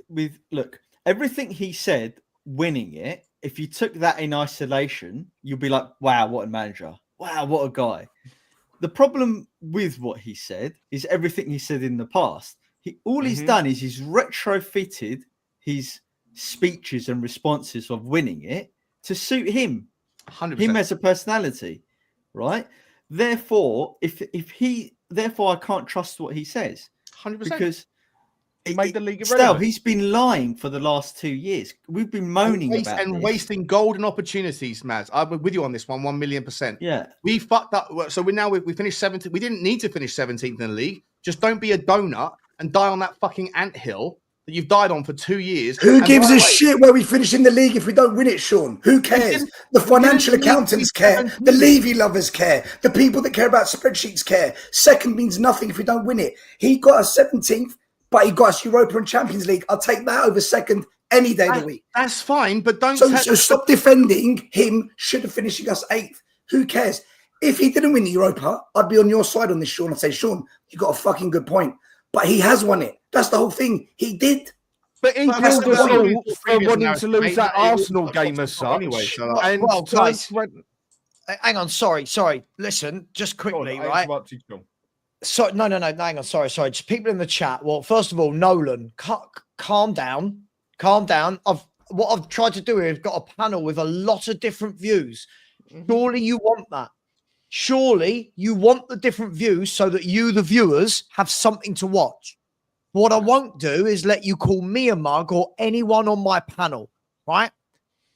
look, everything he said, winning it, if you took that in isolation, you'd be like, wow, what a manager. Wow, what a guy. The problem with what he said is everything he said in the past. He's done is he's retrofitted his speeches and responses of winning it to suit him. 100%. Him as a personality, right? Therefore, I can't trust what he says. 100%. Because he made the league irrelevant. He's been lying for the last 2 years. We've been moaning about this. Wasting golden opportunities, Maz. I'm with you on this one, 1,000,000%. Yeah. We fucked up. So we finished 17th. We didn't need to finish 17th in the league. Just don't be a donut and die on that fucking anthill that you've died on for 2 years. Who gives a shit where we finish in the league if we don't win it, Sean? Who cares? The financial accountants care. The Levy lovers care. The people that care about spreadsheets care. Second means nothing if we don't win it. He got us 17th, but he got us Europa and Champions League. I'll take that over second any day of the week. That's fine, but don't... So stop defending him should have finishing us 8th. Who cares? If he didn't win the Europa, I'd be on your side on this, Sean. I'd say, Sean, you got a fucking good point. But he has won it. That's the whole thing. He did. But he killed us all for wanting to lose that Arsenal game as such. Anyway, guys, hang on. Sorry. Listen, just quickly, right? So no. Hang on. Sorry. Just people in the chat. Well, first of all, Nolan, calm down. What I've tried to do here is got a panel with a lot of different views. Surely you want that. Surely you want the different views so that you, the viewers, have something to watch. What I won't do is let you call me a mug or anyone on my panel, right?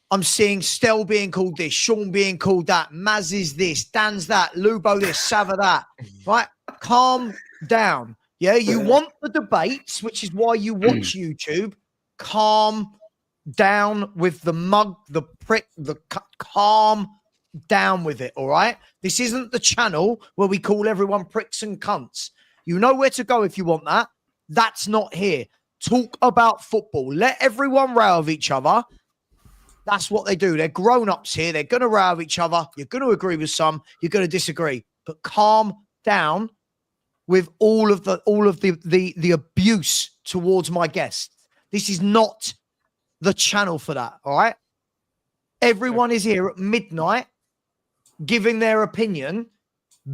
I'm seeing Stel being called this, Sean being called that, Maz is this, Dan's that, Lubo this, Savva that, right? Calm down. Yeah, you want the debates, which is why you watch YouTube. Calm down with the mug, the prick, calm down with it, all right? This isn't the channel where we call everyone pricks and cunts. You know where to go if you want that. That's not here. Talk about football. Let everyone row with each other. That's what they do. They're grown-ups here. They're going to row with each other. You're going to agree with some. You're going to disagree. But calm down with all of the abuse towards my guests. This is not the channel for that, all right? Everyone is here at midnight giving their opinion.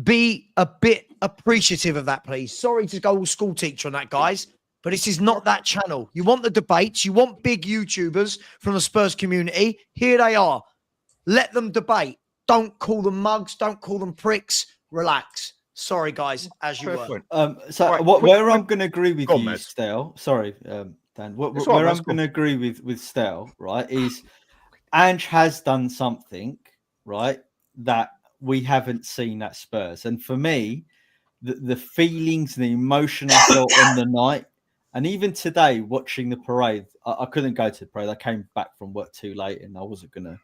Be a bit appreciative of that, please. Sorry to go all school teacher on that, guys, but this is not that channel. You want the debates. You want big YouTubers from the Spurs community. Here they are. Let them debate. Don't call them mugs. Don't call them pricks. Relax. Sorry, guys, as you Fair were. point. So Right, where I'm going to agree with Go on, you, Mez. Stel. Sorry, Dan. It's all Where right, I'm Mez, go going on. to agree with Stel, right, is Ange has done something, right, that we haven't seen at Spurs. And for me, the feelings, the emotion I felt on the night, and even today watching the parade, I couldn't go to the parade. I came back from work too late, and I wasn't going to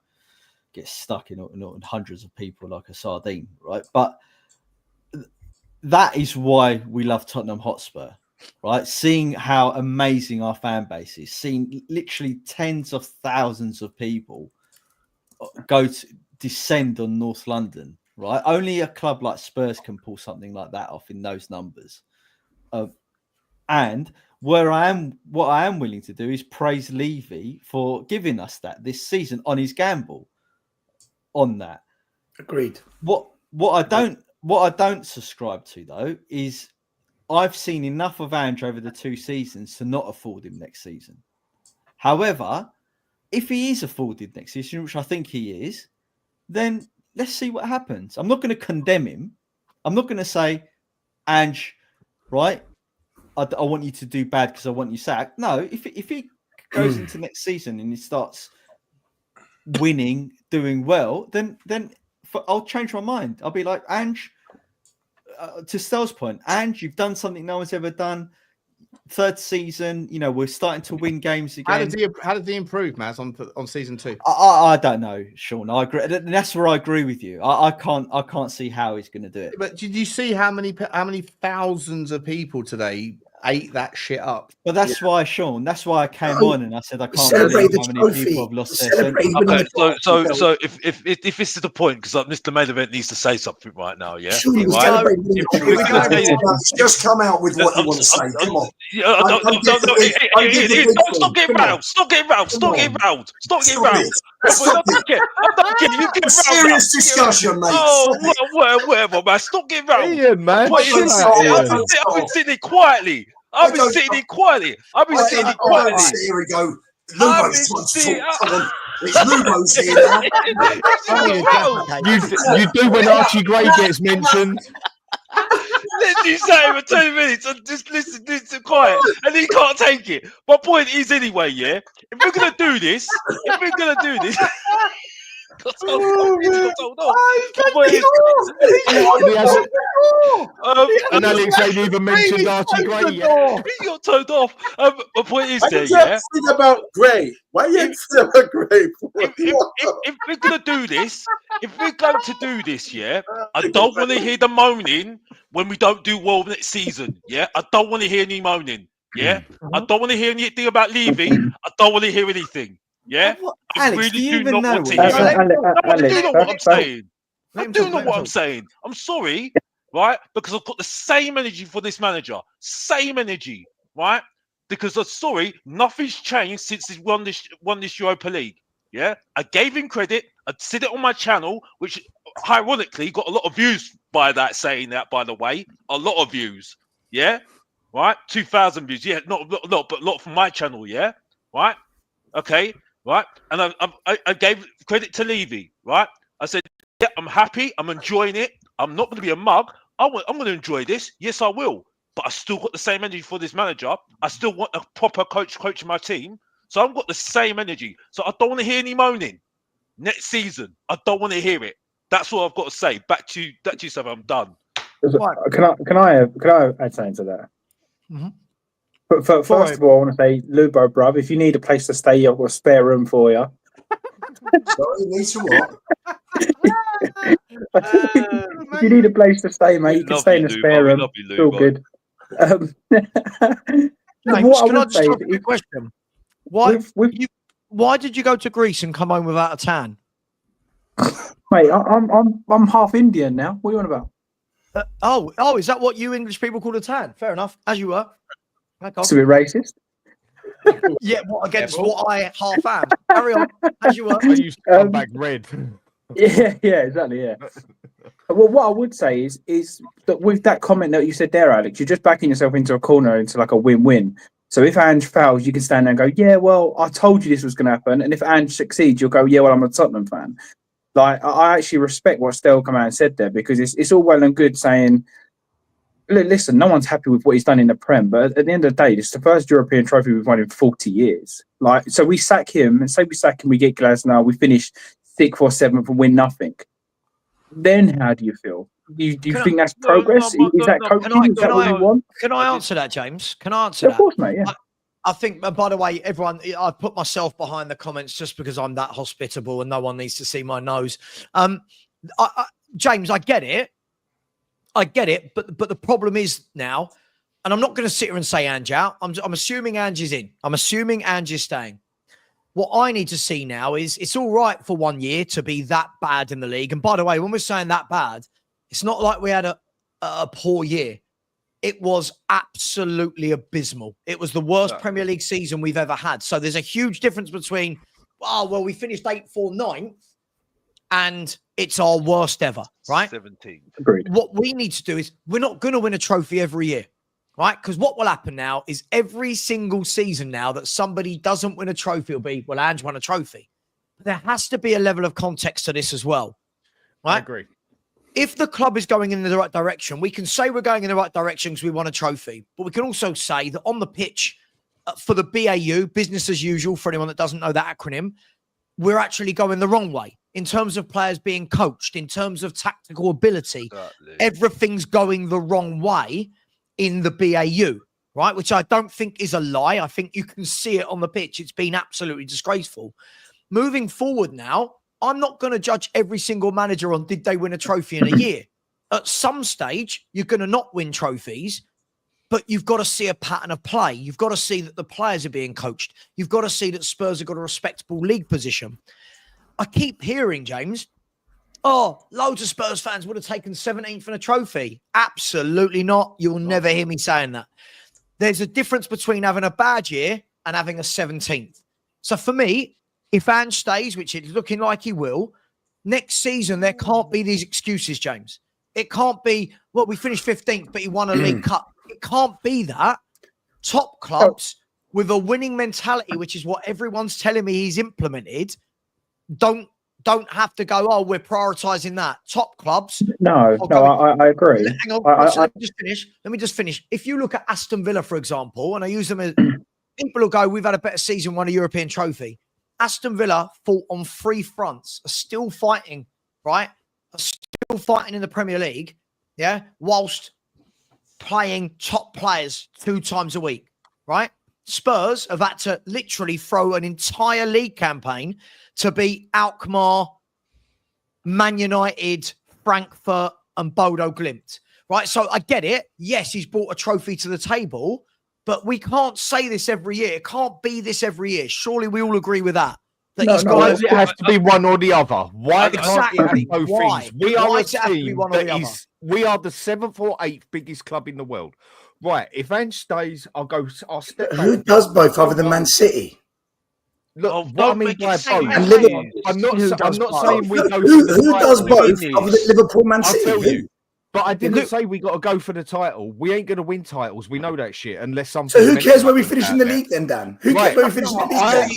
get stuck in hundreds of people like a sardine, right? But that is why we love Tottenham Hotspur, right? Seeing how amazing our fan base is, seeing literally tens of thousands of people descend on North London, right? Only a club like Spurs can pull something like that off in those numbers. And what I am willing to do is praise Levy for giving us that this season on his gamble on that. Agreed. What I don't subscribe to though is I've seen enough of Ange over the 2 seasons to not afford him next season. However, if he is afforded next season, which I think he is, then let's see what happens. I'm not going to condemn him. I'm not going to say, Ange, right, I want you to do bad because I want you sacked. No, if he goes into next season and he starts winning, doing well, then I'll change my mind. I'll be like, Ange, to Stel's point, Ange, you've done something no one's ever done. 3rd season, we're starting to win games again. How did he improve, Maz, on season 2? I don't know, Sean. I agree. That's where I agree with you. I can't see how he's going to do it. But did you see how many thousands of people today ate that shit up? But that's why, Sean. That's why I came on and I said I can't believe how many people have lost their sense. Okay, so if this is the point, because Mr. Main Event needs to say something right now, yeah. Right? Just come out with what you want to say. Come on. Stop getting round. Stop getting round. Stop getting round. Stop getting round. Serious discussion, mate. Oh, whatever, man. Stop getting round. Ian, man. I've been sitting here quietly. I've been sitting here quietly. Here we go. Lubo's trying to talk. Come on. It's Lubo's here now. You do when Archie Gray gets mentioned. Let you say it for 2 minutes and just listen quiet, and he can't take it. My point is anyway, yeah. If we're gonna do this, And Alex ain't even mentioned Archie Gray yet. He got turned off. My point is there, yeah. Think about Gray. Why you think about Gray? If we're gonna do this, yeah, I don't want to hear the moaning when we don't do well next season. Yeah, I don't want to hear any moaning. Yeah, I don't want to hear anything about Levy. I don't want to hear anything. Yeah, Alex, do you even know what I do know what I'm saying. I do know what I'm saying. I'm sorry, right? Because I've got the same energy for this manager. Same energy, right? Because I'm sorry, nothing's changed since he won this Europa League. Yeah, I gave him credit. I said it on my channel, which ironically got a lot of views by that, saying that, by the way. A lot of views. Yeah, right? 2,000 views. Yeah, not a lot, but a lot from my channel. Yeah, right? Okay. Right, and I gave credit to Levy. Right, I said, yeah, I'm happy. I'm enjoying it. I'm not going to be a mug. I'm going to enjoy this. Yes, I will. But I still got the same energy for this manager. I still want a proper coaching my team. So I've got the same energy. So I don't want to hear any moaning next season. I don't want to hear it. That's all I've got to say. Back to you, Savva. I'm done. Can I add something to that? Mm-hmm. But first of all, I want to say, Lubo, bruv, if you need a place to stay, I've got a spare room for you. Sorry, you need to what? If you need a place to stay, mate, you can stay in the spare room. It's all good. Can I just ask a quick question? Why did you go to Greece and come home without a tan? Mate, I'm half Indian now. What are you on about? Is that what you English people call a tan? Fair enough, as you were. It's a bit racist. Yeah, what against what I half am? Carry on, as you were. I used to come back red. Yeah, exactly. Yeah. Well, what I would say is that with that comment that you said there, Alex, you're just backing yourself into a corner into like a win-win. So if Ange fails, you can stand there and go, yeah, well, I told you this was going to happen. And if Ange succeeds, you'll go, yeah, well, I'm a Tottenham fan. Like, I actually respect what Stel come out and said there, because it's all well and good saying, listen, no one's happy with what he's done in the Prem, but at the end of the day, it's the first European trophy we've won in 40 years. Like, so we sack him, and say we sack him, we get Glasgow, we finish 6th or 7th and win nothing. Then how do you feel? Do you think that's progress? Is that coaching? Is that what you want? Can I answer that, James? Can I answer that? Of course, mate. Yeah. I think, by the way, everyone, I've put myself behind the comments just because I'm that hospitable and no one needs to see my nose. James, I get it. But the problem is now, and I'm not going to sit here and say Ange out. I'm assuming Ange is in. I'm assuming Ange is staying. What I need to see now is it's all right for 1 year to be that bad in the league. And by the way, when we're saying that bad, it's not like we had a poor year. It was absolutely abysmal. It was the worst Premier League season we've ever had. So there's a huge difference between, we finished 8th or 9th and it's our worst ever, right? 17. Agreed. What we need to do is we're not going to win a trophy every year, right? Because what will happen now is every single season now that somebody doesn't win a trophy will be, Ange won a trophy. But there has to be a level of context to this as well, right? I agree. If the club is going in the right direction, we can say we're going in the right direction because we won a trophy. But we can also say that on the pitch, for the BAU, business as usual, for anyone that doesn't know that acronym, we're actually going the wrong way in terms of players being coached, in terms of tactical ability. Exactly. Everything's going the wrong way in the BAU, right? Which I don't think is a lie. I think you can see it on the pitch. It's been absolutely disgraceful. Moving forward now, I'm not going to judge every single manager on did they win a trophy in a year. At some stage, you're going to not win trophies, but you've got to see a pattern of play. You've got to see that the players are being coached. You've got to see that Spurs have got a respectable league position. I keep hearing, James, loads of Spurs fans would have taken 17th in a trophy. Absolutely not. You'll never hear me saying that. There's a difference between having a bad year and having a 17th. So for me, if Ange stays, which it's looking like he will, next season, there can't be these excuses, James. It can't be, we finished 15th, but he won a League Cup. It can't be that. Top clubs with a winning mentality, which is what everyone's telling me he's implemented, don't have to go, we're prioritising that. Top clubs. No, I agree. Hang on, let me just finish. If you look at Aston Villa, for example, and I use them as people will go, we've had a better season, won a European trophy. Aston Villa fought on 3 fronts, are still fighting, right? Are still fighting in the Premier League, yeah, whilst playing top players 2 times a week, right? Spurs have had to literally throw an entire league campaign to beat Alkmaar, Man United, Frankfurt, and Bodo Glimt, right? So I get it. Yes, he's brought a trophy to the table, but we can't say this every year. It can't be this every year. Surely we all agree with that. It has to be one or the other. Why can't it have both things? We are a team we are the 7th or 8th biggest club in the world. Right. If Ange stays, I'll step back. Who does both other than Man City? Look, what I mean by both. And Liverpool. I'm not saying we go who for the does title. both other than Liverpool, Man City? I'll tell you. But I didn't say we got to go for the title. We ain't going to win titles. We know that shit unless something. So who cares where we finish in the league then, Dan? Who cares where we finish in the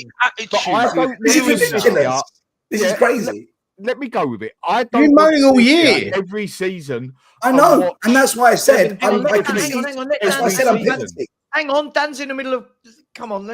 league? This is crazy. Let me go with it. I don't. You're moaning all year, every season. I know, and that's why I said. Hang on, Dan's in the middle of. Come on,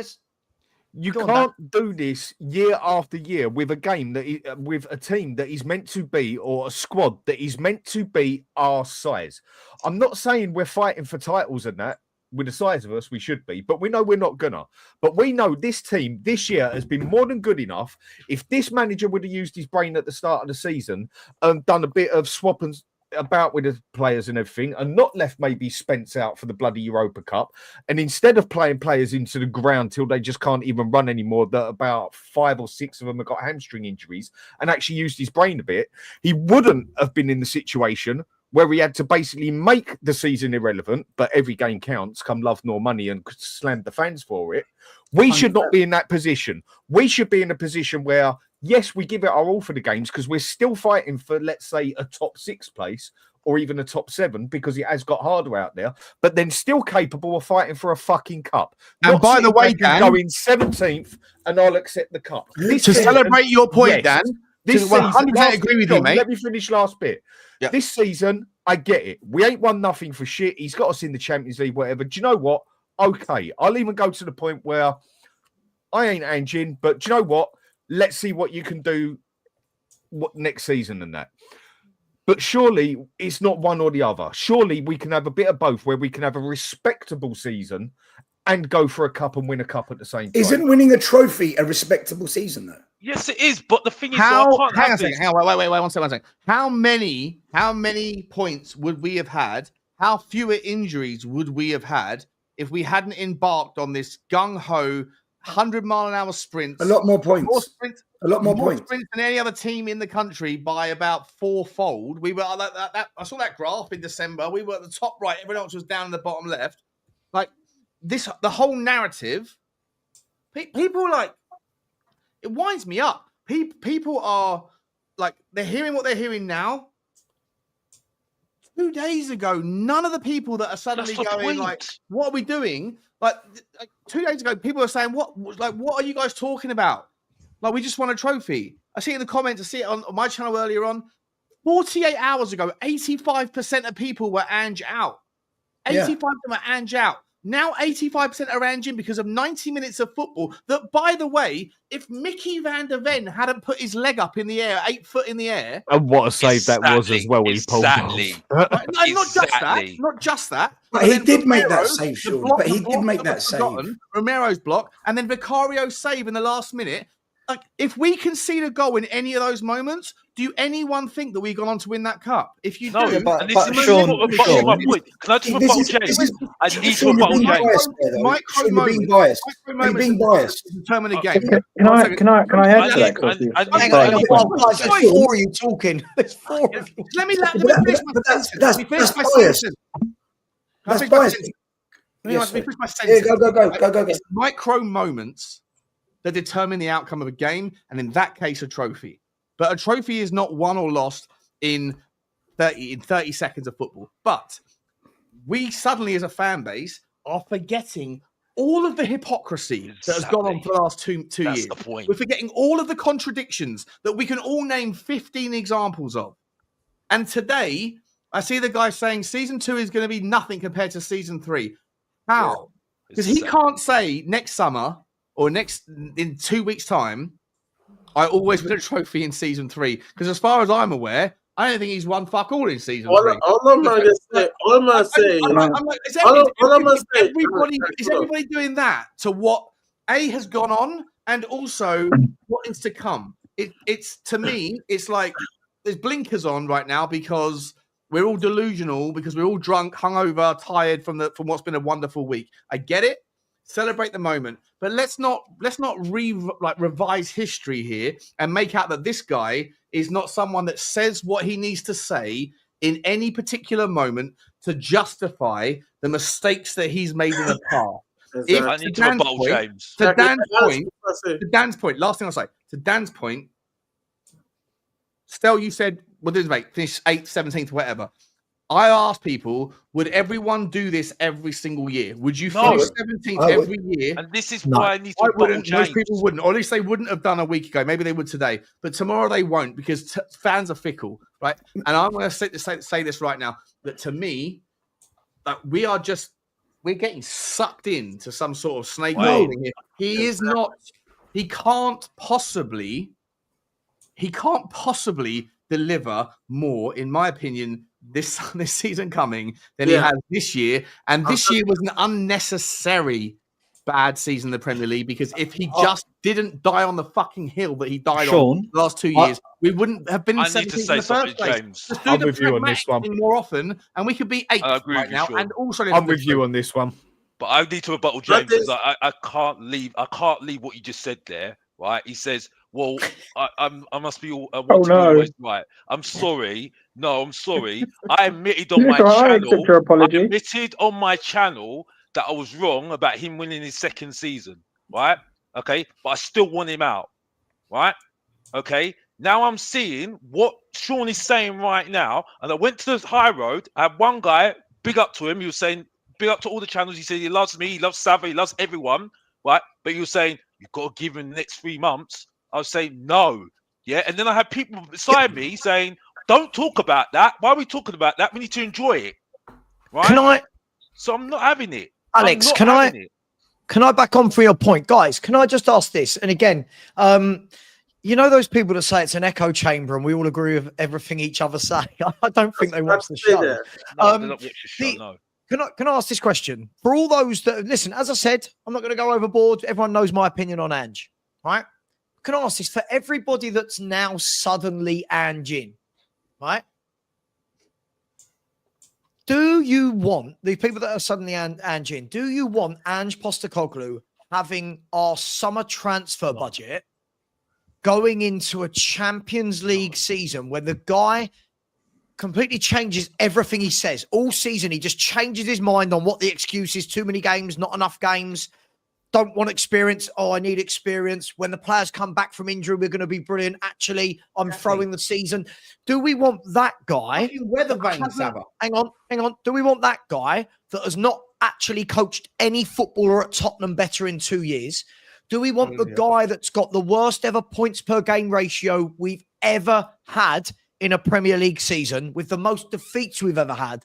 You can't do this year after year with a game with a team that is meant to be, or a squad that is meant to be our size. I'm not saying we're fighting for titles and that. With the size of us, we should be, but we know we're not gonna. But we know this team this year has been more than good enough. If this manager would have used his brain at the start of the season and done a bit of swapping about with the players and everything, and not left maybe Spence out for the bloody Europa Cup, and instead of playing players into the ground till they just can't even run anymore, that about 5 or 6 of them have got hamstring injuries, and actually used his brain a bit, he wouldn't have been in the situation where he had to basically make the season irrelevant, but every game counts, come love nor money, and slammed the fans for it. We should not be in that position. We should be in a position where, yes, we give it our all for the games because we're still fighting for, let's say, a top 6 place or even a top 7 because it has got harder out there, but then still capable of fighting for a fucking cup. And not by the way, Dan, going 17th and I'll accept the cup. To celebrate your point, Dan, This season, 100% agree with you, mate. Let me finish last bit. Yeah. This season, I get it. We ain't won nothing for shit. He's got us in the Champions League, whatever. Do you know what? Okay. I'll even go to the point where I ain't Ange, but do you know what? Let's see what you can do next season and that. But surely it's not one or the other. Surely we can have a bit of both where we can have a respectable season and go for a cup and win a cup at the same time. Isn't winning a trophy a respectable season, though? Yes, it is. But the thing is, hang on a have second. this. Hang on, wait, one second. How many points would we have had? How fewer injuries would we have had if we hadn't embarked on this gung-ho 100-mile-an-hour sprint? A lot more points. A lot more points than any other team in the country by about fourfold. We were I saw that graph in December. We were at the top right. Everyone else was down in the bottom left. Like this, the whole narrative. People like it winds me up. People are like they're hearing what they're hearing now. 2 days ago, none of the people that are suddenly going like, "What are we doing?" Like 2 days ago, people are saying, "What are you guys talking about?" Like, we just won a trophy. I see it in the comments. I see it on my channel earlier on. 48 hours ago, 85% of people were Ange out. 85% were Ange out. Now 85% are Ange in because of 90 minutes of football. That, by the way, if Mickey van der Ven hadn't put his leg up in the air, 8 foot in the air. And what a save that was as well. He pulled off. Right? No, not just that. But he did make that save, Sean. But he did make that save. Romero's block. And then Vicario's save in the last minute. Like, if we concede a goal in any of those moments, do anyone think that we've gone on to win that cup? If you do, and this is my point. Can I just rebuttal James? I need to rebuttal James. You're being biased. You're being biased. Determine a game. Can I add to that? There's four of you talking. There's four of you. Let me finish my sentence. That's biased. That's biased. Let me finish my sentence. Go. It's micro moments that determine the outcome of a game, and in that case, a trophy. But a trophy is not won or lost in 30 seconds of football. But we suddenly, as a fan base, are forgetting all of the hypocrisy that has gone on for the last two years. That's the point. We're forgetting all of the contradictions that we can all name 15 examples of. And today, I see the guy saying season 2 is going to be nothing compared to season 3. How? Because he can't say next summer or in 2 weeks' time, I always win a trophy in season 3. Because as far as I'm aware, I don't think he's won fuck all in season 3. All I'm gonna say, is everybody doing that to what A has gone on and also what is to come? It's to me, it's like there's blinkers on right now because we're all delusional, because we're all drunk, hungover, tired from what's been a wonderful week. I get it. Celebrate the moment, but let's not revise history here and make out that this guy is not someone that says what he needs to say in any particular moment to justify the mistakes that he's made in the past. I need to rebuttal James. To Dan's point, last thing I'll say, to Dan's point, Stel, you said, what did it make? Finish 8th, 17th, whatever. I asked people, would everyone do this every single year? Would you finish 17th every year? And this is why I need to rebuttal James. Most people wouldn't, or at least they wouldn't have done a week ago. Maybe they would today, but tomorrow they won't because fans are fickle, right? And I'm going to say this right now, that to me, we're getting sucked into some sort of snake oil thing here. He can't possibly deliver more, in my opinion, this season coming than he has this year. And this year was an unnecessary bad season in the Premier League, because if he just didn't die on the fucking hill that he died on the last 2 years, we wouldn't have been in 17th in the first place. James. Just do I'm the with you on this one more often, and we could be 8th right now. And also, I'm with you on this one. But I need to rebuttal James because I can't leave what you just said there. Right? He says, "Well, I must be always right." I'm sorry. No, I'm sorry. I admitted on my channel. I admitted on my channel that I was wrong about him winning his second season. Right? Okay, but I still want him out. Right? Okay. Now I'm seeing what Sean is saying right now, and I went to the high road. I had one guy, big up to him. He was saying, big up to all the channels. He said he loves me, he loves Savva, he loves everyone. Right? But he was saying, you've got to give him the next 3 months. I was saying, no, Yeah, and then I had people beside me saying, "Don't talk about that. Why are we talking about that? We need to enjoy it." Right? Can I, So I'm not having it. Alex? I'm not having it. Can I back on for your point, guys? Can I just ask this? And again, you know those people that say it's an echo chamber and we all agree with everything each other say. I don't think they watch the show. No, they don't watch the show. No. Can I ask this question for all those that listen? As I said, I'm not going to go overboard. Everyone knows my opinion on Ange, right? Can I ask this for everybody that's now suddenly Ange in, right? Do you want the people that are suddenly Ange in? Do you want Ange Postecoglou having our summer transfer budget going into a Champions League season where the guy completely changes everything he says all season? He just changes his mind on what the excuse is: too many games, not enough games. Don't want experience. Oh, I need experience. When the players come back from injury, we're going to be brilliant. Actually, I'm throwing the season. Do we want that guy? Weather vane, Savva. Hang on. Do we want that guy that has not actually coached any footballer at Tottenham better in 2 years? Do we want the guy that's got the worst ever points per game ratio we've ever had in a Premier League season with the most defeats we've ever had?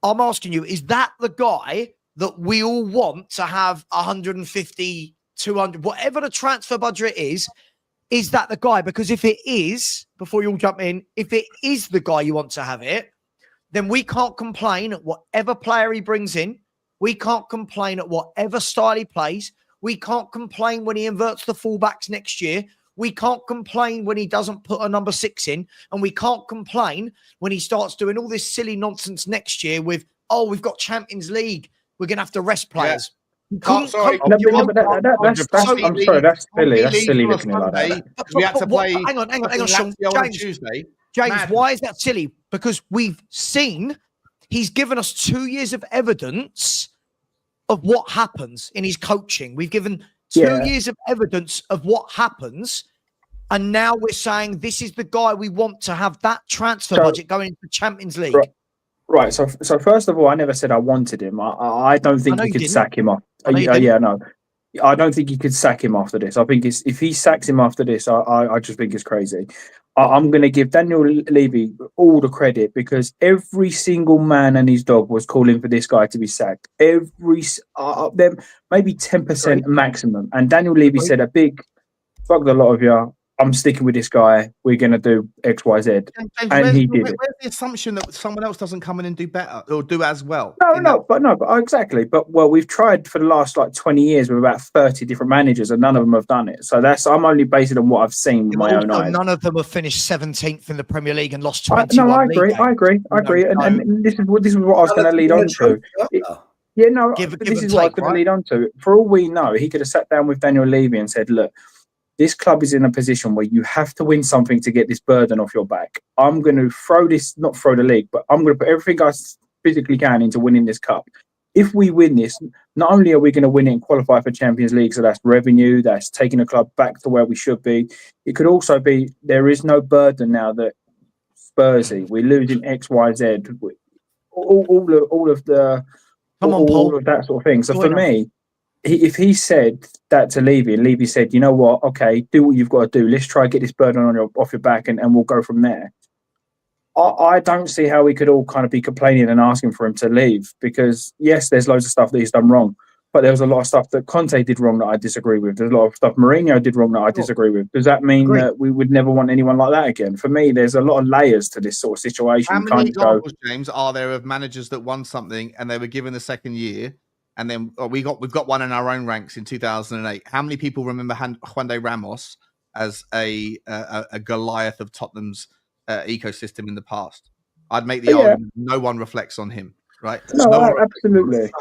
I'm asking you, is that the guy that we all want to have 150, 200, whatever the transfer budget is that the guy? Because if it is, before you all jump in, if it is the guy you want to have it, then we can't complain at whatever player he brings in. We can't complain at whatever style he plays. We can't complain when he inverts the fullbacks next year. We can't complain when he doesn't put a number 6 in. And we can't complain when he starts doing all this silly nonsense next year with, oh, we've got Champions League. We're going to have to rest players. I'm sorry. I'm sorry, that's silly. That's silly looking like that. We had to play. Hang on, Sean. James, why is that silly? Because we've seen he's given us 2 years of evidence of what happens in his coaching. We've given 2 years of evidence of what happens. And now we're saying this is the guy we want to have that transfer budget going into the Champions League. Right. So first of all, I never said I wanted him. I don't think you could sack him off. No. I don't think you could sack him after this. I think if he sacks him after this, I just think it's crazy. I'm going to give Daniel Levy all the credit because every single man and his dog was calling for this guy to be sacked. Them maybe 10% maximum. And Daniel Levy said a big fuck the lot of you. I'm sticking with this guy. We're going to do X, Y, Z. And he did it. Where's the assumption that someone else doesn't come in and do better or do as well? But exactly. But we've tried for the last 20 years with about 30 different managers and none of them have done it. So I'm only basing on what I've seen with my own eyes. None of them have finished 17th in the Premier League and lost 21. I agree. And this is what I was going to lead on to. This is what I was going to lead on to. For all we know, he could have sat down with Daniel Levy and said, look, this club is in a position where you have to win something to get this burden off your back. I'm going to not throw the league, but I'm going to put everything I physically can into winning this cup. If we win this, not only are we going to win it and qualify for Champions League, so that's revenue, that's taking the club back to where we should be. It could also be there is no burden now that Spursy, we're losing X, Y, Z, all of that sort of thing. So for me, if he said that to Levy and Levy said, you know what, okay, do what you've got to do. Let's try to get this burden off your back and we'll go from there. I don't see how we could all kind of be complaining and asking for him to leave because, yes, there's loads of stuff that he's done wrong, but there was a lot of stuff that Conte did wrong that I disagree with. There's a lot of stuff Mourinho did wrong that I disagree with. Does that mean that we would never want anyone like that again? For me, there's a lot of layers to this sort of situation. How many examples, James, are there of managers that won something and they were given the second year? And then we've got one in our own ranks in 2008. How many people remember Juan de Ramos as a Goliath of Tottenham's ecosystem in the past? I'd make the argument no one reflects on him, right? No, absolutely.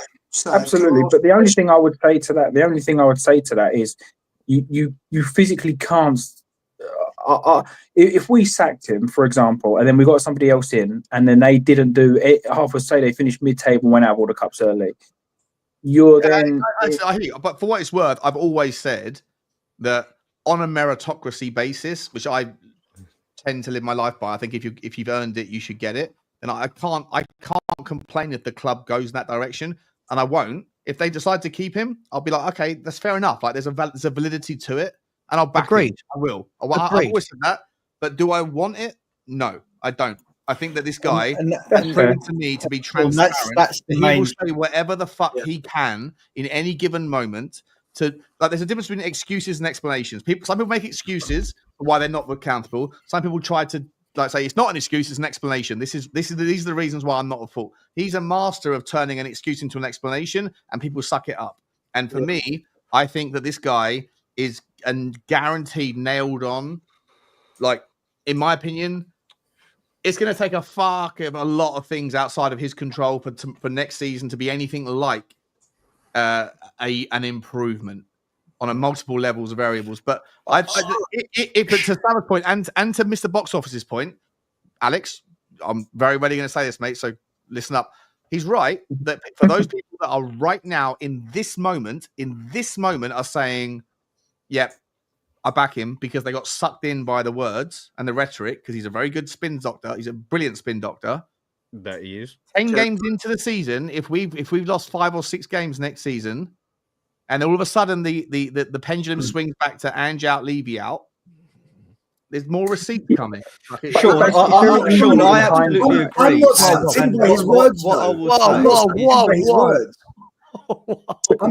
But the only thing I would say to that is you physically can't. If we sacked him, for example, and then we got somebody else in, and then they didn't do it, they finished mid-table, went out of all the cups early. I hear you, but for what it's worth, I've always said that on a meritocracy basis, which I tend to live my life by, I think if you've earned it, you should get it. And I can't complain if the club goes in that direction, and I won't. If they decide to keep him, I'll be like, okay, that's fair enough. Like there's a validity to it. and I'll back Agreed. it. I will. I've Agreed. always said that. But do I want it? No, I don't. I think that this guy And has proven to me to be transparent. That's the he main. will say whatever the fuck he can in any given moment. There's a difference between excuses and explanations. Some people make excuses for why they're not accountable. Some people try to say it's not an excuse, it's an explanation. These are the reasons why I'm not at fault. He's a master of turning an excuse into an explanation, and people suck it up. And for me, I think that this guy is guaranteed nailed on. Like, in my opinion, it's going to take a fuck of a lot of things outside of his control for next season to be anything like an improvement on a multiple levels of variables. But but to Savva's point and to Mr. Box Office's point, Alex, I'm very ready going to say this, mate. So listen up. He's right that for those people that are right now in this moment are saying, "Yep, I back him," because they got sucked in by the words and the rhetoric, because he's a very good spin doctor. He's a brilliant spin doctor. That he is. 10 games into the season, if we've lost 5 or 6 games next season, and all of a sudden the pendulum swings back to Ange out, Levy out, there's more receipts coming. Sean, I absolutely agree. I'm not saying his words. What I will say.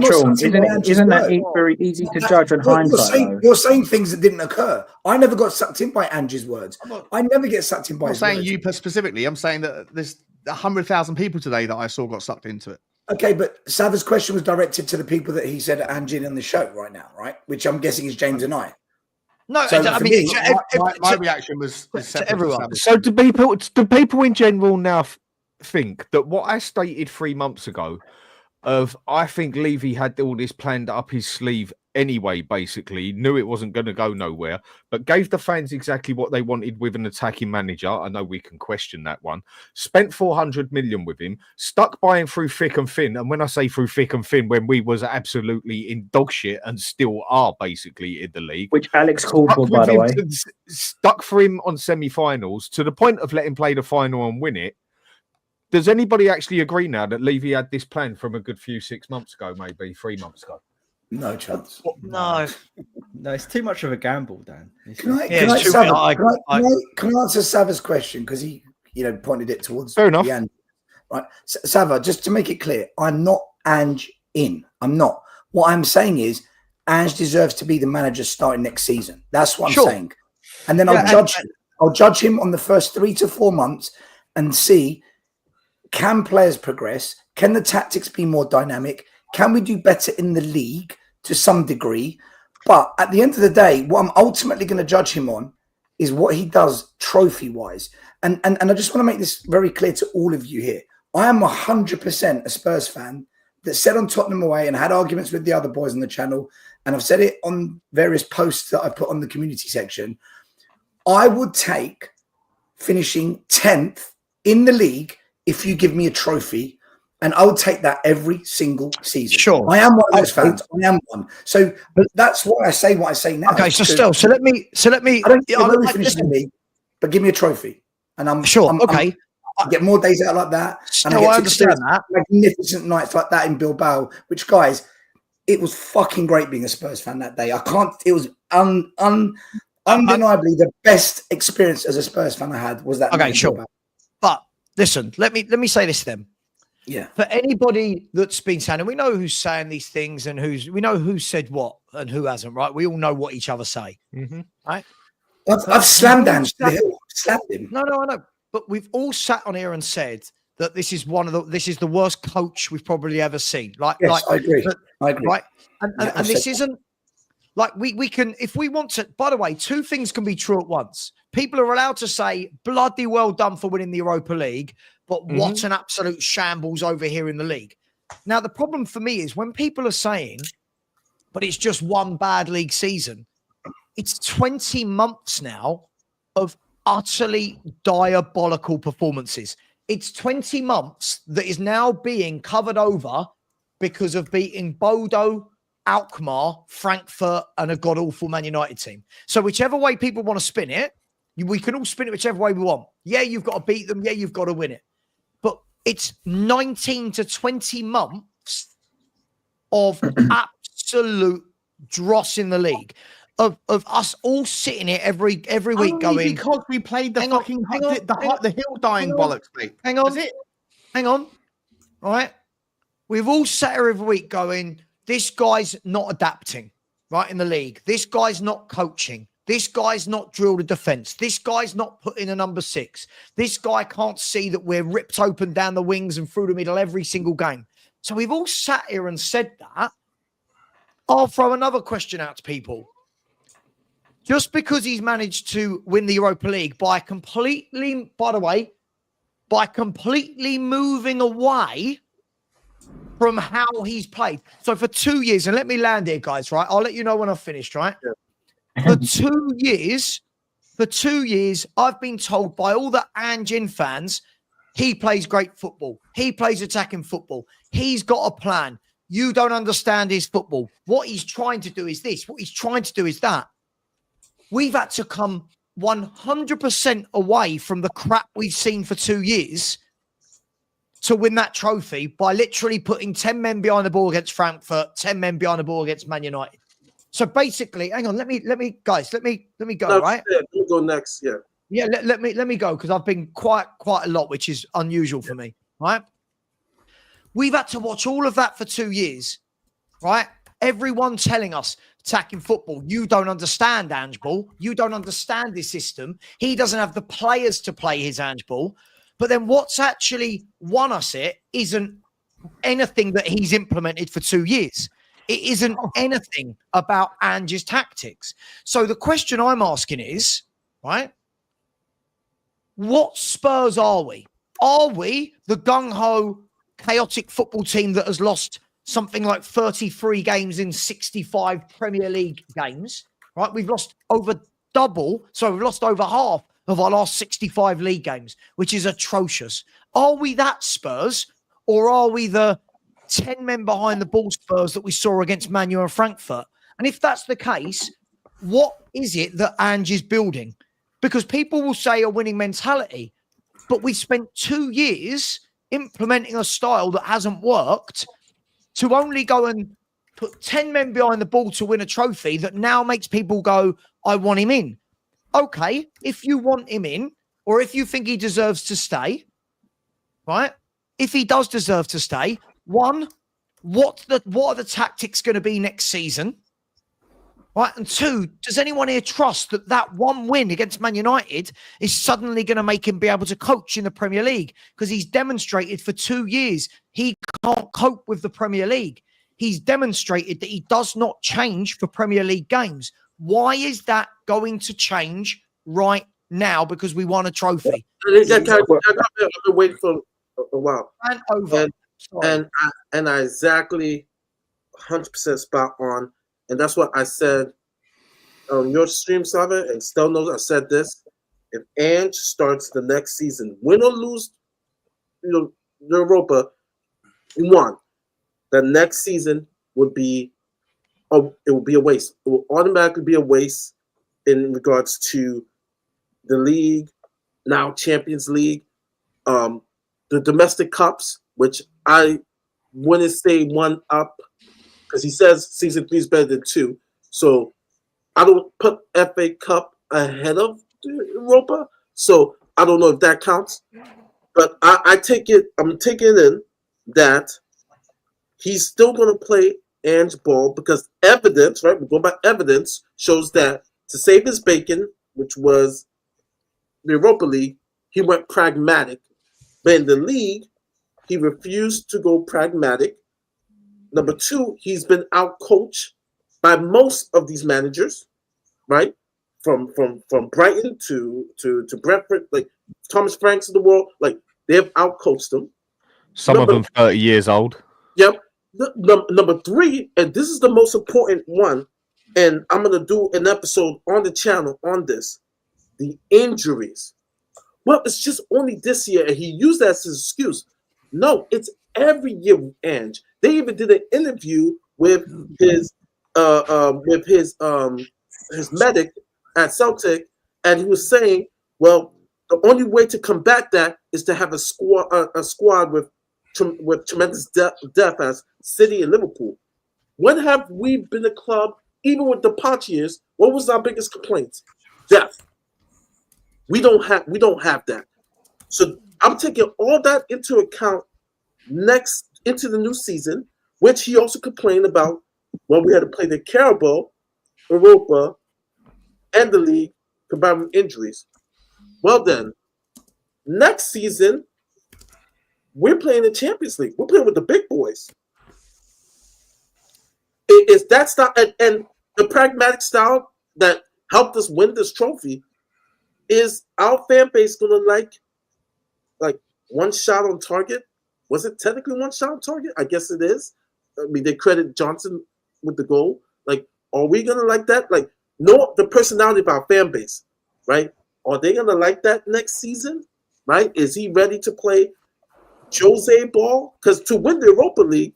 Sean, isn't that very easy to judge on hindsight? You're saying things that didn't occur. I never got sucked in by Ange's words. I never get sucked in by his words. I'm saying you specifically. I'm saying that there's 100,000 people today that I saw got sucked into it. Okay, but Savva's question was directed to the people that he said Ange in the show right now, right? Which I'm guessing is James and I. No, so I mean, my reaction was to everyone. So do people in general now think that what I stated 3 months ago I think Levy had all this planned up his sleeve anyway, basically, knew it wasn't going to go nowhere, but gave the fans exactly what they wanted with an attacking manager. I know we can question that one. Spent 400 million with him, stuck by him through thick and thin. And when I say through thick and thin, when we was absolutely in dog shit and still are basically in the league. Which Alex called for, by the way. Stuck for him on semi-finals to the point of letting him play the final and win it. Does anybody actually agree now that Levy had this plan from a good 6 months ago, maybe 3 months ago? No chance. No, it's too much of a gamble, Dan. Can I answer Savva's question, because he, pointed it towards fair enough. The end. Right, Savva, just to make it clear, I'm not Ange in. I'm not. What I'm saying is, Ange deserves to be the manager starting next season. That's what I'm saying. And then I'll judge him on the first 3 to 4 months and see. Can players progress? Can the tactics be more dynamic? Can we do better in the league to some degree? But at the end of the day, what I'm ultimately going to judge him on is what he does trophy-wise. And I just want to make this very clear to all of you here. I am 100% a Spurs fan that said on Tottenham away and had arguments with the other boys on the channel, and I've said it on various posts that I put on the community section. I would take finishing 10th in the league if you give me a trophy, and I would take that every single season. Sure. I am one of those fans. I am one. So that's why I say what I say now. Okay, so let me. I don't care where we finish the league, but give me a trophy, and I'm sure. I get more days out like that, and I get to experience magnificent nights like that in Bilbao. Which, guys, it was fucking great being a Spurs fan that day. It was undeniably the best experience as a Spurs fan I had was that. Okay, sure. Bilbao. But listen, let me say this then. Yeah. For anybody that's been saying, and we know who's saying these things and we know who said what and who hasn't, right? We all know what each other say, right? I've slammed Ange. Slammed him. No, I know. But we've all sat on here and said that this is the worst coach we've probably ever seen. I agree. Right? And this isn't like we can, if we want to, by the way, 2 things can be true at once. People are allowed to say, bloody well done for winning the Europa League, but what an absolute shambles over here in the league. Now, the problem for me is when people are saying, but it's just one bad league season, it's 20 months now of utterly diabolical performances. It's 20 months that is now being covered over because of beating Bodo, Alkmaar, Frankfurt, and a god-awful Man United team. So whichever way people want to spin it, we can all spin it whichever way we want. Yeah, you've got to beat them. Yeah, you've got to win it. But it's 19 to 20 months of absolute dross in the league. of us all sitting here every week Only going because we played the hang on, fucking hang on, the hill dying hang on, bollocks, mate. hang on, That's it. hang on. All right. We've all sat here every week going, this guy's not adapting, right, in the league. This guy's not coaching. This guy's not drilled a defense. This guy's not put in a number 6. This guy can't see that we're ripped open down the wings and through the middle every single game. So we've all sat here and said that. I'll throw another question out to people. Just because he's managed to win the Europa League by completely moving away from how he's played. So for 2 years, and let me land here, guys, right? I'll let you know when I've finished, right? Yeah. For 2 years, I've been told by all the Ange fans, he plays great football. He plays attacking football. He's got a plan. You don't understand his football. What he's trying to do is this. What he's trying to do is that. We've had to come 100% away from the crap we've seen for 2 years to win that trophy by literally putting 10 men behind the ball against Frankfurt, 10 men behind the ball against Man United. So basically, hang on, let me go, No, right? Yeah, let me go next. Yeah. Yeah, let me go because I've been quite a lot, which is unusual for me, right? We've had to watch all of that for 2 years, right? Everyone telling us attacking football, you don't understand Ange ball, you don't understand this system. He doesn't have the players to play his Ange ball. But then what's actually won us it isn't anything that he's implemented for 2 years. It isn't anything about Ange's tactics. So the question I'm asking is, right, what Spurs are we? Are we the gung-ho, chaotic football team that has lost something like 33 games in 65 Premier League games, right? We've lost over half of our last 65 league games, which is atrocious. Are we that Spurs, or are we the 10 men behind the ball Spurs that we saw against Man U and Frankfurt? And if that's the case, what is it that Ange is building? Because people will say a winning mentality, but we spent 2 years implementing a style that hasn't worked to only go and put 10 men behind the ball to win a trophy that now makes people go, I want him in. Okay, if you want him in, or if you think he deserves to stay, right? If he does deserve to stay, one, what are the tactics going to be next season? Right, and two, does anyone here trust that one win against Man United is suddenly going to make him be able to coach in the Premier League? Because he's demonstrated for 2 years he can't cope with the Premier League. He's demonstrated that he does not change for Premier League games. Why is that going to change right now? Because we won a trophy. I've been waiting for a while. And over. And I exactly 100% spot on. And that's what I said on your stream, Savva, and still knows I said this. If Ange starts the next season, win or lose, the Europa, he won. The next season would be a waste. It will automatically be a waste in regards to the league, now Champions League, the domestic cups, which I wouldn't say one up, because he says season 3 is better than 2. So I don't put FA Cup ahead of Europa. So I don't know if that counts. But I'm taking in that he's still going to play Ange ball because evidence, right? We're going by evidence, shows that to save his bacon, which was the Europa League, he went pragmatic. But in the league, he refused to go pragmatic. Number 2, he's been out-coached by most of these managers, right? From Brighton to Brentford, like Thomas Franks of the world, like they have out-coached him. Some of them 30 years old. Yep. Number 3, and this is the most important one, and I'm going to do an episode on the channel on this, the injuries. Well, it's just only this year, and he used that as his excuse. No, it's every year with Ange. They even did an interview with his medic at Celtic, and he was saying, well, the only way to combat that is to have a squad with tremendous depth as City and Liverpool. When have we been a club even with the Poch years, what was our biggest complaint? Depth. We don't have that. So I'm taking all that into account into the new season, which he also complained about when we had to play the Carabao, Europa, and the league combined with injuries. Well then, next season, we're playing the Champions League. We're playing with the big boys. Is that style and the pragmatic style that helped us win this trophy? Is our fan base gonna like one shot on target? Was it technically one shot on target? I guess it is. I mean, they credit Johnson with the goal. Like, are we gonna like that? Like, no, the personality of our fan base, right? Are they gonna like that next season? Right? Is he ready to play Jose ball? Because to win the Europa League,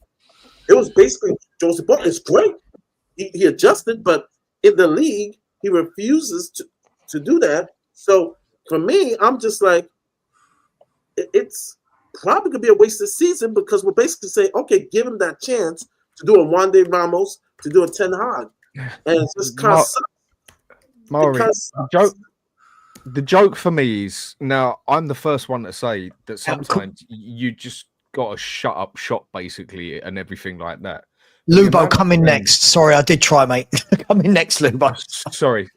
it was basically Jose ball. It's great. He adjusted, but in the league, he refuses to do that. So for me, I'm just like, it's probably gonna be a wasted season because we're basically saying, okay, give him that chance to do a Juande Ramos, to do a Ten Hag, and it's just kind of Maury, the joke for me is, now I'm the first one to say that sometimes you just got to shut up shop basically and everything like that. Lubo, come in next. Sorry, I did try, mate. Come in next, Lubo. Sorry,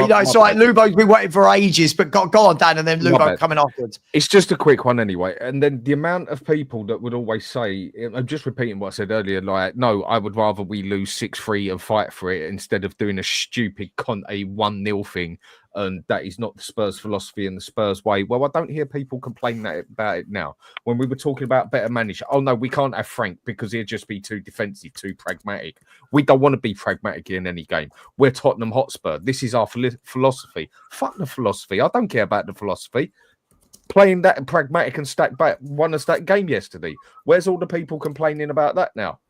no, it's all right. Lubo's been waiting for ages, but go on, Dan, and then Lubo coming afterwards. It's just a quick one anyway. And then the amount of people that would always say, I'm just repeating what I said earlier, like, no, I would rather we lose 6-3 and fight for it instead of doing a stupid Conte 1-0 thing. And that is not the Spurs philosophy and the Spurs way. Well, I don't hear people complain about it now. When we were talking about better manager, oh no, we can't have Frank because he'd just be too defensive, too pragmatic. We don't want to be pragmatic in any game. We're Tottenham Hotspur. This is our philosophy. Fuck the philosophy. I don't care about the philosophy. Playing that pragmatic and stack back won us that game yesterday. Where's all the people complaining about that now?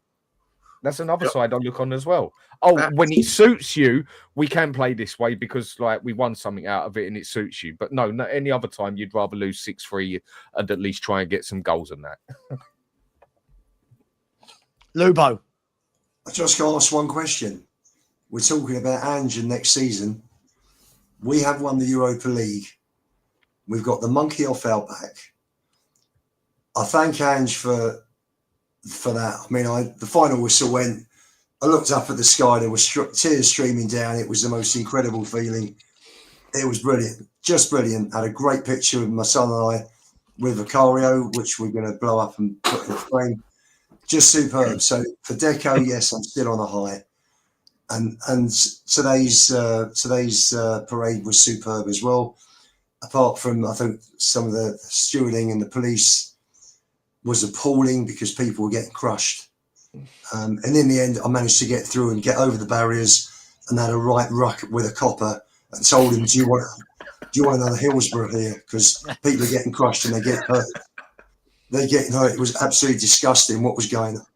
That's another side I look on as well. Oh, when it suits you, we can play this way because, like, we won something out of it and it suits you. But no, any other time you'd rather lose 6-3 and at least try and get some goals in that. Lubo. I just got to ask one question. We're talking about Ange next season. We have won the Europa League. We've got the monkey off our back. I thank Ange for that. I mean, the final whistle went. I looked up at the sky. There was tears streaming down. It was the most incredible feeling. It was brilliant, just brilliant. Had a great picture of my son and I with Vicario, which we're going to blow up and put in a frame. Just superb. So for Deco, yes, I'm still on a high. And today's parade was superb as well. Apart from, I think, some of the stewarding and the police was appalling because people were getting crushed. And in the end, I managed to get through and get over the barriers and had a right ruck with a copper and told him, do you want another Hillsborough here? Because people are getting crushed and they get hurt. It was absolutely disgusting what was going on.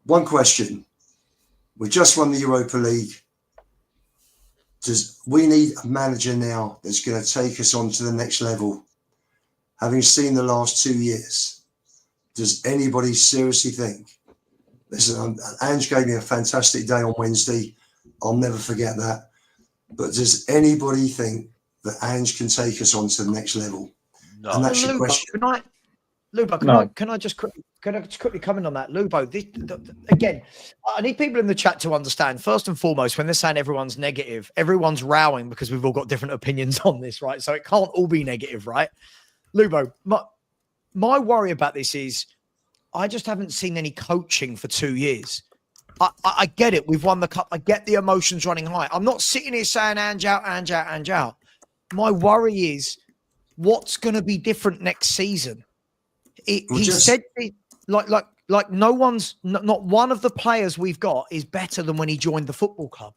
One question. We just won the Europa League. We need a manager now that's going to take us on to the next level? Having seen the last 2 years, does anybody seriously think? Listen, Ange gave me a fantastic day on Wednesday. I'll never forget that. But does anybody think that Ange can take us on to the next level? No. And that's your question. Can I just quickly comment on that? Lubo, again, I need people in the chat to understand, first and foremost, when they're saying everyone's negative, everyone's rowing because we've all got different opinions on this, right? So it can't all be negative, right? Lubo, my worry about this is I just haven't seen any coaching for 2 years. I get it. We've won the cup. I get the emotions running high. I'm not sitting here saying Ange out, Ange out, Ange out. My worry is what's going to be different next season. Said like no one's, not one of the players we've got is better than when he joined the football club.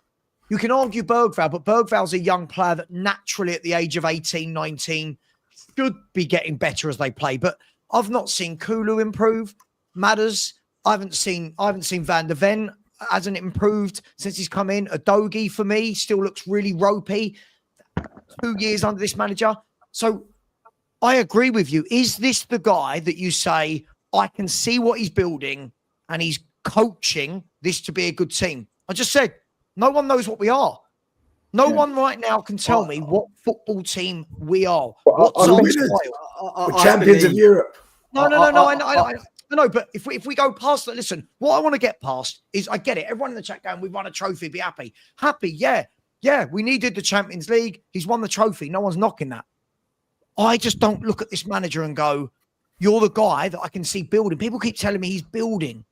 You can argue Bergvall, but Bergvall's a young player that naturally at the age of 18, 19 should be getting better as they play. But I've not seen Kulu improve. Matters. I haven't seen Van der Ven hasn't improved since he's come in. Adogi for me still looks really ropey. 2 years under this manager. So I agree with you. Is this the guy that you say, I can see what he's building and he's coaching this to be a good team? I just said, no one knows what we are. No one right now can tell me what football team we are. What champions of Europe. No. I know, but if we go past that, listen, what I want to get past is, I get it. Everyone in the chat going, we won a trophy, be happy. Happy, yeah. Yeah, we needed the Champions League. He's won the trophy. No one's knocking that. I just don't look at this manager and go, you're the guy that I can see building. People keep telling me he's building.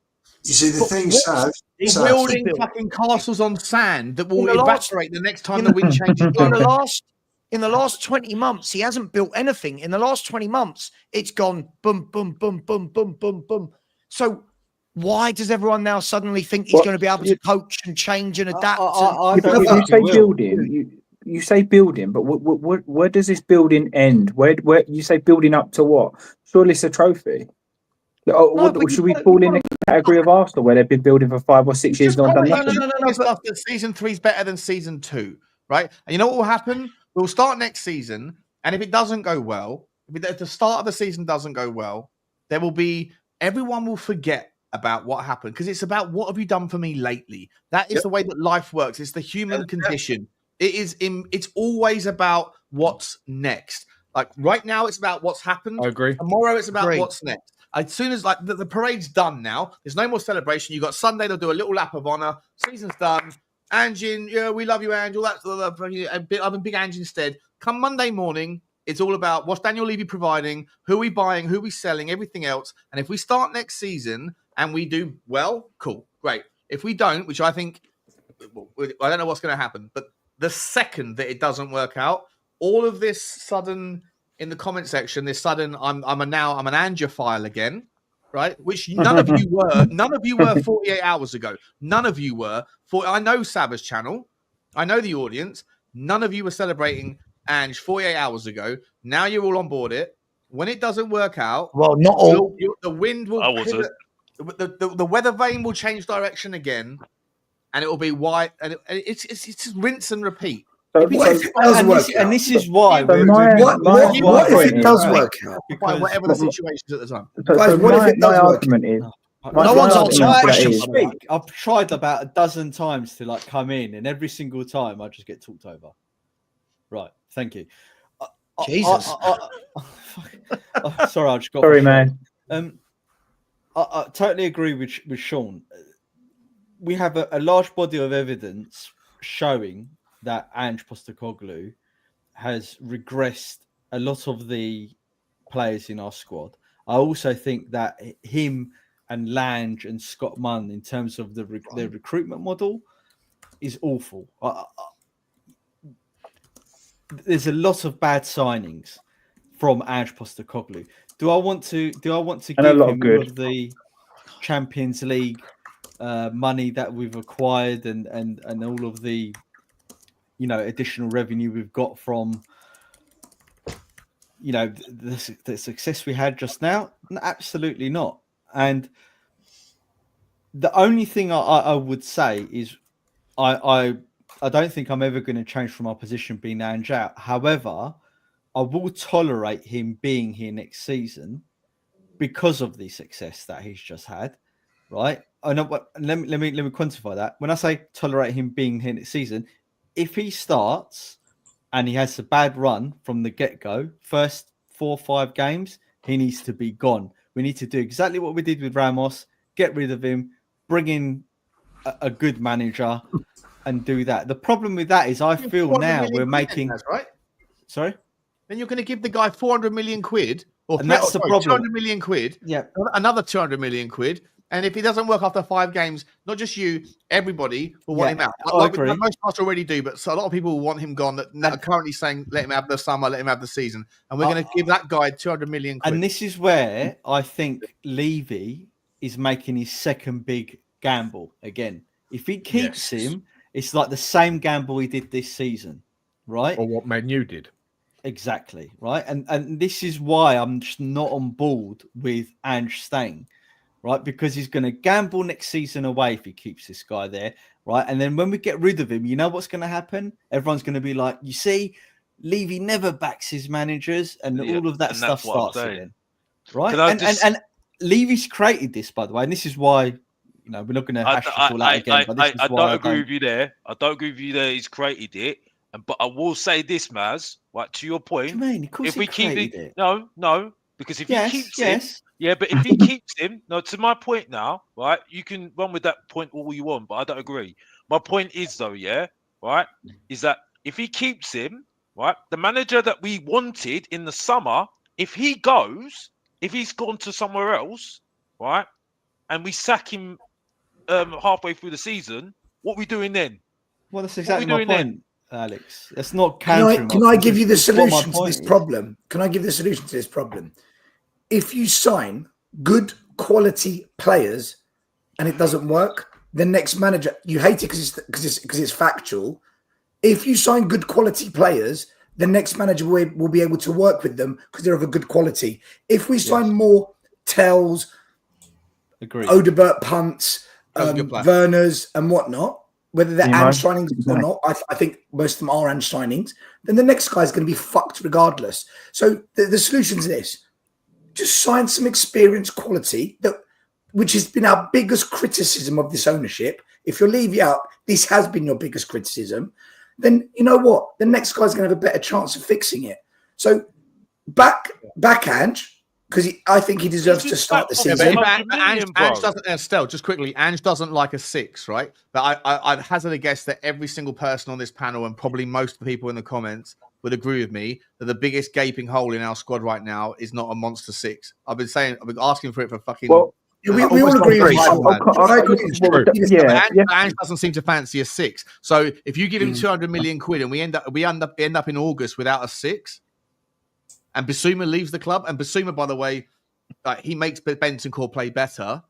You see, the thing, Sav, he's building fucking castles on sand that will evaporate the next time the wind changes. In the last 20 months, he hasn't built anything. In the last 20 months, it's gone boom, boom, boom, boom, boom, boom, boom. So why does everyone now suddenly think he's going to be able to coach and change and adapt? You say building, you say building, but where does this building end? Where you say building up to what? Surely it's a trophy. Should we fall in the category of Arsenal where they've been building for 5 or 6 years? No. Stuff that season 3 is better than season 2, right? And you know what will happen? We'll start next season, and if it doesn't go well, if the start of the season doesn't go well, everyone will forget about what happened, because it's about what have you done for me lately. That is the way that life works. It's the human condition. It's always about what's next. Like right now, it's about what's happened. I agree. Tomorrow, it's about what's next. As soon as the parade's done now, there's no more celebration. You got Sunday, they'll do a little lap of honor. Season's done. Ange, we love you, Ange. All that. I'm a big Ange instead. Come Monday morning, it's all about what's Daniel Levy providing, who we buying, who we selling, everything else. And if we start next season and we do well, cool, great. If we don't, which I think, I don't know what's going to happen, but the second that it doesn't work out, all of this sudden in the comment section, this sudden I'm an Angeophile again, right? Which none of you were. None of you were 48 hours ago. None of you were. I know Savva's channel. I know the audience. None of you were celebrating Ange 48 hours ago. Now you're all on board it. When it doesn't work out, well, not all. The wind will. The weather vane will change direction again, and it will be white. And it's just rinse and repeat. And this is why. What if it does work out? Whatever the situation is at the time. What if it does work out? No one's answering. I've tried about a dozen times to come in, and every single time I just get talked over. Right, thank you. Jesus. Sorry, I just got. Sorry, man. I totally agree with Sean. We have a large body of evidence showing that Ange Postecoglou has regressed a lot of the players in our squad. I also think that him and Lange and Scott Munn, in terms of the recruitment model, is awful. There's a lot of bad signings from Ange Postecoglou. Do I want to give him all of the Champions League money that we've acquired and all of the additional revenue we've got from the success we had just now? Absolutely not. And the only thing I would say is I don't think I'm ever going to change from our position being Ange out. However, I will tolerate him being here next season because of the success that he's just had, right? I know what. Let me quantify that. When I say tolerate him being here next season, if he starts and he has a bad run from the get-go, first 4 or 5 games, he needs to be gone. We need to do exactly what we did with Ramos, get rid of him, bring in a good manager, and do that. The problem with that is I feel now we're making... That's right. Sorry? Then you're going to give the guy 400 million quid, and that's the problem. 200 million quid, another 200 million quid. And if he doesn't work after 5 games, not just you, everybody will want him out. Like most of us already do, but a lot of people will want him gone that are currently saying, let him have the summer, let him have the season. And we're going to give that guy 200 million quid. And this is where I think Levy is making his second big gamble again. If he keeps him, it's like the same gamble he did this season, right? Or what Man U did. Exactly, right? And this is why I'm just not on board with Ange staying. Right, because he's going to gamble next season away if he keeps this guy there, right? And then when we get rid of him, you know what's going to happen? Everyone's going to be like, you see, Levy never backs his managers, and all of that stuff starts again, right? And Levy's created this, by the way, and this is why You know, we're not going to hash all out again. But this is I why don't agree with you there. I don't agree with you there. He's created it, but I will say this, Maz. Right, to your point. What do you mean? Of course if he we keep created it, it. no, because if he keeps him, yeah, but if he keeps him, no, to my point now, right? You can run with that point all you want, but I don't agree. My point is though, yeah, right, is that if he keeps him, right, the manager that we wanted in the summer, if he's gone to somewhere else, right, and we sack him halfway through the season, what are we doing then? Well, that's exactly my point, Alex. That's not Can countering. I give you the solution to this problem? Can I give the solution to this problem? If you sign good quality players and it doesn't work, the next manager, you hate it because it's factual. If you sign good quality players, the next manager will be able to work with them because they're of a good quality. If we sign more Tells, Odebert Punts, Werners and whatnot, whether they're Ange signings or not, I think most of them are Ange signings, then the next guy's going to be fucked regardless. So the solution is this. Just sign some experienced quality, which has been our biggest criticism of this ownership. If you're leaving out, this has been your biggest criticism, then you know what? The next guy's going to have a better chance of fixing it. So back Ange, because I think he deserves to start the season. Ange doesn't, Estelle, just quickly, Ange doesn't like a 6, right? But I'd hazard a guess that every single person on this panel and probably most of the people in the comments would agree with me that the biggest gaping hole in our squad right now is not a monster 6. I've been asking for it for fucking... Well, we all agree with that. Ange doesn't seem to fancy a 6. So if you give him 200 million quid and we end up in August without a 6, and Bissouma leaves the club, and Bissouma, by the way, he makes Bentancur play better,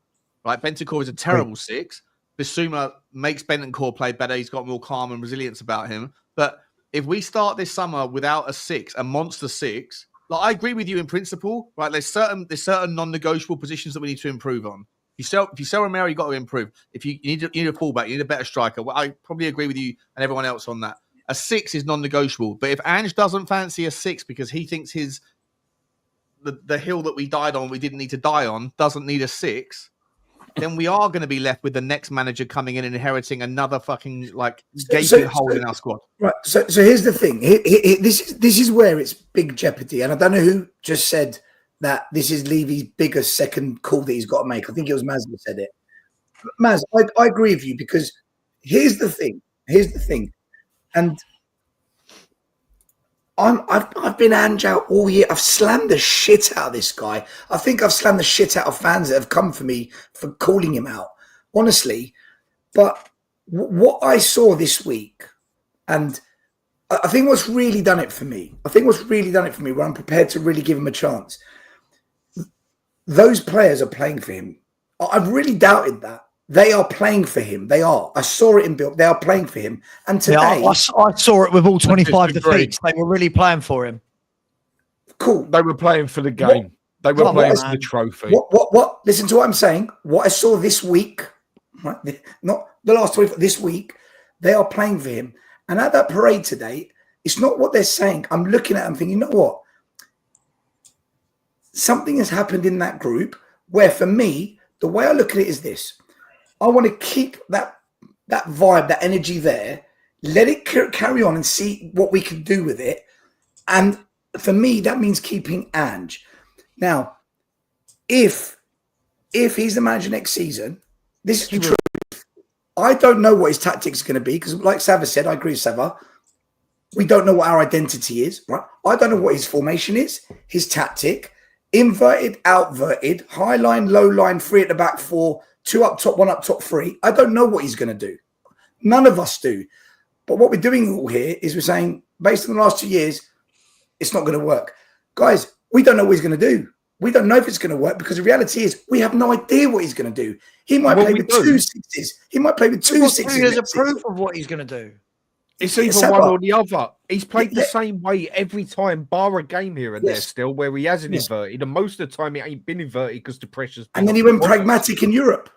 right? Bentancur is a terrible 6. Bissouma makes Bentancur play better. He's got more calm and resilience about him. But if we start this summer without a 6, a monster 6, like I agree with you in principle, right? There's certain non-negotiable positions that we need to improve on. If you sell Romero, you got to improve. If you need a fullback, you need a better striker. Well, I probably agree with you and everyone else on that. A 6 is non-negotiable. But if Ange doesn't fancy a 6 because he thinks the hill that we died on, we didn't need to die on, doesn't need a 6, then we are going to be left with the next manager coming in and inheriting another fucking gaping hole in our squad. Right. So here's the thing. This is where it's big jeopardy. And I don't know who just said that this is Levy's biggest second call that he's got to make. I think it was Maz that said it. Maz, I agree with you because here's the thing. And I've been Ange out all year. I've slammed the shit out of this guy. I think I've slammed the shit out of fans that have come for me for calling him out, honestly. But what I saw this week, and I think what's really done it for me, where I'm prepared to really give him a chance, those players are playing for him. I've really doubted that. They are playing for him. They are. I saw it in Bill. They are playing for him. And today... Yeah, I saw it with all 25 defeats. They were really playing for him. Cool. They were playing for the game. They were playing for the trophy. What? Listen to what I'm saying. What I saw this week, right? Not the last 24, this week, they are playing for him. And at that parade today, it's not what they're saying. I'm looking at them thinking, you know what? Something has happened in that group where for me, the way I look at it is this. I want to keep that vibe, that energy there, let it carry on and see what we can do with it. And for me, that means keeping Ange. Now, if he's the manager next season, this is the truth. I don't know what his tactics are going to be because, like Savva said, I agree with Savva. We don't know what our identity is, right? I don't know what his formation is, his tactic, inverted, outverted, high line, low line, 3 at the back 4, 2 up top, 1 up top 3. I don't know what he's going to do. None of us do. But what we're doing all here is we're saying, based on the last 2 years, it's not going to work. Guys, we don't know what he's going to do. We don't know if it's going to work because the reality is we have no idea what he's going to do. He might play with 2 6s. He might play with 2 6s. There's a proof of what he's going to do. It's either one or the other. He's played the same way every time, bar a game here and there still, where he hasn't inverted. And most of the time, it ain't been inverted because the pressure's been. And then he went pragmatic in Europe.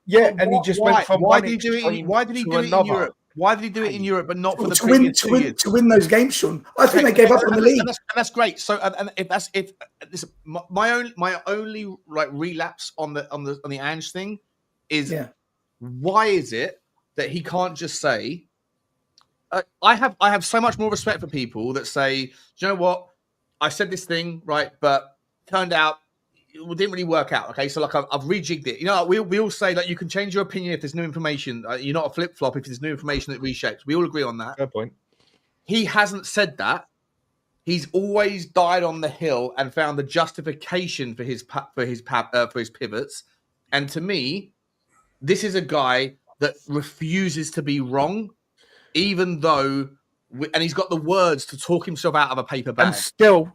Yeah, and he just went from why did he do it in Europe? Why did he do it in Europe, but not for the to win previous 2 years? to win those games, Sean? I think they gave up on the league. And that's great. So, and if listen, my only like relapse on the Ange thing is why is it that he can't just say? I have so much more respect for people that say, do you know what? I said this thing right, but turned out it didn't really work out. Okay, so like I've rejigged it. You know, we all say that you can change your opinion if there's new information. You're not a flip flop if there's new information that reshapes. We all agree on that. Fair point. He hasn't said that. He's always died on the hill and found the justification for his pivots. And to me, this is a guy that refuses to be wrong, even though, and he's got the words to talk himself out of a paper bag. And still,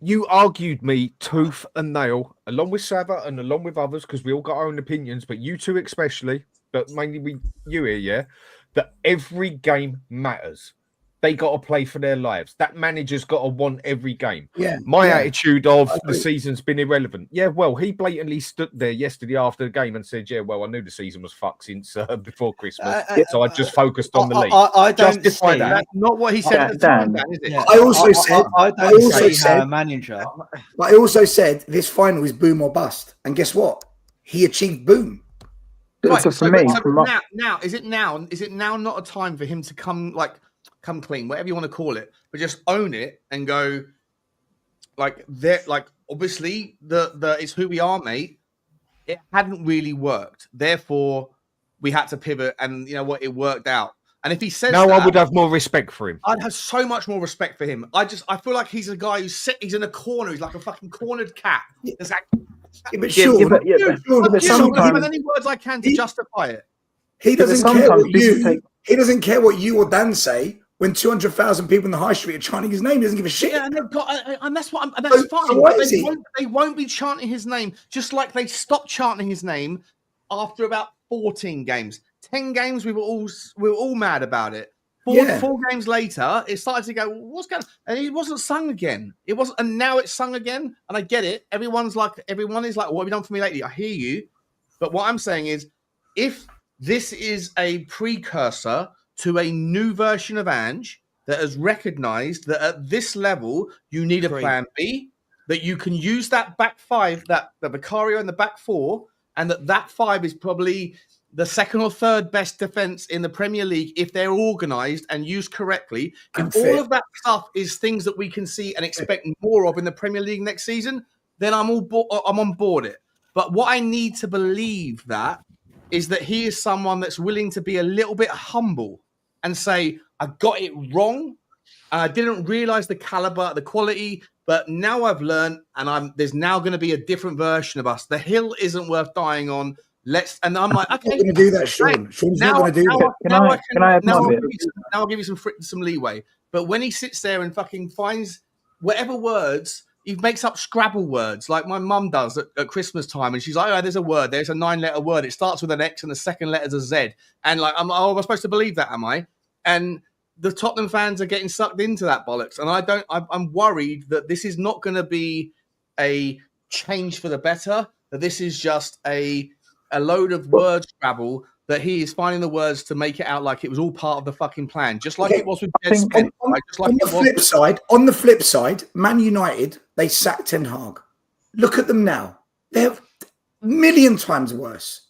you argued me tooth and nail, along with Savva and along with others, because we all got our own opinions, but you two especially, but mainly you here, yeah, that every game matters. They got to play for their lives. That manager's got to want every game. Yeah. My attitude of the season's been irrelevant. Yeah, well, he blatantly stood there yesterday after the game and said, yeah, well, I knew the season was fucked since before Christmas. So I just focused on the league. I don't justify see that. That's not what he said at the time, Dan, is it? I also said, I don't see how a manager. But I also said this final is boom or bust. And guess what? He achieved boom. Right, so for me, now is it now not a time for him to come clean, whatever you want to call it, but just own it and go obviously the it's who we are, mate. It hadn't really worked, therefore we had to pivot, and you know what, it worked out. And if he says now, that, I would have more respect for him. I'd have so much more respect for him. I feel like he's a guy he's in a corner. He's like a fucking cornered cat. It's like, but Sean, sometimes any words I can to justify it. He doesn't care what he doesn't care what you or Dan say. When 200,000 people in the high street are chanting his name, he doesn't give a shit. Yeah, and that's what that's fine. So what is he? They won't be chanting his name, just like they stopped chanting his name after about 14 games. 10 games, we were all mad about it. Four games later, it started to go, what's going on? And it wasn't sung again. It wasn't, and now it's sung again. And I get it. Everyone is like, what have you done for me lately? I hear you. But what I'm saying is, if this is a precursor to a new version of Ange that has recognized that at this level, you need a plan B, that you can use that back five, the Vicario and the back four, and that five is probably the second or third best defense in the Premier League if they're organized and used correctly. If all of that stuff is things that we can see and expect more of in the Premier League next season, then I'm on board it. But what I need to believe that is that he is someone that's willing to be a little bit humble and say, I got it wrong. I didn't realize the caliber, the quality, but now I've learned, and there's now going to be a different version of us. The hill isn't worth dying on. And I'm like, okay, I'm going to do that, Sean. Sean's not going to do that. Now I'll give you some leeway. But when he sits there and fucking finds whatever words, he makes up Scrabble words like my mum does at Christmas time, and she's like, "Oh, there's a word. There's a 9-letter word. It starts with an X, and the second letter's a Z." And like, am I supposed to believe that? Am I? And the Tottenham fans are getting sucked into that bollocks, and I'm worried that this is not going to be a change for the better. That this is just a load of word Scrabble. That he is finding the words to make it out like it was all part of the fucking plan, just like it was with Jed Spence. On the flip side, Man United, they sacked Ten Hag. Look at them now; they're a million times worse.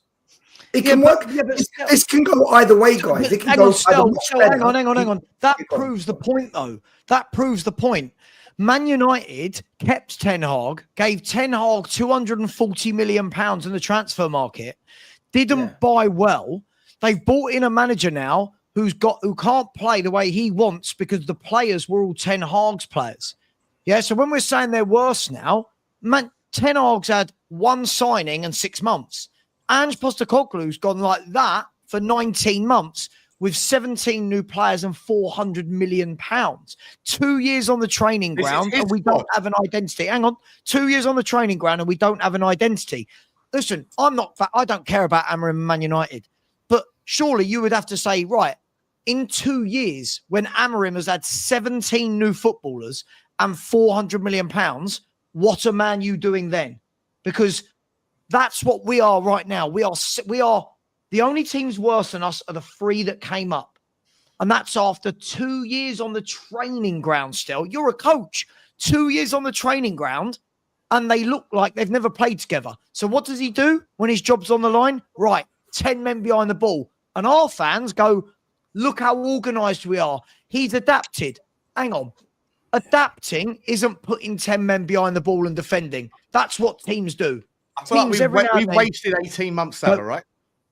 It can work. This can go either way, guys. It can go hang on. That proves the point, though. That proves the point. Man United kept Ten Hag, gave Ten Hag £240 million in the transfer market. Didn't buy well. They've bought in a manager now who can't play the way he wants because the players were all Ten Hag's players. Yeah, so when we're saying they're worse now, Ten Hag's had one signing in 6 months. Ange Postecoglou's gone like that for 19 months with 17 new players and £400 million. 2 years on the training ground and we don't have an identity. Hang on. 2 years on the training ground and we don't have an identity. Listen, I don't care about Amorim and Man United, but surely you would have to say, right, in 2 years, when Amorim has had 17 new footballers and £400 million, what are Man U doing then? Because that's what we are right now. We are the only teams worse than us are the three that came up. And that's after 2 years on the training ground still. You're a coach, 2 years on the training ground, and they look like they've never played together. So what does he do when his job's on the line? Right, 10 men behind the ball. And our fans go, look how organised we are. He's adapted. Hang on. Adapting isn't putting 10 men behind the ball and defending. That's what teams do. I feel like we've wasted 18 months, Savva, right?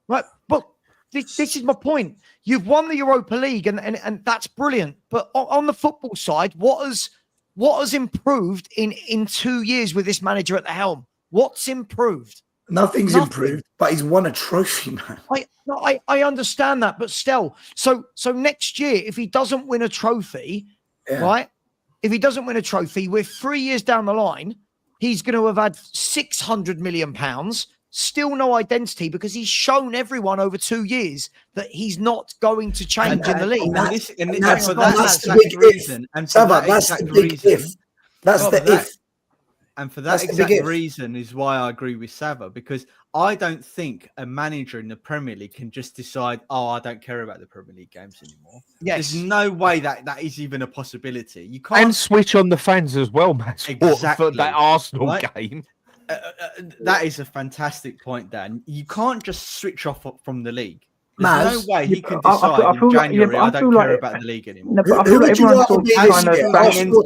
Right, but this is my point. You've won the Europa League, and that's brilliant. But on the football side, what has improved in 2 years with this manager at the helm? What's improved? Nothing's improved, but he's won a trophy, man. I understand that, but still. So next year, if he doesn't win a trophy, right? If he doesn't win a trophy, we're 3 years down the line. He's going to have had £600 million, still no identity, because he's shown everyone over 2 years that he's not going to change in the league. That's the reason. And for that exact reason, that's the if. And for that exact reason is why I agree with Savva, because I don't think a manager in the Premier League can just decide, oh, I don't care about the Premier League games anymore. Yes. There's no way that is even a possibility. You can't and switch on the fans as well, Matt. Exactly. For that Arsenal game. That is a fantastic point, Dan. You can't just switch off from the league. There's no way he can decide in January, I don't care about the league anymore. No, but I feel like everyone's sort of trying to bang into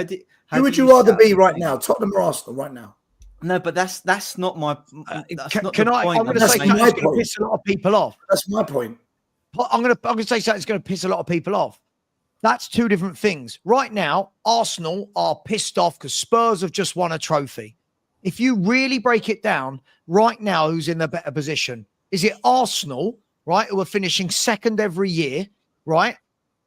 them. Who would you rather be right now, Tottenham or Arsenal right now? No, but that's not my. Can I? I'm going to say something that's going to piss a lot of people off. That's my point. I'm going to say something that's going to piss a lot of people off. That's two different things. Right now, Arsenal are pissed off because Spurs have just won a trophy. If you really break it down, right now, who's in the better position? Is it Arsenal, right, who are finishing second every year, right?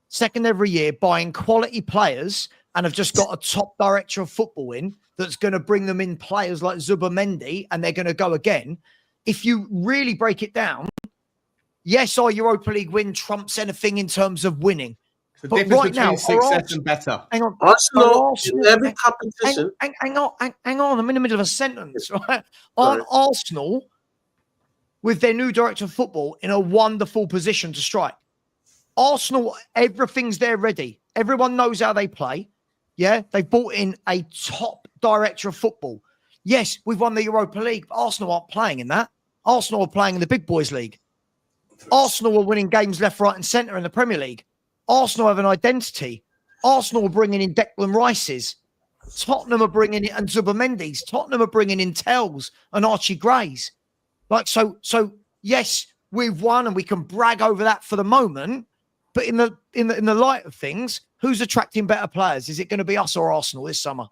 Second every year, buying quality players, and have just got a top director of football in that's going to bring them in players like Zubamendi, and they're going to go again. If you really break it down, yes, our Europa League win trumps anything in terms of winning. The but difference right now, between success and better. Hang on. Arsenal in every competition. Hang on. I'm in the middle of a sentence, right? Aren't Arsenal, with their new director of football, in a wonderful position to strike? Arsenal, everything's there ready. Everyone knows how they play. Yeah, they brought in a top director of football. Yes, we've won the Europa League, but Arsenal aren't playing in that. Arsenal are playing in the Big Boys League. Arsenal are winning games left, right, and centre in the Premier League. Arsenal have an identity. Arsenal are bringing in Declan Rice's. Tottenham are bringing in and Zubamendi's. Tottenham are bringing in Tells and Archie Gray's. Like so. Yes, we've won and we can brag over that for the moment. But in the light of things, who's attracting better players? Is it going to be us or Arsenal this summer?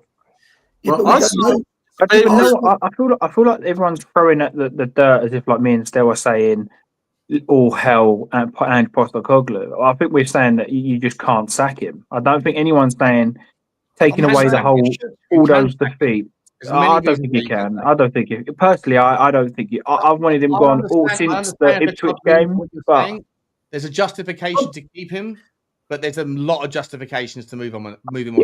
Well, Arsenal. I feel like everyone's throwing at the dirt as if, like me and Stell were saying, all hell and Ange Postecoglou. I think we're saying that you just can't sack him. I don't think anyone's saying taking away the whole all those defeats. I don't think you can. I don't think you. Personally, I don't think you. I've wanted him gone all since the Ipswich game. But there's a justification to keep him, but there's a lot of justifications to move him on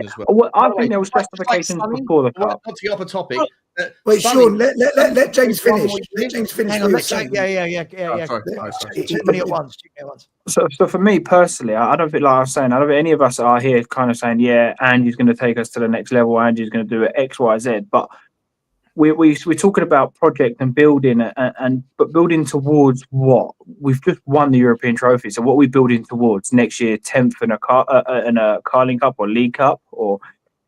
as well. Well, I think there was justifications before the cup. Not to get off a topic. Wait, Sean, let James finish. Let James finish. Hang on, yeah. Too many at once. So for me personally, I don't think, like I was saying, I don't think any of us are here kind of saying, yeah, Andy's going to take us to the next level. Andy's going to do it X, Y, Z. But we're talking about project and building, but building towards what? We've just won the European trophy. So what are we building towards next year? 10th in a Carling Cup or League Cup? Or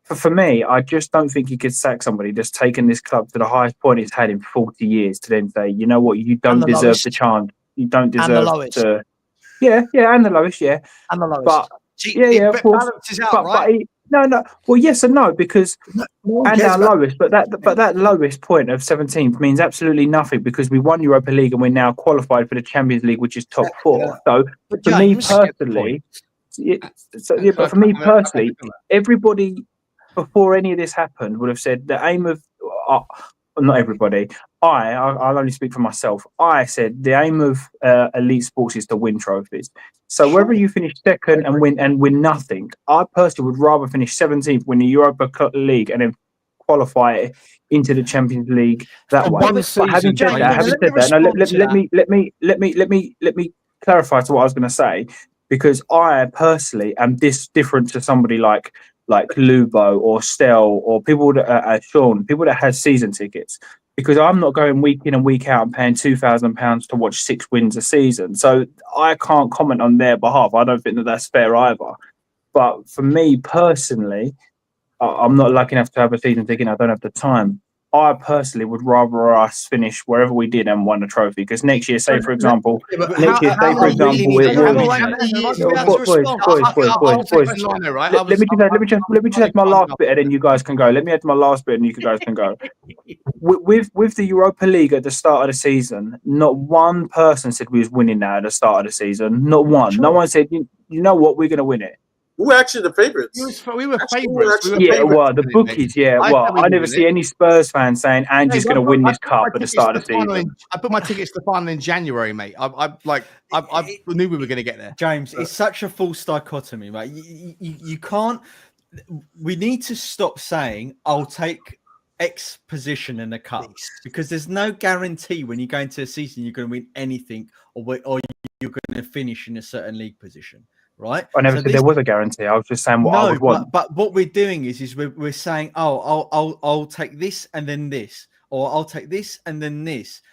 for me, I just don't think you could sack somebody that's taken this club to the highest point it's had in 40 years to then say, you know what, you don't deserve the chance. You don't deserve to. Yeah, and the lowest, yeah. And the lowest. But of course. Balances out, right? No. Well, yes and no, because and our lowest, but that lowest point of 17th means absolutely nothing because we won Europa League and we're now qualified for the Champions League, which is top four. So for me personally, but for me personally, everybody before any of this happened would have said the aim of not everybody. I'll only speak for myself. I said the aim of elite sports is to win trophies. So whether you finish second and win nothing, I personally would rather finish 17th, win the Europa League, and then qualify into the Champions League that way. But having said that, let me clarify to what I was going to say. because I personally am different to somebody like Lubo or Stel or people that Sean, people that had season tickets, because I'm not going week in and week out and paying £2,000 to watch 6 wins a season. So I can't comment on their behalf. I don't think that that's fair either. But for me personally, I'm not lucky enough to have a season ticket. I don't have the time. I personally would rather us finish wherever we did and won a trophy, because next year, say for example, boys, let me just add my last bit, and then you guys can go. Let me add my last bit, and you guys can go. With the Europa League at the start of the season, not one person said we was winning that at the start of the season. Not one. No one said, you know what, we're going to win it. We were actually the favourites. We were favourites. Well, the bookies, I never see any Spurs fans saying Ange's going to win this cup at the start of the season. I put my tickets to the final in January, mate. I knew we were going to get there. James, it's such a false dichotomy, right? You can't. We need to stop saying, "I'll take X position in the cup," because there's no guarantee when you go into a season you're going to win anything, or you're going to finish in a certain league position. Right. I never said there was a guarantee. I was just saying what I would want. But what we're doing is we're saying, I'll take this and then this, or I'll take this and then this.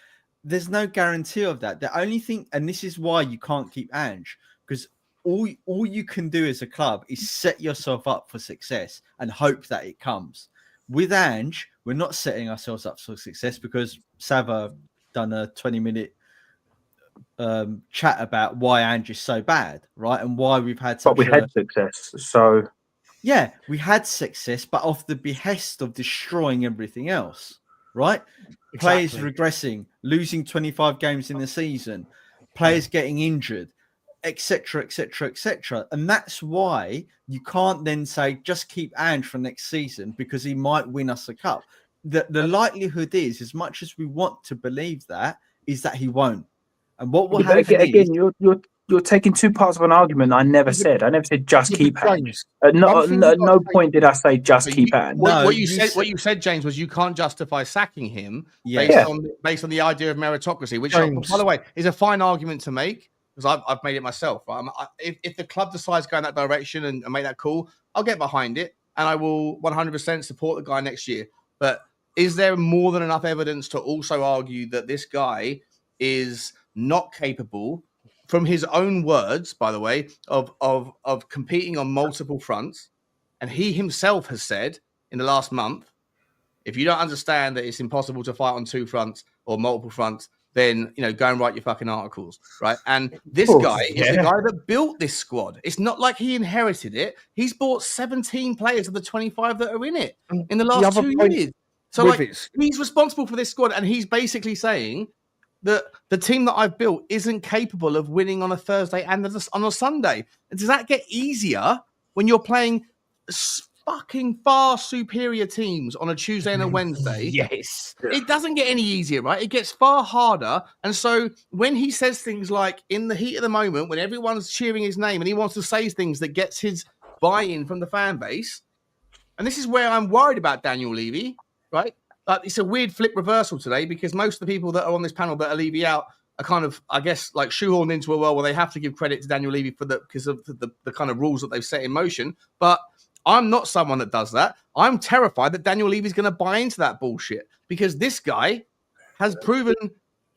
There's no guarantee of that. The only thing, and this is why you can't keep Ange, because all you can do as a club is set yourself up for success and hope that it comes. With Ange, we're not setting ourselves up for success, because Savva done a 20-minute chat about why Ange is so bad, right? And why we've had such had success. So yeah, we had success, but off the behest of destroying everything else, right? Exactly. Players regressing, losing 25 games in the season, players getting injured, etc., etc., etc. And that's why you can't then say just keep Ange for next season because he might win us a cup. The likelihood is, as much as we want to believe that, is that he won't. And what will happen again, you're taking two parts of an argument I never said. I never said just keep Ange. At no point did I say just keep Ange. What you said, James, was you can't justify sacking him based on the idea of meritocracy, which, by the way, is a fine argument to make, because I've made it myself. Right? If the club decides to go in that direction and make that call, I'll get behind it, and I will 100% support the guy next year. But is there more than enough evidence to also argue that this guy is not capable, from his own words, by the way, of competing on multiple fronts? And he himself has said in the last month, if you don't understand that it's impossible to fight on 2 fronts or multiple fronts, then, go and write your fucking articles, right? And this guy is the guy that built this squad. It's not like he inherited it. He's bought 17 players of the 25 that are in it in the last 2 years. So he's responsible for this squad, and he's basically saying that the team that I've built isn't capable of winning on a Thursday and on a Sunday. Does that get easier when you're playing fucking far superior teams on a Tuesday and a Wednesday? Yes. It doesn't get any easier, right? It gets far harder. And so when he says things like, in the heat of the moment, when everyone's cheering his name and he wants to say things that gets his buy-in from the fan base, and this is where I'm worried about Daniel Levy, right? It's a weird flip reversal today, because most of the people that are on this panel that are Levy out are kind of, I guess, like shoehorned into a world where they have to give credit to Daniel Levy because of the kind of rules that they've set in motion. But I'm not someone that does that. I'm terrified that Daniel Levy is going to buy into that bullshit, because this guy has proven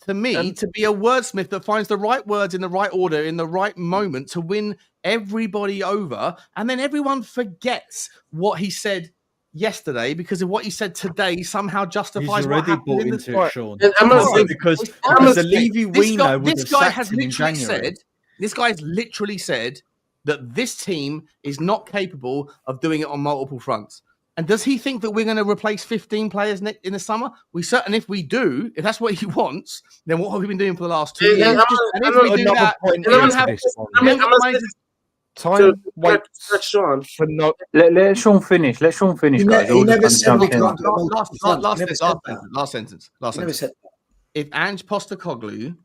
to me to be a wordsmith that finds the right words in the right order in the right moment to win everybody over. And then everyone forgets what he said yesterday because of what he said today somehow justifies what happened. Bought into it, Sean. Because the Levy we know would have sacked him in January. This guy has literally said that this team is not capable of doing it on multiple fronts. And does he think that we're going to replace 15 players in the summer? We certainly, if we do, if that's what he wants, then what have we been doing for the last 2 years? And if we do that, let Sean finish. Let Sean finish, guys. He never said last sentence. If Ange Postecoglou,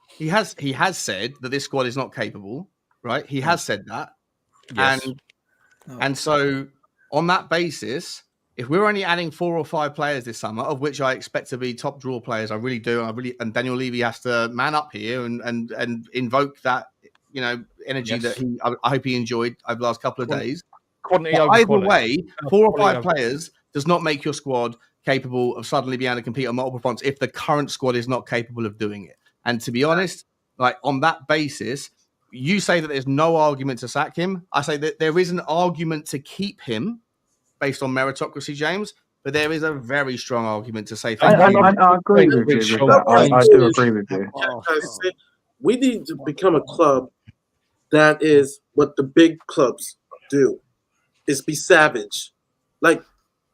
he has said that this squad is not capable, right? He has said that. Yes. And so on that basis, if we're only adding 4 or 5 players this summer, of which I expect to be top draw players, I really do. And Daniel Levy has to man up here and invoke that, energy that I hope he enjoyed over the last couple of days. Quantity But over either quality. way, 4 or 5 Quality over- players does not make your squad capable of suddenly being able to compete on multiple fronts if the current squad is not capable of doing it. And to be honest, like on that basis, you say that there's no argument to sack him. I say that there is an argument to keep him based on meritocracy, James, but there is a very strong argument to say I agree with you with that. I do agree with you. We need to become a club that is what the big clubs do, is be savage. Like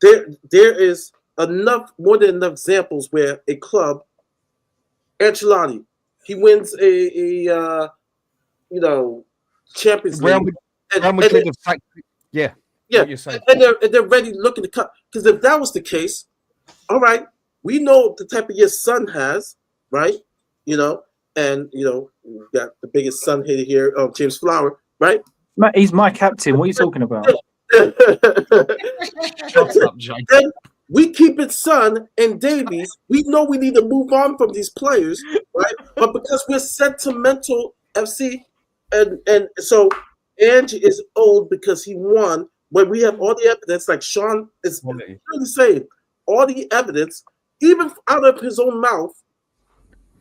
there is more than enough examples where a club, Ancelotti, he wins a Champions League. And they're ready looking to cut. Because if that was the case, all right, we know the type of year Son has, right? We got the biggest Son hater here, James Flower, right? He's my captain. What are you talking about? Shut up, Jake. Then we keep it Son and Davies. We know we need to move on from these players, right? But because we're sentimental FC, and so Ange is old because he won. When we have all the evidence, like Sean is really saying, all the evidence, even out of his own mouth,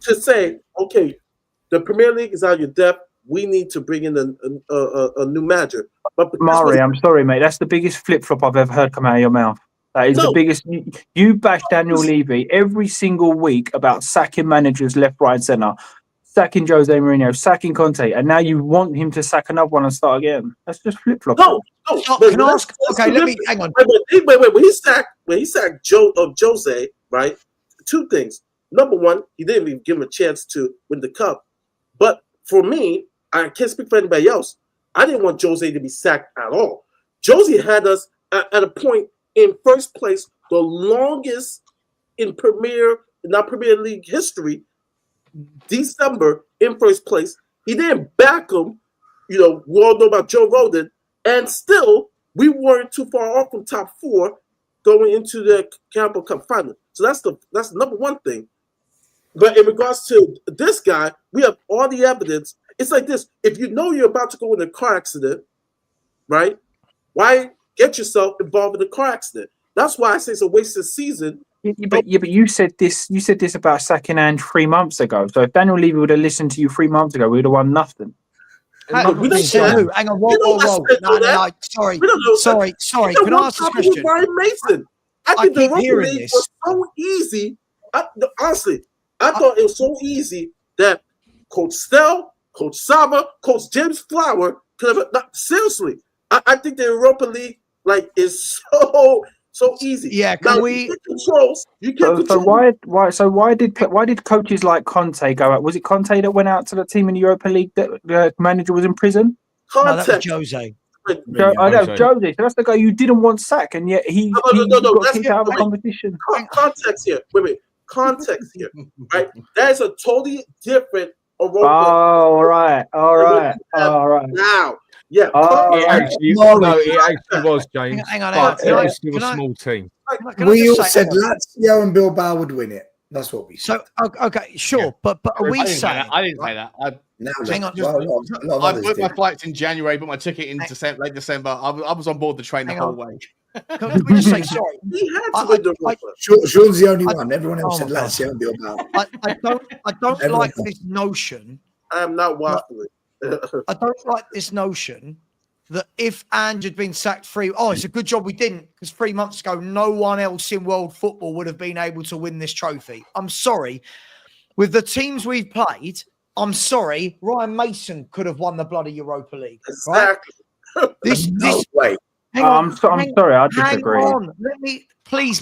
to say, okay, the Premier League is out of your depth. We need to bring in a new manager. But Mari, I'm sorry, mate. That's the biggest flip-flop I've ever heard come out of your mouth. That is the biggest. You bash Daniel Levy every single week about sacking managers left, right, and centre, sacking Jose Mourinho, sacking Conte, and now you want him to sack another one and start again. That's just flip-flop. Can I ask? Okay, let me hang on. Wait. When he sacked Jose, right? 2 things. Number one, he didn't even give him a chance to win the cup. But for me, I can't speak for anybody else. I didn't want Jose to be sacked at all. Jose had us at a point in first place, the longest in Premier League history. December in first place. He didn't back him. We all know about Joe Roden, and still we weren't too far off from top 4 going into the Carabao Cup final. So that's the number one thing. But in regards to this guy, we have all the evidence. It's like this: if you know you're about to go in a car accident, right? Why get yourself involved in a car accident? That's why I say it's a wasted season. But you said this. You said this about sacking Ange 3 months ago. So if Daniel Levy would have listened to you 3 months ago, we would have won nothing. Hang on, whoa. No. Sorry. Can I ask this question? Ryan Mason. I think the Europa League was so easy. Honestly, I thought it was so easy that Coach Stell, Coach Savva, Coach James Flower could have. Seriously, I think the Europa League is so easy. Yeah, You can't control. So why did coaches like Conte go out? Was it Conte that went out to the team in the Europa League that the manager was in prison? No, that was Jose. I know Jose. So that's the guy you didn't want sack, and yet he got kicked out of the competition. Context here. Wait. Context here, right? That is a totally different Europa. Oh, all right. Now, yeah. It actually was, James. Hang on. It was still a small team. We all said Lazio and Bilbao would win it. That's what we said. So, okay, sure. But are we saying... I didn't say that. Hang on. I booked my flights in January, but my ticket in late December. I was on board the train the whole way. Can we just say sorry? Sean's the only one. Everyone else said Lazio and Bilbao. I don't like this notion. I am not waffling. I don't like this notion that if Ange had been sacked it's a good job we didn't, because 3 months ago, no one else in world football would have been able to win this trophy. I'm sorry. With the teams we've played, I'm sorry, Ryan Mason could have won the bloody Europa League. Exactly. Right? This way. I'm sorry, I disagree. Hang on. Let me, please.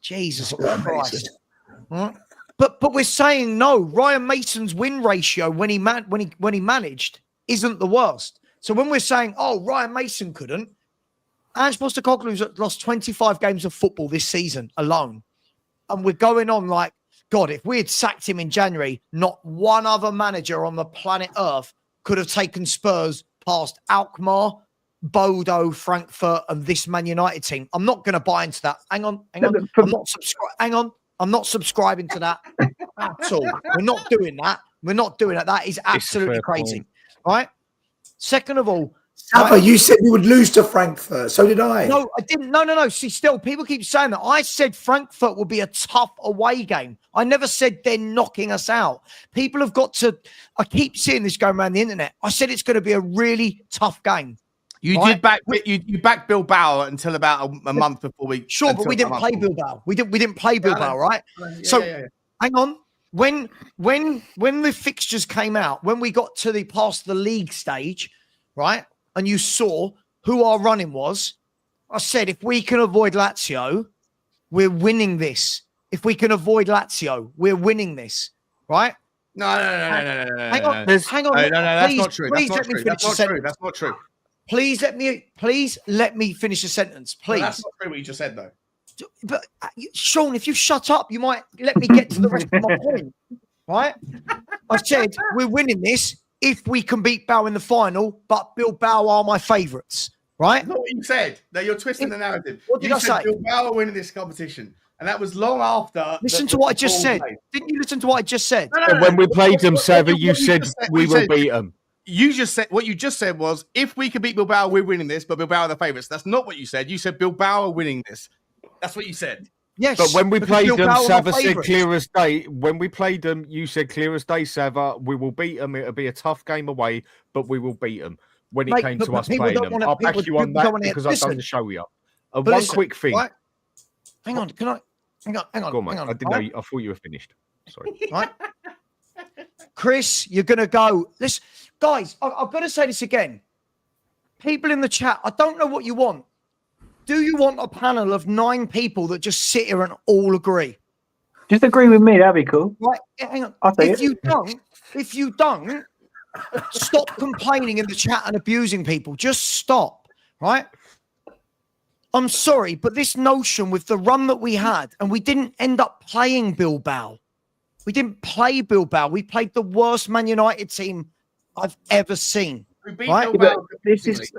Jesus Christ. Right? But we're saying no. Ryan Mason's win ratio when he managed isn't the worst. So when we're saying, Ryan Mason couldn't, Ange Postecoglou's lost 25 games of football this season alone. And we're going on like, God, if we had sacked him in January, not one other manager on the planet Earth could have taken Spurs past Alkmaar, Bodo, Frankfurt, and this Man United team. I'm not going to buy into that. Hang on. I'm not subscribing to that at all. We're not doing that. That is absolutely crazy. right? Second of all, Savva, you said we would lose to Frankfurt. So did I. No, I didn't. No. See, still, people keep saying that. I said Frankfurt will be a tough away game. I never said they're knocking us out. People have got to. I keep seeing this going around the internet. I said it's going to be a really tough game. You did back. You backed Bilbao until about a month before we. Sure, but we didn't play Bilbao. We didn't play Bilbao, right? So hang on. When the fixtures came out, when we got to past the league stage, right, and you saw who our running was, I said if we can avoid Lazio, we're winning this. If we can avoid Lazio, we're winning this, right? No. Hang on. No, that's not true. That's not true. Please let me finish a sentence. Please. No, that's not true what you just said, though. But Sean, if you shut up, you might let me get to the rest of my point, right? I said we're winning this if we can beat Bilbao in the final, but Bilbao are my favourites, right? That's not what you said. No, you're twisting the narrative. What did I say? Bilbao are winning this competition, and that was long after. Listen to what I just said. Didn't you listen to what I just said? No. When we played them, Savva, you said we will beat them. You just said what you just said was if we could beat Bilbao, we're winning this, but Bilbao are the favourites. That's not what you said. You said Bilbao are winning this. That's what you said. Yes. But when we played them, Bilbao Savva said clear as day. When we played them, you said clear as day, Savva. We will beat them. It'll be a tough game away, but we will beat them. When it came to us playing them, I'll back you on that because I've done the show here. One quick thing. Right? Hang on. Can I? Hang on. Go on, mate. I didn't know. I thought you were finished. Sorry. Right. Chris, you're going to go. Listen, guys, I've got to say this again. People in the chat, I don't know what you want. Do you want a panel of 9 people that just sit here and all agree? Just agree with me. That'd be cool. Right. Hang on. I'll take if you don't, stop complaining in the chat and abusing people. Just stop. Right. I'm sorry, but this notion with the run that we had, and we didn't end up playing Bilbao. We didn't play Bilbao. We played the worst Man United team I've ever seen. Right? Yeah, this is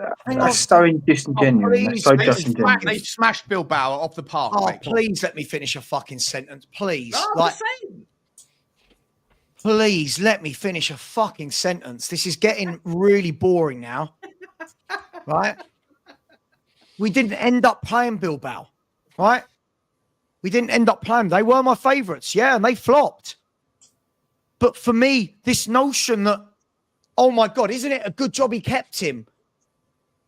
so disingenuous. So disingenuous. They smashed Bilbao off the park. Oh, please let me finish a fucking sentence, please. No, please let me finish a fucking sentence. This is getting really boring now. Right? We didn't end up playing Bilbao. Right? We didn't end up playing. They were my favourites, yeah, and they flopped. But for me, this notion that, oh my God, isn't it a good job he kept him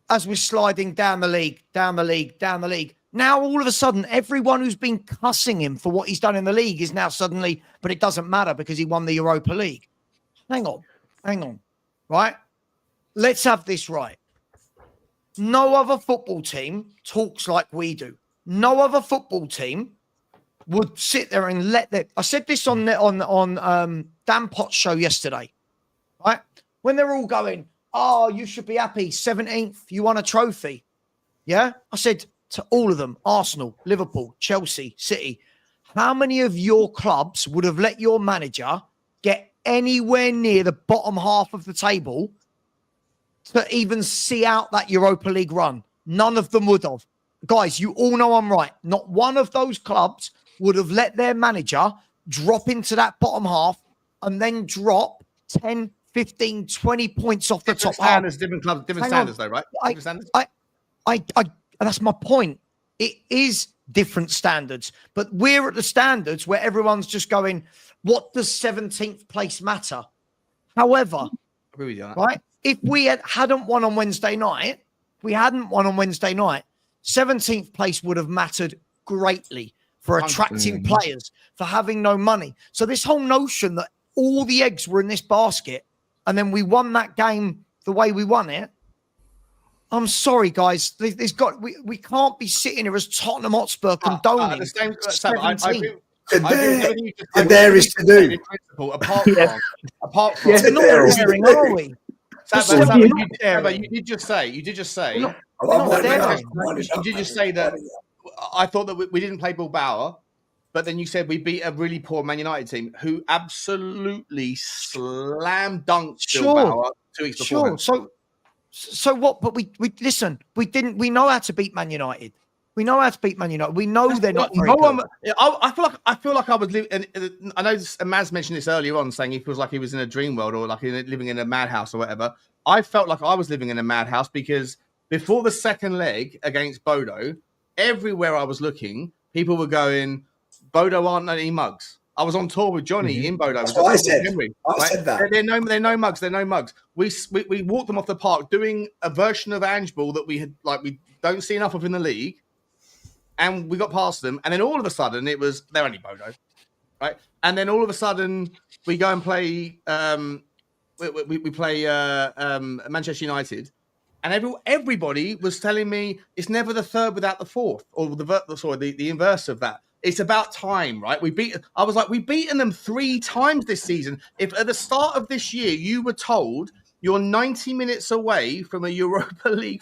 as we're sliding down the league. Now, all of a sudden, everyone who's been cussing him for what he's done in the league is now suddenly, but it doesn't matter because he won the Europa League. Hang on, right? Let's have this right. No other football team talks like we do. No other football team would sit there and let them. I said this on Dan Potts' show yesterday, right? When they're all going, oh, you should be happy, 17th, you won a trophy. Yeah? I said to all of them, Arsenal, Liverpool, Chelsea, City, how many of your clubs would have let your manager get anywhere near the bottom half of the table to even see out that Europa League run? None of them would have. Guys, you all know I'm right. Not one of those clubs would have let their manager drop into that bottom half and then drop 10, 15, 20 points off the top half. Different clubs, different standards, though, right? That's my point. It is different standards, but we're at the standards where everyone's just going, what does 17th place matter? However, I agree with you on that. Right? If we hadn't won on Wednesday night, 17th place would have mattered greatly for attracting players, for having no money. So this whole notion that all the eggs were in this basket and then we won that game the way we won it, I'm sorry, guys. We can't be sitting here as Tottenham Hotspur condoning. There is to do. Apart from not daring, are we? Savva, you did just say that I thought that we didn't play Bilbao, but then you said we beat a really poor Man United team who absolutely slam dunked Bilbao 2 weeks before. So what? But we listen. We know how to beat Man United. We know how to beat Man United. We know they're not very no good. I feel like I was living. And I know Maz mentioned this earlier on, saying he feels like he was in a dream world or like living in a madhouse or whatever. I felt like I was living in a madhouse because before the second leg against Bodo, everywhere I was looking, people were going, "Bodo aren't any mugs." I was on tour with Johnny in Bodo. That's what I said. I said that. They're no mugs. They're no mugs. We walked them off the park doing a version of Ange Ball that we don't see enough of in the league, and we got past them. And then all of a sudden, it was they're only Bodo, right? And then all of a sudden, we go and play. We play Manchester United, and everybody was telling me it's never the third without the fourth, or the inverse of that. It's about time, right? I was like, we've beaten them 3 times this season. If at the start of this year you were told you're 90 minutes away from a Europa League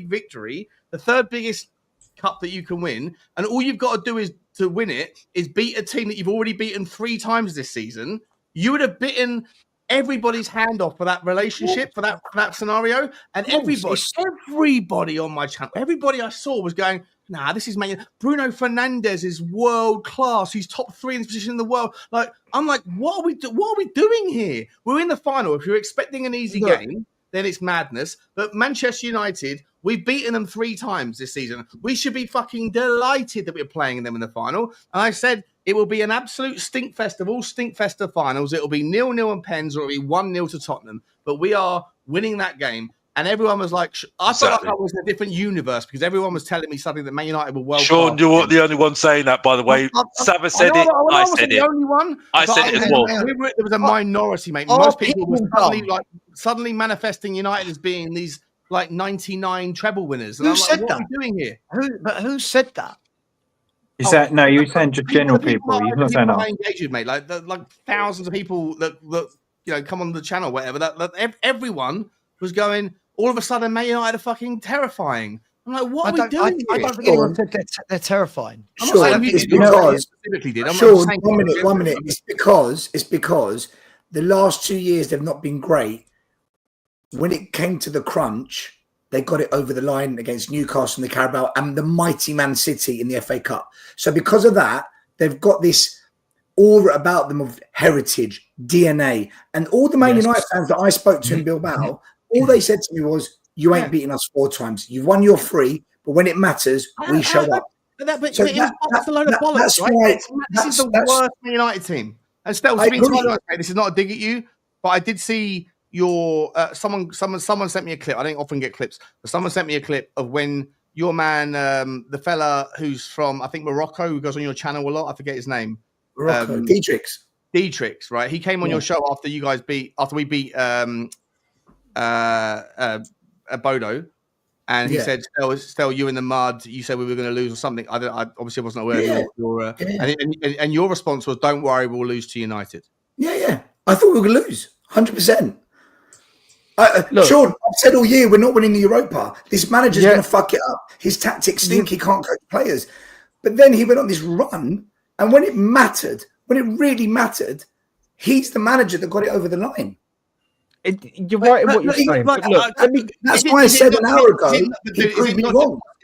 victory, the third biggest cup that you can win, and all you've got to do to win it is beat a team that you've already beaten 3 times this season, you would have bitten everybody's hand off for that relationship, for that scenario. And everybody on my channel, everybody I saw was going, nah, this is man. Bruno Fernandes is world class. He's top 3 in this position in the world. Like, I'm like, what are we doing here? We're in the final. If you're expecting an easy game, then it's madness. But Manchester United, we've beaten them 3 times this season. We should be fucking delighted that we're playing them in the final. And I said it will be an absolute stinkfest of all stinkfester finals. It will be 0-0 and pens, or it will be 1-0 to Tottenham. But we are winning that game. And everyone was like, I felt like I was in a different universe because everyone was telling me something that Man United were well. Sean, you're the only one saying that, by the way. Savva said it. I said it. The only one. I said it as well. There was a minority, mate. Most people were suddenly manifesting United as being these like 99 treble winners. And Who said that? What are we doing here? Who said that? Is that no? You're saying just general people. You're not saying I engage with, mate. Like thousands of people that come on the channel, whatever. That everyone was going. All of a sudden, Man United are fucking terrifing. I'm like, what are we doing here? I don't think anyone said they're terrifying. Sure, it's because. Sure, 1 minute. It's because the last 2 years they've not been great. When it came to the crunch, they got it over the line against Newcastle in the Carabao and the mighty Man City in the FA Cup. So because of that, they've got this aura about them of heritage, DNA, and all the Man United fans that I spoke to in Bilbao. All they said to me was, you ain't beaten us 4 times. You've won your 3, but when it matters, we show up. That's a load of bollocks, right? This is the worst Man United team. And still, this is not a dig at you, but I did see your someone sent me a clip. I don't often get clips, but someone sent me a clip of when your man, the fella who's from, I think, Morocco, who goes on your channel a lot. I forget his name. Morocco, Dietrich, right? He came on your show after we beat Bodo, and he said, "Stel, you in the mud. You said we were going to lose or something." I obviously wasn't aware of your. And your response was, "Don't worry, we'll lose to United." Yeah. I thought we were going to lose 100%. Sean, I've said all year we're not winning the Europa. This manager's going to fuck it up. His tactics stink. He can't coach players. But then he went on this run, and when it really mattered, he's the manager that got it over the line. You're right in what you're saying. That's why I said an hour ago. Is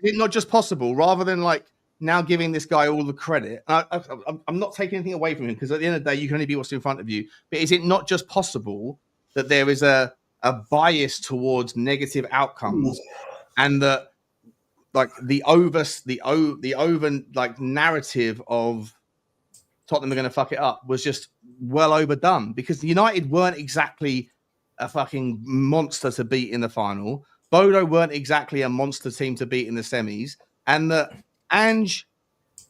it not just possible, rather than like now giving this guy all the credit? I'm not taking anything away from him, because at the end of the day, you can only be what's in front of you. But is it not just possible that there is a bias towards negative outcomes, and that like the over like narrative of Tottenham are going to fuck it up was just well overdone, because United weren't exactly a fucking monster to beat in the final. Bodo weren't exactly a monster team to beat in the semis. And that Ange,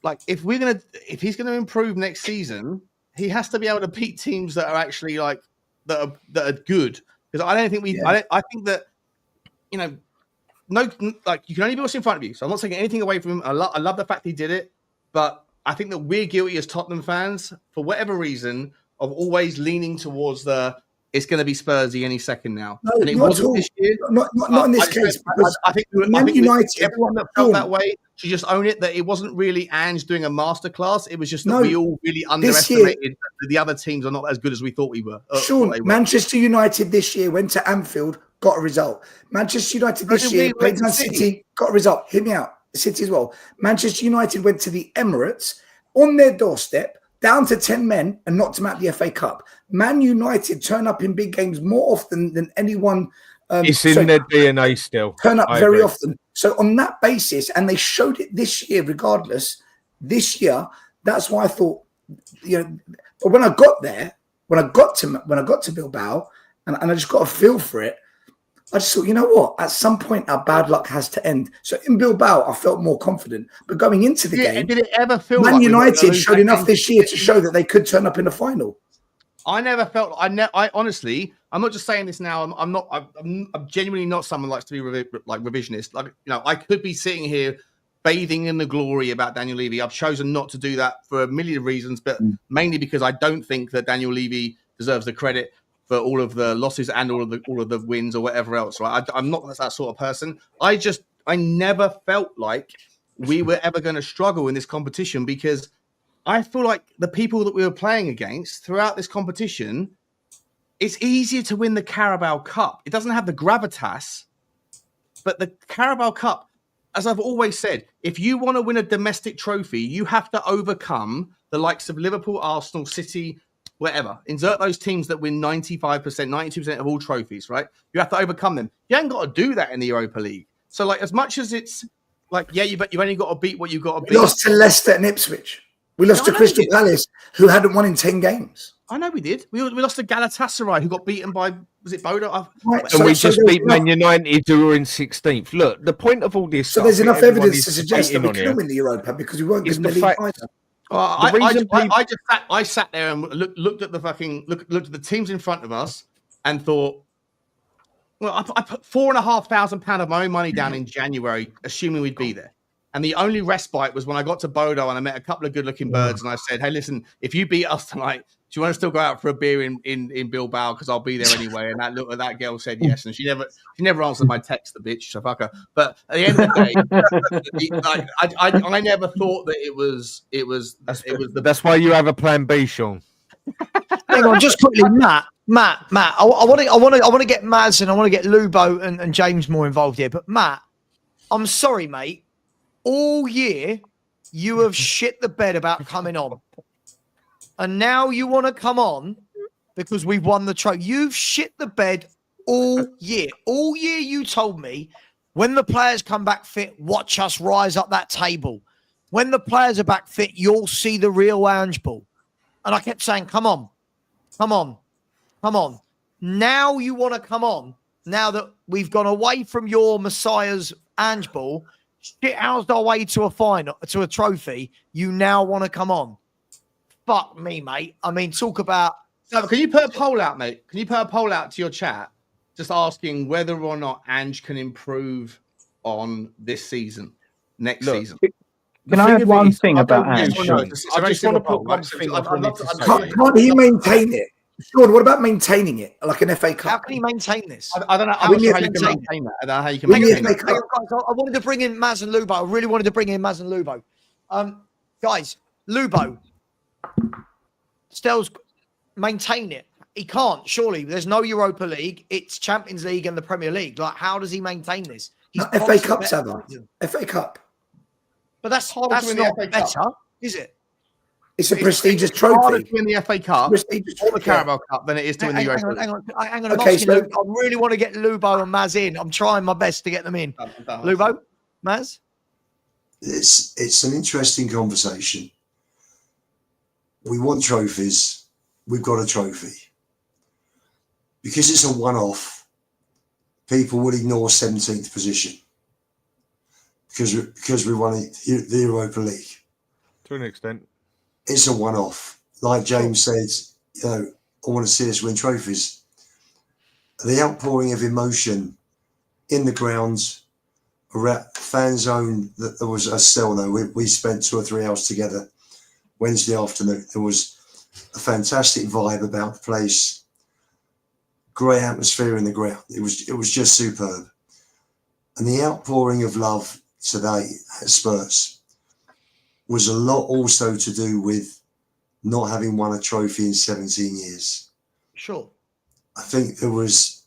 like, if he's going to improve next season, he has to be able to beat teams that are actually like that are good. Because I don't think I think that, no, like, you can only be what's in front of you. So I'm not taking anything away from him. I love the fact he did it, but I think that we're guilty as Tottenham fans, for whatever reason, of always leaning towards it's going to be Spursy any second now. No, and it not wasn't this year. Not in this case. I think United, everyone that felt that way should just own it, that it wasn't really Ange doing a masterclass. It was just that we all really underestimated that the other teams are not as good as we thought we were. Sean, Manchester United this year went to Anfield, got a result. Manchester United this year played Man City, got a result. Hear me out. City as well. Manchester United went to the Emirates on their doorstep, down to 10 men, and knocked them out the FA Cup. Man United turn up in big games more often than anyone. It's in their DNA still. Turn up I very agree. often. So on that basis, and they showed it this year, regardless. This year, that's why I thought, but when I got there, when I got to Bilbao, and I just got a feel for it, I just thought, you know what? At some point, our bad luck has to end. So in Bilbao, I felt more confident. But going into the game, did it ever feel Man like United showed enough this year to show that they could turn up in the final. I never felt. I honestly, I'm not just saying this now. I'm genuinely not someone who likes to be revisionist. Like, I could be sitting here bathing in the glory about Daniel Levy. I've chosen not to do that for a million of reasons, but mainly because I don't think that Daniel Levy deserves the credit for all of the losses and all of the wins or whatever else. Right? I'm not that sort of person. I never felt like we were ever going to struggle in this competition, because I feel like the people that we were playing against throughout this competition, it's easier to win the Carabao Cup. It doesn't have the gravitas, but the Carabao Cup, as I've always said, if you want to win a domestic trophy, you have to overcome the likes of Liverpool, Arsenal, City, whatever. Insert those teams that win 95%, 92% of all trophies, right? You have to overcome them. You haven't got to do that in the Europa League. So, like, as much as it's like, yeah, you've only got to beat what you've got to beat. We lost to Leicester and Ipswich. We lost to Crystal Palace, who hadn't won in 10 games. I know we did. We lost to Galatasaray, who got beaten by, was it Bodo? Right, And we just beat Man United, who were in 16th. Look, the point of all this. So there's enough evidence to suggest that we could win the Europa because we weren't given the league either. I sat there and looked at the teams in front of us and thought, well, I put £4,500 of my own money down in January, assuming we'd be there. And the only respite was when I got to Bodo and I met a couple of good-looking birds, and I said, "Hey, listen, if you beat us tonight, do you want to still go out for a beer in Bilbao? Because I'll be there anyway." And that girl said yes, and she never answered my text, the bitch, so fuck her. But at the end of the day, I never thought that it was. That's why you have a plan B, Sean. Hang on, just quickly, Matt. I want to get Maz and I want to get Lubo and James more involved here. But Matt, I'm sorry, mate. All year, you have shit the bed about coming on. And now you want to come on because we've won the trophy. You've shit the bed all year. All year you told me, when the players come back fit, watch us rise up that table. When the players are back fit, you'll see the real Ange Ball. And I kept saying, come on. Now you want to come on, now that we've gone away from your Messiah's Ange Ball, shit-housed our way to a final, to a trophy, you now want to come on. Fuck me, mate. I mean, talk about... So can you put a poll out, mate? Can you put a poll out to your chat just asking whether or not Ange can improve on this season, next season? Can I add one thing about Ange? I just want to put one thing. Can't he maintain it? Sean, what about maintaining it like an FA Cup? How can he maintain this? I don't know how you can maintain that. I don't know how you can maintain that. I wanted to bring in Maz and Lubo. I really wanted to bring in Maz and Lubo. Guys, Lubo, Stell's maintain it. He can't, surely. There's no Europa League. It's Champions League and the Premier League. Like, how does he maintain this? He's FA Cup, Savva. FA Cup. But that's not better, is it? It's a prestigious trophy. It's harder to win the FA Cup or the Carabao Cup than it is to win the Europa League. Hang on. Okay, so I really want to get Lubo and Maz in. I'm trying my best to get them in. Lubo, Maz? It's an interesting conversation. We want trophies. We've got a trophy. Because it's a one-off, people will ignore 17th position. Because we won the Europa League. To an extent. It's a one-off. Like James said, I want to see us win trophies. The outpouring of emotion in the grounds, around fan zone, that there was a still though. We spent 2 or 3 hours together Wednesday afternoon. There was a fantastic vibe about the place. Great atmosphere in the ground. It was just superb. And the outpouring of love today at Spurs was a lot also to do with not having won a trophy in 17 years. Sure. I think there was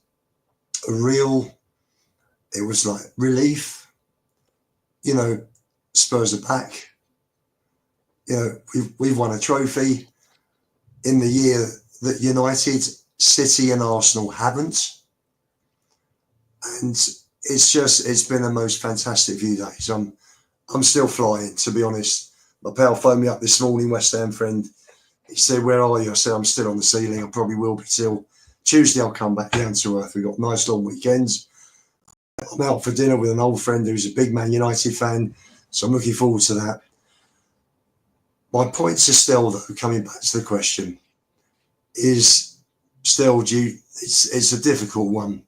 it was like relief. Spurs are back. You know, we've won a trophy in the year that United, City and Arsenal haven't. And it's been the most fantastic few days. I'm still flying, to be honest. My pal phoned me up this morning, West Ham friend. He said, "Where are you?" I said, "I'm still on the ceiling. I probably will be till Tuesday. I'll come back down to earth. We've got nice long weekends. I'm out for dinner with an old friend who's a big Man United fan, so I'm looking forward to that." My point to Stel, though, coming back to the question, is Stel, it's a difficult one.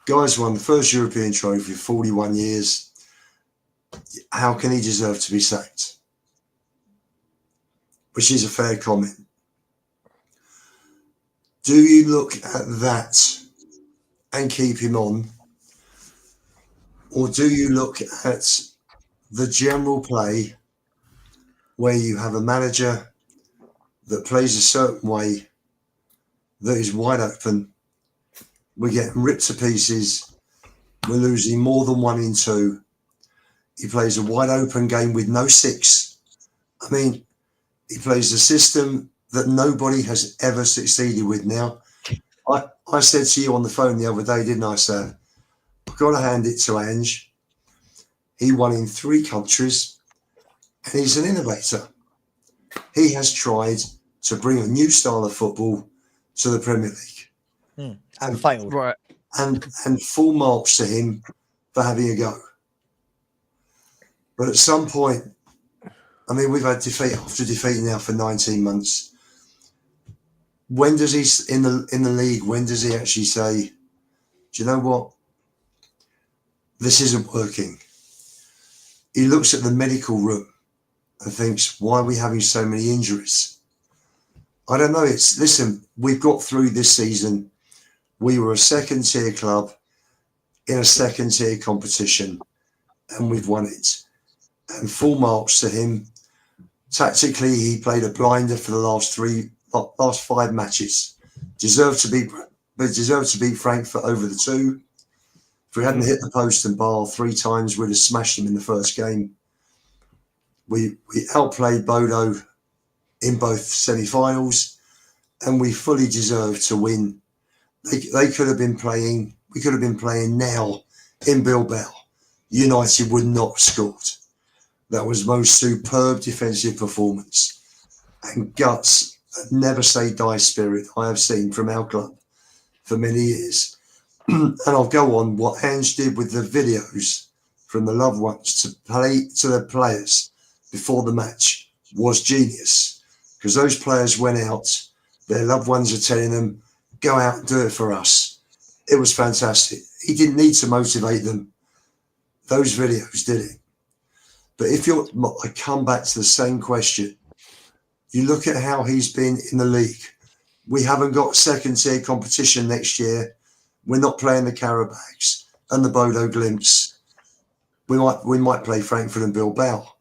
Guy's won the first European trophy for 41 years. How can he deserve to be sacked? Which is a fair comment. Do you look at that and keep him on? Or do you look at the general play where you have a manager that plays a certain way that is wide open? We're getting ripped to pieces. We're losing more than 1 in 2. He plays a wide open game with no 6. I mean, he plays a system that nobody has ever succeeded with now. I said to you on the phone the other day, didn't I, sir? I've got to hand it to Ange. He won in 3 countries and he's an innovator. He has tried to bring a new style of football to the Premier League. And failed. Right. And full marks to him for having a go. But at some point, I mean, we've had defeat after defeat now for 19 months. When does he, in the league, when does he actually say, "Do you know what? This isn't working"? He looks at the medical room and thinks, "Why are we having so many injuries?" I don't know. Listen, we've got through this season. We were a second-tier club in a second-tier competition, and we've won it. And full marks to him. Tactically, he played a blinder for the last 5 matches. Deserved to beat Frankfurt over the 2. If we hadn't hit the post and bar 3 times, we'd have smashed them in the first game. We outplayed Bodo in both semi-finals, and we fully deserved to win. They could have been playing. We could have been playing now in Bilbao. United would not have scored. That was the most superb defensive performance and guts, never say die spirit I have seen from our club for many years. And I'll go on what Ange did with the videos from the loved ones to play to the players before the match was genius, because those players went out, their loved ones are telling them, "Go out and do it for us." It was fantastic. He didn't need to motivate them. Those videos did it. But I come back to the same question. You look at how he's been in the league. We haven't got second-tier competition next year. We're not playing the Carabags and the Bodo Glimps. We might play Frankfurt and Bilbao,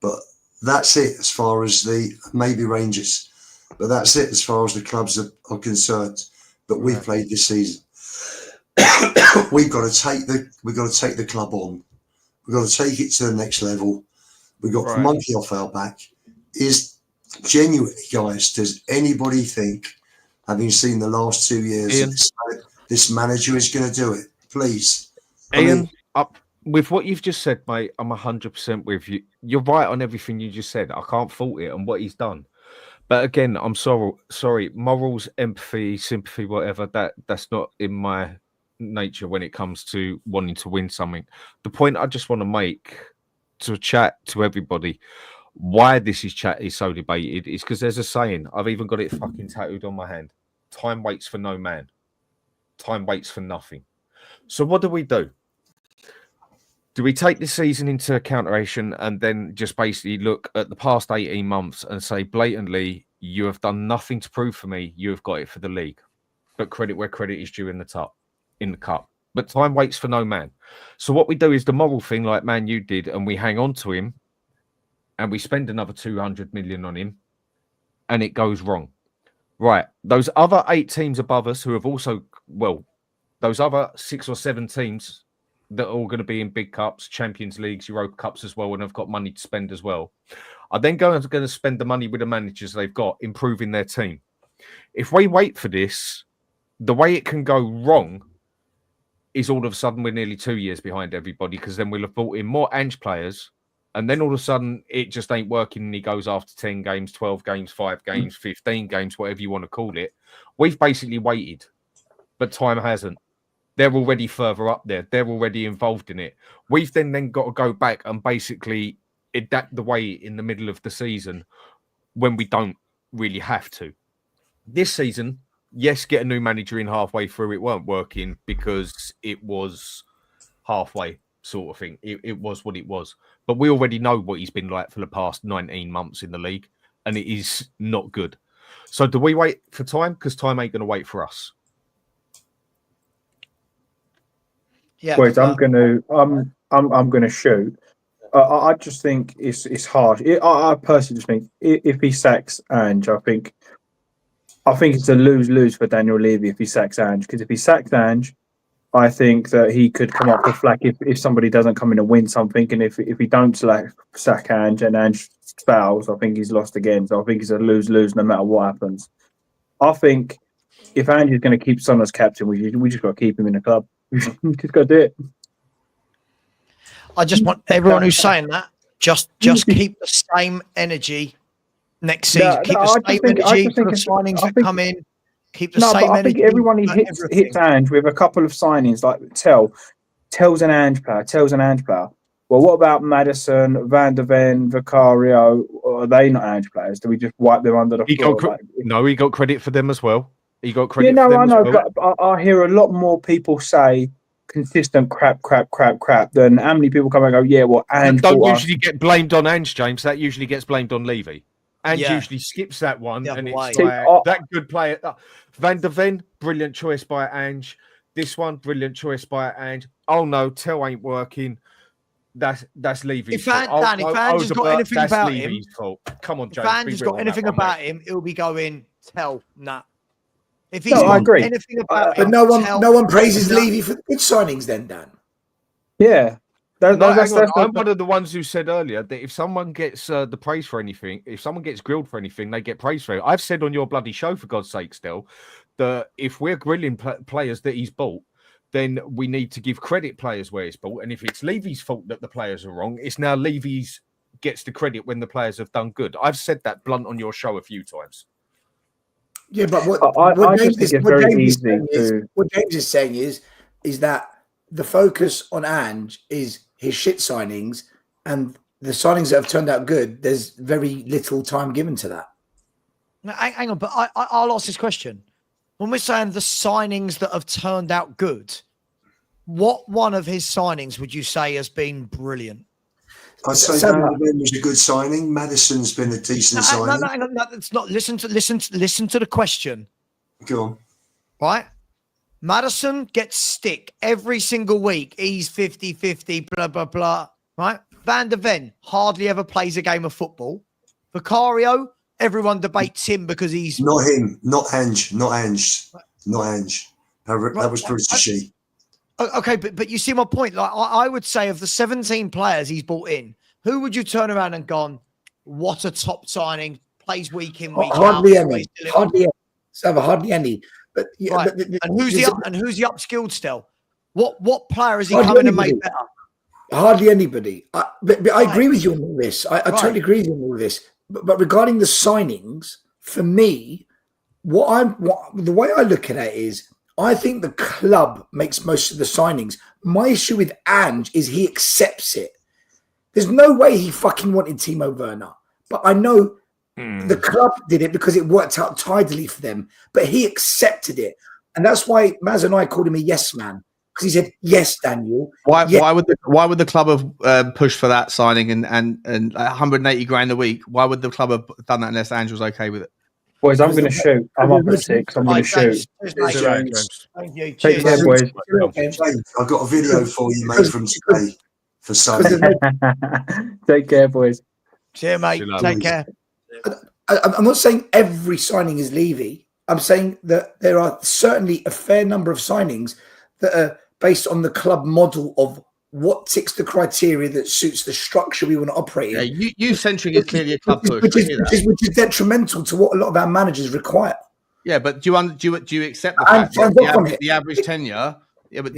but that's it as far as maybe Rangers. But that's it as far as the clubs are concerned that we've played this season. We've got to take the club on. We've got to take it to the next level. We've got the monkey off our back. Is genuinely, guys, does anybody think, having seen the last 2 years, Ian, this manager is going to do it? Please. Ian, with what you've just said, mate, I'm 100% with you. You're right on everything you just said. I can't fault it and what he's done. But again, I'm sorry, morals, empathy, sympathy, whatever, that's not in my nature when it comes to wanting to win something. The point I just want to make to chat to everybody, why this is so debated, is because there's a saying, I've even got it fucking tattooed on my hand: time waits for no man, time waits for nothing. So what do? Do we take this season into consideration and then just basically look at the past 18 months and say blatantly, you have done nothing to prove for me, you have got it for the league, but credit where credit is due in the cup. But time waits for no man. So what we do is the moral thing, like Man U did, and we hang on to him and we spend another 200 million on him and it goes wrong. Right. Those other 8 teams above us who have also, those other 6 or 7 teams that are all going to be in big cups, Champions Leagues, Europa Cups as well, and have got money to spend as well, are then going to spend the money with the managers they've got, improving their team. If we wait for this, the way it can go wrong is all of a sudden we're nearly 2 years behind everybody, because then we'll have brought in more Ange players, and then all of a sudden it just ain't working, and he goes after 10 games, 12 games, 5 games, 15 games, whatever you want to call it. We've basically waited, but time hasn't. They're already further up there. They're already involved in it. We've then got to go back and basically adapt the way in the middle of the season when we don't really have to. This season, yes, get a new manager in halfway through. It weren't working because it was halfway sort of thing. It was what it was. But we already know what he's been like for the past 19 months in the league, and it is not good. So do we wait for time? Because time ain't going to wait for us. Yeah, Wait, I'm gonna shoot. I just think it's harsh. I personally just think if he sacks Ange, I think it's a lose-lose for Daniel Levy if he sacks Ange. Because if he sacks Ange, I think that he could come up with flack if somebody doesn't come in and win something. And if he don't sack Ange and Ange fouls, I think he's lost again. So I think it's a lose-lose no matter what happens. I think if Ange is going to keep Son as captain, we just got to keep him in the club. We just got to do it. I just want everyone who's saying that just keep the same energy next season. Keep the same energy for the signings that come in. Keep the same energy. I think everyone hits Ange with a couple of signings like Tell's an Ange player. Well, what about Maddison, Van der Ven, Vicario? Are they not Ange players? Do we just wipe them under the floor? No, he got credit for them as well. He got credit. Yeah, for them I know, as well. but I hear a lot more people say consistent crap than how many people come and go, yeah, well, Ange don't usually get blamed on Ange, James. That usually gets blamed on Levy. Ange usually skips that one, and it's like that good player. Van der Ven, brilliant choice by Ange. This one, brilliant choice by Ange. Oh no, Tell ain't working. That's Levy's fault. If Ange has got anything about him, come on, James. If Ange has got anything about him, it'll be going Tell. Nah. If he's I agree. anything about him, but no one praises Levy for the good signings, then, Dan. Yeah. I'm one of the ones who said earlier that if someone gets the praise for anything, if someone gets grilled for anything, they get praise for it. I've said on your bloody show, for God's sake, still, that if we're grilling players that he's bought, then we need to give credit players where it's bought. And if it's Levy's fault that the players are wrong, it's now Levy's gets the credit when the players have done good. I've said that blunt on your show a few times. Yeah, but what James is saying is that the focus on Ange is his shit signings, and the signings that have turned out good, there's very little time given to that. No, hang on, but I'll ask this question. When we're saying the signings that have turned out good, what one of his signings would you say has been brilliant? I'd say Van der Ven was a good signing. Madison's been a decent signing. No, it's not. Listen to the question. Go on. Right? Maddison gets stick every single week. He's 50-50, blah, blah, blah. Right? Van der Ven hardly ever plays a game of football. Vicario, everyone debates him because he's... Not him. Not Ange. That was Bruce She. Okay, but you see my point. Like I would say of the 17 players he's bought in, who would you turn around and gone, what a top signing, plays week in, week out. Hardly any. But yeah, right. And who's the upskilled still? What player is he coming to make better? Hardly anybody. But I agree with you on all this. I totally agree with you on all this. But regarding the signings, for me, the way I look at it is, I think the club makes most of the signings. My issue with Ange is he accepts it. There's no way he fucking wanted Timo Werner. But I know the club did it because it worked out tidily for them. But he accepted it. And that's why Maz and I called him a yes man. Because he said, yes, Daniel. Why would the club have pushed for that signing and 180 grand a week? Why would the club have done that unless Ange was okay with it? Boys, I'm going to shoot. I'm up at 6. I'm going to shoot. Thank you. Take care, boys. I've got a video for you, mate, from today for Sunday. Take care, boys. See you, mate. Take care. I'm not saying every signing is Levy. I'm saying that there are certainly a fair number of signings that are based on the club model of what ticks the criteria that suits the structure we want to operate in. Yeah, youth-centric is clearly a club push. Which is detrimental to what a lot of our managers require. Yeah, but do you accept the fact that the average tenure? Yeah, but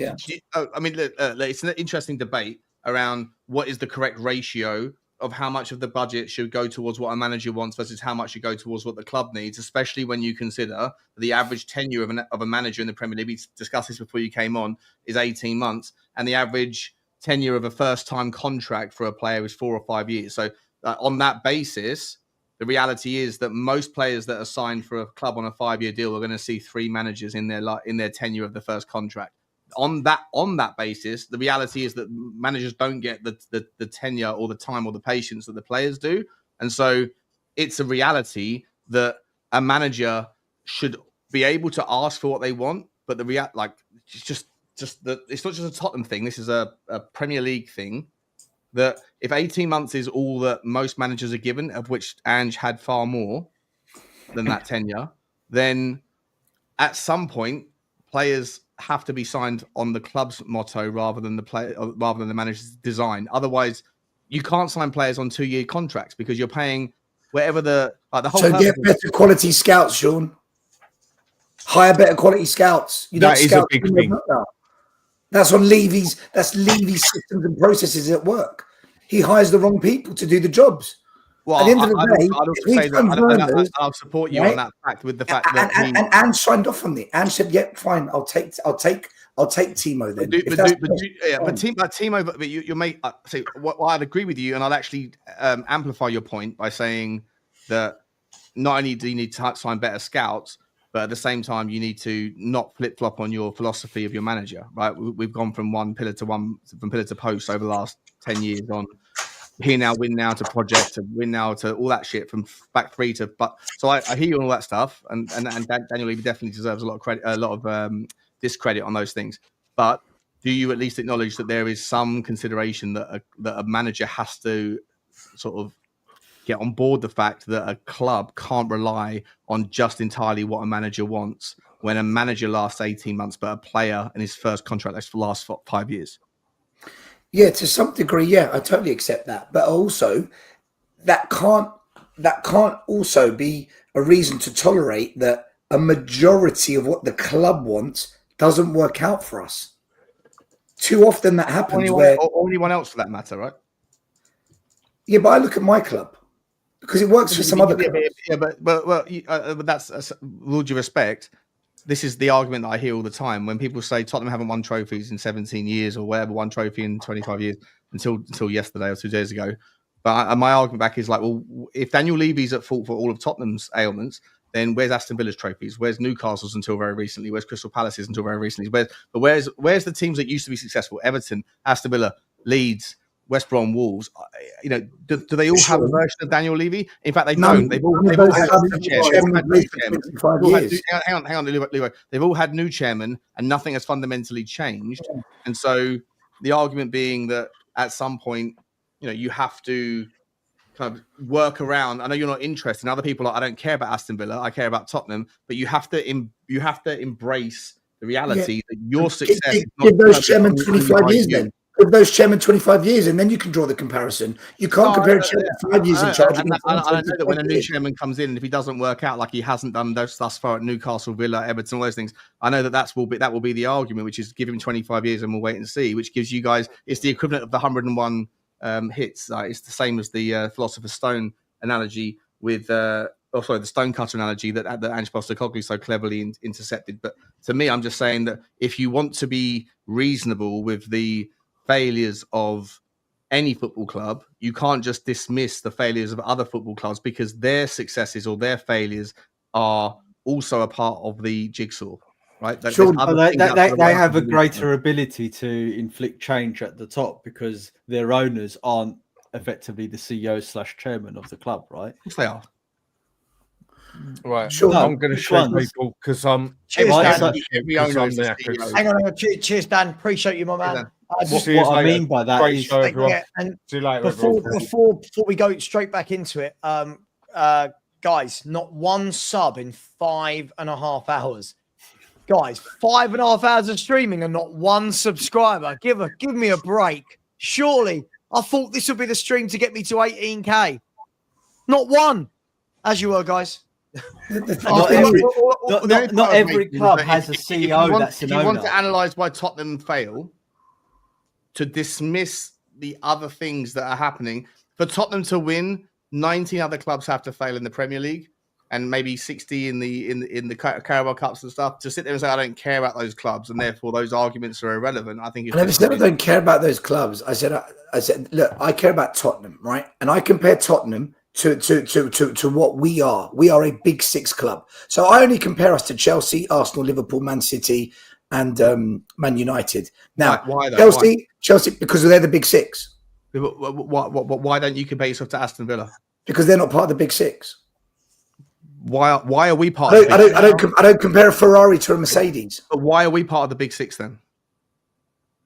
I mean, look, it's an interesting debate around what is the correct ratio of how much of the budget should go towards what a manager wants versus how much should go towards what the club needs, especially when you consider the average tenure of a manager in the Premier League. We discussed this before you came on, is 18 months, and the average tenure of a first-time contract for a player is 4 or 5 years. So on that basis, the reality is that most players that are signed for a club on a 5-year deal are going to see 3 managers in their tenure of the first contract. On that basis, the reality is that managers don't get the tenure or the time or the patience that the players do, and so it's a reality that a manager should be able to ask for what they want. But it's not just a Tottenham thing. This is a Premier League thing. That if 18 months is all that most managers are given, of which Ange had far more than that tenure, then at some point players have to be signed on the club's motto rather than the manager's design. Otherwise, you can't sign players on 2-year contracts because you're paying whatever the whole. So get better quality scouts, Sean. Hire better quality scouts. That is a big thing. That's on Levy's. That's Levy's systems and processes at work. He hires the wrong people to do the jobs. Well, at the end of the day, I'll support you on that fact with the fact that and Ange signed off on it. Ange said, "Yeah, fine. I'll take Timo then." Timo, but you may say I'd agree with you, and I'll actually amplify your point by saying that not only do you need to sign better scouts, but at the same time, you need to not flip-flop on your philosophy of your manager, right? We've gone from pillar to post over the last 10 years on here now, win now to project, to win now to all that shit from back 3 to. But so I hear you on all that stuff, and Daniel Levy definitely deserves a lot of credit, a lot of discredit on those things. But do you at least acknowledge that there is some consideration that a manager has to sort of get on board the fact that a club can't rely on just entirely what a manager wants when a manager lasts 18 months, but a player in his first contract lasts 5 years? Yeah, to some degree, yeah, I totally accept that. But also, that can't also be a reason to tolerate that a majority of what the club wants doesn't work out for us. Too often that happens or anyone else for that matter, right? Yeah, but I look at my club because it works for some other clubs. Yeah, but that's with all due respect. This is the argument that I hear all the time when people say Tottenham haven't won trophies in 17 years or whatever, won trophy in 25 years until yesterday or 2 days ago. But my argument back is like, well, if Daniel Levy's at fault for all of Tottenham's ailments, then where's Aston Villa's trophies? Where's Newcastle's until very recently? Where's Crystal Palace's until very recently? Where's the teams that used to be successful? Everton, Aston Villa, Leeds, West Brom, Wolves. Do they all have a version of Daniel Levy? In fact, they don't. They've all had new chairman. Hang on, Leroy. They've all had new chairman, and nothing has fundamentally changed. And so the argument being that at some point, you have to kind of work around. I know you're not interested. And other people are. I don't care about Aston Villa. I care about Tottenham. But you have to embrace the reality that your success. Give those chairmen 25 years then. Give those chairmen 25 years, and then you can draw the comparison. You can't compare a chairman 5 years in charge. I know that when a new chairman comes in, and if he doesn't work out like he hasn't done thus far at Newcastle, Villa, Everton, all those things, I know that will be the argument, which is give him 25 years and we'll wait and see. Which gives you guys, it's the equivalent of the 101 hits. It's the same as the Philosopher's Stone analogy with. The stonecutter analogy that Ange Postecoglou so cleverly intercepted. But to me, I'm just saying that if you want to be reasonable with the failures of any football club, you can't just dismiss the failures of other football clubs because their successes or their failures are also a part of the jigsaw, right? Sure, they have a greater ability to inflict change at the top because their owners aren't effectively the CEO / chairman of the club, right? Of course they are. Right, sure. I'm going to show people because cheers, Dan. Hang on. Cheers, Dan. Appreciate you, my man. What I mean by that is, see you later. Before we go straight back into it, guys, not one sub in 5.5 hours. Guys, 5.5 hours of streaming and not one subscriber. Give me a break. Surely, I thought this would be the stream to get me to 18k. Not one. As you were, guys. Not every club has a CEO that's an owner. If you want to analyse why Tottenham fail, to dismiss the other things that are happening, for Tottenham to win, 19 other clubs have to fail in the Premier League, and maybe 60 in the Carabao Cups and stuff. To sit there and say I don't care about those clubs, and therefore those arguments are irrelevant. I think it's I never said I don't care about those clubs. I said, look, I care about Tottenham, right? And I compare Tottenham to what we are. We are a big six club. So I only compare us to Chelsea, Arsenal, Liverpool, Man City, and Man United. Now, why Chelsea, because they're the big six. Why don't you compare yourself to Aston Villa? Because they're not part of the big six. Why are we part? I don't compare a Ferrari to a Mercedes. But why are we part of the big six then?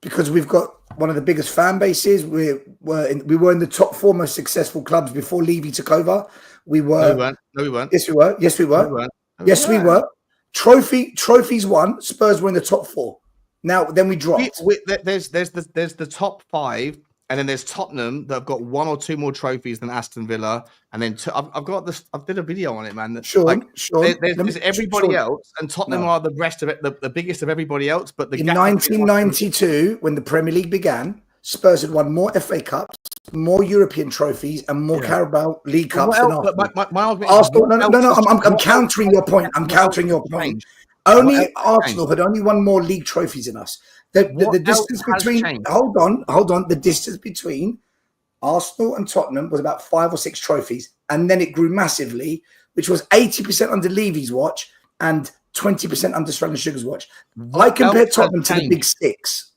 Because we've got one of the biggest fan bases. We were in the top 4 most successful clubs before Levy took over. We were. No, we weren't. Yes, we were. Yes, we were. Yes, we were. Trophies won. Spurs were in the top 4. Now, then we dropped. There's the top 5. And then there's Tottenham that have got 1 or 2 more trophies than Aston Villa. And then I've got this. I did a video on it, man. Sure. There's everybody else, and Tottenham are the rest of it, the biggest of everybody else. But in 1992, when the Premier League began, Spurs had won more FA Cups, more European trophies, and more Carabao League Cups than Arsenal. My argument Arsenal, no. I'm countering your point. Only Arsenal had only won more league trophies than us. The distance between hold on. The distance between Arsenal and Tottenham was about 5 or 6 trophies, and then it grew massively, which was 80% under Levy's watch and 20% under Swan and Sugar's watch. I compare Tottenham to the big six.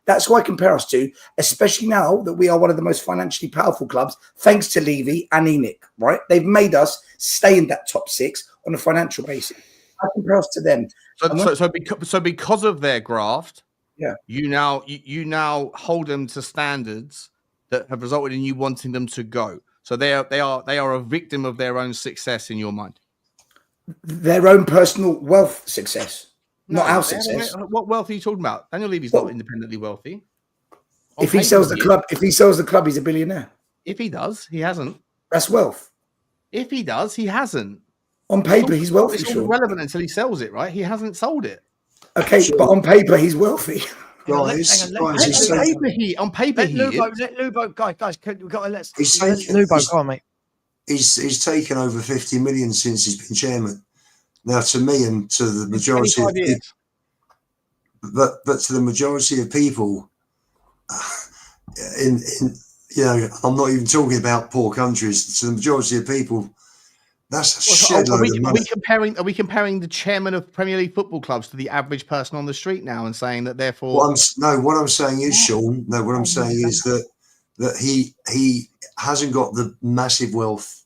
That's who I compare us to, especially now that we are one of the most financially powerful clubs, thanks to Levy and ENIC. Right? They've made us stay in that top 6 on a financial basis. I compare us to them. So because of their graft. Yeah, you now hold them to standards that have resulted in you wanting them to go. So they are a victim of their own success in your mind. Their own personal wealth success, not our success. What wealth are you talking about? Daniel Levy's not independently wealthy. If he sells the club, he's a billionaire. If he does, he hasn't. That's wealth. If he does, he hasn't. On paper, he's wealthy. It's all relevant until he sells it, right? He hasn't sold it. Okay, but on paper he's wealthy. On paper, he is. Let Lubo, guys, we've got to let Lubo go on, mate. He's taken over 50 million since he's been chairman. Now, to me and to the majority of people, but to the majority of people, I'm not even talking about poor countries. To the majority of people, that's a shed load of money. Are we comparing the chairman of Premier League football clubs to the average person on the street now and saying that therefore? What I'm saying is, Sean. No, what I'm saying is that he hasn't got the massive wealth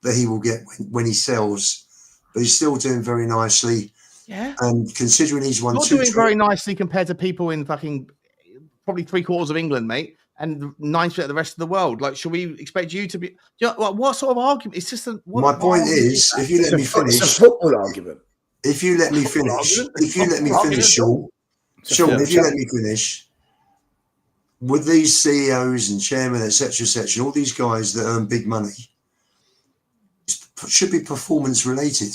that he will get when he sells, but he's still doing very nicely. Yeah. And considering he's won not doing very nicely compared to people in fucking probably 3/4 of England, mate. And 90% of the rest of the world. Like, should we expect you to be? What sort of argument? It's just my point is, if you let me finish, it's a football argument. If you let me finish, Sean. If you let me finish, with these CEOs and chairmen, etc., all these guys that earn big money, it should be performance related.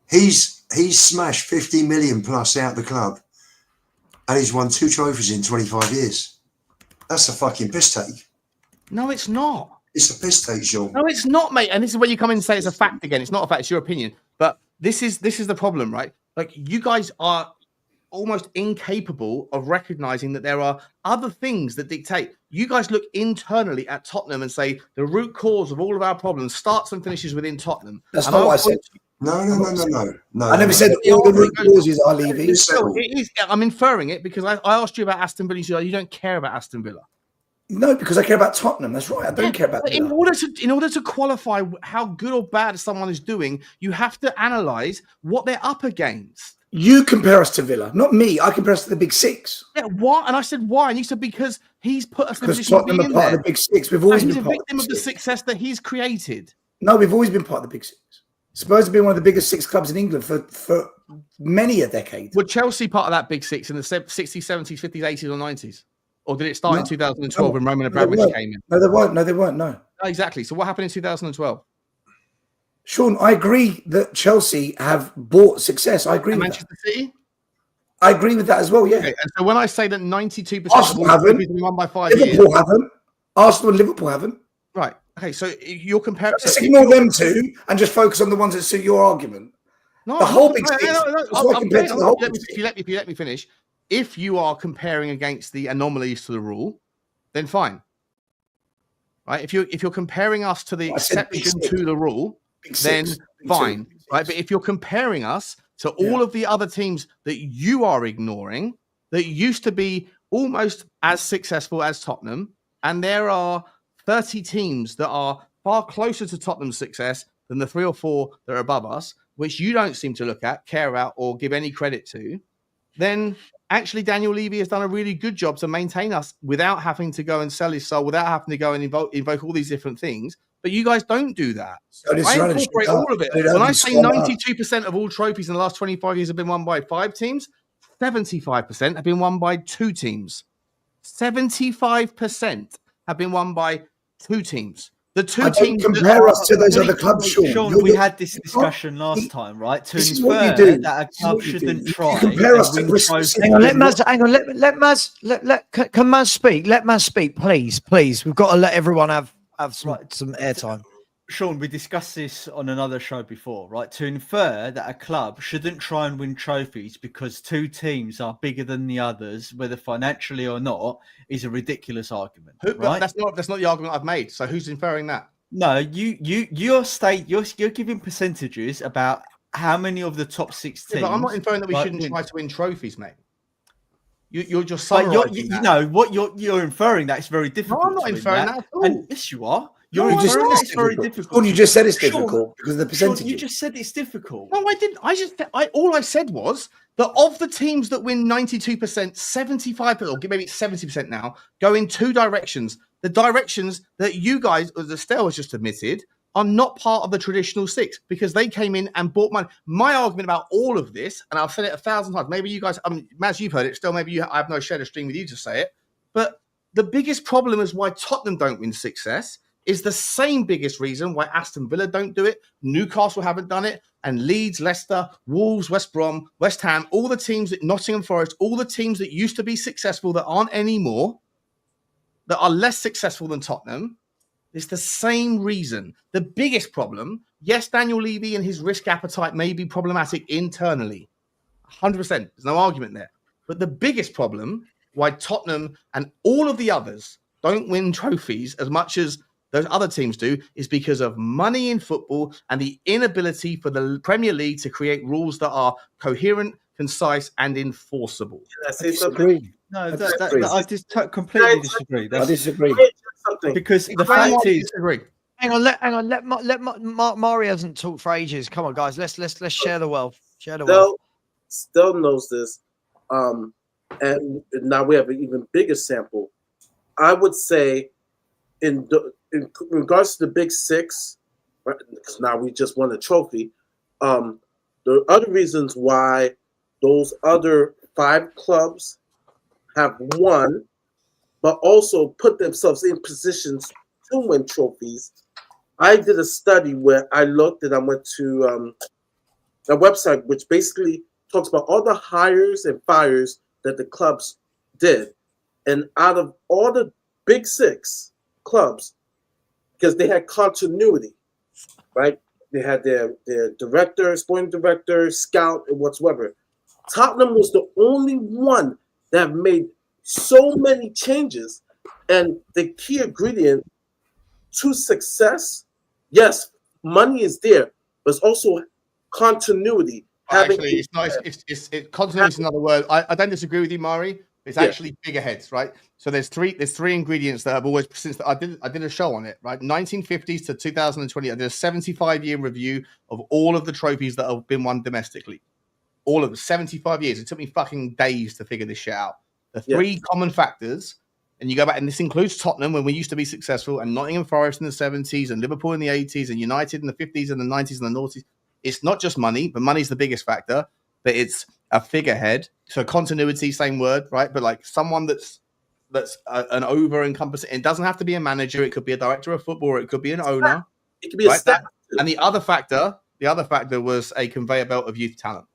He's smashed 50 million plus out the club. And he's won 2 trophies in 25 years. That's a fucking piss take. No, it's not. It's a piss take, Sean. No, it's not, mate. And this is where you come in and say it's a fact again. It's not a fact. It's your opinion. But this is the problem, right? Like, you guys are almost incapable of recognizing that there are other things that dictate. You guys look internally at Tottenham and say the root cause of all of our problems starts and finishes within Tottenham. That's not what I said. No. I never said all the root causes are Levy. It is. I'm inferring it because I asked you about Aston Villa. You don't care about Aston Villa. No, because I care about Tottenham. That's right. I don't care about. In order to qualify how good or bad someone is doing, you have to analyze what they're up against. You compare us to Villa, not me. I compare us to the Big Six. Yeah, why? And I said why, and you said because he's put us in a position Tottenham to be in are part there. of the Big Six. We've always been he's a part victim of the success that he's created. No, we've always been part of the Big Six. Spurs have been one of the biggest 6 clubs in England for many a decade. Were Chelsea part of that big six in the 60s, 70s, 50s, 80s, or 90s? Or did it start in 2012 when Roman Abramovich came in? No, they weren't. No, they weren't. No. Exactly. So what happened in 2012? Sean, I agree that Chelsea have bought success. I agree with Manchester City? I agree with that as well, yeah. Okay, and so when I say that 92% Arsenal of all haven't. have been won by 5 Liverpool years. haven't. Arsenal and Liverpool haven't. Right. Okay, so you're comparing... Let's ignore them two and just focus on the ones that suit your argument. No, the I'm whole not big comparing- six. no, no, That's why I'm compared to saying- the whole let big me- six. if you let me finish. If you are comparing against the anomalies to the rule, then fine. Right? If you're comparing us to the I said big exception six. to the rule, Big then six. Big fine. two. Right? But if you're comparing us to all of the other teams that you are ignoring, that used to be almost as successful as Tottenham, and there are 30 teams that are far closer to Tottenham's success than the 3 or 4 that are above us, which you don't seem to look at, care about, or give any credit to, then actually Daniel Levy has done a really good job to maintain us without having to go and sell his soul, without having to go and invoke all these different things. But you guys don't do that. I incorporate all of it. When I say 92% of all trophies in the last 25 years have been won by 5 teams, 75% have been won by 2 teams. 75% have been won by 2 teams. The 2 teams compare us to those other clubs, Sean. Sean, we had this discussion last time, right? To This is what you do. infer that a club shouldn't try. You compare us to and win Bristol trophies. City. Hang on, let Maz, can Maz speak? Let Maz speak, please. We've got to let everyone have some airtime. Sean, we discussed this on another show before, right? To infer that a club shouldn't try and win trophies because 2 teams are bigger than the others, whether financially or not, is a ridiculous argument. Right? That's not the argument I've made. So who's inferring that? No, you're giving percentages about how many of the top 6 teams. Yeah, but I'm not inferring that we shouldn't try to win trophies, mate. You're just But summarizing that. you know what you're inferring that it's very difficult. No, I'm not to win inferring that at all. And yes, you are. You You're just inferring said that it's very difficult. Sean, you just said it's Sean, difficult because of the Sean, percentages. you just said it's difficult. No, I didn't. All I said was that of the teams that win 92%, 75%, or maybe it's 70% now, go in 2 directions. The directions that you guys, as Estelle has just admitted, are not part of the traditional 6 because they came in and bought money. My argument about all of this, and I've said it 1,000 times, maybe you guys, Maz, you've heard it, still maybe I have no share of stream with you to say it, but the biggest problem is why Tottenham don't win success is the same biggest reason why Aston Villa don't do it, Newcastle haven't done it, and Leeds, Leicester, Wolves, West Brom, West Ham, all the teams that Nottingham Forest, all the teams that used to be successful that aren't anymore, that are less successful than Tottenham, it's the same reason. The biggest problem, yes, Daniel Levy and his risk appetite may be problematic internally. 100%. There's no argument there. But the biggest problem why Tottenham and all of the others don't win trophies as much as those other teams do is because of money in football and the inability for the Premier League to create rules that are coherent, concise, and enforceable. I disagree. No, I I just completely disagree. I disagree. Because the fact is, Hang on. Let Mari hasn't talked for ages. Come on, guys. Let's share the wealth. Share the wealth. Still knows this, and now we have an even bigger sample. I would say, in regards to the big 6, right, because now we just won a trophy. The other reasons why those other 5 clubs have won, but also put themselves in positions to win trophies. I did a study where I looked and I went to a website which basically talks about all the hires and fires that the clubs did. And out of all the big 6 clubs, because they had continuity, right? They had their director, sporting director, scout, and whatsoever. Tottenham was the only one that made so many changes. And the key ingredient to success, yes, money is there, but it's also continuity. Actually, it's nice. Continuity is another word. I don't disagree with you, Mari. It's actually bigger heads, right? So there's 3 ingredients that have always, since I did a show on it, right? 1950s to 2020, I did a 75-year review of all of the trophies that have been won domestically. All of them, 75 years. It took me fucking days to figure this shit out. The 3 common factors, and you go back, and this includes Tottenham when we used to be successful, and Nottingham Forest in the 70s, and Liverpool in the 80s, and United in the 50s and the 90s and the noughties. It's not just money, but money's the biggest factor. that it's a figurehead. So continuity, same word, right? But like someone that's an over-encompassing. It doesn't have to be a manager. It could be a director of football. Or it could be an owner. It could be a staff. And the other factor was a conveyor belt of youth talent.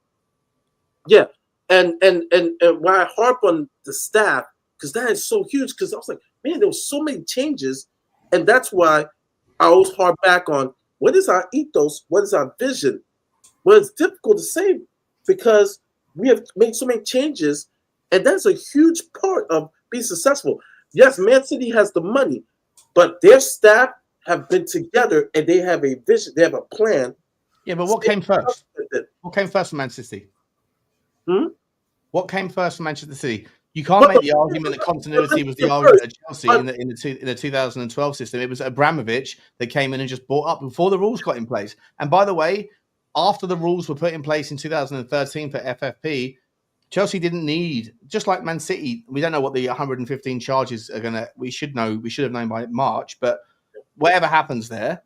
Yeah, and why I harp on the staff, because that is so huge. Because I was like, man, there was so many changes, and that's why I always harp back on what is our ethos, what is our vision. Well, it's difficult to say because we have made so many changes, and that's a huge part of being successful. Yes, Man City has the money, but their staff have been together and they have a vision, they have a plan. Yeah, but what came first? What came first for Manchester City? What came first for Manchester City? You can't make the argument that continuity was the argument at Chelsea in the 2012 system. It was Abramovich that came in and just brought up before the rules got in place. And by the way, after the rules were put in place in 2013 for FFP, Chelsea didn't need, just like Man City, we don't know what the 115 charges are going to, we should have known by March, but whatever happens there,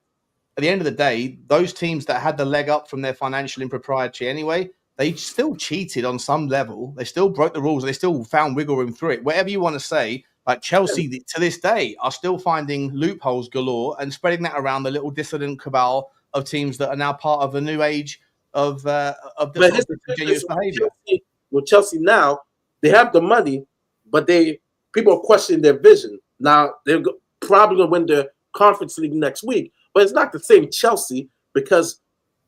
at the end of the day, those teams that had the leg up from their financial impropriety anyway, they still cheated on some level. They still broke the rules. They still found wiggle room through it. Whatever you want to say, like Chelsea to this day are still finding loopholes galore and spreading that around the little dissident cabal of teams that are now part of the new age of disingenuous behavior. With Chelsea now, they have the money, but people are questioning their vision. Now they're probably going to win the Conference League next week, but it's not the same Chelsea because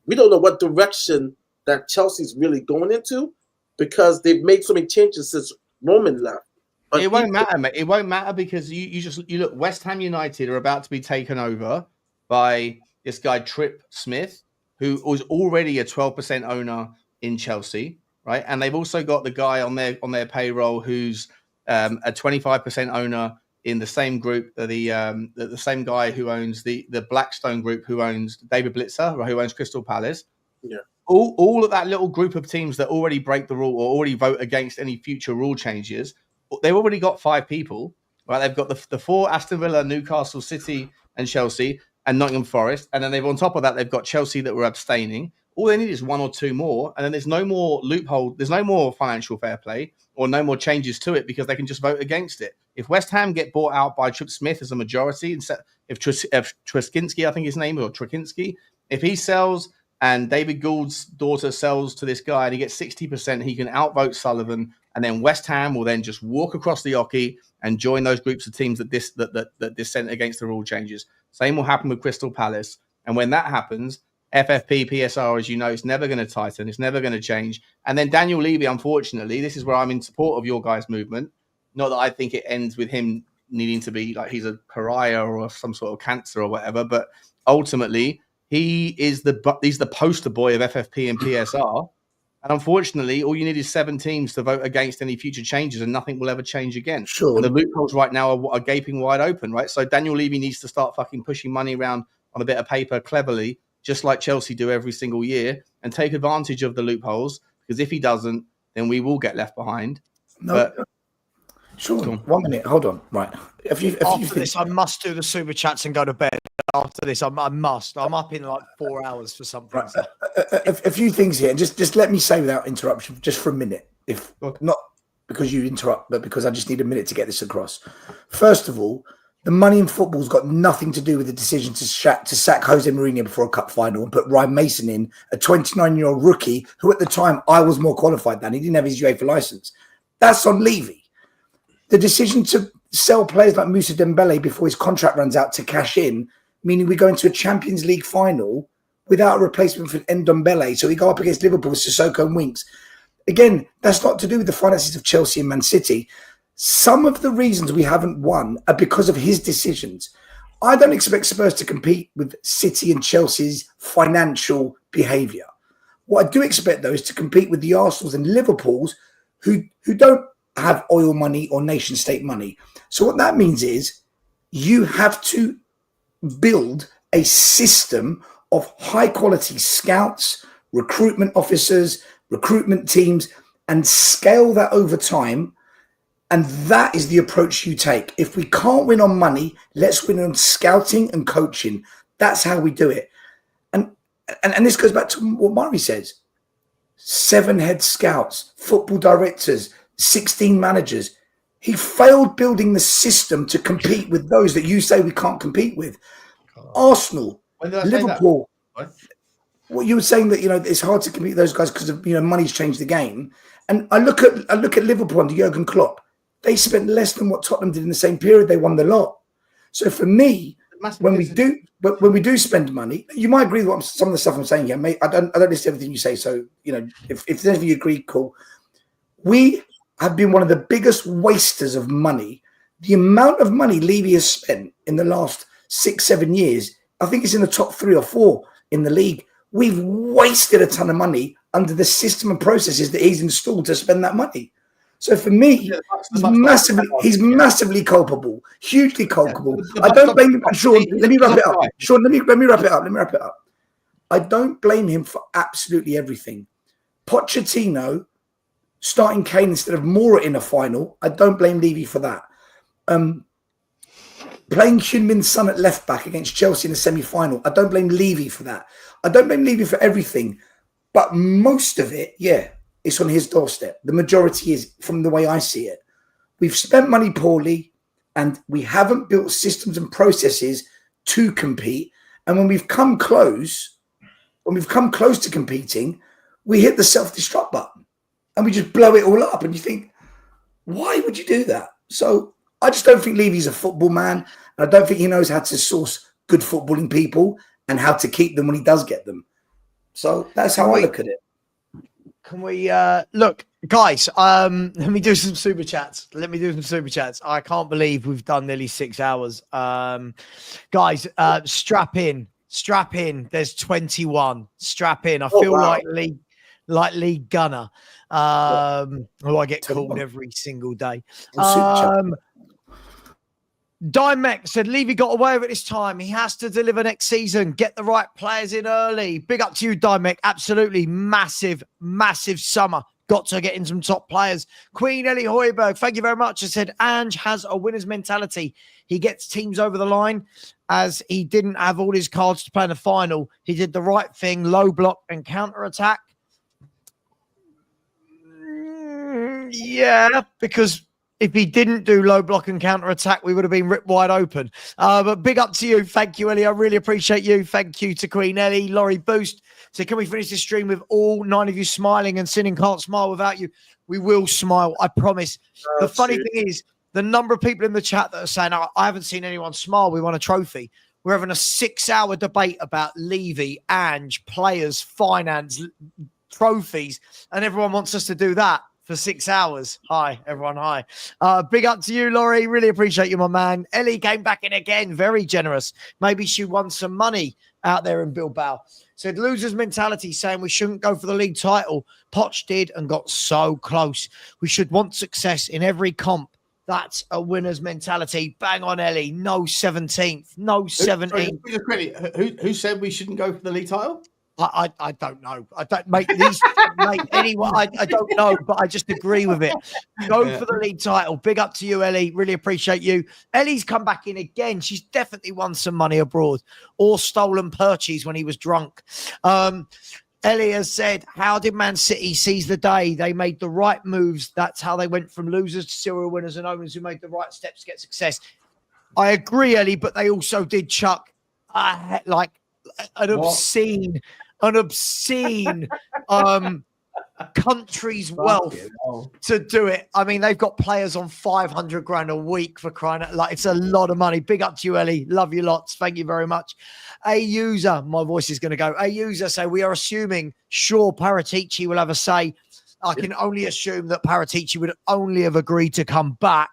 we don't know what direction that Chelsea's really going into because they've made so many changes since Roman left. But it won't matter, mate. It won't matter because you look. West Ham United are about to be taken over by this guy Trip Smith, who was already a 12% owner in Chelsea. Right, and they've also got the guy on their payroll who's a 25% owner in the same group, the same guy who owns the Blackstone Group, who owns David Blitzer, who owns Crystal Palace. Yeah, all of that little group of teams that already break the rule or already vote against any future rule changes. They've already got 5 people. Right, they've got the 4 Aston Villa, Newcastle City, and Chelsea, and Nottingham Forest, and then they've on top of that they've got Chelsea that were abstaining. All they need is 1 or 2 more, and then there's no more loophole. There's no more financial fair play or no more changes to it because they can just vote against it. If West Ham get bought out by Trip Smith as a majority, if Truskinski, I think his name is, or Trukinski, if he sells and David Gould's daughter sells to this guy and he gets 60%, he can outvote Sullivan, and then West Ham will then just walk across the Oki and join those groups of teams that dissent against the rule changes. Same will happen with Crystal Palace, and when that happens, FFP, PSR, as you know, it's never going to tighten. It's never going to change. And then Daniel Levy, unfortunately, this is where I'm in support of your guys' movement. Not that I think it ends with him needing to be like he's a pariah or some sort of cancer or whatever, but ultimately he's the poster boy of FFP and PSR. And unfortunately, all you need is 7 teams to vote against any future changes, and nothing will ever change again. Sure. And the loopholes right now are gaping wide open, right? So Daniel Levy needs to start fucking pushing money around on a bit of paper cleverly, just like Chelsea do every single year, and take advantage of the loopholes, because if he doesn't, then we will get left behind. No, sure. 1 minute, hold on. Right. After this, I must do the super chats and go to bed. After this, I must. I'm up in like 4 hours for something. Right. A few things here, and just let me say without interruption, just for a minute, if not because you interrupt, but because I just need a minute to get this across. First of all, the money in football's got nothing to do with the decision to sack Jose Mourinho before a cup final and put Ryan Mason in, a 29-year-old rookie who at the time I was more qualified than. He didn't have his UEFA license. That's on Levy. The decision to sell players like Moussa Dembele before his contract runs out to cash in, meaning we go into a Champions League final without a replacement for Ndombele, so we go up against Liverpool with Sissoko and Winks. Again, that's not to do with the finances of Chelsea and Man City. Some of the reasons we haven't won are because of his decisions. I don't expect Spurs to compete with City and Chelsea's financial behaviour. What I do expect, though, is to compete with the Arsenals and Liverpools who don't have oil money or nation state money. So what that means is you have to build a system of high quality scouts, recruitment officers, recruitment teams, and scale that over time. And that is the approach you take. If we can't win on money, let's win on scouting and coaching. That's how we do it. And this goes back to what Murray says. 7 head scouts, football directors, 16 managers. He failed building the system to compete with those that you say we can't compete with. Arsenal, Liverpool. Well, you were saying that, you know, it's hard to compete with those guys because of, you know, money's changed the game. And I look at Liverpool under Jurgen Klopp. They spent less than what Tottenham did in the same period. They won the lot. So for me, when we do spend money, you might agree with some of the stuff I'm saying here, mate. I don't listen to everything you say. So, you know, if there's anything you agree, cool. We have been one of the biggest wasters of money. The amount of money Levy has spent in the last 6-7 years, I think it's in the top 3 or 4 in the league. We've wasted a ton of money under the system and processes that he's installed to spend that money. So for me, he's massively culpable, hugely culpable. I don't blame him. Sean, let me wrap it up. Sean, let me wrap it up. Let me wrap it up. I don't blame him for absolutely everything. Pochettino starting Kane instead of Moura in a final, I don't blame Levy for that. Playing Heung-min Son at left back against Chelsea in the semi-final, I don't blame Levy for that. I don't blame Levy for everything, but most of it, yeah, it's on his doorstep. The majority is, from the way I see it. We've spent money poorly, and we haven't built systems and processes to compete. And when we've come close to competing, we hit the self-destruct button and we just blow it all up. And you think, why would you do that? So I just don't think Levy's a football man. And I don't think he knows how to source good footballing people and how to keep them when he does get them. So that's how I look at it. Can we look, guys? Let me do some super chats. I can't believe we've done nearly 6 hours. Guys, strap in. There's 21. Strap in. I feel like League Gunner. Who I get called every single day. Dimec said Levy got away with it this time. He has to deliver next season. Get the right players in early. Big up to you, Dimec. Absolutely massive summer. Got to get in some top players. Queen Ellie Hoiberg, thank you very much. I said Ange has a winner's mentality. He gets teams over the line as he didn't have all his cards to play in the final. He did the right thing, low block and counter-attack. Yeah, because if he didn't do low block and counter-attack, we would have been ripped wide open. But big up to you. Thank you, Ellie. I really appreciate you. Thank you to Queen Ellie. Laurie Boost. So can we finish this stream with all 9 of you smiling and Sinning can't smile without you? We will smile. I promise. The funny thing is, the number of people in the chat that are saying, I haven't seen anyone smile. We won a trophy. We're having a 6-hour debate about Levy, Ange, players, finance, trophies, and everyone wants us to do that for 6 hours. Hi, everyone. Hi. Big up to you, Laurie. Really appreciate you, my man. Ellie came back in again. Very generous. Maybe she won some money out there in Bilbao. Said loser's mentality, saying we shouldn't go for the league title. Poch did and got so close. We should want success in every comp. That's a winner's mentality. Bang on, Ellie. No 17th. No 17th. Who said we shouldn't go for the league title? I don't know. I don't make these make anyone. I don't know, but I just agree with it. Go for the league title. Big up to you, Ellie. Really appreciate you. Ellie's come back in again. She's definitely won some money abroad or stolen purchase when he was drunk. Ellie has said, how did Man City seize the day? They made the right moves. That's how they went from losers to serial winners and owners who made the right steps to get success. I agree, Ellie, but they also did chuck like an obscene country's wealth to do it. I mean, they've got players on 500 grand a week for crying out. Like, it's a lot of money. Big up to you, Ellie. Love you lots. Thank you very much. A user, my voice is going to go. A user say we are assuming sure Paratici will have a say. I can only assume that Paratici would only have agreed to come back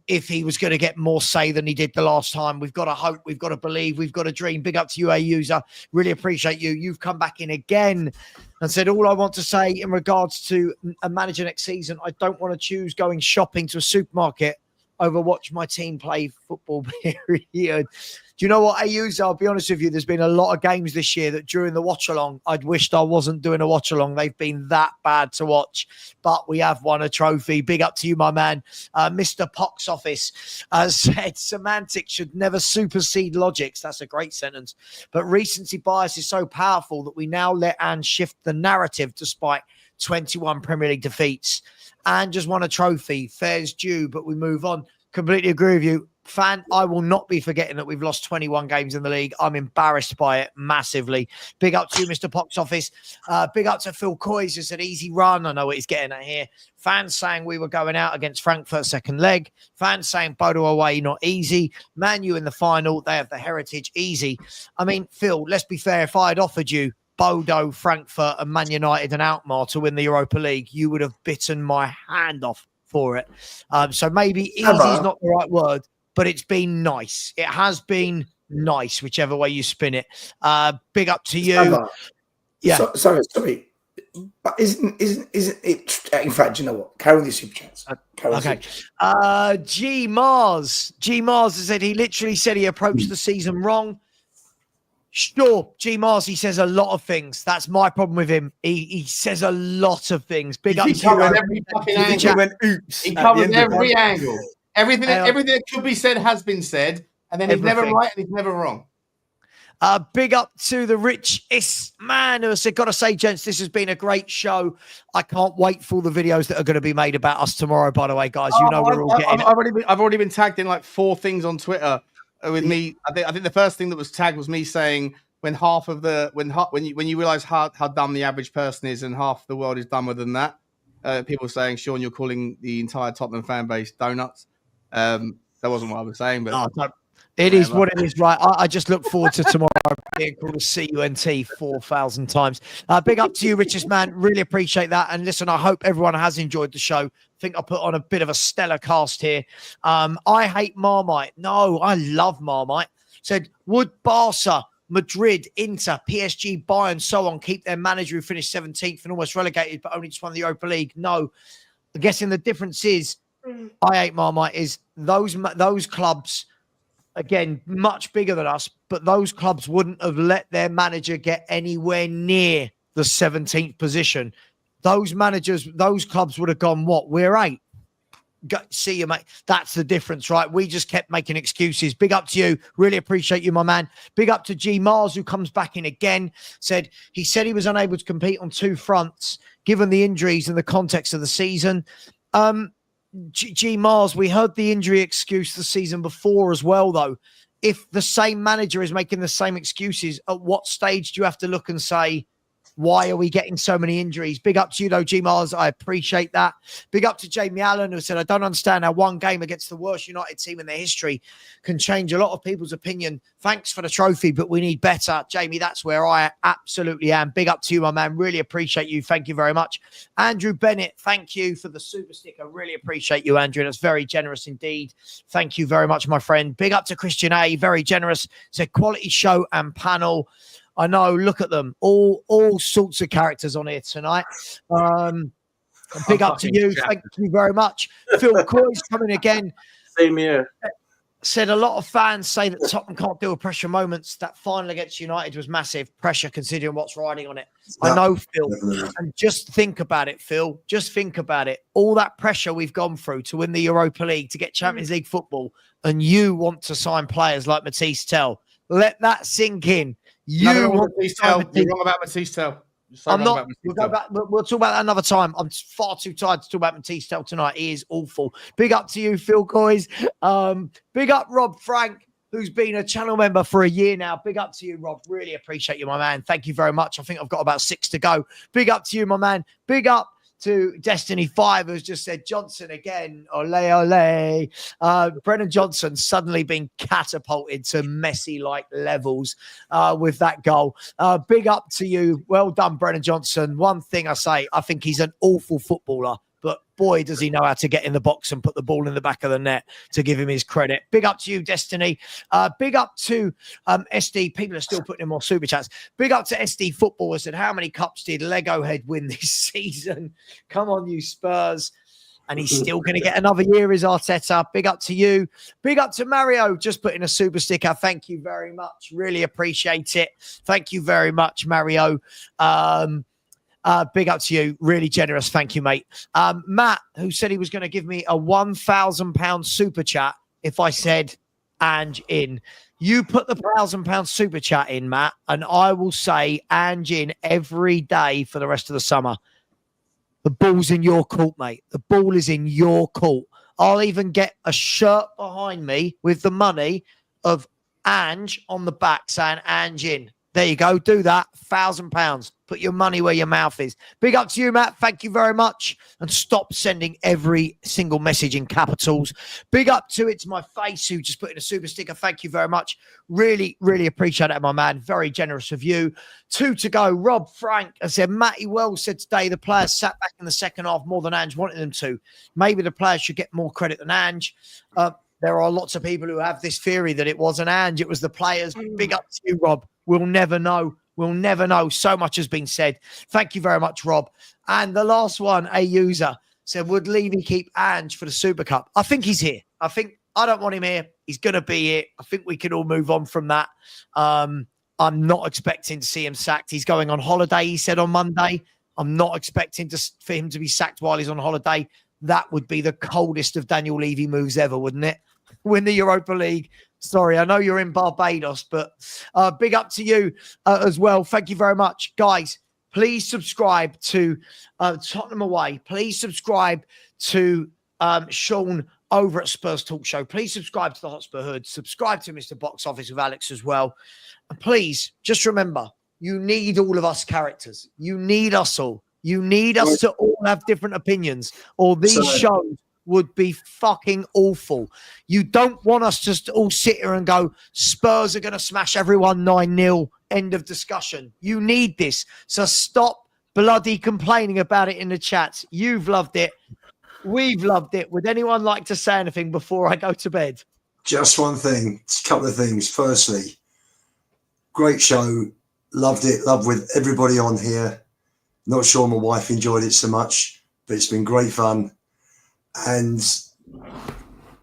if he was going to get more say than he did the last time. We've got to hope, we've got to believe, we've got to dream. Big up to you, A user. Really appreciate you. You've come back in again and said, all I want to say in regards to a manager next season, I don't want to choose going shopping to a supermarket over watch my team play football, period. Do you know what, AUs? I'll be honest with you, there's been a lot of games this year that during the watch-along, I'd wished I wasn't doing a watch-along. They've been that bad to watch, but we have won a trophy. Big up to you, my man. Mr. Pox Office said, semantics should never supersede logics. That's a great sentence. But recency bias is so powerful that we now let Ange shift the narrative despite 21 Premier League defeats. Ange just won a trophy. Fair's due, but we move on. Completely agree with you. Fan, I will not be forgetting that we've lost 21 games in the league. I'm embarrassed by it massively. Big up to you, Mr. Pox Office. Big up to Phil Coys, who said easy run. I know what he's getting at here. Fans saying we were going out against Frankfurt second leg. Fans saying Bodo away, not easy. Man U in the final. They have the heritage, easy. I mean, Phil, let's be fair. If I had offered you Bodo, Frankfurt and Man United and Alkmaar to win the Europa League, you would have bitten my hand off for it. So maybe easy is not the right word, but it's been nice. It has been nice, whichever way you spin it. Big up to you. Yeah. Sorry. But isn't it? In fact, you know what? Carry the super chats. Okay. G Mars has said he literally said he approached the season wrong. Sure, G Mars, he says a lot of things. That's my problem with him. He says a lot of things. Big up to you. Every fucking angle. He covers every angle. Everything that could be said has been said, and then he's never right and he's never wrong. Big up to the richest man who said, gotta say, gents, this has been a great show. I can't wait for all the videos that are going to be made about us tomorrow, by the way, guys. You know we're all getting I've already been tagged in like 4 things on Twitter with me. I think the first thing that was tagged was me saying when you realize how dumb the average person is and half the world is dumber than that. People saying, Sean, you're calling the entire Tottenham fan base donuts. That wasn't what I was saying, but it is what it is, right? I just look forward to tomorrow being called a CUNT 4,000 times. Big up to you, richest man. Really appreciate that. And listen, I hope everyone has enjoyed the show. I think I put on a bit of a stellar cast here. I hate Marmite. No, I love Marmite. Said, would Barca, Madrid, Inter, PSG, Bayern, so on keep their manager who finished 17th and almost relegated but only just won the Europa League? No. I'm guessing the difference is I hate Marmite is those clubs, again, much bigger than us, but those clubs wouldn't have let their manager get anywhere near the 17th position. Those clubs would have gone, what? We're 8. See you, mate. That's the difference, right? We just kept making excuses. Big up to you. Really appreciate you, my man. Big up to G Mars, who comes back in again. He said he was unable to compete on 2 fronts, given the injuries and the context of the season. G Mars, we heard the injury excuse the season before as well, though. If the same manager is making the same excuses, at what stage do you have to look and say, why are we getting so many injuries? Big up to you, though, G Mars. I appreciate that. Big up to Jamie Allen, who said, I don't understand how one game against the worst United team in their history can change a lot of people's opinion. Thanks for the trophy, but we need better. Jamie, that's where I absolutely am. Big up to you, my man. Really appreciate you. Thank you very much. Andrew Bennett, thank you for the super sticker. Really appreciate you, Andrew. That's very generous indeed. Thank you very much, my friend. Big up to Christian A. Very generous. Said quality show and panel. I know, look at them. All sorts of characters on here tonight. Big up to you. Thank you very much. Phil Coy's coming again. Same here. Said a lot of fans say that Tottenham can't deal with pressure moments. That final against United was massive pressure considering what's riding on it. I know, Phil. And just think about it, Phil. Just think about it. All that pressure we've gone through to win the Europa League, to get Champions League football, and you want to sign players like Matisse Tell. Let that sink in. You're wrong about Matisse Tell. I'm not. We'll talk about that another time. I'm far too tired to talk about Matisse Tell tonight. He is awful. Big up to you, Phil Coys. Big up Rob Frank, who's been a channel member for a year now. Big up to you, Rob. Really appreciate you, my man. Thank you very much. I think I've got about 6 to go. Big up to you, my man. Big up to Destiny 5, who's just said Johnson again. Ole, ole. Brennan Johnson suddenly being catapulted to Messi-like levels with that goal. Big up to you. Well done, Brennan Johnson. One thing I say, I think he's an awful footballer, but boy, does he know how to get in the box and put the ball in the back of the net, to give him his credit. Big up to you, Destiny. Big up to SD. People are still putting in more super chats. Big up to SD Football. I said, how many cups did Lego Head win this season? Come on, you Spurs. and he's still going to get another year as Arteta. Big up to you. Big up to Mario. Just putting a super sticker. Thank you very much. Really appreciate it. Thank you very much, Mario. Big up to you. Really generous. Thank you, mate. Matt, who said he was going to give me a £1,000 super chat if I said Ange in. You put the £1,000 super chat in, Matt, and I will say Ange in every day for the rest of the summer. The ball's in your court, mate. The ball is in your court. I'll even get a shirt behind me with the money of Ange on the back saying Ange in. There you go. Do that. £1,000. Put your money where your mouth is. Big up to you, Matt. Thank you very much. And stop sending every single message in capitals. Big up to It's My Face, who just put in a super sticker. Thank you very much. Really, really appreciate it, my man. Very generous of you. 2 to go. Rob Frank has said, Matty Wells said today the players sat back in the second half more than Ange wanted them to. Maybe the players should get more credit than Ange. There are lots of people who have this theory that it wasn't Ange, it was the players. Big up to you, Rob. We'll never know. We'll never know. So much has been said. Thank you very much, Rob. And the last one, a user, said, would Levy keep Ange for the Super Cup? I think he's here. I don't want him here. He's going to be here. I think we can all move on from that. I'm not expecting to see him sacked. He's going on holiday, he said on Monday. I'm not expecting for him to be sacked while he's on holiday. That would be the coldest of Daniel Levy moves ever, wouldn't it? Win the Europa League. Sorry, I know you're in Barbados, but big up to you as well. Thank you very much. Guys, please subscribe to Tottenham Away. Please subscribe to Sean over at Spurs Talk Show. Please subscribe to the Hotspur Hood. Subscribe to Mr. Box Office with Alex as well. And please, just remember, you need all of us characters. You need us all. You need us to all have different opinions, or these shows would be fucking awful. You don't want us just to all sit here and go, Spurs are going to smash everyone 9-0, end of discussion. You need this. So stop bloody complaining about it in the chats. You've loved it. We've loved it. Would anyone like to say anything before I go to bed? Just one thing, a couple of things. Firstly, great show. Loved it. Loved with everybody on here. Not sure my wife enjoyed it so much, but it's been great fun. And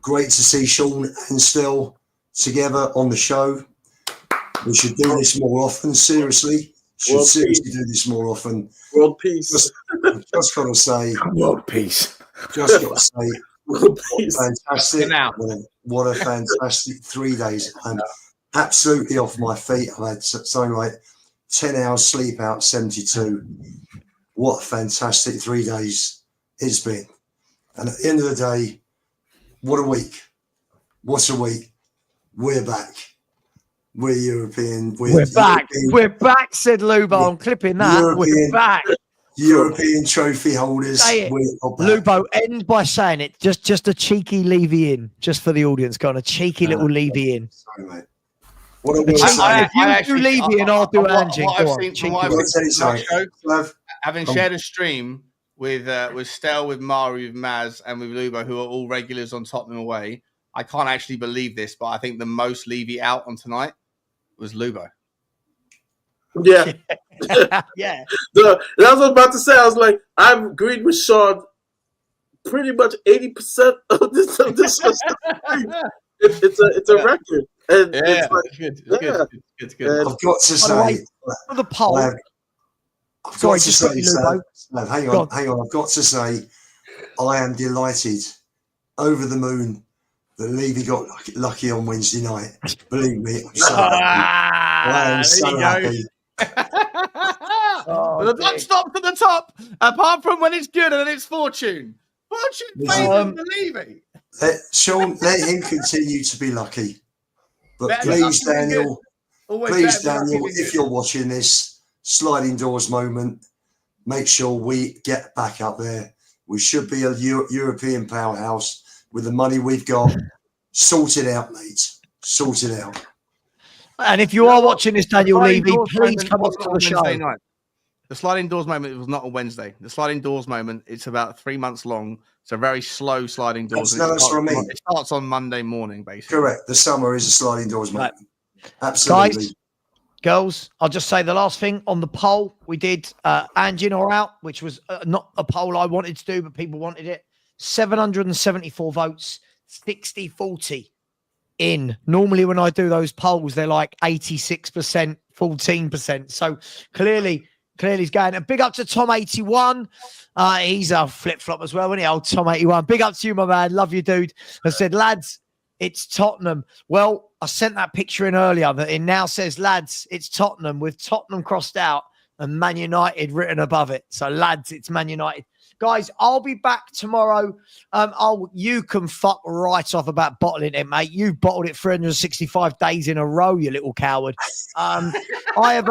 great to see Sean and Still together on the show. We should do this more often, seriously. Do this more often. World peace. Just got to say. World peace. Just got to say. World peace. Fantastic. What a fantastic 3 days. I'm absolutely off my feet. I've had something like 10 hours sleep out, 72. What a fantastic 3 days it's been. And at the end of the day, what a week. What a week. We're back. We're European. We're back. We're back, said Lubo. I'm clipping that. We're back. European trophy holders. Say it. Lubo, end by saying it. Just a cheeky Levy in. Just for the audience. Go on, a cheeky little Levy in. Sorry, mate. If you do Levy in, I'll do Angie. Having shared a stream with Stel, with Mari, with Maz, and with Lubo, who are all regulars on Tottenham Away, I can't actually believe this, but I think the most Levy out on tonight was Lubo. Yeah. Yeah. That's what I was about to say. I was like, I've agreed with Sean pretty much 80% of this. It's a record. And it's like, it's good. I've got to say, for the poll. I've got to say, hang on. I've got to say, I am delighted, over the moon, that Levy got lucky on Wednesday night. Believe me, I'm so happy. I am so happy. The buck stops at the top, apart from when it's good and then it's fortune. Fortune favours the Levy. Sean, let him continue to be lucky. But please, Daniel, if you're watching this sliding doors moment, make sure we get back up there. We should be a European powerhouse with the money we've got. Sort it out, mate. Sort it out. And if you are watching this, Daniel Levy, please come up to the show. Night. The sliding doors moment, it was not on Wednesday. The sliding doors moment, it's about 3 months long. It's a very slow sliding doors. That's what I mean. It starts on Monday morning, basically. Correct. The summer is a sliding doors moment. Absolutely. Guys, girls, I'll just say the last thing on the poll. We did Ange in or out, which was not a poll I wanted to do, but people wanted it. 774 votes, 60-40 in. Normally, when I do those polls, they're like 86%, 14%. So clearly he's going. And big up to Tom81. He's a flip-flop as well, isn't he? Old Tom81. Big up to you, my man. Love you, dude. I said, lads, it's Tottenham. Well, I sent that picture in earlier that it now says, lads, it's Tottenham with Tottenham crossed out and Man United written above it. So, lads, it's Man United. Guys, I'll be back tomorrow. You can fuck right off about bottling it, mate. You bottled it 365 days in a row, you little coward. I have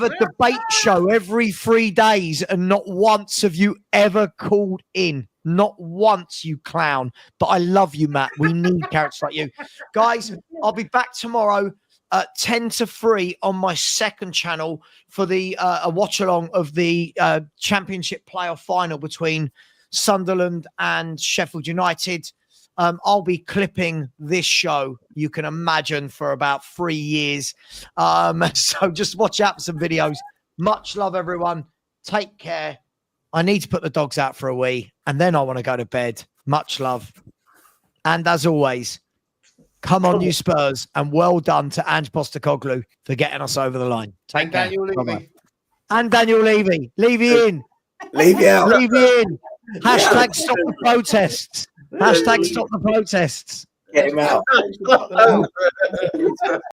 a debate show every 3 days, and not once have you ever called in. Not once, you clown. But I love you, Matt. We need characters like you. Guys, I'll be back tomorrow at 10 to 3 on my second channel for the a watch along of the Championship playoff final between Sunderland and Sheffield United. I'll be clipping this show, you can imagine, for about 3 years. So just watch out for some videos. Much love, everyone. Take care. I need to put the dogs out for a wee, and then I want to go to bed. Much love. And as always, come on, you Spurs, and well done to Ange Postecoglou for getting us over the line. Take care. Daniel Levy. And Daniel Levy. Levy in. Levy out. Levy in. Hashtag stop the protests. Hashtag stop the protests. Get him out.